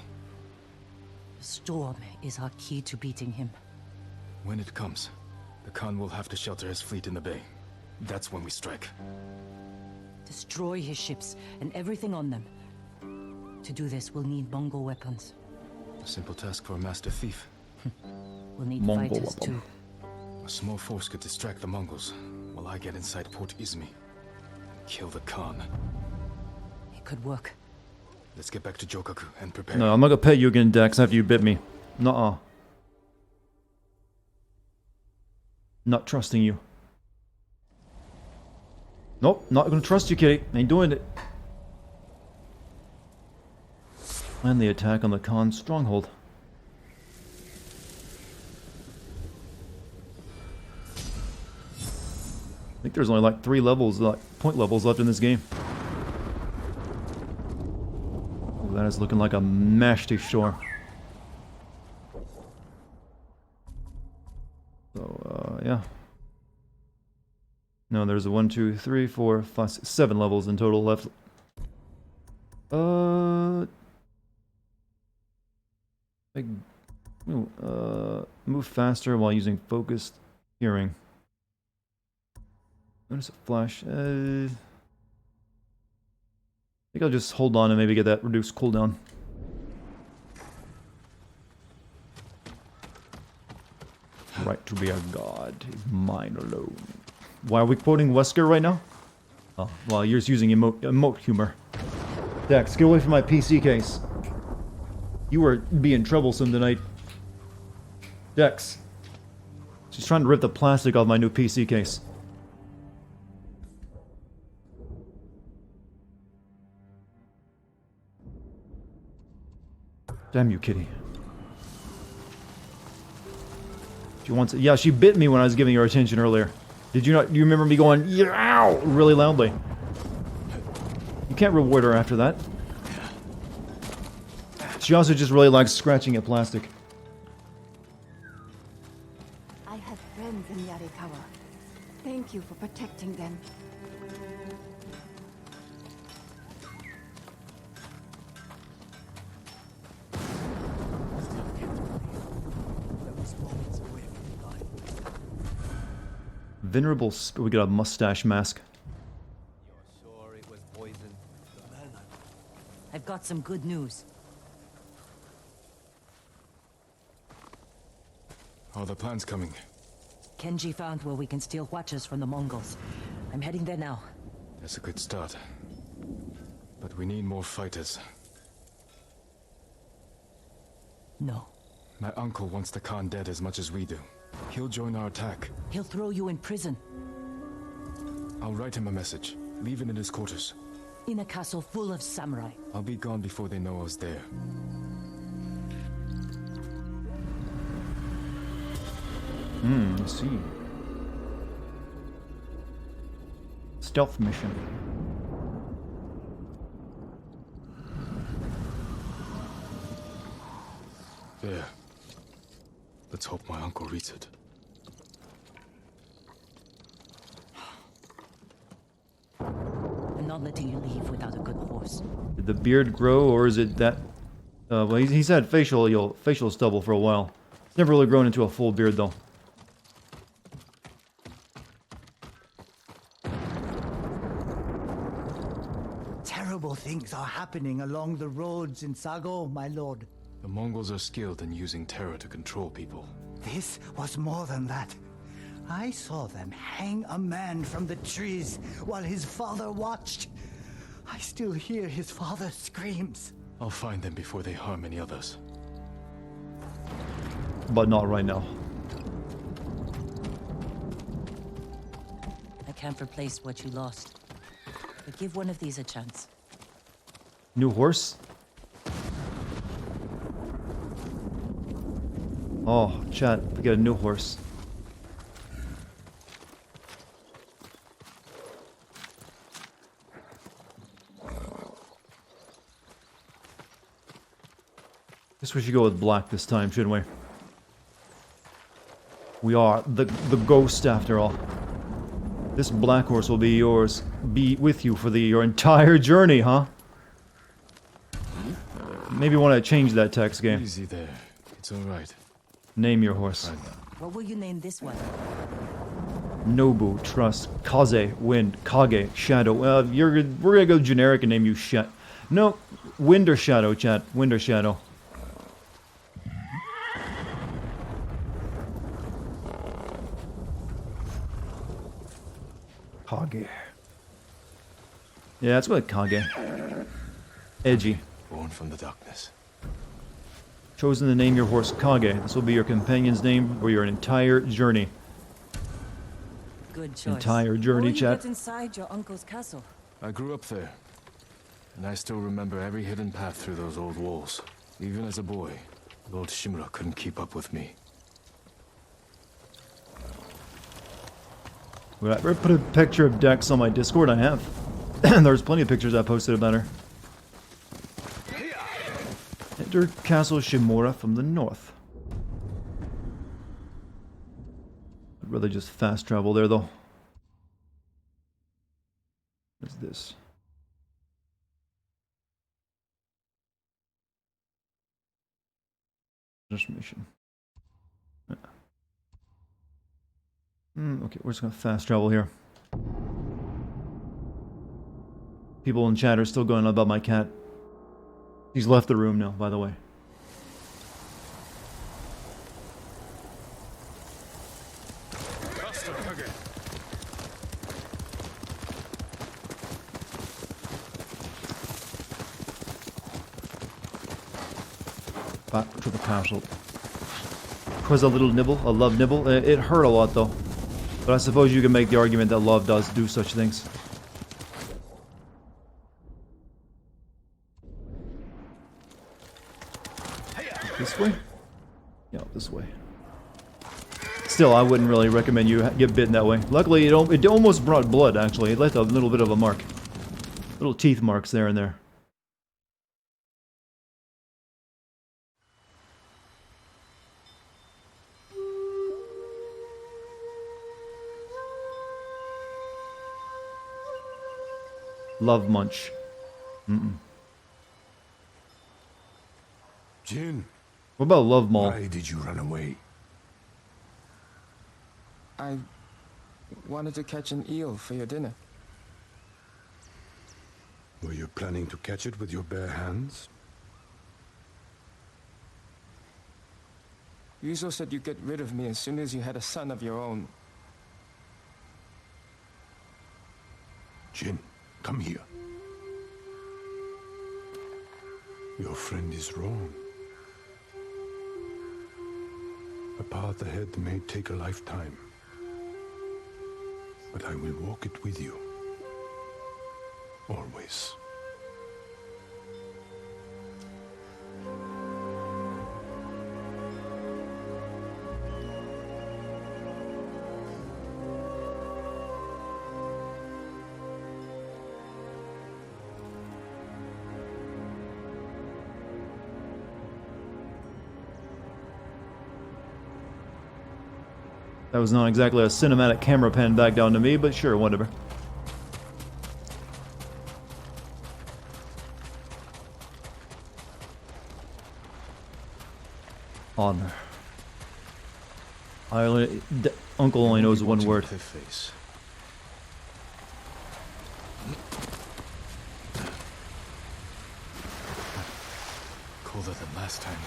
The storm is our key to beating him. When it comes, the Khan will have to shelter his fleet in the bay. That's when we strike. Destroy his ships and everything on them. To do this, we'll need Mongol weapons. A simple task for a master thief. We'll need Mongol fighters weapon. too. A small force could distract the Mongols, while I get inside Port Izmi. Kill the Khan. It could work. Let's get back to Jokaku and prepare. No, I'm not gonna pet you again, Dex, after you bit me. Nuh-uh. Not trusting you. Nope, not gonna trust you, kitty. Ain't doing it. Plan the attack on the Khan's stronghold. I think there's only like 3 levels, point levels left in this game. That is looking like a mashed store. So, yeah. No, there's a 1, 2, 3, 4, 5, 6, 7 levels in total left. Move faster while using focused hearing. Notice a flash. I think I'll just hold on and maybe get that reduced cooldown. Right to be a god, mine alone. Why are we quoting Wesker right now? Oh, well, you're just using emote humor. Dex, get away from my PC case. You are being troublesome tonight. Dex. She's trying to rip the plastic off my new PC case. Damn you, kitty. She wants it. Yeah, she bit me when I was giving her attention earlier. Did you not? You remember me going, yow, really loudly? You can't reward her after that. She also just really likes scratching at plastic. I have friends in Yarikawa. Thank you for protecting them. Venerable, we got a mustache mask. You're sure it was poison? I've got some good news. Are the plans coming? Kenji found where we can steal watches from the Mongols. I'm heading there now. That's a good start. But we need more fighters. No. My uncle wants the Khan dead as much as we do. He'll join our attack. He'll throw you in prison. I'll write him a message. Leave it in his quarters. In a castle full of samurai. I'll be gone before they know I was there. I see. Stealth mission. There. Let's hope my uncle reads it. I'm not letting you leave without a good horse. Did the beard grow, or is it that... well, he's had facial stubble for a while. It's never really grown into a full beard, though. Terrible things are happening along the roads in Sago, my lord. The Mongols are skilled in using terror to control people. This was more than that. I saw them hang a man from the trees while his father watched. I still hear his father's screams. I'll find them before they harm any others. But not right now. I can't replace what you lost. But give one of these a chance. New horse? Oh, chat, we got a new horse. Guess we should go with black this time, shouldn't we? We are the ghost after all. This black horse will be yours, be with you for your entire journey, huh? Maybe want to change that text game. Easy there. It's all right. Name your horse. What will you name this one? Nobu, trust, Kaze, wind, Kage, shadow. We're gonna go generic and name you No, wind or shadow, chat. Wind or shadow. Kage. Yeah, that's what Kage. Edgy. Born from the darkness. Chosen to name your horse Kage. This will be your companion's name for your entire journey. Good choice. Entire journey, How will you chat. get inside your uncle's castle? I grew up there. And I still remember every hidden path through those old walls. Even as a boy, Lord Shimura couldn't keep up with me. I put a picture of Dex on my Discord. I have. There's plenty of pictures I posted about her. Enter Castle Shimura from the north. I'd rather just fast travel there, though. What's this? Just mission. Yeah. Okay, we're just gonna fast travel here. People in chat are still going on about my cat. He's left the room now, by the way. Back to the castle. Was a little nibble, a love nibble. It hurt a lot though. But I suppose you can make the argument that love does do such things. This way? Yeah, this way. Still, I wouldn't really recommend you get bitten that way. Luckily, it almost brought blood, actually. It left a little bit of a mark. Little teeth marks there and there. Love munch. Jin. What about Love Mall? Why did you run away? I wanted to catch an eel for your dinner. Were you planning to catch it with your bare hands? Yuzo said you'd get rid of me as soon as you had a son of your own. Jin, come here. Your friend is wrong. A path ahead may take a lifetime, but I will walk it with you. Always. That was not exactly a cinematic camera pan back down to me, but sure, whatever. Honor. Uncle only knows one word. Face. Colder than last time.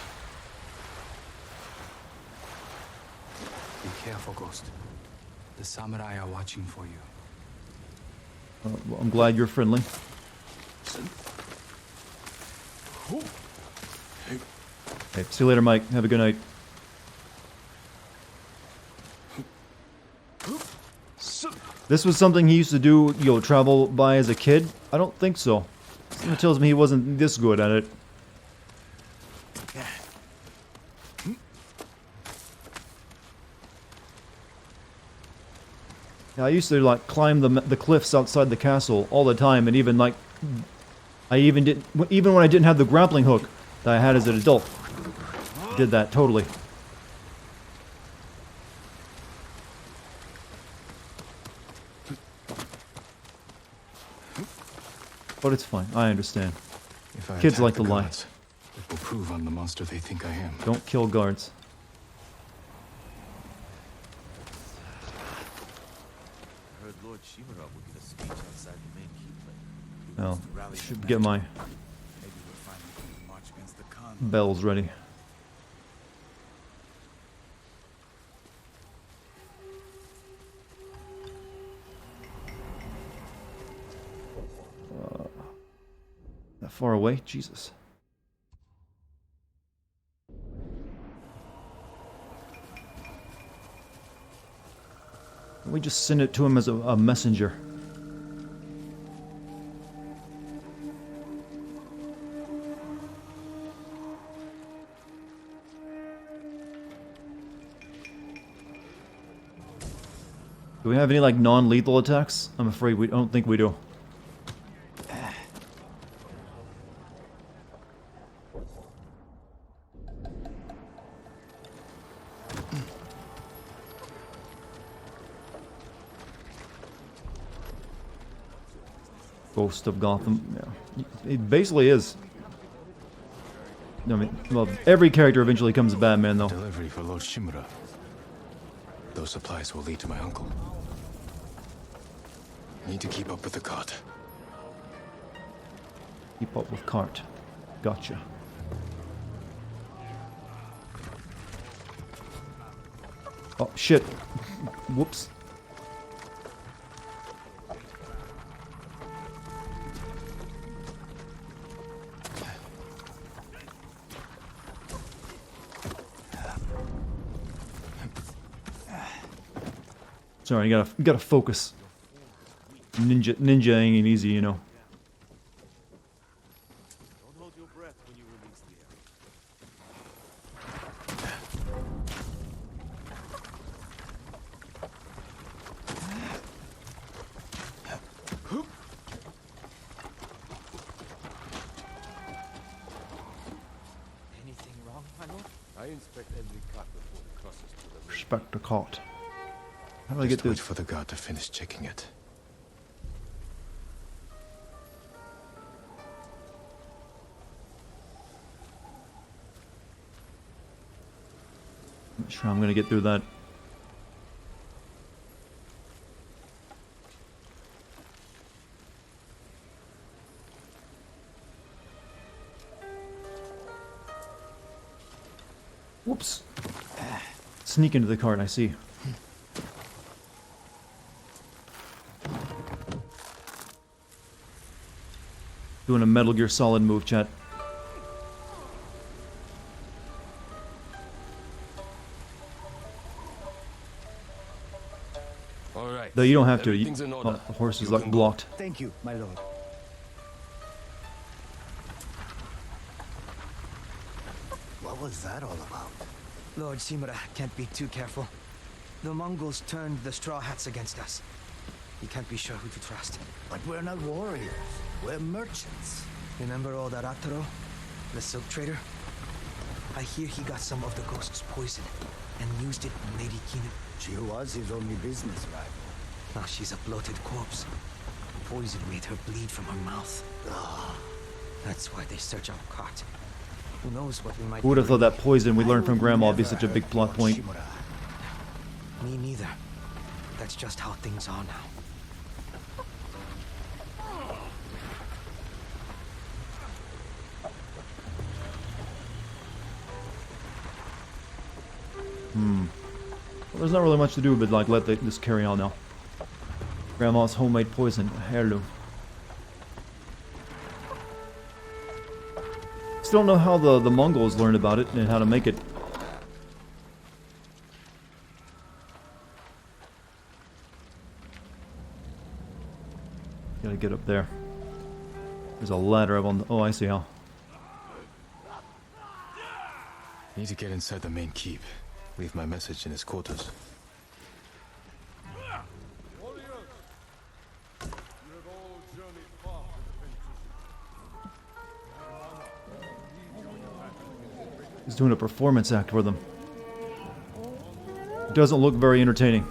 Be careful, Ghost. The samurai are watching for you. Well, I'm glad you're friendly. Hey, see you later, Mike. Have a good night. This was something he used to do, travel by as a kid? I don't think so. Someone tells me he wasn't this good at it. Yeah, I used to climb the cliffs outside the castle all the time, and even when I didn't have the grappling hook that I had as an adult, did that totally. But it's fine. I understand. If I Kids attack like the to lie. gods, it will prove I'm the monster they think I am. Don't kill guards. I heard Lord Shimura will give a speech outside the main keep. Well, should get my bells ready. That far away? Jesus. We just send it to him as a messenger. Do we have any non-lethal attacks? I'm afraid we don't think we do. Ghost of Gotham. Yeah. It basically is. I mean, well, every character eventually becomes a Batman, though. Delivery for Lord Shimura. Those supplies will lead to my uncle. Need to keep up with the cart. Keep up with cart. Gotcha. Oh, shit. Whoops. Sorry, you gotta focus. Ninja ain't easy, you know. Don't hold your breath when you release the Anything wrong, my lord? I inspect every cut before it crosses to the Respect the cart. How do I get Just wait this? for the guard to finish checking it. I'm not sure I'm gonna get through that. Whoops. Sneak into the cart, I see. Doing a Metal Gear Solid move, chat. All right. Though you don't have to. Everything's in order. The horse is You like can go. blocked. Thank you, my lord. What was that all about? Lord Shimura can't be too careful. The Mongols turned the Straw Hats against us. You can't be sure who to trust. But we're not warriors. We're merchants. Remember old Arataro, the silk trader? I hear he got some of the ghost's poison and used it on Lady Kinu. She was his only business rival. Now she's a bloated corpse. Poison made her bleed from her mouth. That's why they search our cart. Who knows what we might... Who would have thought that poison we learned from Grandma would be such a big plot point? Me neither. That's just how things are now. Well, there's not really much to do but like let this carry on now. Grandma's homemade poison, a heirloom. Still don't know how the Mongols learned about it and how to make it. Gotta get up there. There's a ladder up on the... Oh, I see how. Need to get inside the main keep. Leave my message in his quarters. He's doing a performance act for them. Doesn't look very entertaining.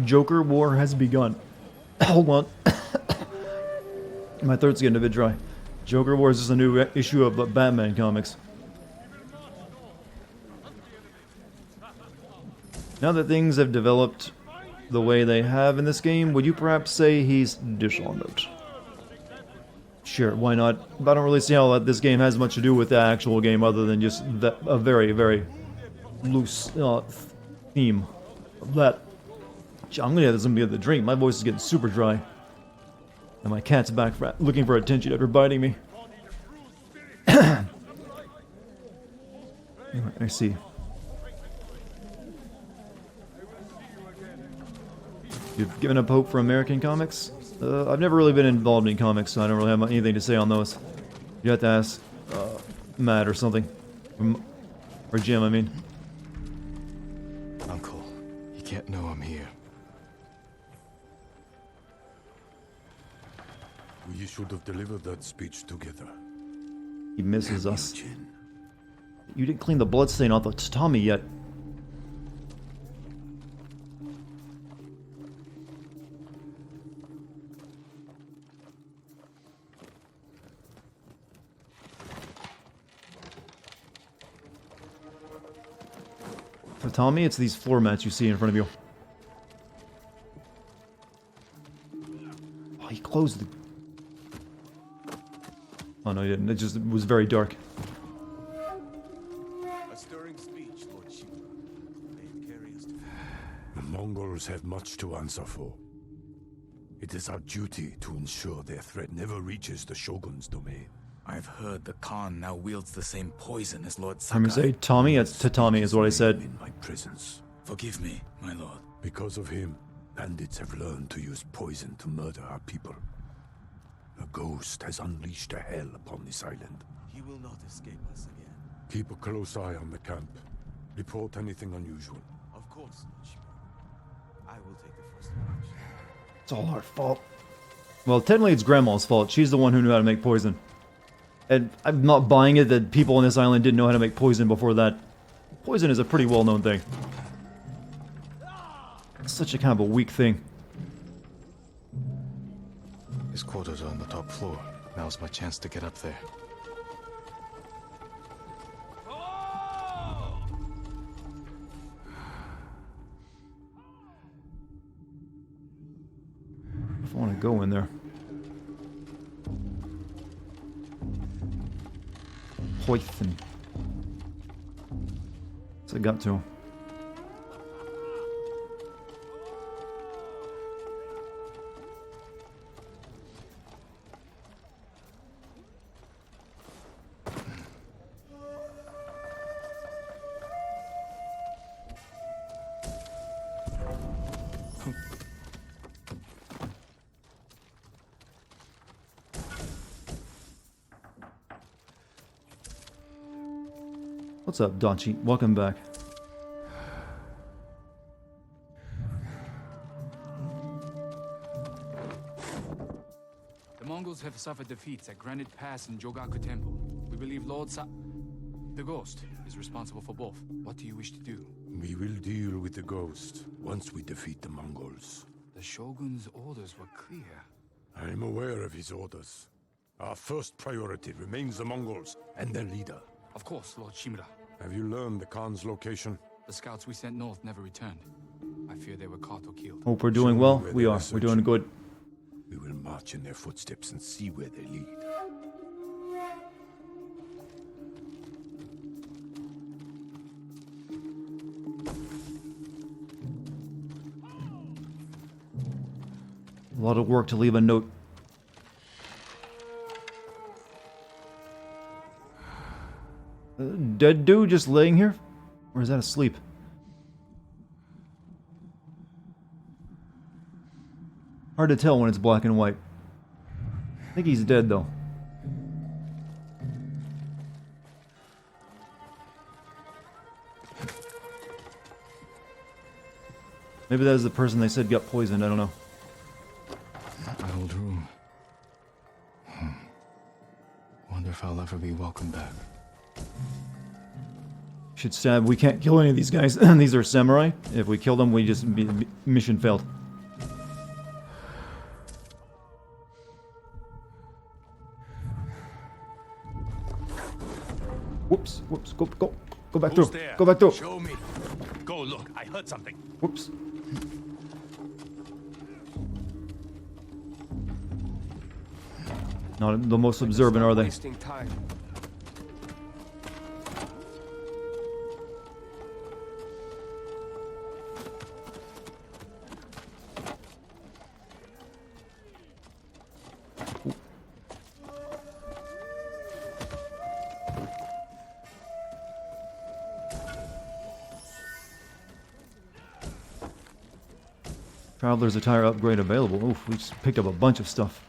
Joker war has begun. Hold on. My throat's getting a bit dry. Joker Wars is a new issue of Batman comics. Now that things have developed the way they have in this game, would you perhaps say he's Dishonored? Sure, why not? But I don't really see how this game has much to do with the actual game other than just a very, very loose theme of that. I'm gonna have this be the drink. My voice is getting super dry. And my cat's back looking for attention after biting me. I see. You've given up hope for American comics? I've never really been involved in comics, so I don't really have anything to say on those. You have to ask Matt or something. Or Jim, I mean. Uncle, you can't know I'm here. We should have delivered that speech together. He misses us. You didn't clean the bloodstain off the tatami yet. Tatami, it's these floor mats you see in front of you. Oh, he closed the... Oh no, he didn't. It just was very dark. A stirring speech, Lord Shimura. May it carry us to... The Mongols have much to answer for. It is our duty to ensure their threat never reaches the Shogun's domain. I've heard the Khan now wields the same poison as Lord I'm gonna Sakai. say Tommy, it's tatami is what I said. In my presence. Forgive me, my lord. Because of him, bandits have learned to use poison to murder our people. The ghost has unleashed a hell upon this island. He will not escape us again. Keep a close eye on the camp. Report anything unusual. Of course, Lord Shimura. I will take the first watch. It's all our fault. Well, technically it's Grandma's fault. She's the one who knew how to make poison. And I'm not buying it that people on this island didn't know how to make poison before that. Poison is a pretty well-known thing. It's such a kind of a weak thing. His quarters are on the top floor. Now's my chance to get up there. If I want to go in there. Poison. What's it got to? What's up, Dachi? Welcome back. The Mongols have suffered defeats at Granite Pass and Jogaku Temple. We believe the Ghost is responsible for both. What do you wish to do? We will deal with the ghost once we defeat the Mongols. The Shogun's orders were clear. I am aware of his orders. Our first priority remains the Mongols and their leader. Of course, Lord Shimura. Have you learned the Khan's location? The scouts we sent north never returned. I fear they were caught or killed. Hope we're doing well. We are. We're doing good. We will march in their footsteps and see where they lead. A lot of work to leave a note. Dead dude just laying here? Or is that asleep? Hard to tell when it's black and white. I think he's dead though. Maybe that was the person they said got poisoned, I don't know. An old room. Wonder if I'll ever be welcome back. Should stab. We can't kill any of these guys. These are samurai. If we kill them, we just mission failed. Whoops! Whoops! Go back Who's through. there? Go back through. Show me. Go look. I heard something. Whoops! Not the most observant, are they? Wasting time. Traveler's attire upgrade available. Oof, we just picked up a bunch of stuff.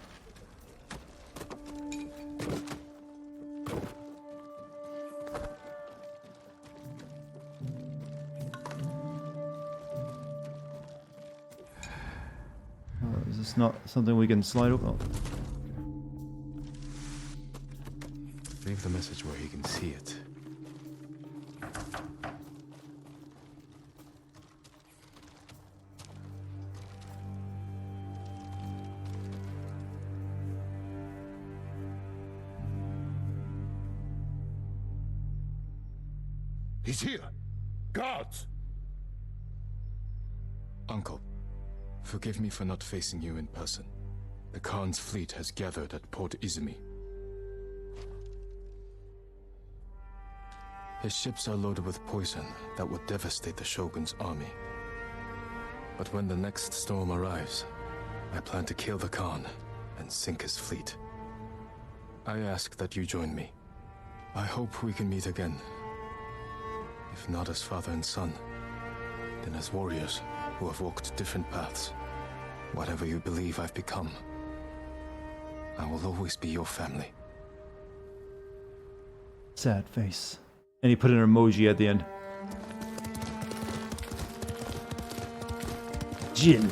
Is this not something we can slide over? Oh. Leave the message where he can see it. He's here! Guards! Uncle, forgive me for not facing you in person. The Khan's fleet has gathered at Port Izumi. His ships are loaded with poison that will devastate the Shogun's army. But when the next storm arrives, I plan to kill the Khan and sink his fleet. I ask that you join me. I hope we can meet again. If not as father and son, then as warriors who have walked different paths. Whatever you believe I've become, I will always be your family. Sad face. And he put an emoji at the end. Jin,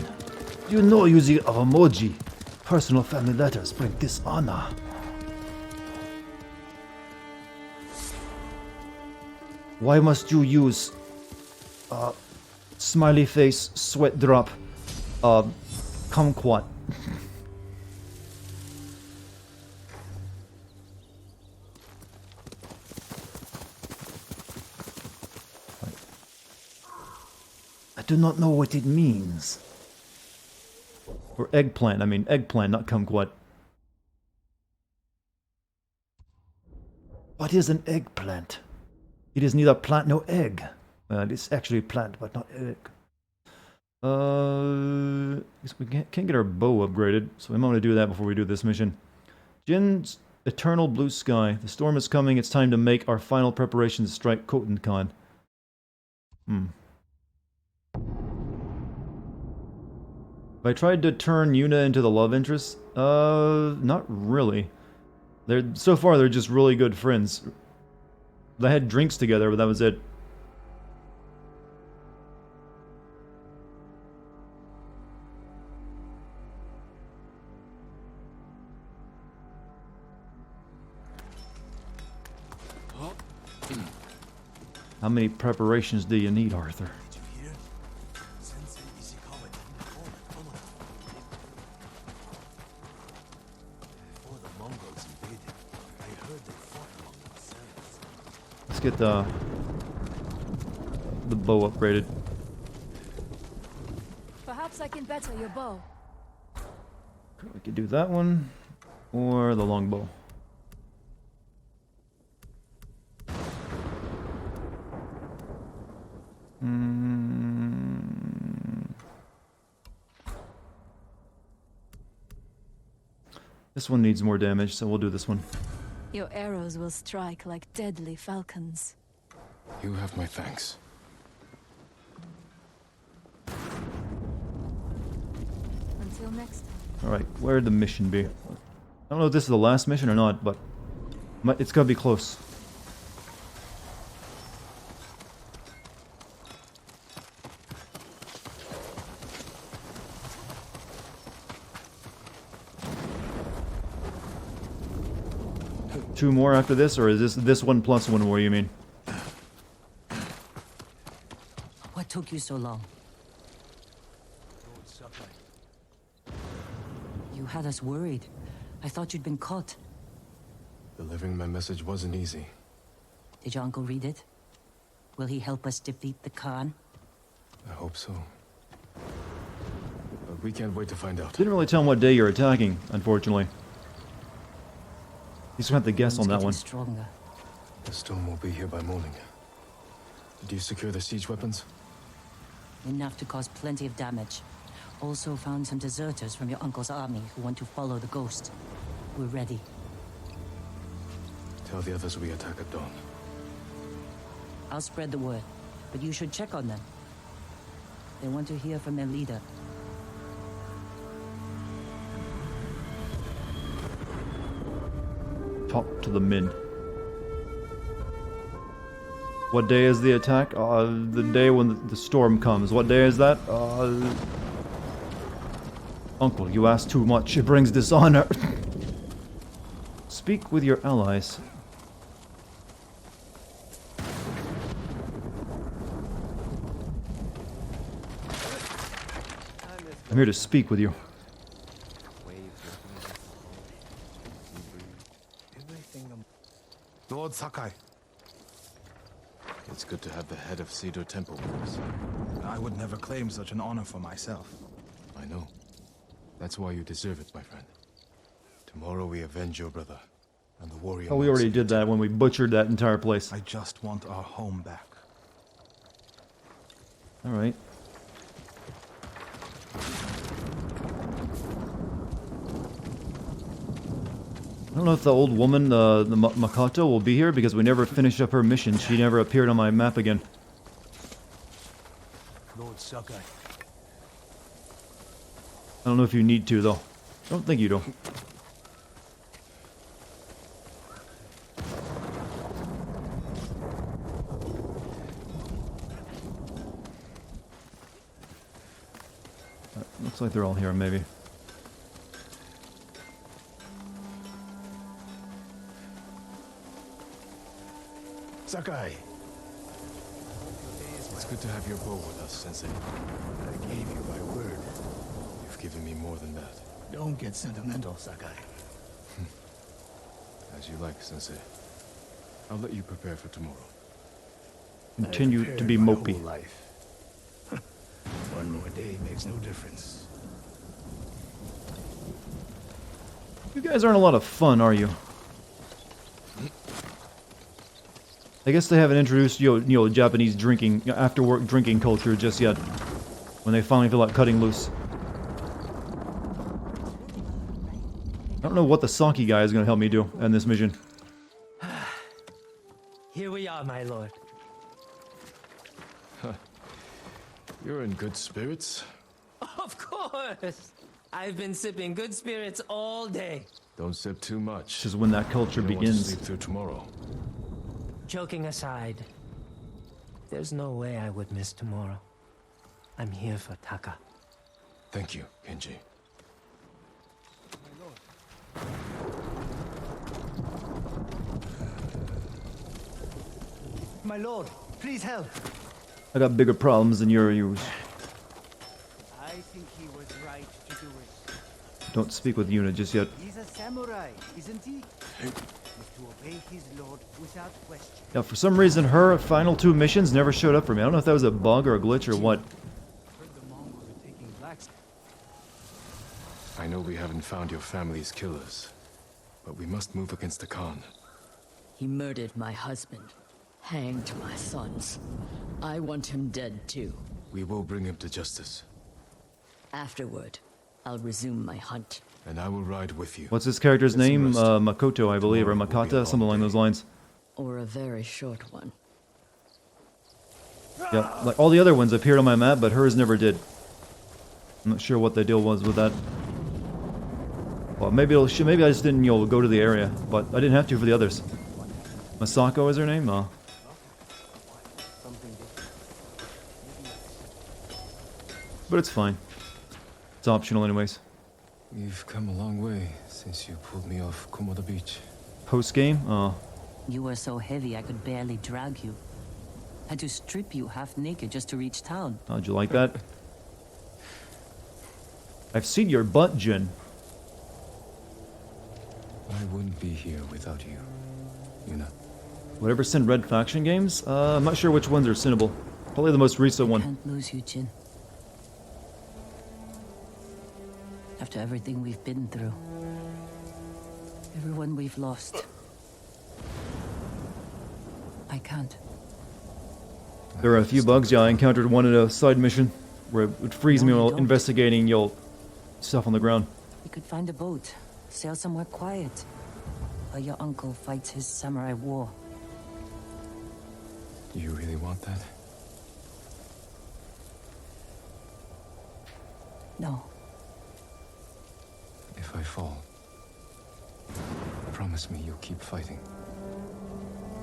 you know using of emoji. Personal family letters bring dishonor. Why must you use smiley face, sweat drop, kumquat? I do not know what it means. Or eggplant, I mean eggplant, not kumquat. What is an eggplant? It is neither plant nor egg. It's actually a plant, but not egg. Guess we can't get our bow upgraded, so I'm going to do that before we do this mission. Jin's eternal blue sky. The storm is coming. It's time to make our final preparations to strike Khotan Khan. Have I tried to turn Yuna into the love interest? Not really. So far, they're just really good friends. They had drinks together, but that was it. How many preparations do you need, Arthur? Let's get the bow upgraded. Perhaps I can better your bow. We could do that one, or the longbow. This one needs more damage, so we'll do this one. Your arrows will strike like deadly falcons. You have my thanks. Until next time. Alright, where'd the mission be? I don't know if this is the last mission or not, but it's gotta be close. Two more after this, or is this one plus one more, you mean? What took you so long? You had us worried. I thought you'd been caught. Delivering my message wasn't easy. Did your uncle read it? Will he help us defeat the Khan? I hope so. But we can't wait to find out. Didn't really tell him what day you're attacking, unfortunately. He's gonna have to guess on that one. Stronger. The storm will be here by morning. Did you secure the siege weapons? Enough to cause plenty of damage. Also found some deserters from your uncle's army who want to follow the ghost. We're ready. Tell the others we attack at dawn. I'll spread the word, but you should check on them. They want to hear from their leader. Talk to the men. What day is the attack? The day when the storm comes. What day is that? Uncle, you ask too much. It brings dishonor. Speak with your allies. I'm here to speak with you. Lord Sakai. It's good to have the head of Cedar Temple with us. I would never claim such an honor for myself. I know. That's why you deserve it, my friend. Tomorrow we avenge your brother, and the warrior... Oh, we already did that when we butchered that entire place. I just want our home back. Alright. I don't know if the old woman, the Makoto, will be here because we never finished up her mission. She never appeared on my map again. Lord Sakai. I don't know if you need to, though. I don't think you do. Looks like they're all here, maybe. Sakai. It's good to have your bow with us, Sensei. I gave you my word. You've given me more than that. Don't get sentimental, Sakai. As you like, Sensei. I'll let you prepare for tomorrow. Continue to be my mopey. whole life. One more day makes no difference. You guys aren't a lot of fun, are you? I guess they haven't introduced Japanese drinking, after work drinking culture just yet. When they finally feel like cutting loose. I don't know what the sake guy is going to help me do in this mission. Here we are, my lord. You're in good spirits. Of course! I've been sipping good spirits all day. Don't sip too much. This is when that culture You don't want to begins. sleep through tomorrow. Joking aside, there's no way I would miss tomorrow. I'm here for Taka. Thank you, Kenji. My lord, please help. I got bigger problems than your use. I think he was right to do it. Don't speak with Yuna just yet. He's a samurai, isn't he? He's to obey his lord without question. Now, for some reason, her final two missions never showed up for me. I don't know if that was a bug or a glitch or what. I know we haven't found your family's killers, but we must move against the Khan. He murdered my husband, hanged my sons. I want him dead too. We will bring him to justice, Afterward, I'll resume my hunt. and I will ride with you. What's this character's Get some name? rest. Makoto, I believe, or Makata, something along those lines. Or a very short one. Yeah, like all the other ones appeared on my map, but hers never did. I'm not sure what the deal was with that. Well, maybe maybe I just didn't, go to the area, but I didn't have to for the others. Masako is her name? Oh. But it's fine. It's optional anyways. We've come a long way since you pulled me off Komoda Beach. Post-game? Oh. You were so heavy I could barely drag you. Had to strip you half naked just to reach town. How'd you like that? I've seen your butt, Jin. I wouldn't be here without you, Yuna. Whatever send Red Faction games? I'm not sure which ones are Cinnable. Probably the most recent one. Can't lose you, Jin. After everything we've been through. Everyone we've lost. I can't. There are a few bugs. Yeah, I encountered one in a side mission where it would freeze me No, you while don't. investigating stuff on the ground. We could find a boat. Sail somewhere quiet. While your uncle fights his samurai war. You really want that? No. If I fall, promise me you'll keep fighting.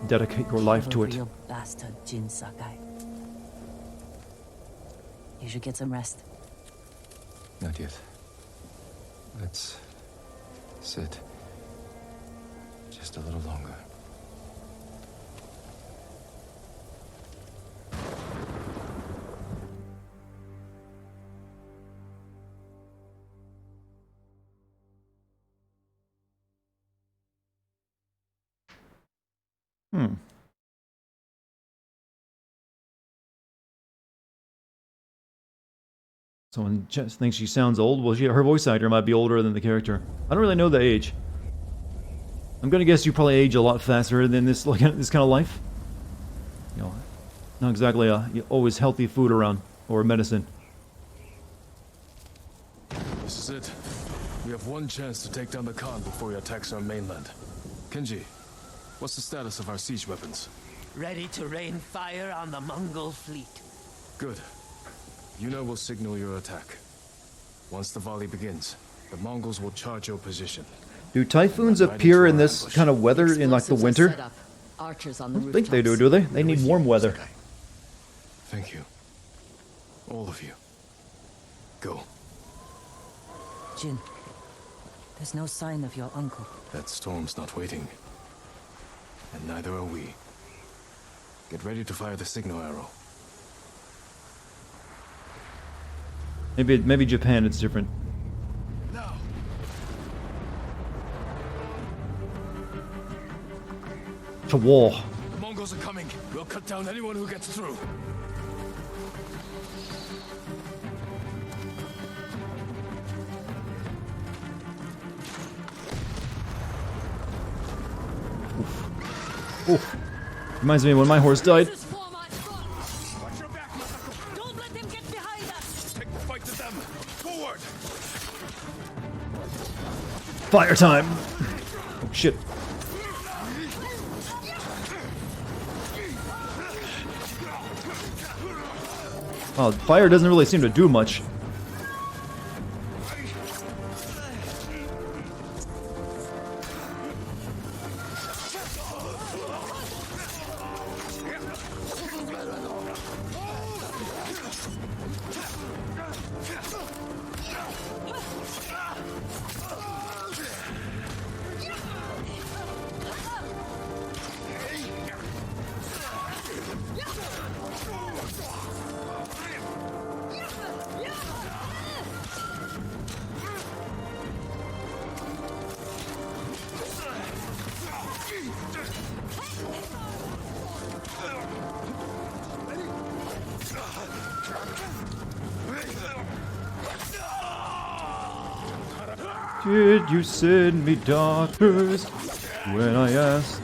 Dedicate your life to it. You're a real bastard, Jin Sakai. You should get some rest. Not yet. Let's sit just a little longer. Hmm. Someone just thinks she sounds old. Well, her voice actor might be older than the character. I don't really know the age. I'm gonna guess you probably age a lot faster than this this kind of life. You know, not exactly always healthy food around or medicine. This is it. We have one chance to take down the Khan before he attacks our mainland. Kenji, what's the status of our siege weapons? Ready to rain fire on the Mongol fleet. Good. Yuna will signal your attack. Once the volley begins, the Mongols will charge your position. Do typhoons appear in this kind of weather in like the winter? Archers on I the don't think they do they? They need warm weather. Thank you. All of you. Go. Jin, there's no sign of your uncle. That storm's not waiting. And neither are we. Get ready to fire the signal arrow. Maybe Japan it's different. To war. The Mongols are coming. We'll cut down anyone who gets through. Oof. Reminds me of when my horse died. Don't let them get behind us. Take the fight to them. Forward. Fire time! Oh shit. Oh, fire doesn't really seem to do much. Did you send me daughters when I asked?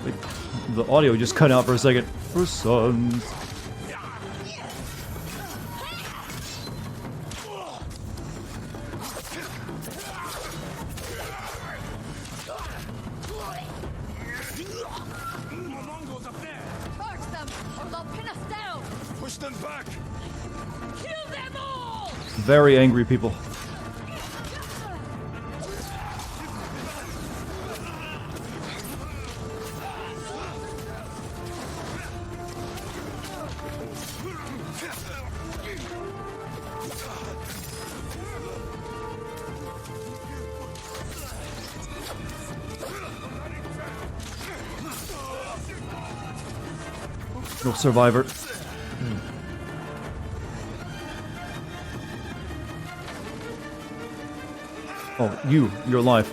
The audio just cut out for a second. For sons. Mongols up there. Charge them, or they'll pin us down. Push them back. Kill them all. Very angry people. No survivor. Oh, you're alive.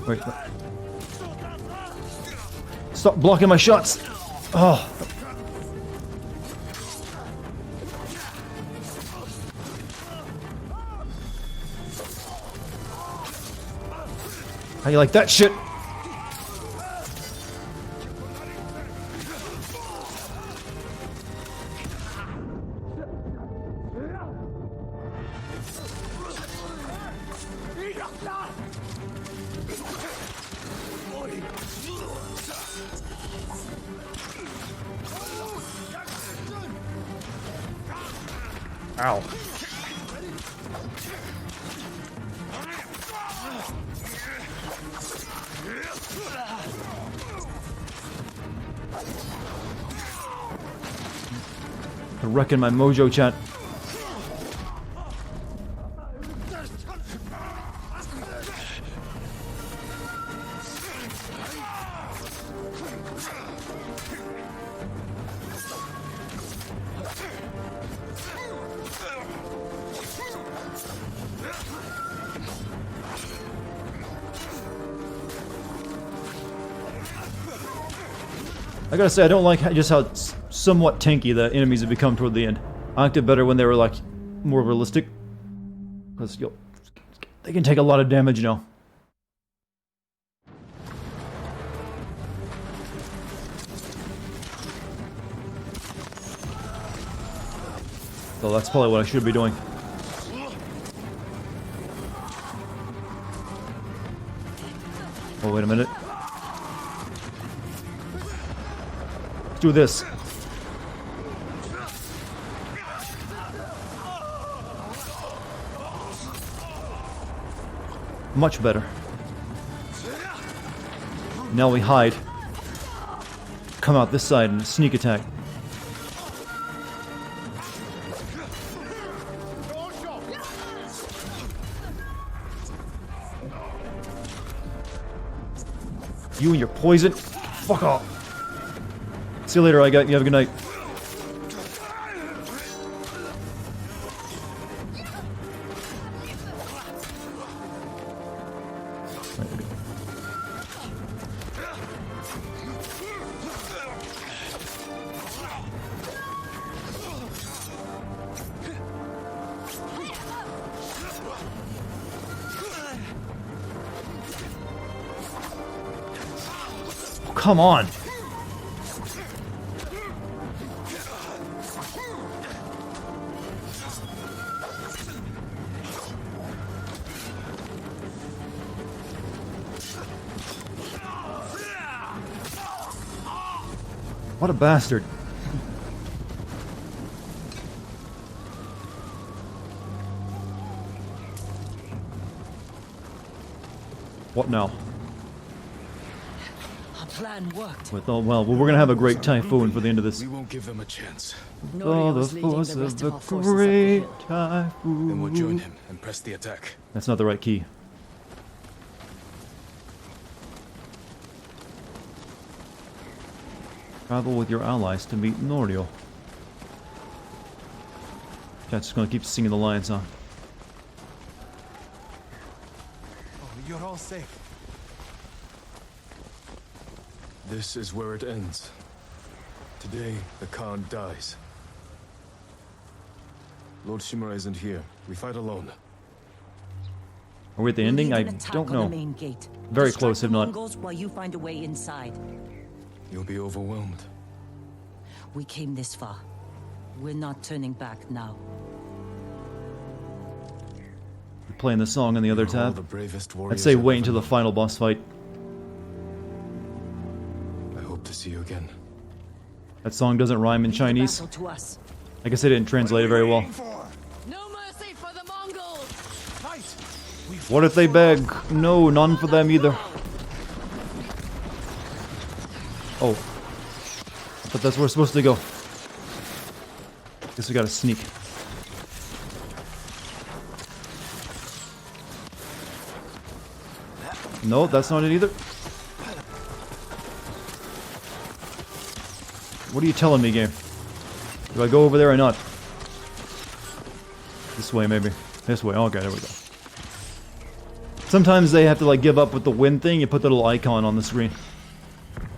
Wait. Stop blocking my shots! Oh. How you like that shit? Ow. They're wrecking my mojo, chat. I gotta say, I don't like just how somewhat tanky the enemies have become toward the end. I liked it better when they were, like, more realistic. Because, they can take a lot of damage, you know. So that's probably what I should be doing. Oh, wait a minute. Let's do this. Much better. Now we hide. Come out this side and sneak attack. You and your poison. Fuck off. See you later, I got you. Have a good night. Come on. What a bastard. What now? Plan worked. With all, well, we're gonna have a great typhoon for the end of this. We won't give them a chance. Oh, the force of the great typhoon. Then we'll join him and press the attack. That's not the right key. Travel with your allies to meet Norio. Chat's just gonna keep singing the line song. Oh, you're all safe. This is where it ends. Today, the Khan dies. Lord Shimura isn't here. We fight alone. Are we at the ending? I don't know. Very close, if not. Mongols while you find a way inside. You'll be overwhelmed. We came this far. We're not turning back now. We're playing the song on the other You're all tab. the bravest I'd warriors say I've wait ever until the known. final boss fight. I hope to see you again. That song doesn't rhyme in Chinese. To us. I guess they didn't translate it very well. No mercy for the Mongols! What if they beg? No, none for them either. Oh. I thought that's where we're supposed to go. Guess we gotta sneak. No, that's not it either. What are you telling me, game? Do I go over there or not? This way, maybe. This way. Okay, there we go. Sometimes they have to, like, give up with the win thing. You put the little icon on the screen.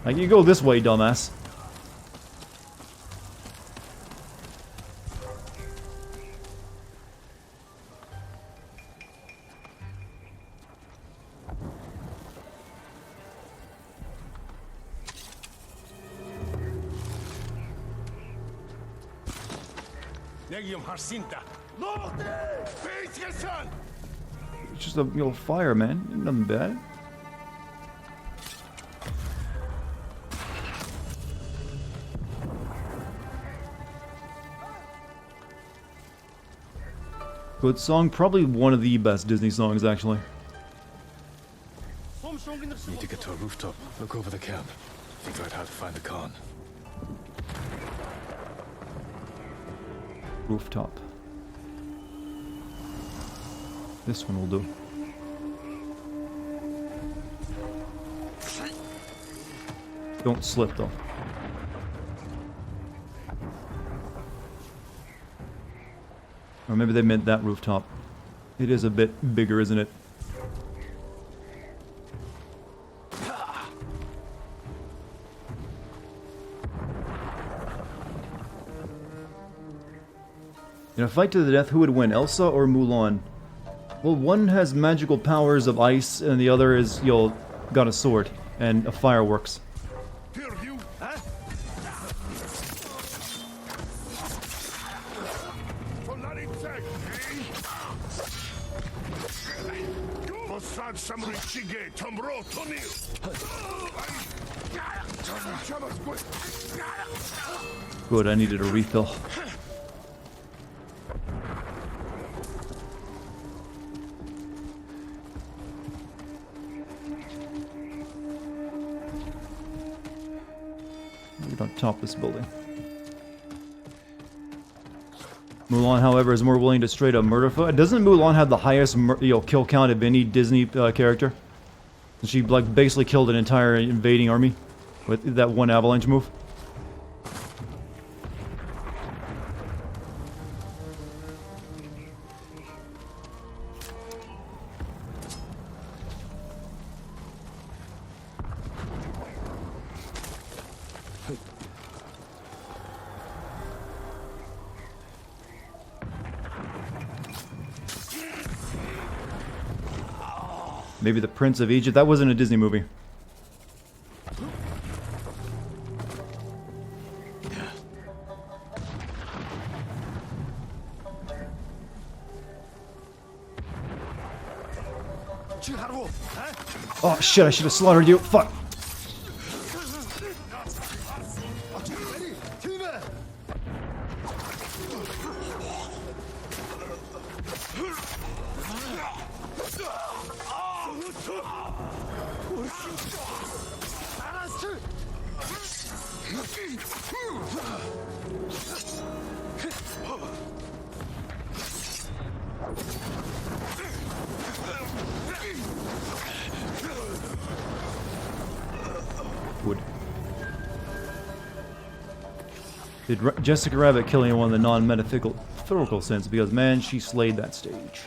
Like, you go this way, dumbass. Legium Harsinta. Norte! Face your son! It's just a little fire, man. Nothing bad. Good song. Probably one of the best Disney songs, actually. Need to get to a rooftop. Look over the camp. Figure out how to find the Khan. Rooftop. This one will do. Don't slip, though. Or maybe they meant that rooftop. It is a bit bigger, isn't it? In a fight to the death, who would win, Elsa or Mulan? Well, one has magical powers of ice, and the other is, got a sword and a fireworks. Good, I needed a refill. We don't top this building. Mulan, however, is more willing to straight up murder. Doesn't Mulan have the highest kill count of any Disney character? She like basically killed an entire invading army with that one avalanche move. Maybe the Prince of Egypt. That wasn't a Disney movie. Oh shit, I should have slaughtered you. Fuck. Did Jessica Rabbit kill anyone in the non-metaphorical sense? Because, man, she slayed that stage.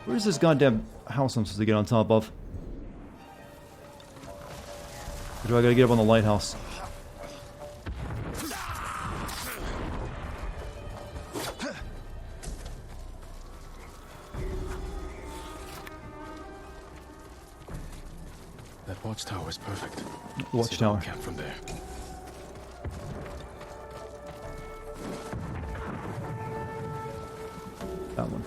Where's this goddamn house I'm supposed to get on top of? Or do I gotta get up on the lighthouse? That watchtower is perfect. Watchtower. Camp from there. That one.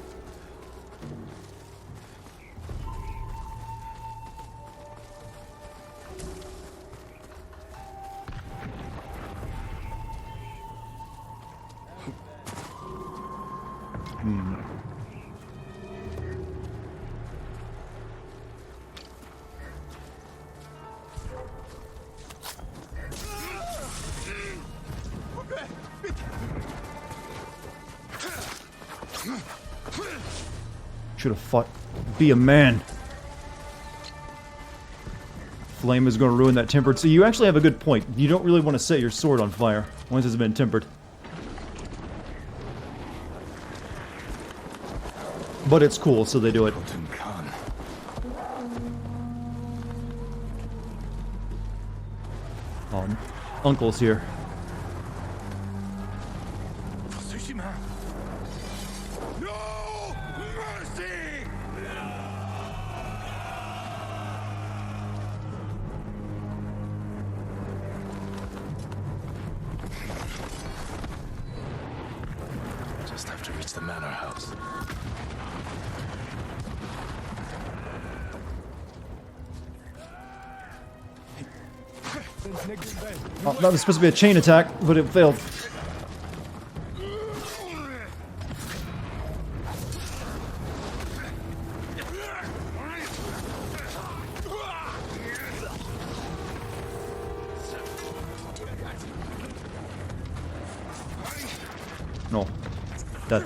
Should have fought. Be a man. Flame is going to ruin that tempered. So you actually have a good point. You don't really want to set your sword on fire once it's been tempered. But it's cool, so they do it. Uncle's here. Tsushima. No mercy! Just have to reach the manor house. Oh, that was supposed to be a chain attack, but it failed. No. That.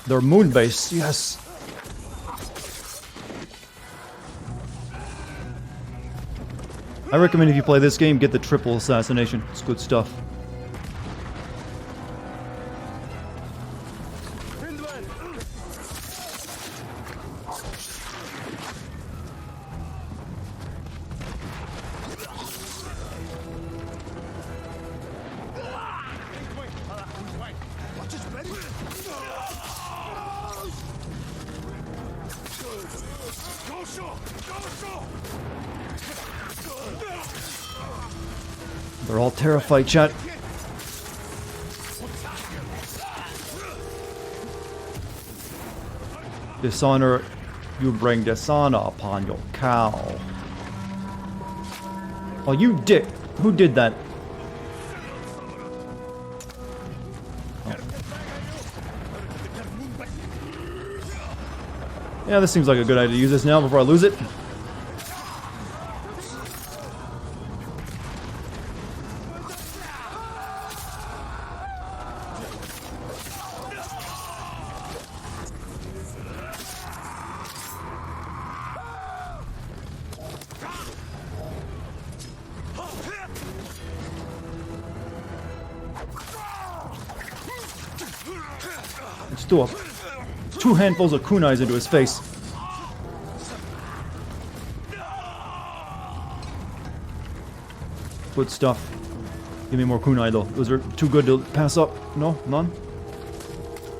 They're moon base, yes. I recommend if you play this game, get the triple assassination. It's good stuff. They're all terrified, chat. Dishonor, you bring dishonor upon your cow. Oh, you dick! Who did that? Oh. Yeah, this seems like a good idea to use this now before I lose it. Let's do a 2 handfuls of kunais into his face. Good stuff. Give me more kunai though. Those are too good to pass up. No? None?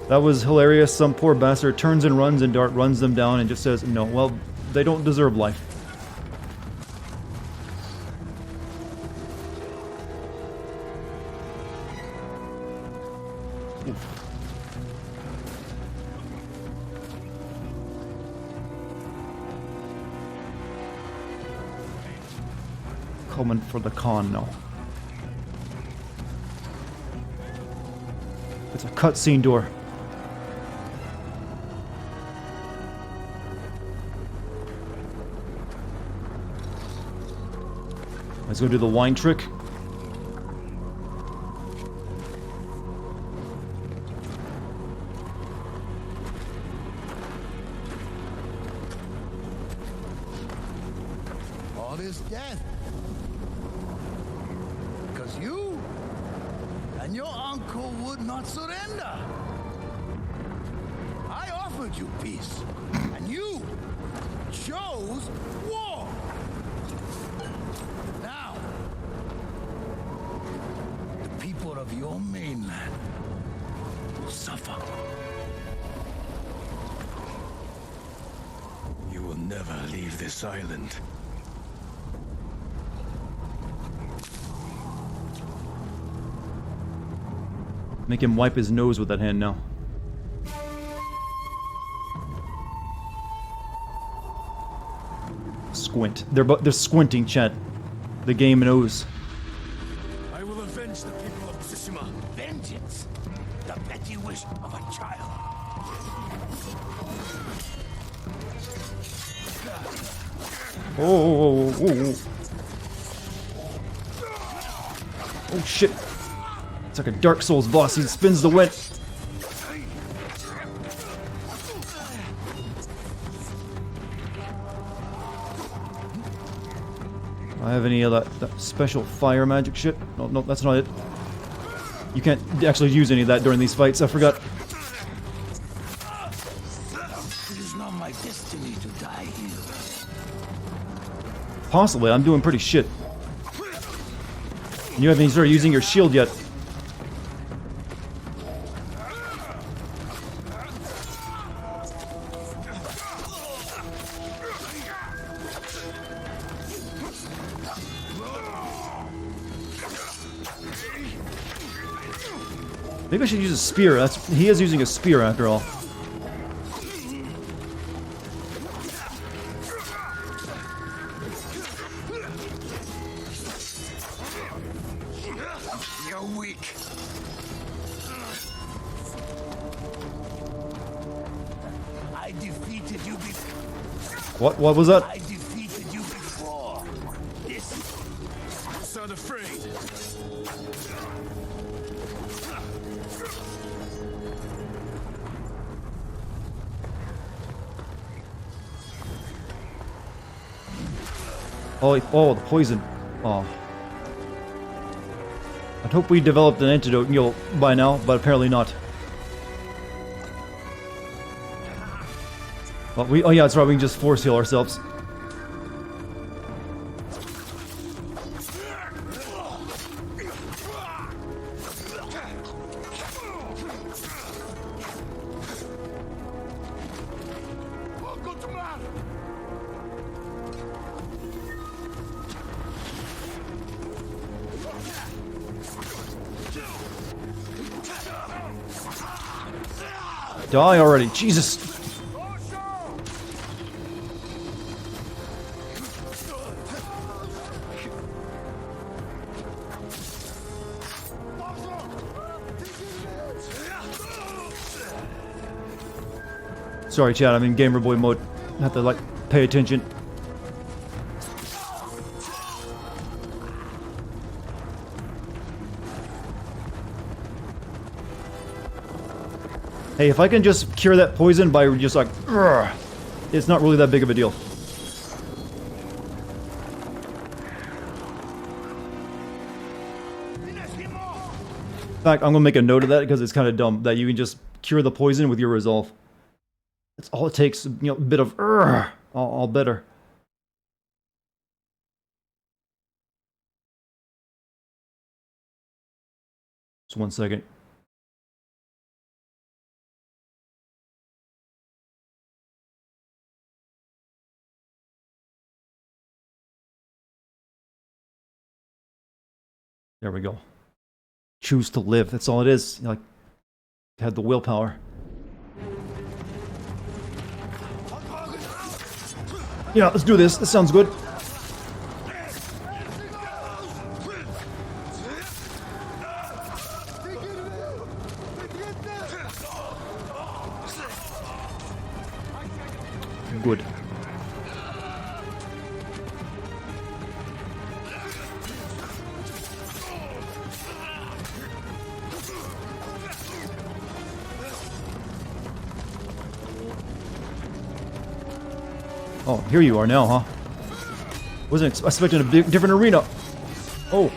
That was hilarious. Some poor bastard turns and runs and Dart runs them down and just says, no, well, they don't deserve life. Coming for the con now. It's a cutscene door. Let's go do the wine trick. All this death. Because you and your uncle would not surrender. I offered you peace, and you chose war. Now, the people of your mainland will suffer. You will never leave this island. Make him wipe his nose with that hand now. Squint. They're squinting, chat. The game knows. I will avenge the people of Tsushima. Vengeance, the petty wish of a child. Oh shit. It's like a Dark Souls boss. He spins the wet. I have any of that special fire magic shit? No, no, that's not it. You can't actually use any of that during these fights. I forgot. It is not my destiny to die here. Possibly. I'm doing pretty shit. You haven't even started using your shield yet. Maybe I should use a spear. He is using a spear after all. You're weak. I defeated you before. What was that? I defeated you before. This. Sound afraid. Oh, the poison. Oh. I'd hope we developed an antidote by now, but apparently not. Well, oh yeah, that's right, we can just force heal ourselves. Die already, Jesus! Sorry, chat. I'm in gamer boy mode. I have to like pay attention. Hey, if I can just cure that poison by just like, it's not really that big of a deal. In fact, I'm gonna make a note of that because it's kind of dumb that you can just cure the poison with your resolve. That's all it takes. You know, a bit of all better. Just 1 second. There we go. Choose to live. That's all it is. Like, had the willpower. Yeah, let's do this. This sounds good. Good. Oh, here you are now, huh? Wasn't expecting a big, different arena. Oh.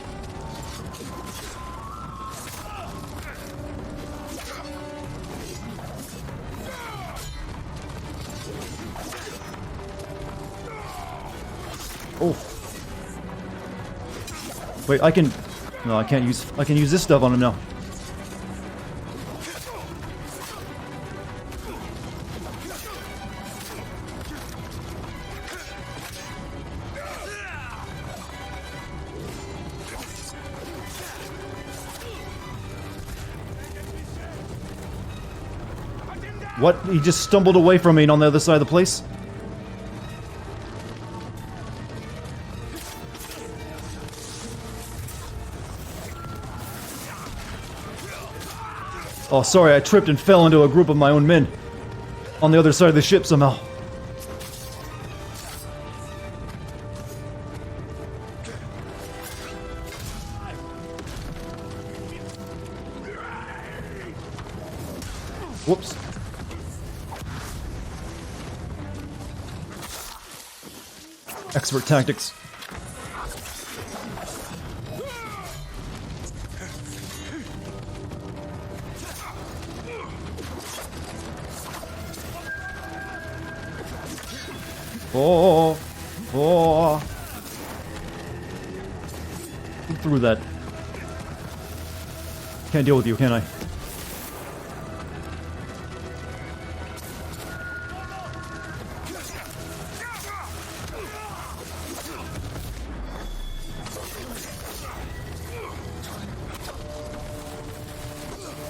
Oh. Wait, I can... No, I can't use... I can use this stuff on him now. What? He just stumbled away from me and on the other side of the place? Oh, sorry, I tripped and fell into a group of my own men. On the other side of the ship somehow. Whoops. Expert tactics. Oh, oh. Get through that. Can't deal with you, can I?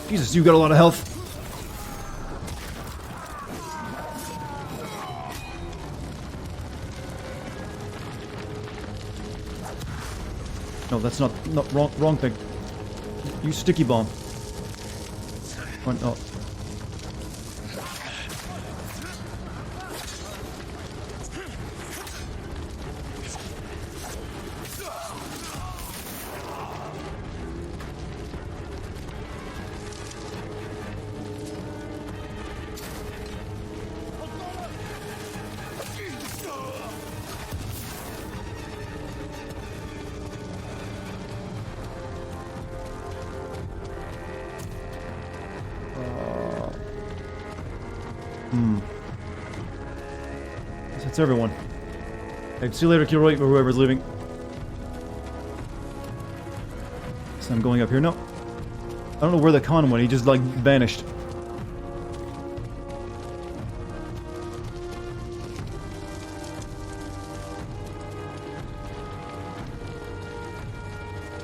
Jesus, you got a lot of health. No, that's not wrong thing. Use sticky bomb. Oh, no. That's everyone. Hey, see you later, Kilroy, or whoever's leaving. So I'm going up here. No. I don't know where the con went. He just, like, vanished.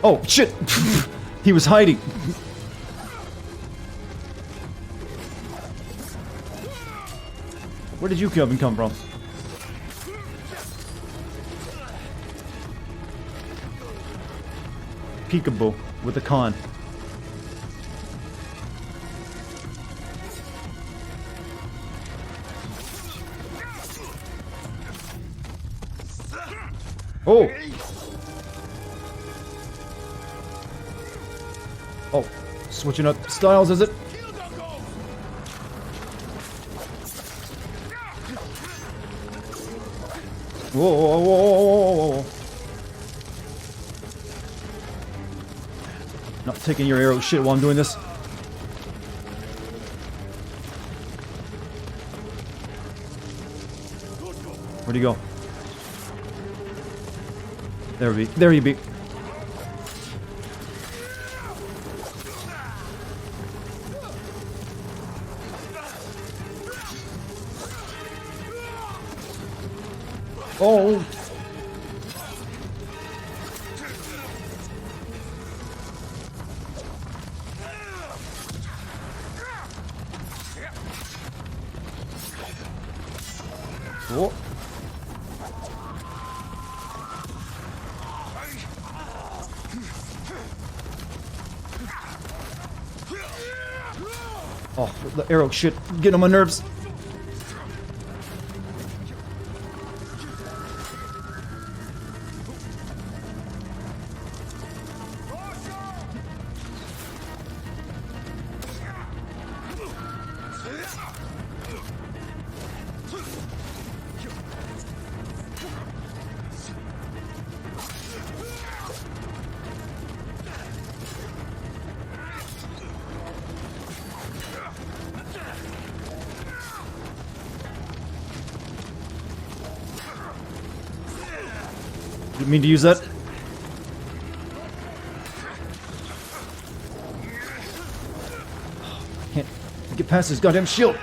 Oh, shit! He was hiding. Where did you come from? Peekaboo with a con. Oh! Oh, switching up styles, is it? Whoa, whoa, whoa, whoa, whoa. Not taking your arrow shit while I'm doing this. Where'd he go? There we be. There you be. Oh! Oh! Oh, the arrow shit, getting on my nerves. Didn't mean to use that. Can't get past his goddamn shield.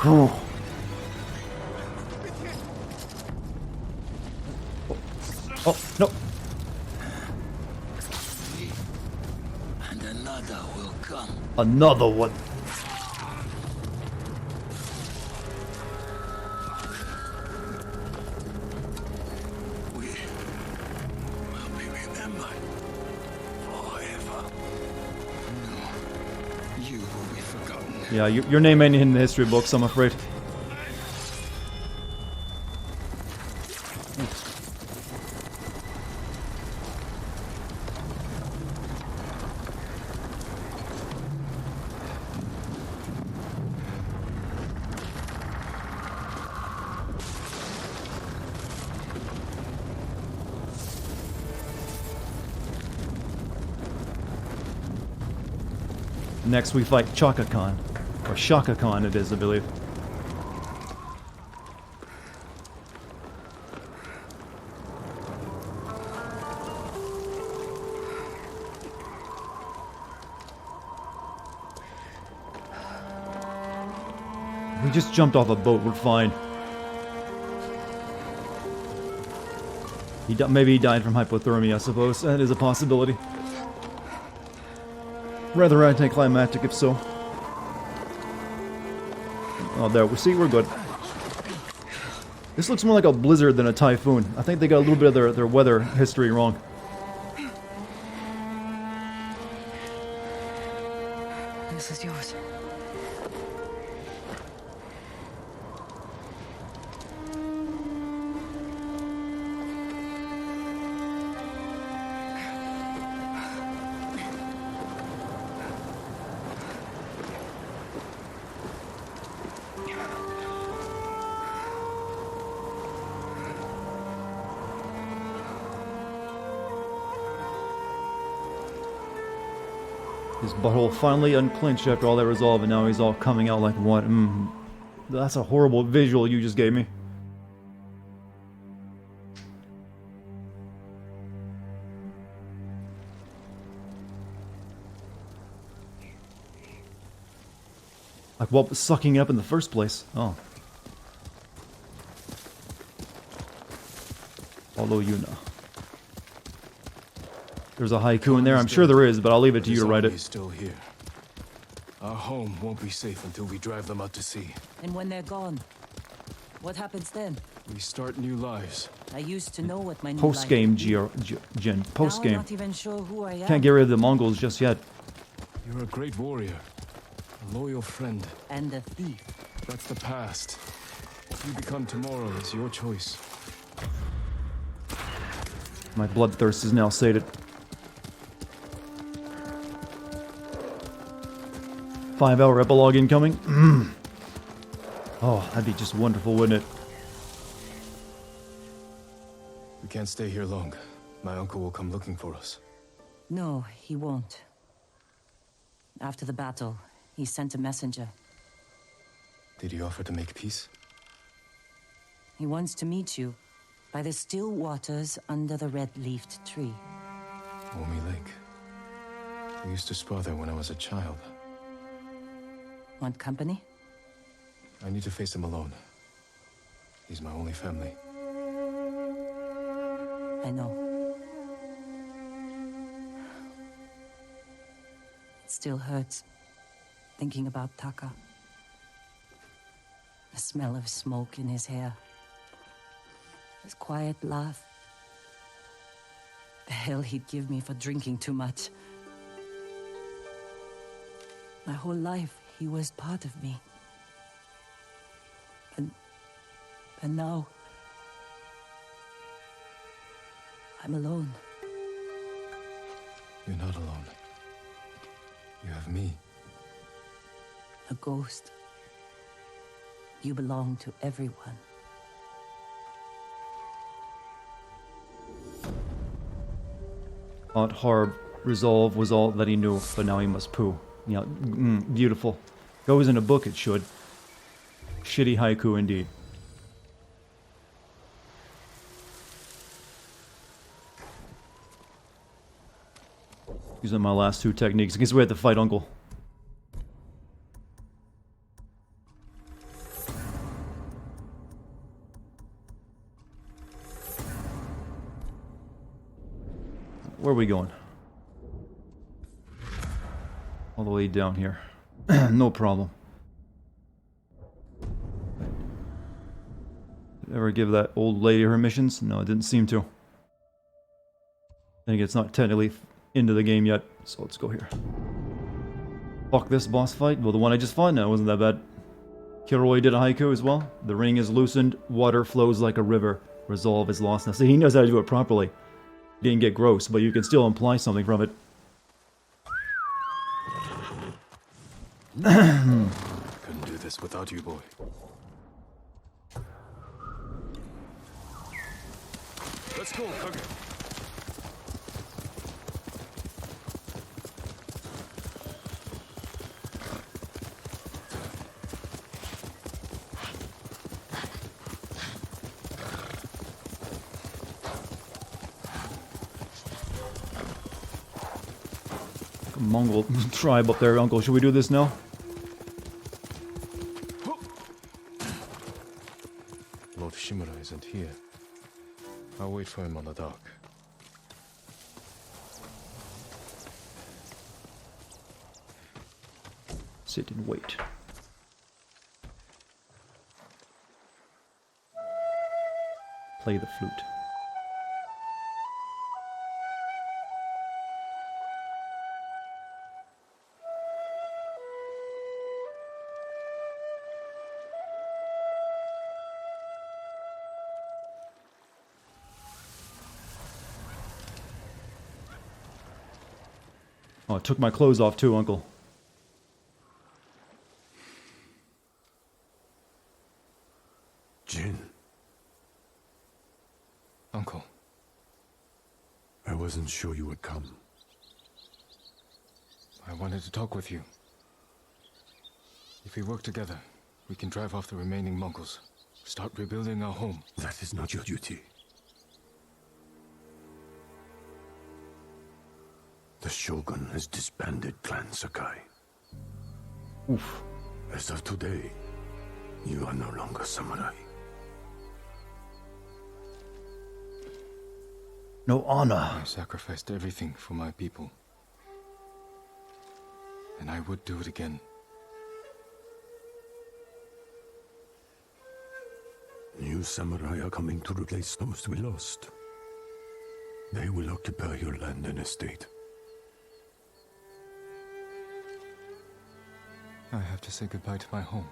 Oh. Oh, no. And another will come. Another one. We will be remembered forever. No, you will be forgotten. Yeah, your name ain't in the history books, I'm afraid. Next we fight Chaka Khan. Or Shaka Khan it is, I believe. We just jumped off a boat, we're fine. Maybe he died from hypothermia, I suppose. That is a possibility. Rather anticlimactic if so. Oh, there. See, we're good. This looks more like a blizzard than a typhoon. I think they got a little bit of their weather history wrong. This is yours. His butthole finally unclinched after all that resolve, and now he's all coming out like what? That's a horrible visual you just gave me. Like what was sucking it up in the first place? Oh. Follow you now. there's a haiku in there. I'm sure there is, but I'll leave it to you to write His army it. is still here. Our home won't be safe until we drive them out to sea. And when they're gone, what happens then? We start new lives. I used to know what my new Post life game, would be. Jen. Now Post I'm game. not even sure who I am. Can't get rid of the Mongols just yet. You're a great warrior, a loyal friend. And a thief. That's the past. What you become tomorrow is your choice. My bloodthirst is now sated. 5-hour epilogue incoming. Oh, that'd be just wonderful, wouldn't it? We can't stay here long. My uncle will come looking for us. No, he won't. After the battle, he sent a messenger. Did he offer to make peace? He wants to meet you by the still waters under the red-leafed tree. Omi Lake. We used to spar there when I was a child. Want company? I need to face him alone. He's my only family. I know. It still hurts, thinking about Taka. The smell of smoke in his hair. His quiet laugh. The hell he'd give me for drinking too much. My whole life, he was part of me. And now... I'm alone. You're not alone. You have me. A ghost. You belong to everyone. Aunt Harb resolve was all that he knew, but now he must poo. You know, beautiful. Goes in a book, it should. Shitty haiku indeed. Using my last two techniques, in case we have to fight Uncle. Where are we going? All the way down here. No problem. Did I ever give that old lady her missions? No, it didn't seem to. I think it's not technically into the game yet, so let's go here. Fuck this boss fight. Well, the one I just fought now wasn't that bad. Kilroy did a haiku as well. The ring is loosened, water flows like a river. Resolve is lost. Now, see, he knows how to do it properly. Didn't get gross, but you can still imply something from it. Couldn't do this without you, boy. Let's go, Kage. Mongol tribe up there, Uncle. Should we do this now? Lord Shimura isn't here. I'll wait for him on the dock. Sit and wait. Play the flute. Oh, I took my clothes off too, Uncle. Jin. Uncle. I wasn't sure you would come. I wanted to talk with you. If we work together, we can drive off the remaining Mongols. Start rebuilding our home. That is not your duty. The Shogun has disbanded Clan Sakai. Oof. As of today, you are no longer samurai. no honor. I sacrificed everything for my people. And I would do it again. New samurai are coming to replace those we lost. They will occupy your land and estate. I have to say goodbye to my home.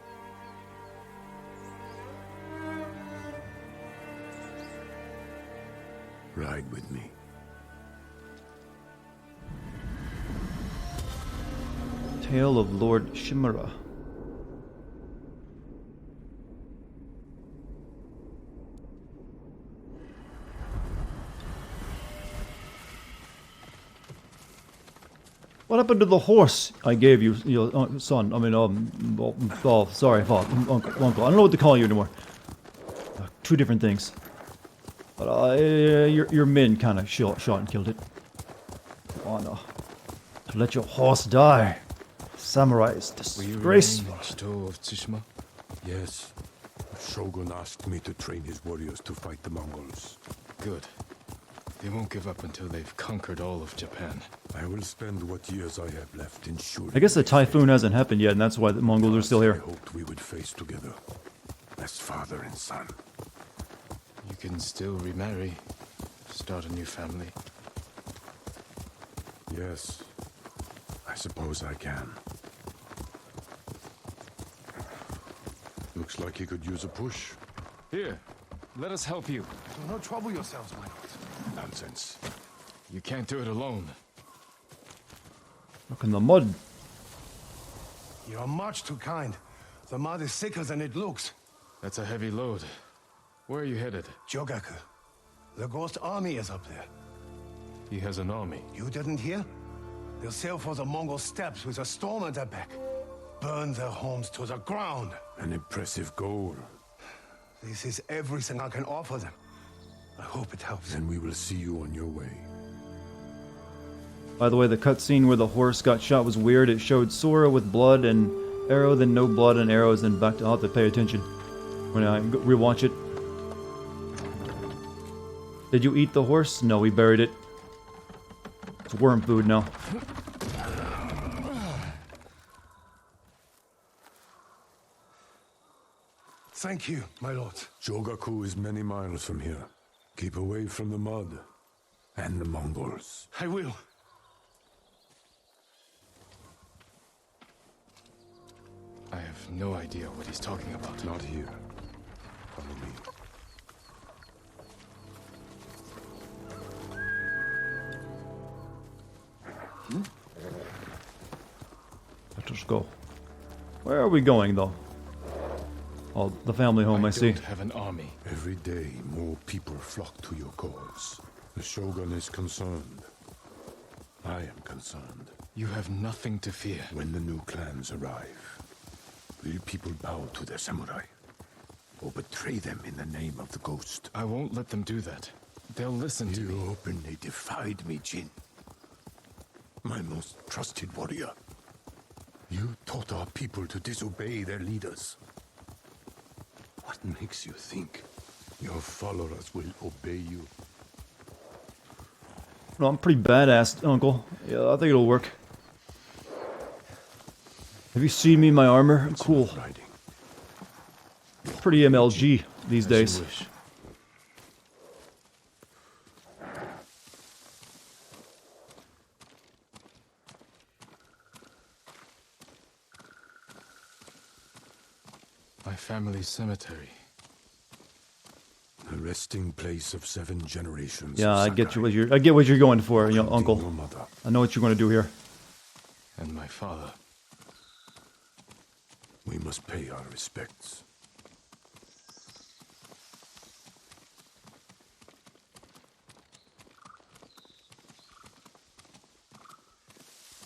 Ride with me. Tale of Lord Shimura. What happened to the horse I gave you, son? I mean, sorry, father, uncle. I don't know what to call you anymore. Two different things. But your men kind of shot and killed it. Honor. To let your horse die. Samurai is disgraceful. Ghost of Tsushima? Yes. Shogun asked me to train his warriors to fight the Mongols. Good. They won't give up until they've conquered all of Japan. I will spend what years I have left ensuring. I guess the typhoon hasn't happened yet, and that's why the Mongols are still here. I hoped we would face together, as father and son. You can still remarry, start a new family. Yes, I suppose I can. Looks like he could use a push. Here, let us help you. Do not trouble yourselves, my lord. Nonsense. You can't do it alone. Look in the mud. You are much too kind. The mud is thicker than it looks. That's a heavy load. Where are you headed? Jogaku. The Ghost Army is up there. He has an army. You didn't hear? They'll sail for the Mongol steppes with a storm at their back. Burn their homes to the ground. An impressive goal. This is everything I can offer them. I hope it helps. Then we will see you on your way. By the way, the cutscene where the horse got shot was weird. It showed Sora with blood and arrow, then no blood and arrows, then back to... I'll have to pay attention when I rewatch it. Did you eat the horse? No, we buried it. It's worm food now. Thank you, my lord. Jogaku is many miles from here. Keep away from the mud and the Mongols. I will. I have no idea what he's talking about. Not here. Follow me. Let us go. Where are we going, though? Oh, the family home, I see. I don't have an army. Every day, more people flock to your cause. The Shogun is concerned. I am concerned. You have nothing to fear. When the new clans arrive, will people bow to their samurai? Or betray them in the name of the Ghost? I won't let them do that. They'll listen to me. You openly defied me, Jin. My most trusted warrior. You taught our people to disobey their leaders. What makes you think your followers will obey you? No, I'm pretty badass, Uncle. Yeah, I think it'll work. Have you seen me in my armor? I'm cool. Pretty MLG these days. My family's cemetery. The resting place of 7 generations. Yeah, I get what you're going for, Uncle. I know what you're going to do here. And my father. We must pay our respects.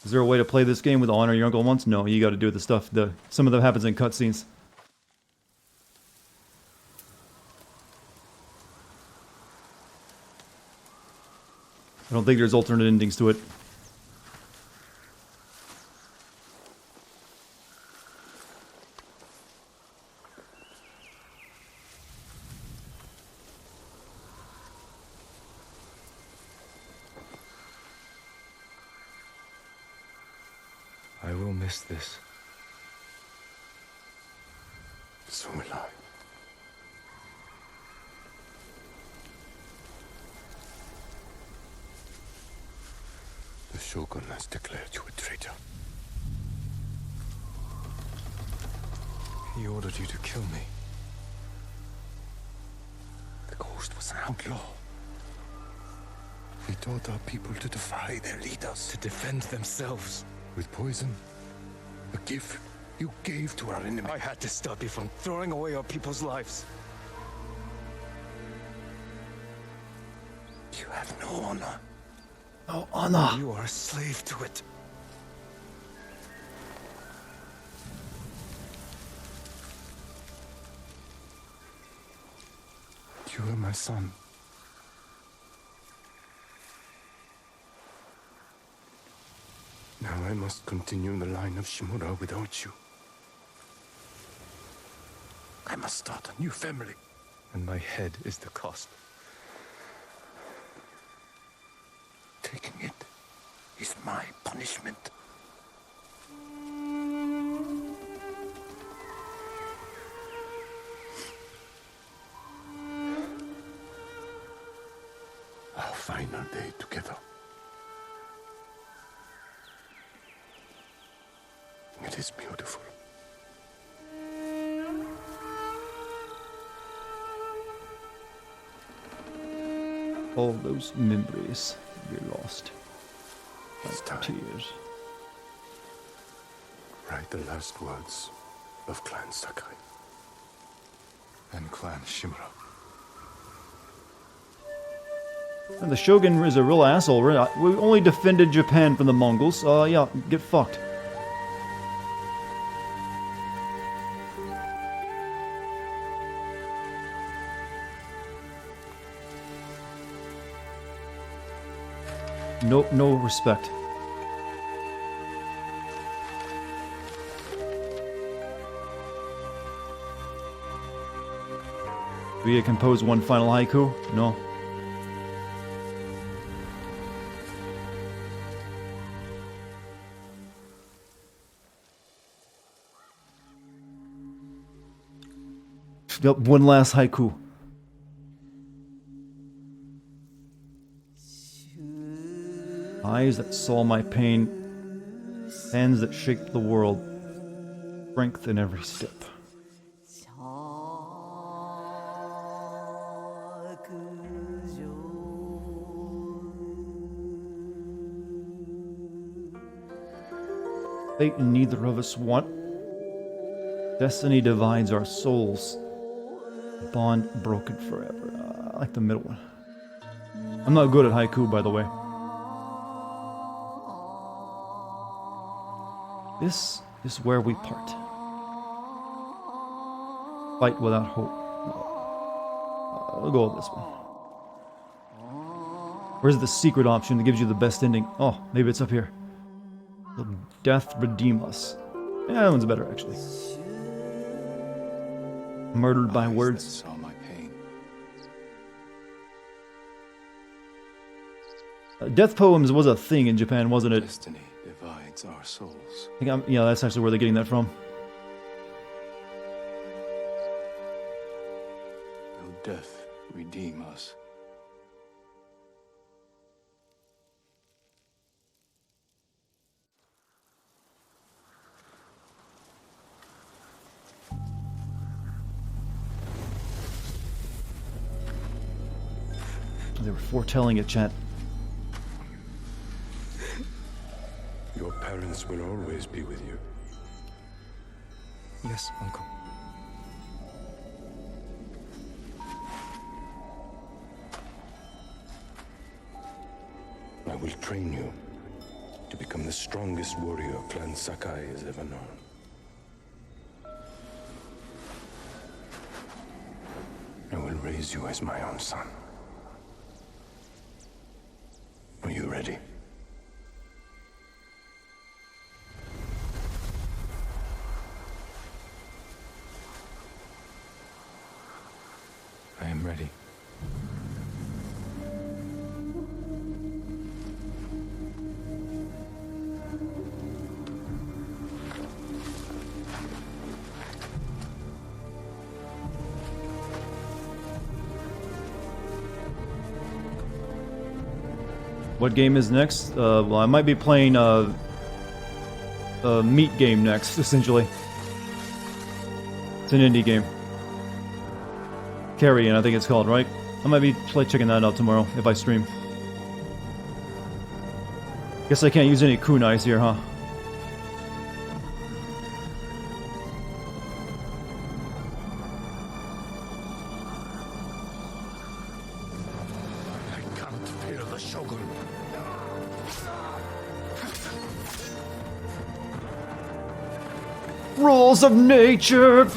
Is there a way to play this game with honor your uncle once? No, you got to do the stuff. Some of them happens in cutscenes. I don't think there's alternate endings to it. miss this. So will I. The Shogun has declared you a traitor. He ordered you to kill me. The Ghost was an outlaw. He taught our people to defy their leaders. To defend themselves. With poison. A gift you gave to our enemy. I had to stop you from throwing away our people's lives. You have no honor. No honor. You are a slave to it. You are my son. Now I must continue the line of Shimura without you. I must start a new family. And my head is the cost. Taking it is my punishment. Our final day together. It is beautiful. All those memories we lost. It's time. Tears. Write the last words of Clan Sakai. And Clan Shimura. And the Shogun is a real asshole. We only defended Japan from the Mongols. Yeah, get fucked. No respect. We compose one final haiku? No. Yep, one last haiku. Eyes that saw my pain, hands that shaped the world, strength in every step. Fate neither of us want. Destiny divides our souls. Bond broken forever. I like the middle one. I'm not good at haiku, by the way. This is where we part. Fight without hope. I'll go with this one. Where's the secret option that gives you the best ending? Oh, maybe it's up here. Will death redeem us? Yeah, that one's better, actually. Murdered by words. Saw my pain. Death poems was a thing in Japan, wasn't it? Destiny divides our souls. I think yeah, that's actually where they're getting that from. Will death redeem us? They were foretelling it, chat. Your parents will always be with you. Yes, Uncle. I will train you to become the strongest warrior Clan Sakai has ever known. I will raise you as my own son. Are you ready? I am ready. What game is next? Well, I might be playing a meat game next, essentially. It's an indie game. Carrion, I think it's called, right? I might be checking that out tomorrow if I stream. Guess I can't use any kunais here, huh? I can't fear the Shogun. Rules of nature!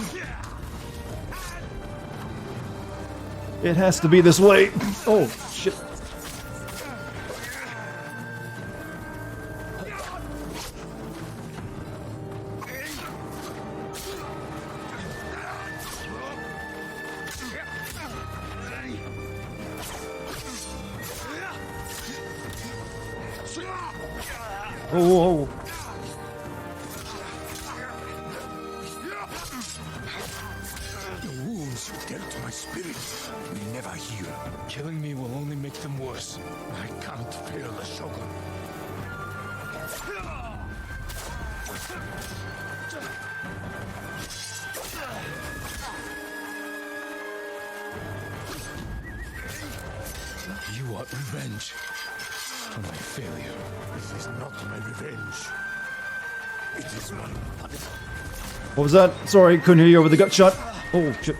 It has to be this way. Oh, shit. Oh, The wounds you dealt to my spirit will never heal. Killing me will only make them worse. I can't fear the Shogun. You want revenge for my failure. This is not my revenge. It is my punishment. what was that? Sorry, couldn't hear you over the gut shot. Oh, shit.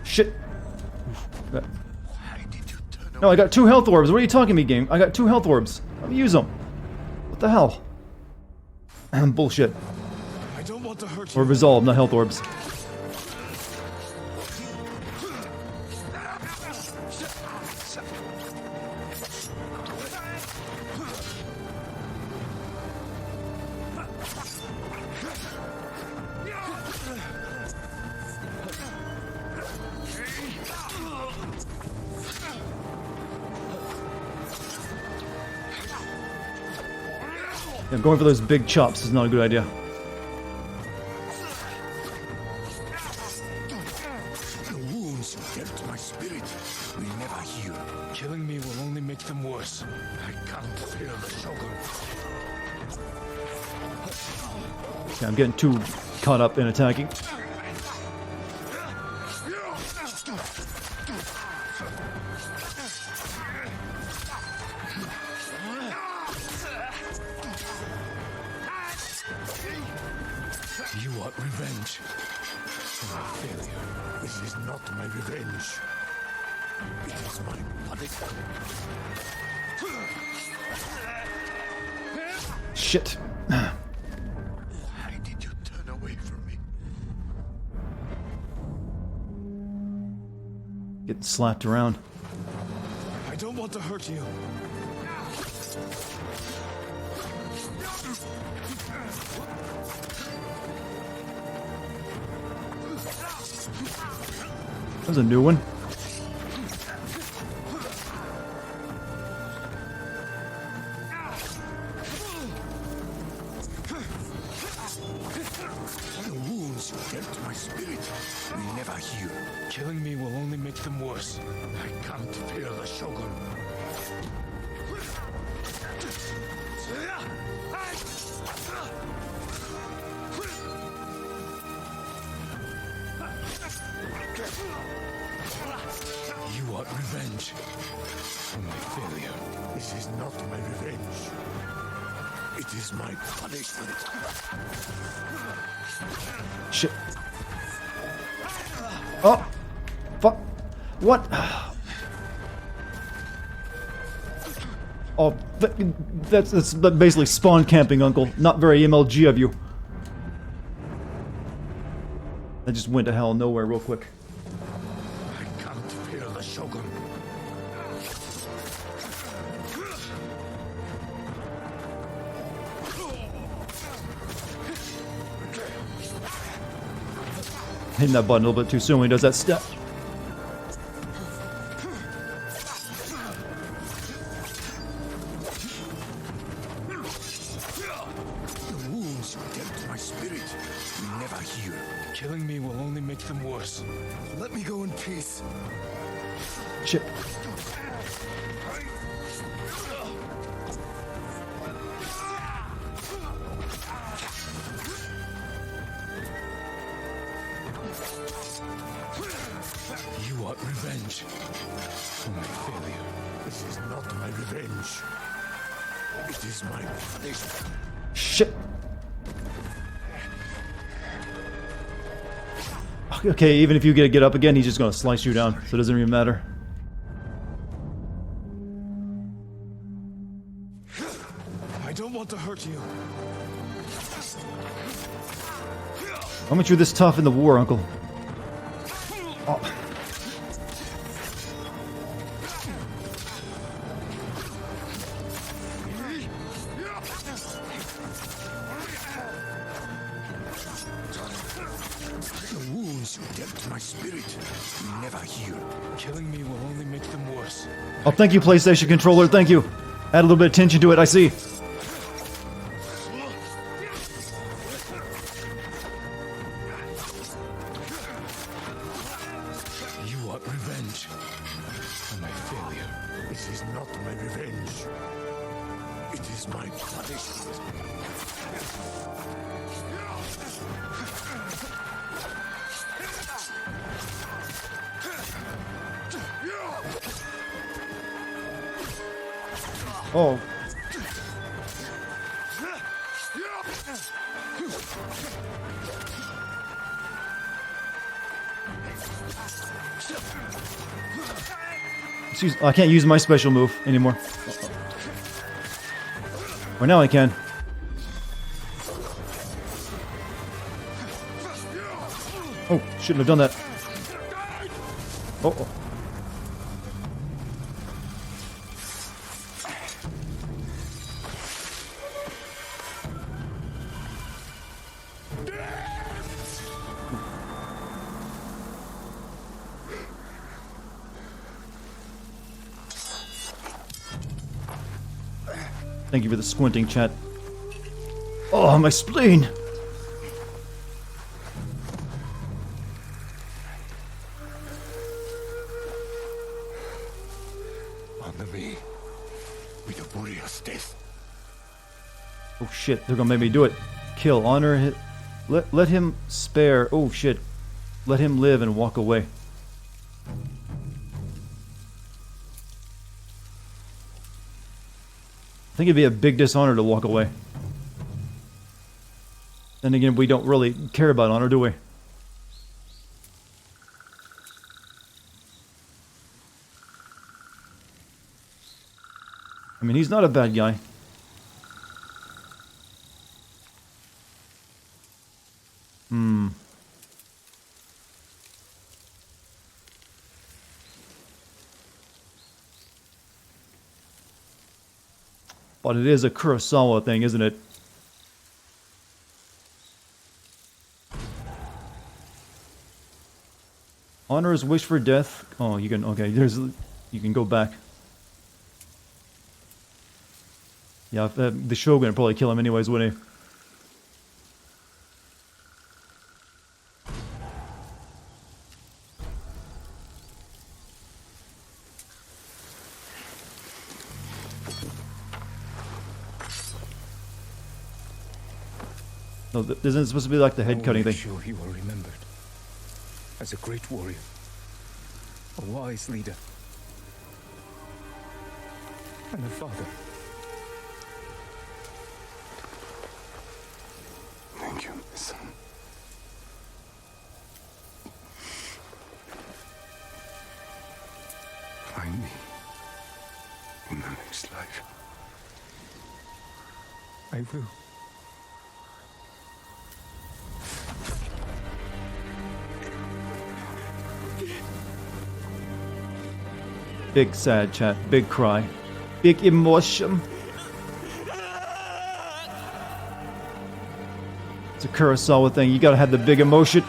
Shit. No, I got 2 health orbs. What are you talking to me, game? I got 2 health orbs. Let me use them. What the hell? Bullshit. I don't want to hurt Or resolve, not health orbs. Yeah, going for those big chops is not a good idea. The wounds you dealt to my spirit will never heal. Killing me will only make them worse. I can't fear the Shogun. Yeah, I'm getting too caught up in attacking. You want revenge for my failure. This is not my revenge. It is my punishment. Shit. Why did you turn away from me? Getting slapped around. I don't want to hurt you. That's a new one. The wounds you dealt to my spirit will never heal. Killing me will only make them worse. I can't fear the Shogun. You want revenge for my failure. This is not my revenge. It is my punishment. Shit. Oh! Fuck. What? Oh, that's basically spawn camping, Uncle. Not very MLG of you. I just went to hell nowhere real quick. I can't fear the Shogun. Hitting that button a little bit too soon when he does that step. The wounds you dealt to my spirit will never heal. Killing me will only make them worse. Let me go in peace. Shit. for my failure. This is not my revenge. It is my punishment. Shit. Okay, even if you get up again, he's just gonna slice you down, so it doesn't even matter. I don't want to hurt you. How much you're this tough in the war, Uncle? Oh. The wounds you dealt to my spirit never heal. Killing me will only make them worse. Oh, thank you, PlayStation controller. Thank you. Add a little bit of tension to it. I see. You want revenge for my failure. This is not my revenge. It is my punishment. Oh. Excuse, I can't use my special move anymore. Or now I can. Oh, shouldn't have done that. Oh. Thank you for the squinting, chat. Oh, my spleen! Honor me with a warrior's death. Oh shit, they're gonna make me do it. Kill, honor, let him spare. Oh shit. Let him live and walk away. I think it'd be a big dishonor to walk away. Then again, we don't really care about honor, do we? I mean, he's not a bad guy. But it is a Kurosawa thing, isn't it? Honor's wish for death. Oh, you can. Okay, you can go back. Yeah, the Shogun would probably kill him anyways, wouldn't he? No, isn't it supposed to be like the head cutting thing? I'm sure he will remembered as a great warrior, a wise leader, and a father. Thank you, my son. Find me in the next life. I will. Big sad chat, big cry, big emotion. It's a Kurosawa thing, you gotta have the big emotion.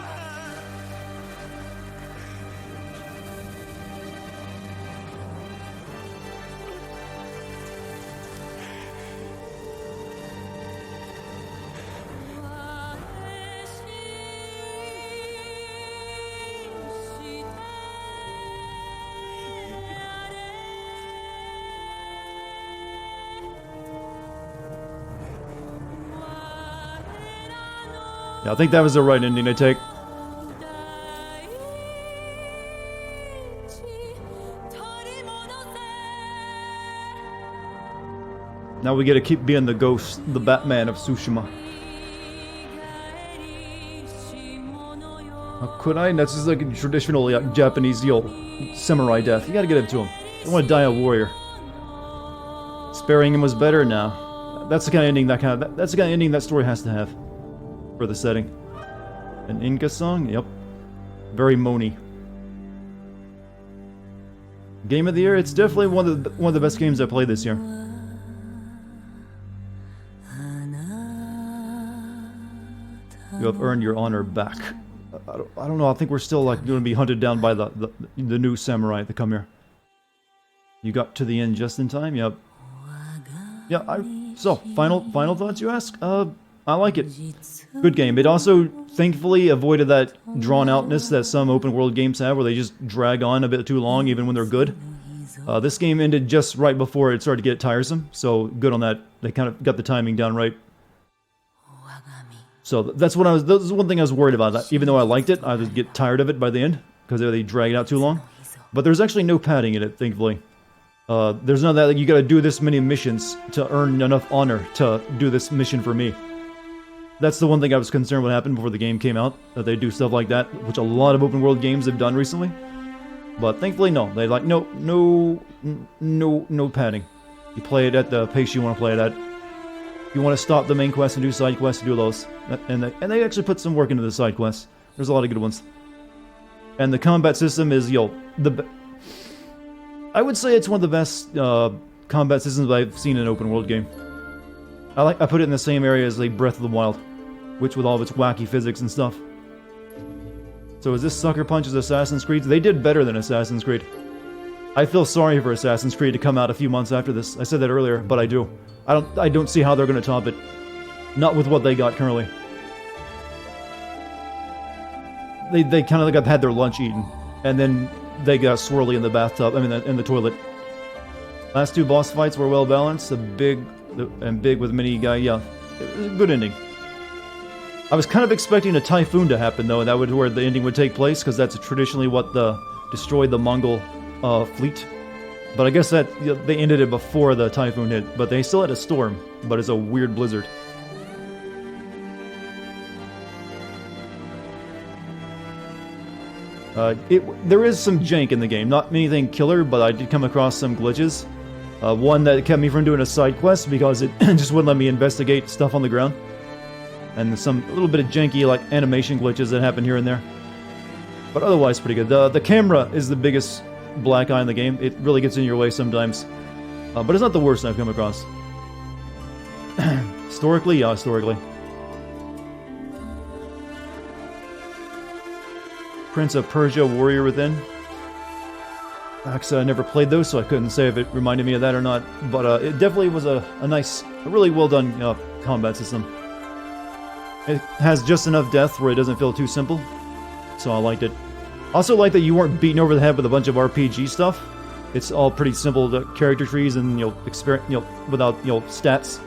Yeah, I think that was the right ending to take. Now we get to keep being the ghost, the Batman of Tsushima. How could I? That's just like a traditional Japanese samurai death. You gotta get it to him. You don't want to die a warrior. Sparing him was better now. That's the kind of ending that's the kind of ending that story has to have for the setting. An Inca song? Yep. Very moany. Game of the year? It's definitely one of the best games I played this year. You have earned your honor back. I don't know. I think we're still like going to be hunted down by the new samurai that come here. You got to the end just in time. Yep. Yeah. So final thoughts, you ask? I like it. Good game. It also thankfully avoided that drawn outness that some open world games have, where they just drag on a bit too long, even when they're good. This game ended just right before it started to get tiresome. So good on that. They kind of got the timing down right. So that's what that was one thing I was worried about. Even though I liked it, I would get tired of it by the end because they drag it out too long. But there's actually no padding in it, thankfully. There's none of that. Like, you got to do this many missions to earn enough honor to do this mission for me. That's the one thing I was concerned would happen before the game came out, that they do stuff like that, which a lot of open world games have done recently. But thankfully, no. They like no padding. You play it at the pace you want to play it at. You want to stop the main quest and do side quests, do those. And they actually put some work into the side quests. There's a lot of good ones. And the combat system is, I would say it's one of the best combat systems I've seen in an open world game. I put it in the same area as like Breath of the Wild, which with all of its wacky physics and stuff. So is this Sucker Punch as Assassin's Creed? They did better than Assassin's Creed. I feel sorry for Assassin's Creed to come out a few months after this. I said that earlier, but I do. I don't see how they're going to top it. Not with what they got currently. They kind of had their lunch eaten, and then they got swirly in the bathtub. I mean, in the toilet. Last two boss fights were well balanced. Big with mini guy. Yeah, it was a good ending. I was kind of expecting a typhoon to happen though, and that would where the ending would take place, because that's traditionally what destroyed the Mongol fleet. But I guess that they ended it before the typhoon hit. But they still had a storm, but it's a weird blizzard. There is some jank in the game. Not anything killer, but I did come across some glitches. One that kept me from doing a side quest because it just wouldn't let me investigate stuff on the ground. And a little bit of janky like animation glitches that happen here and there. But otherwise pretty good. The camera is the biggest black eye in the game. It really gets in your way sometimes. But it's not the worst I've come across. Historically, yeah, historically. Prince of Persia, Warrior Within. Actually, I never played those, so I couldn't say if it reminded me of that or not. But it definitely was a really well done combat system. It has just enough depth where it doesn't feel too simple. So I liked it. Also like that you weren't beaten over the head with a bunch of RPG stuff. It's all pretty simple character trees and without stats.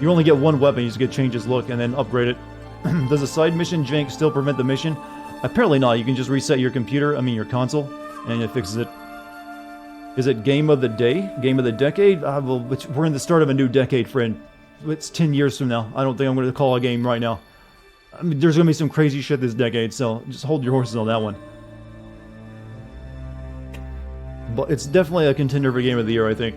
You only get one weapon, you just get change its look and then upgrade it. Does a side mission jank still prevent the mission? Apparently not. You can just reset your your console, and it fixes it. Is it game of the day? Game of the decade? Well, we're in the start of a new decade, friend. It's 10 years from now. I don't think I'm going to call a game right now. I mean, there's going to be some crazy shit this decade, so just hold your horses on that one. But it's definitely a contender for Game of the Year, I think.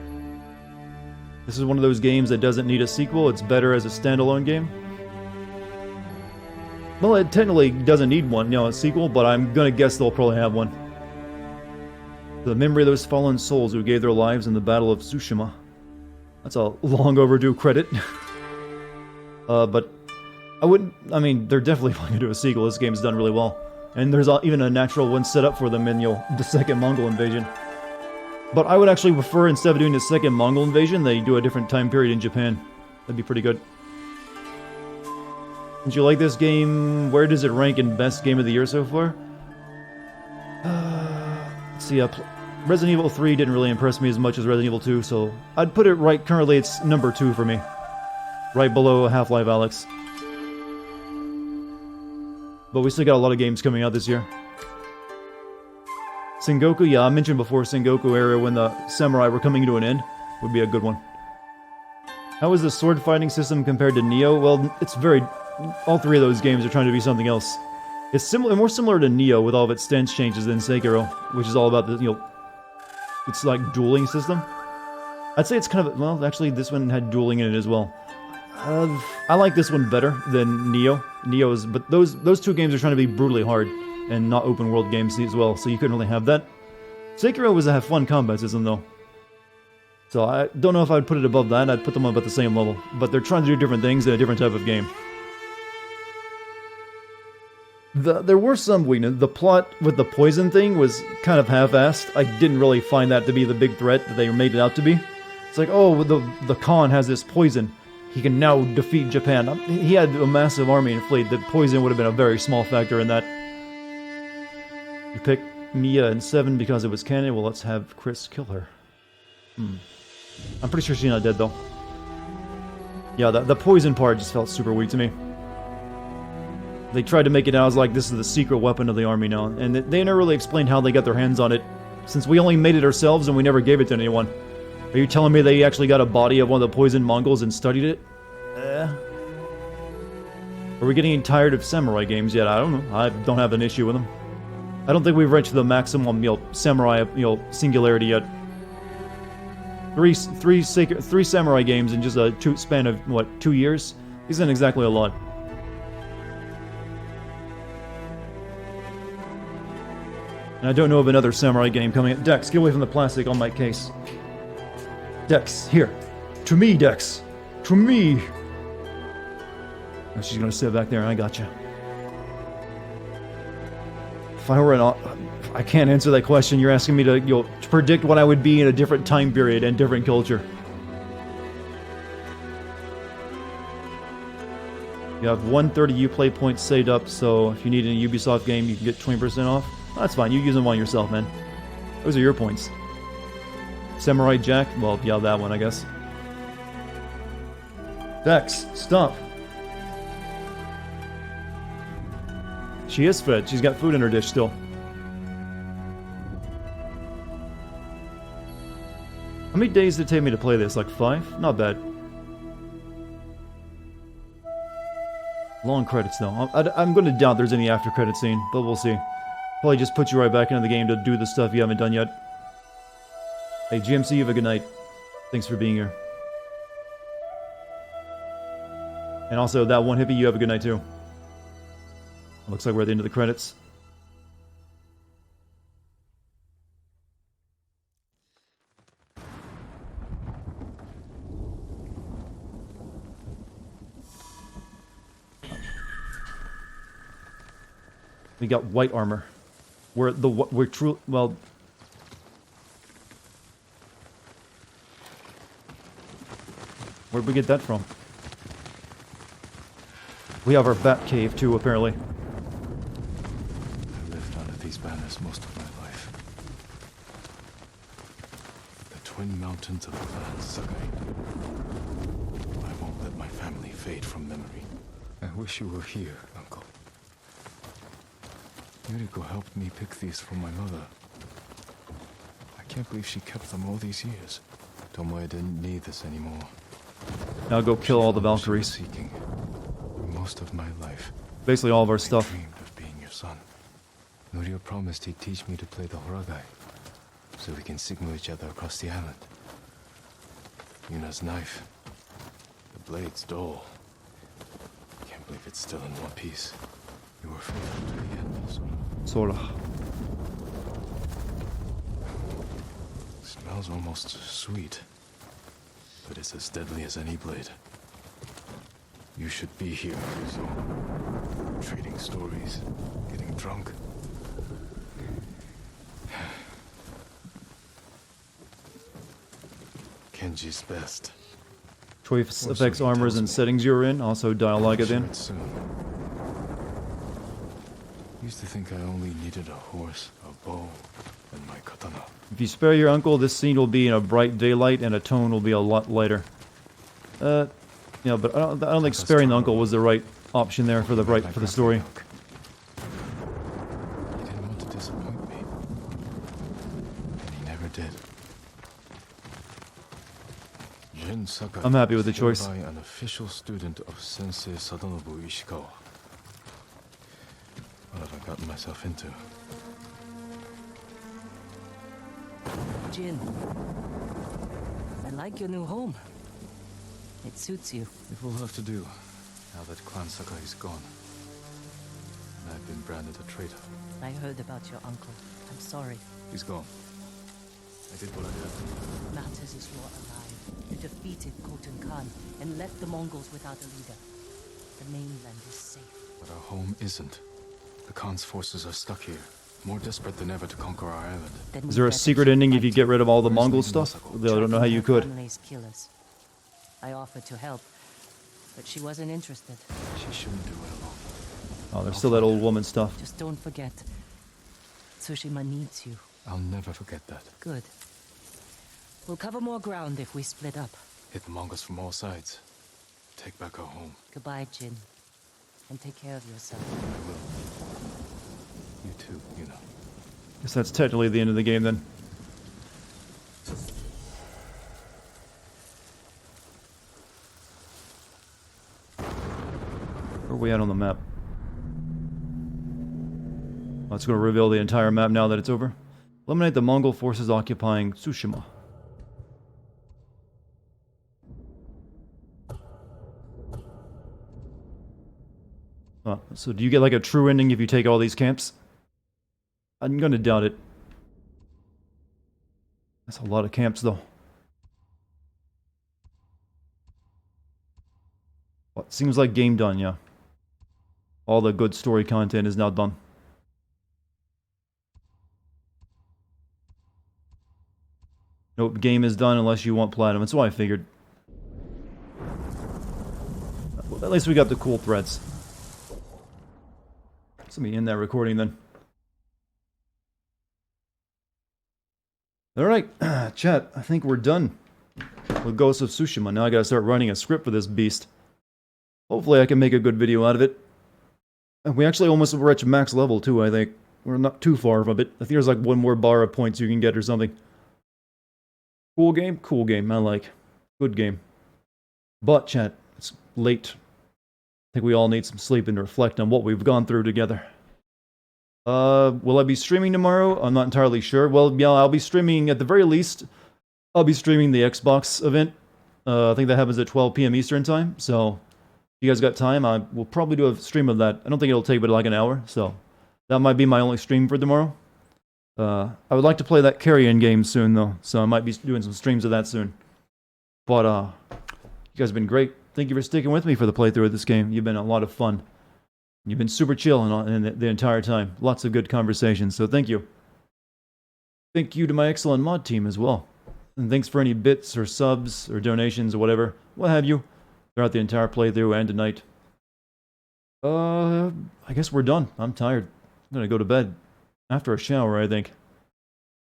This is one of those games that doesn't need a sequel. It's better as a standalone game. Well, it technically doesn't need one, a sequel, but I'm going to guess they'll probably have one. The memory of those fallen souls who gave their lives in the Battle of Tsushima. That's a long overdue credit. But they're definitely going to do a sequel. This game's done really well. And there's even a natural one set up for them in the second Mongol invasion. But I would actually prefer, instead of doing the second Mongol invasion, they do a different time period in Japan. That'd be pretty good. Did you like this game? Where does it rank in best game of the year so far? Let's see, Resident Evil 3 didn't really impress me as much as Resident Evil 2, so I'd put it right, currently it's number 2 for me. Right below Half-Life Alyx. But we still got a lot of games coming out this year. Sengoku, yeah, I mentioned before Sengoku era when the samurai were coming to an end. Would be a good one. How is the sword fighting system compared to Neo? Well, it's very... all three of those games are trying to be something else. It's similar, more similar to Neo with all of its stance changes than Sekiro, which is all about the, you know... it's like dueling system. I'd say it's kind of... well, actually, this one had dueling in it as well. I like this one better than Neo. Neo's... but those two games are trying to be brutally hard, and not open world games as well, so you couldn't really have that. Sekiro was a have fun combat system, though. So I don't know if I'd put it above that, I'd put them up at the same level. But they're trying to do different things in a different type of game. There were some weaknesses. The plot with the poison thing was kind of half-assed. I didn't really find that to be the big threat that they made it out to be. It's like, oh, the Khan has this poison. He can now defeat Japan. He had a massive army and fleet. The poison would have been a very small factor in that. You picked Mia in 7 because it was canon. Well, let's have Chris kill her. I'm pretty sure she's not dead, though. Yeah, the poison part just felt super weak to me. They tried to make it out as like, this is the secret weapon of the army now. And they never really explained how they got their hands on it. Since we only made it ourselves and we never gave it to anyone. Are you telling me they actually got a body of one of the poisoned Mongols and studied it? Are we getting tired of samurai games yet? I don't know. I don't have an issue with them. I don't think we've reached the maximum, samurai, singularity yet. Three samurai games in just a span of, what, 2 years? Isn't exactly a lot. And I don't know of another samurai game coming up. Dex, get away from the plastic on my case. Dex, here. To me, Dex. To me. Oh, she's gonna sit back there, and I got you. If I were I can't answer that question. You're asking me to predict what I would be in a different time period and different culture. You have 130 Uplay points saved up, so if you need a Ubisoft game, you can get 20% off. Oh, that's fine. You use them on yourself, man. Those are your points. Samurai Jack? Well, yeah, that one, I guess. Dex, stop. She is fed. She's got food in her dish still. How many days did it take me to play this? Like 5? Not bad. Long credits though. I'm going to doubt there's any after credit scene, but we'll see. Probably just put you right back into the game to do the stuff you haven't done yet. Hey, GMC, you have a good night. Thanks for being here. And also, that one hippie, you have a good night too. Looks like we're at the end of the credits. We got white armor. We're true. Well, where'd we get that from? We have our bat cave too, apparently. I've lived under these banners most of my life. The twin mountains of Clan Sakai. I won't let my family fade from memory. I wish you were here, Uncle. Yuriko helped me pick these for my mother. I can't believe she kept them all these years. Tomoe didn't need this anymore. Now go kill all the Valkyries. Seeking for most of my life. Basically all of our stuff. I dreamed of being your son. Norio promised he'd teach me to play the Horagai, so we can signal each other across the island. Yuna's knife. The blade's dull. Can't believe it's still in one piece. You were faithful to the end, also. Sora. Smells almost sweet, but it's as deadly as any blade. You should be here, Yuzo. Trading stories, getting drunk. Kenji's best. Choice effects, armors, and settings you're in. Also dialogue at in. Used to think I only needed a horse, a bow, and my katana. If you spare your uncle, this scene will be in a bright daylight and a tone will be a lot lighter. Yeah, but I don't think sparing the uncle was the right option there for the story. You didn't want to disappoint me. And he never did. Jin Sakai. I'm happy with the choice. Hereby an official student of Sensei Sadanobu Ishikawa. What have I gotten myself into? Jin, I like your new home. It suits you. It will have to do, now that Clan Sakai is gone. And I've been branded a traitor. I heard about your uncle. I'm sorry. He's gone. I did what I had. Matters is you're alive. You defeated Khotun Khan and left the Mongols without a leader. The mainland is safe. But our home isn't. The Khan's forces are stuck here, more desperate than ever to conquer our island. Is there a secret ending if you get rid of all the Mongol stuff? I don't know how you could. Killers. I offered to help, but she wasn't interested. She shouldn't do it alone. Oh, there's still that old woman stuff. Just don't forget. Tsushima needs you. I'll never forget that. Good. We'll cover more ground if we split up. Hit the Mongols from all sides. Take back our home. Goodbye, Jin. And take care of yourself. I will. You too, you know. Guess that's technically the end of the game then. Where are we at on the map? Oh, it's going to reveal the entire map now that it's over. Eliminate the Mongol forces occupying Tsushima. So do you get like a true ending if you take all these camps? I'm gonna doubt it. That's a lot of camps though. Well, it seems like game done, yeah. All the good story content is now done. Nope, game is done unless you want platinum. That's what I figured. Well, at least we got the cool threads. Let me end that recording then. Alright, chat, I think we're done with Ghost of Tsushima. Now I gotta start writing a script for this beast. Hopefully I can make a good video out of it. And we actually almost reached max level too, I think. We're not too far from it. I think there's like one more bar of points you can get or something. Cool game? Cool game, I like. Good game. But chat, it's late. I think we all need some sleep and reflect on what we've gone through together. Will I be streaming tomorrow? I'm not entirely sure. Well, yeah, I'll be streaming, at the very least, I'll be streaming the Xbox event. I think that happens at 12 p.m. Eastern time, so if you guys got time, I will probably do a stream of that. I don't think it'll take but like an hour, so that might be my only stream for tomorrow. I would like to play that Carrion game soon, though, so I might be doing some streams of that soon. But, you guys have been great. Thank you for sticking with me for the playthrough of this game. You've been a lot of fun. You've been super chill in the entire time. Lots of good conversations, so thank you. Thank you to my excellent mod team as well. And thanks for any bits or subs or donations or whatever, what have you, throughout the entire playthrough and tonight. I guess we're done. I'm tired. I'm gonna go to bed. After a shower, I think.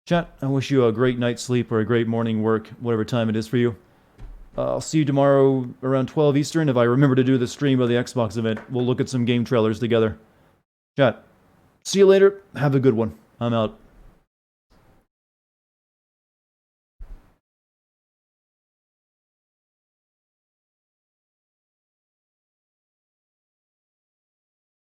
Chat, I wish you a great night's sleep or a great morning work, whatever time it is for you. I'll see you tomorrow around 12 Eastern. If I remember to do the stream of the Xbox event, we'll look at some game trailers together. Chat, see you later. Have a good one. I'm out.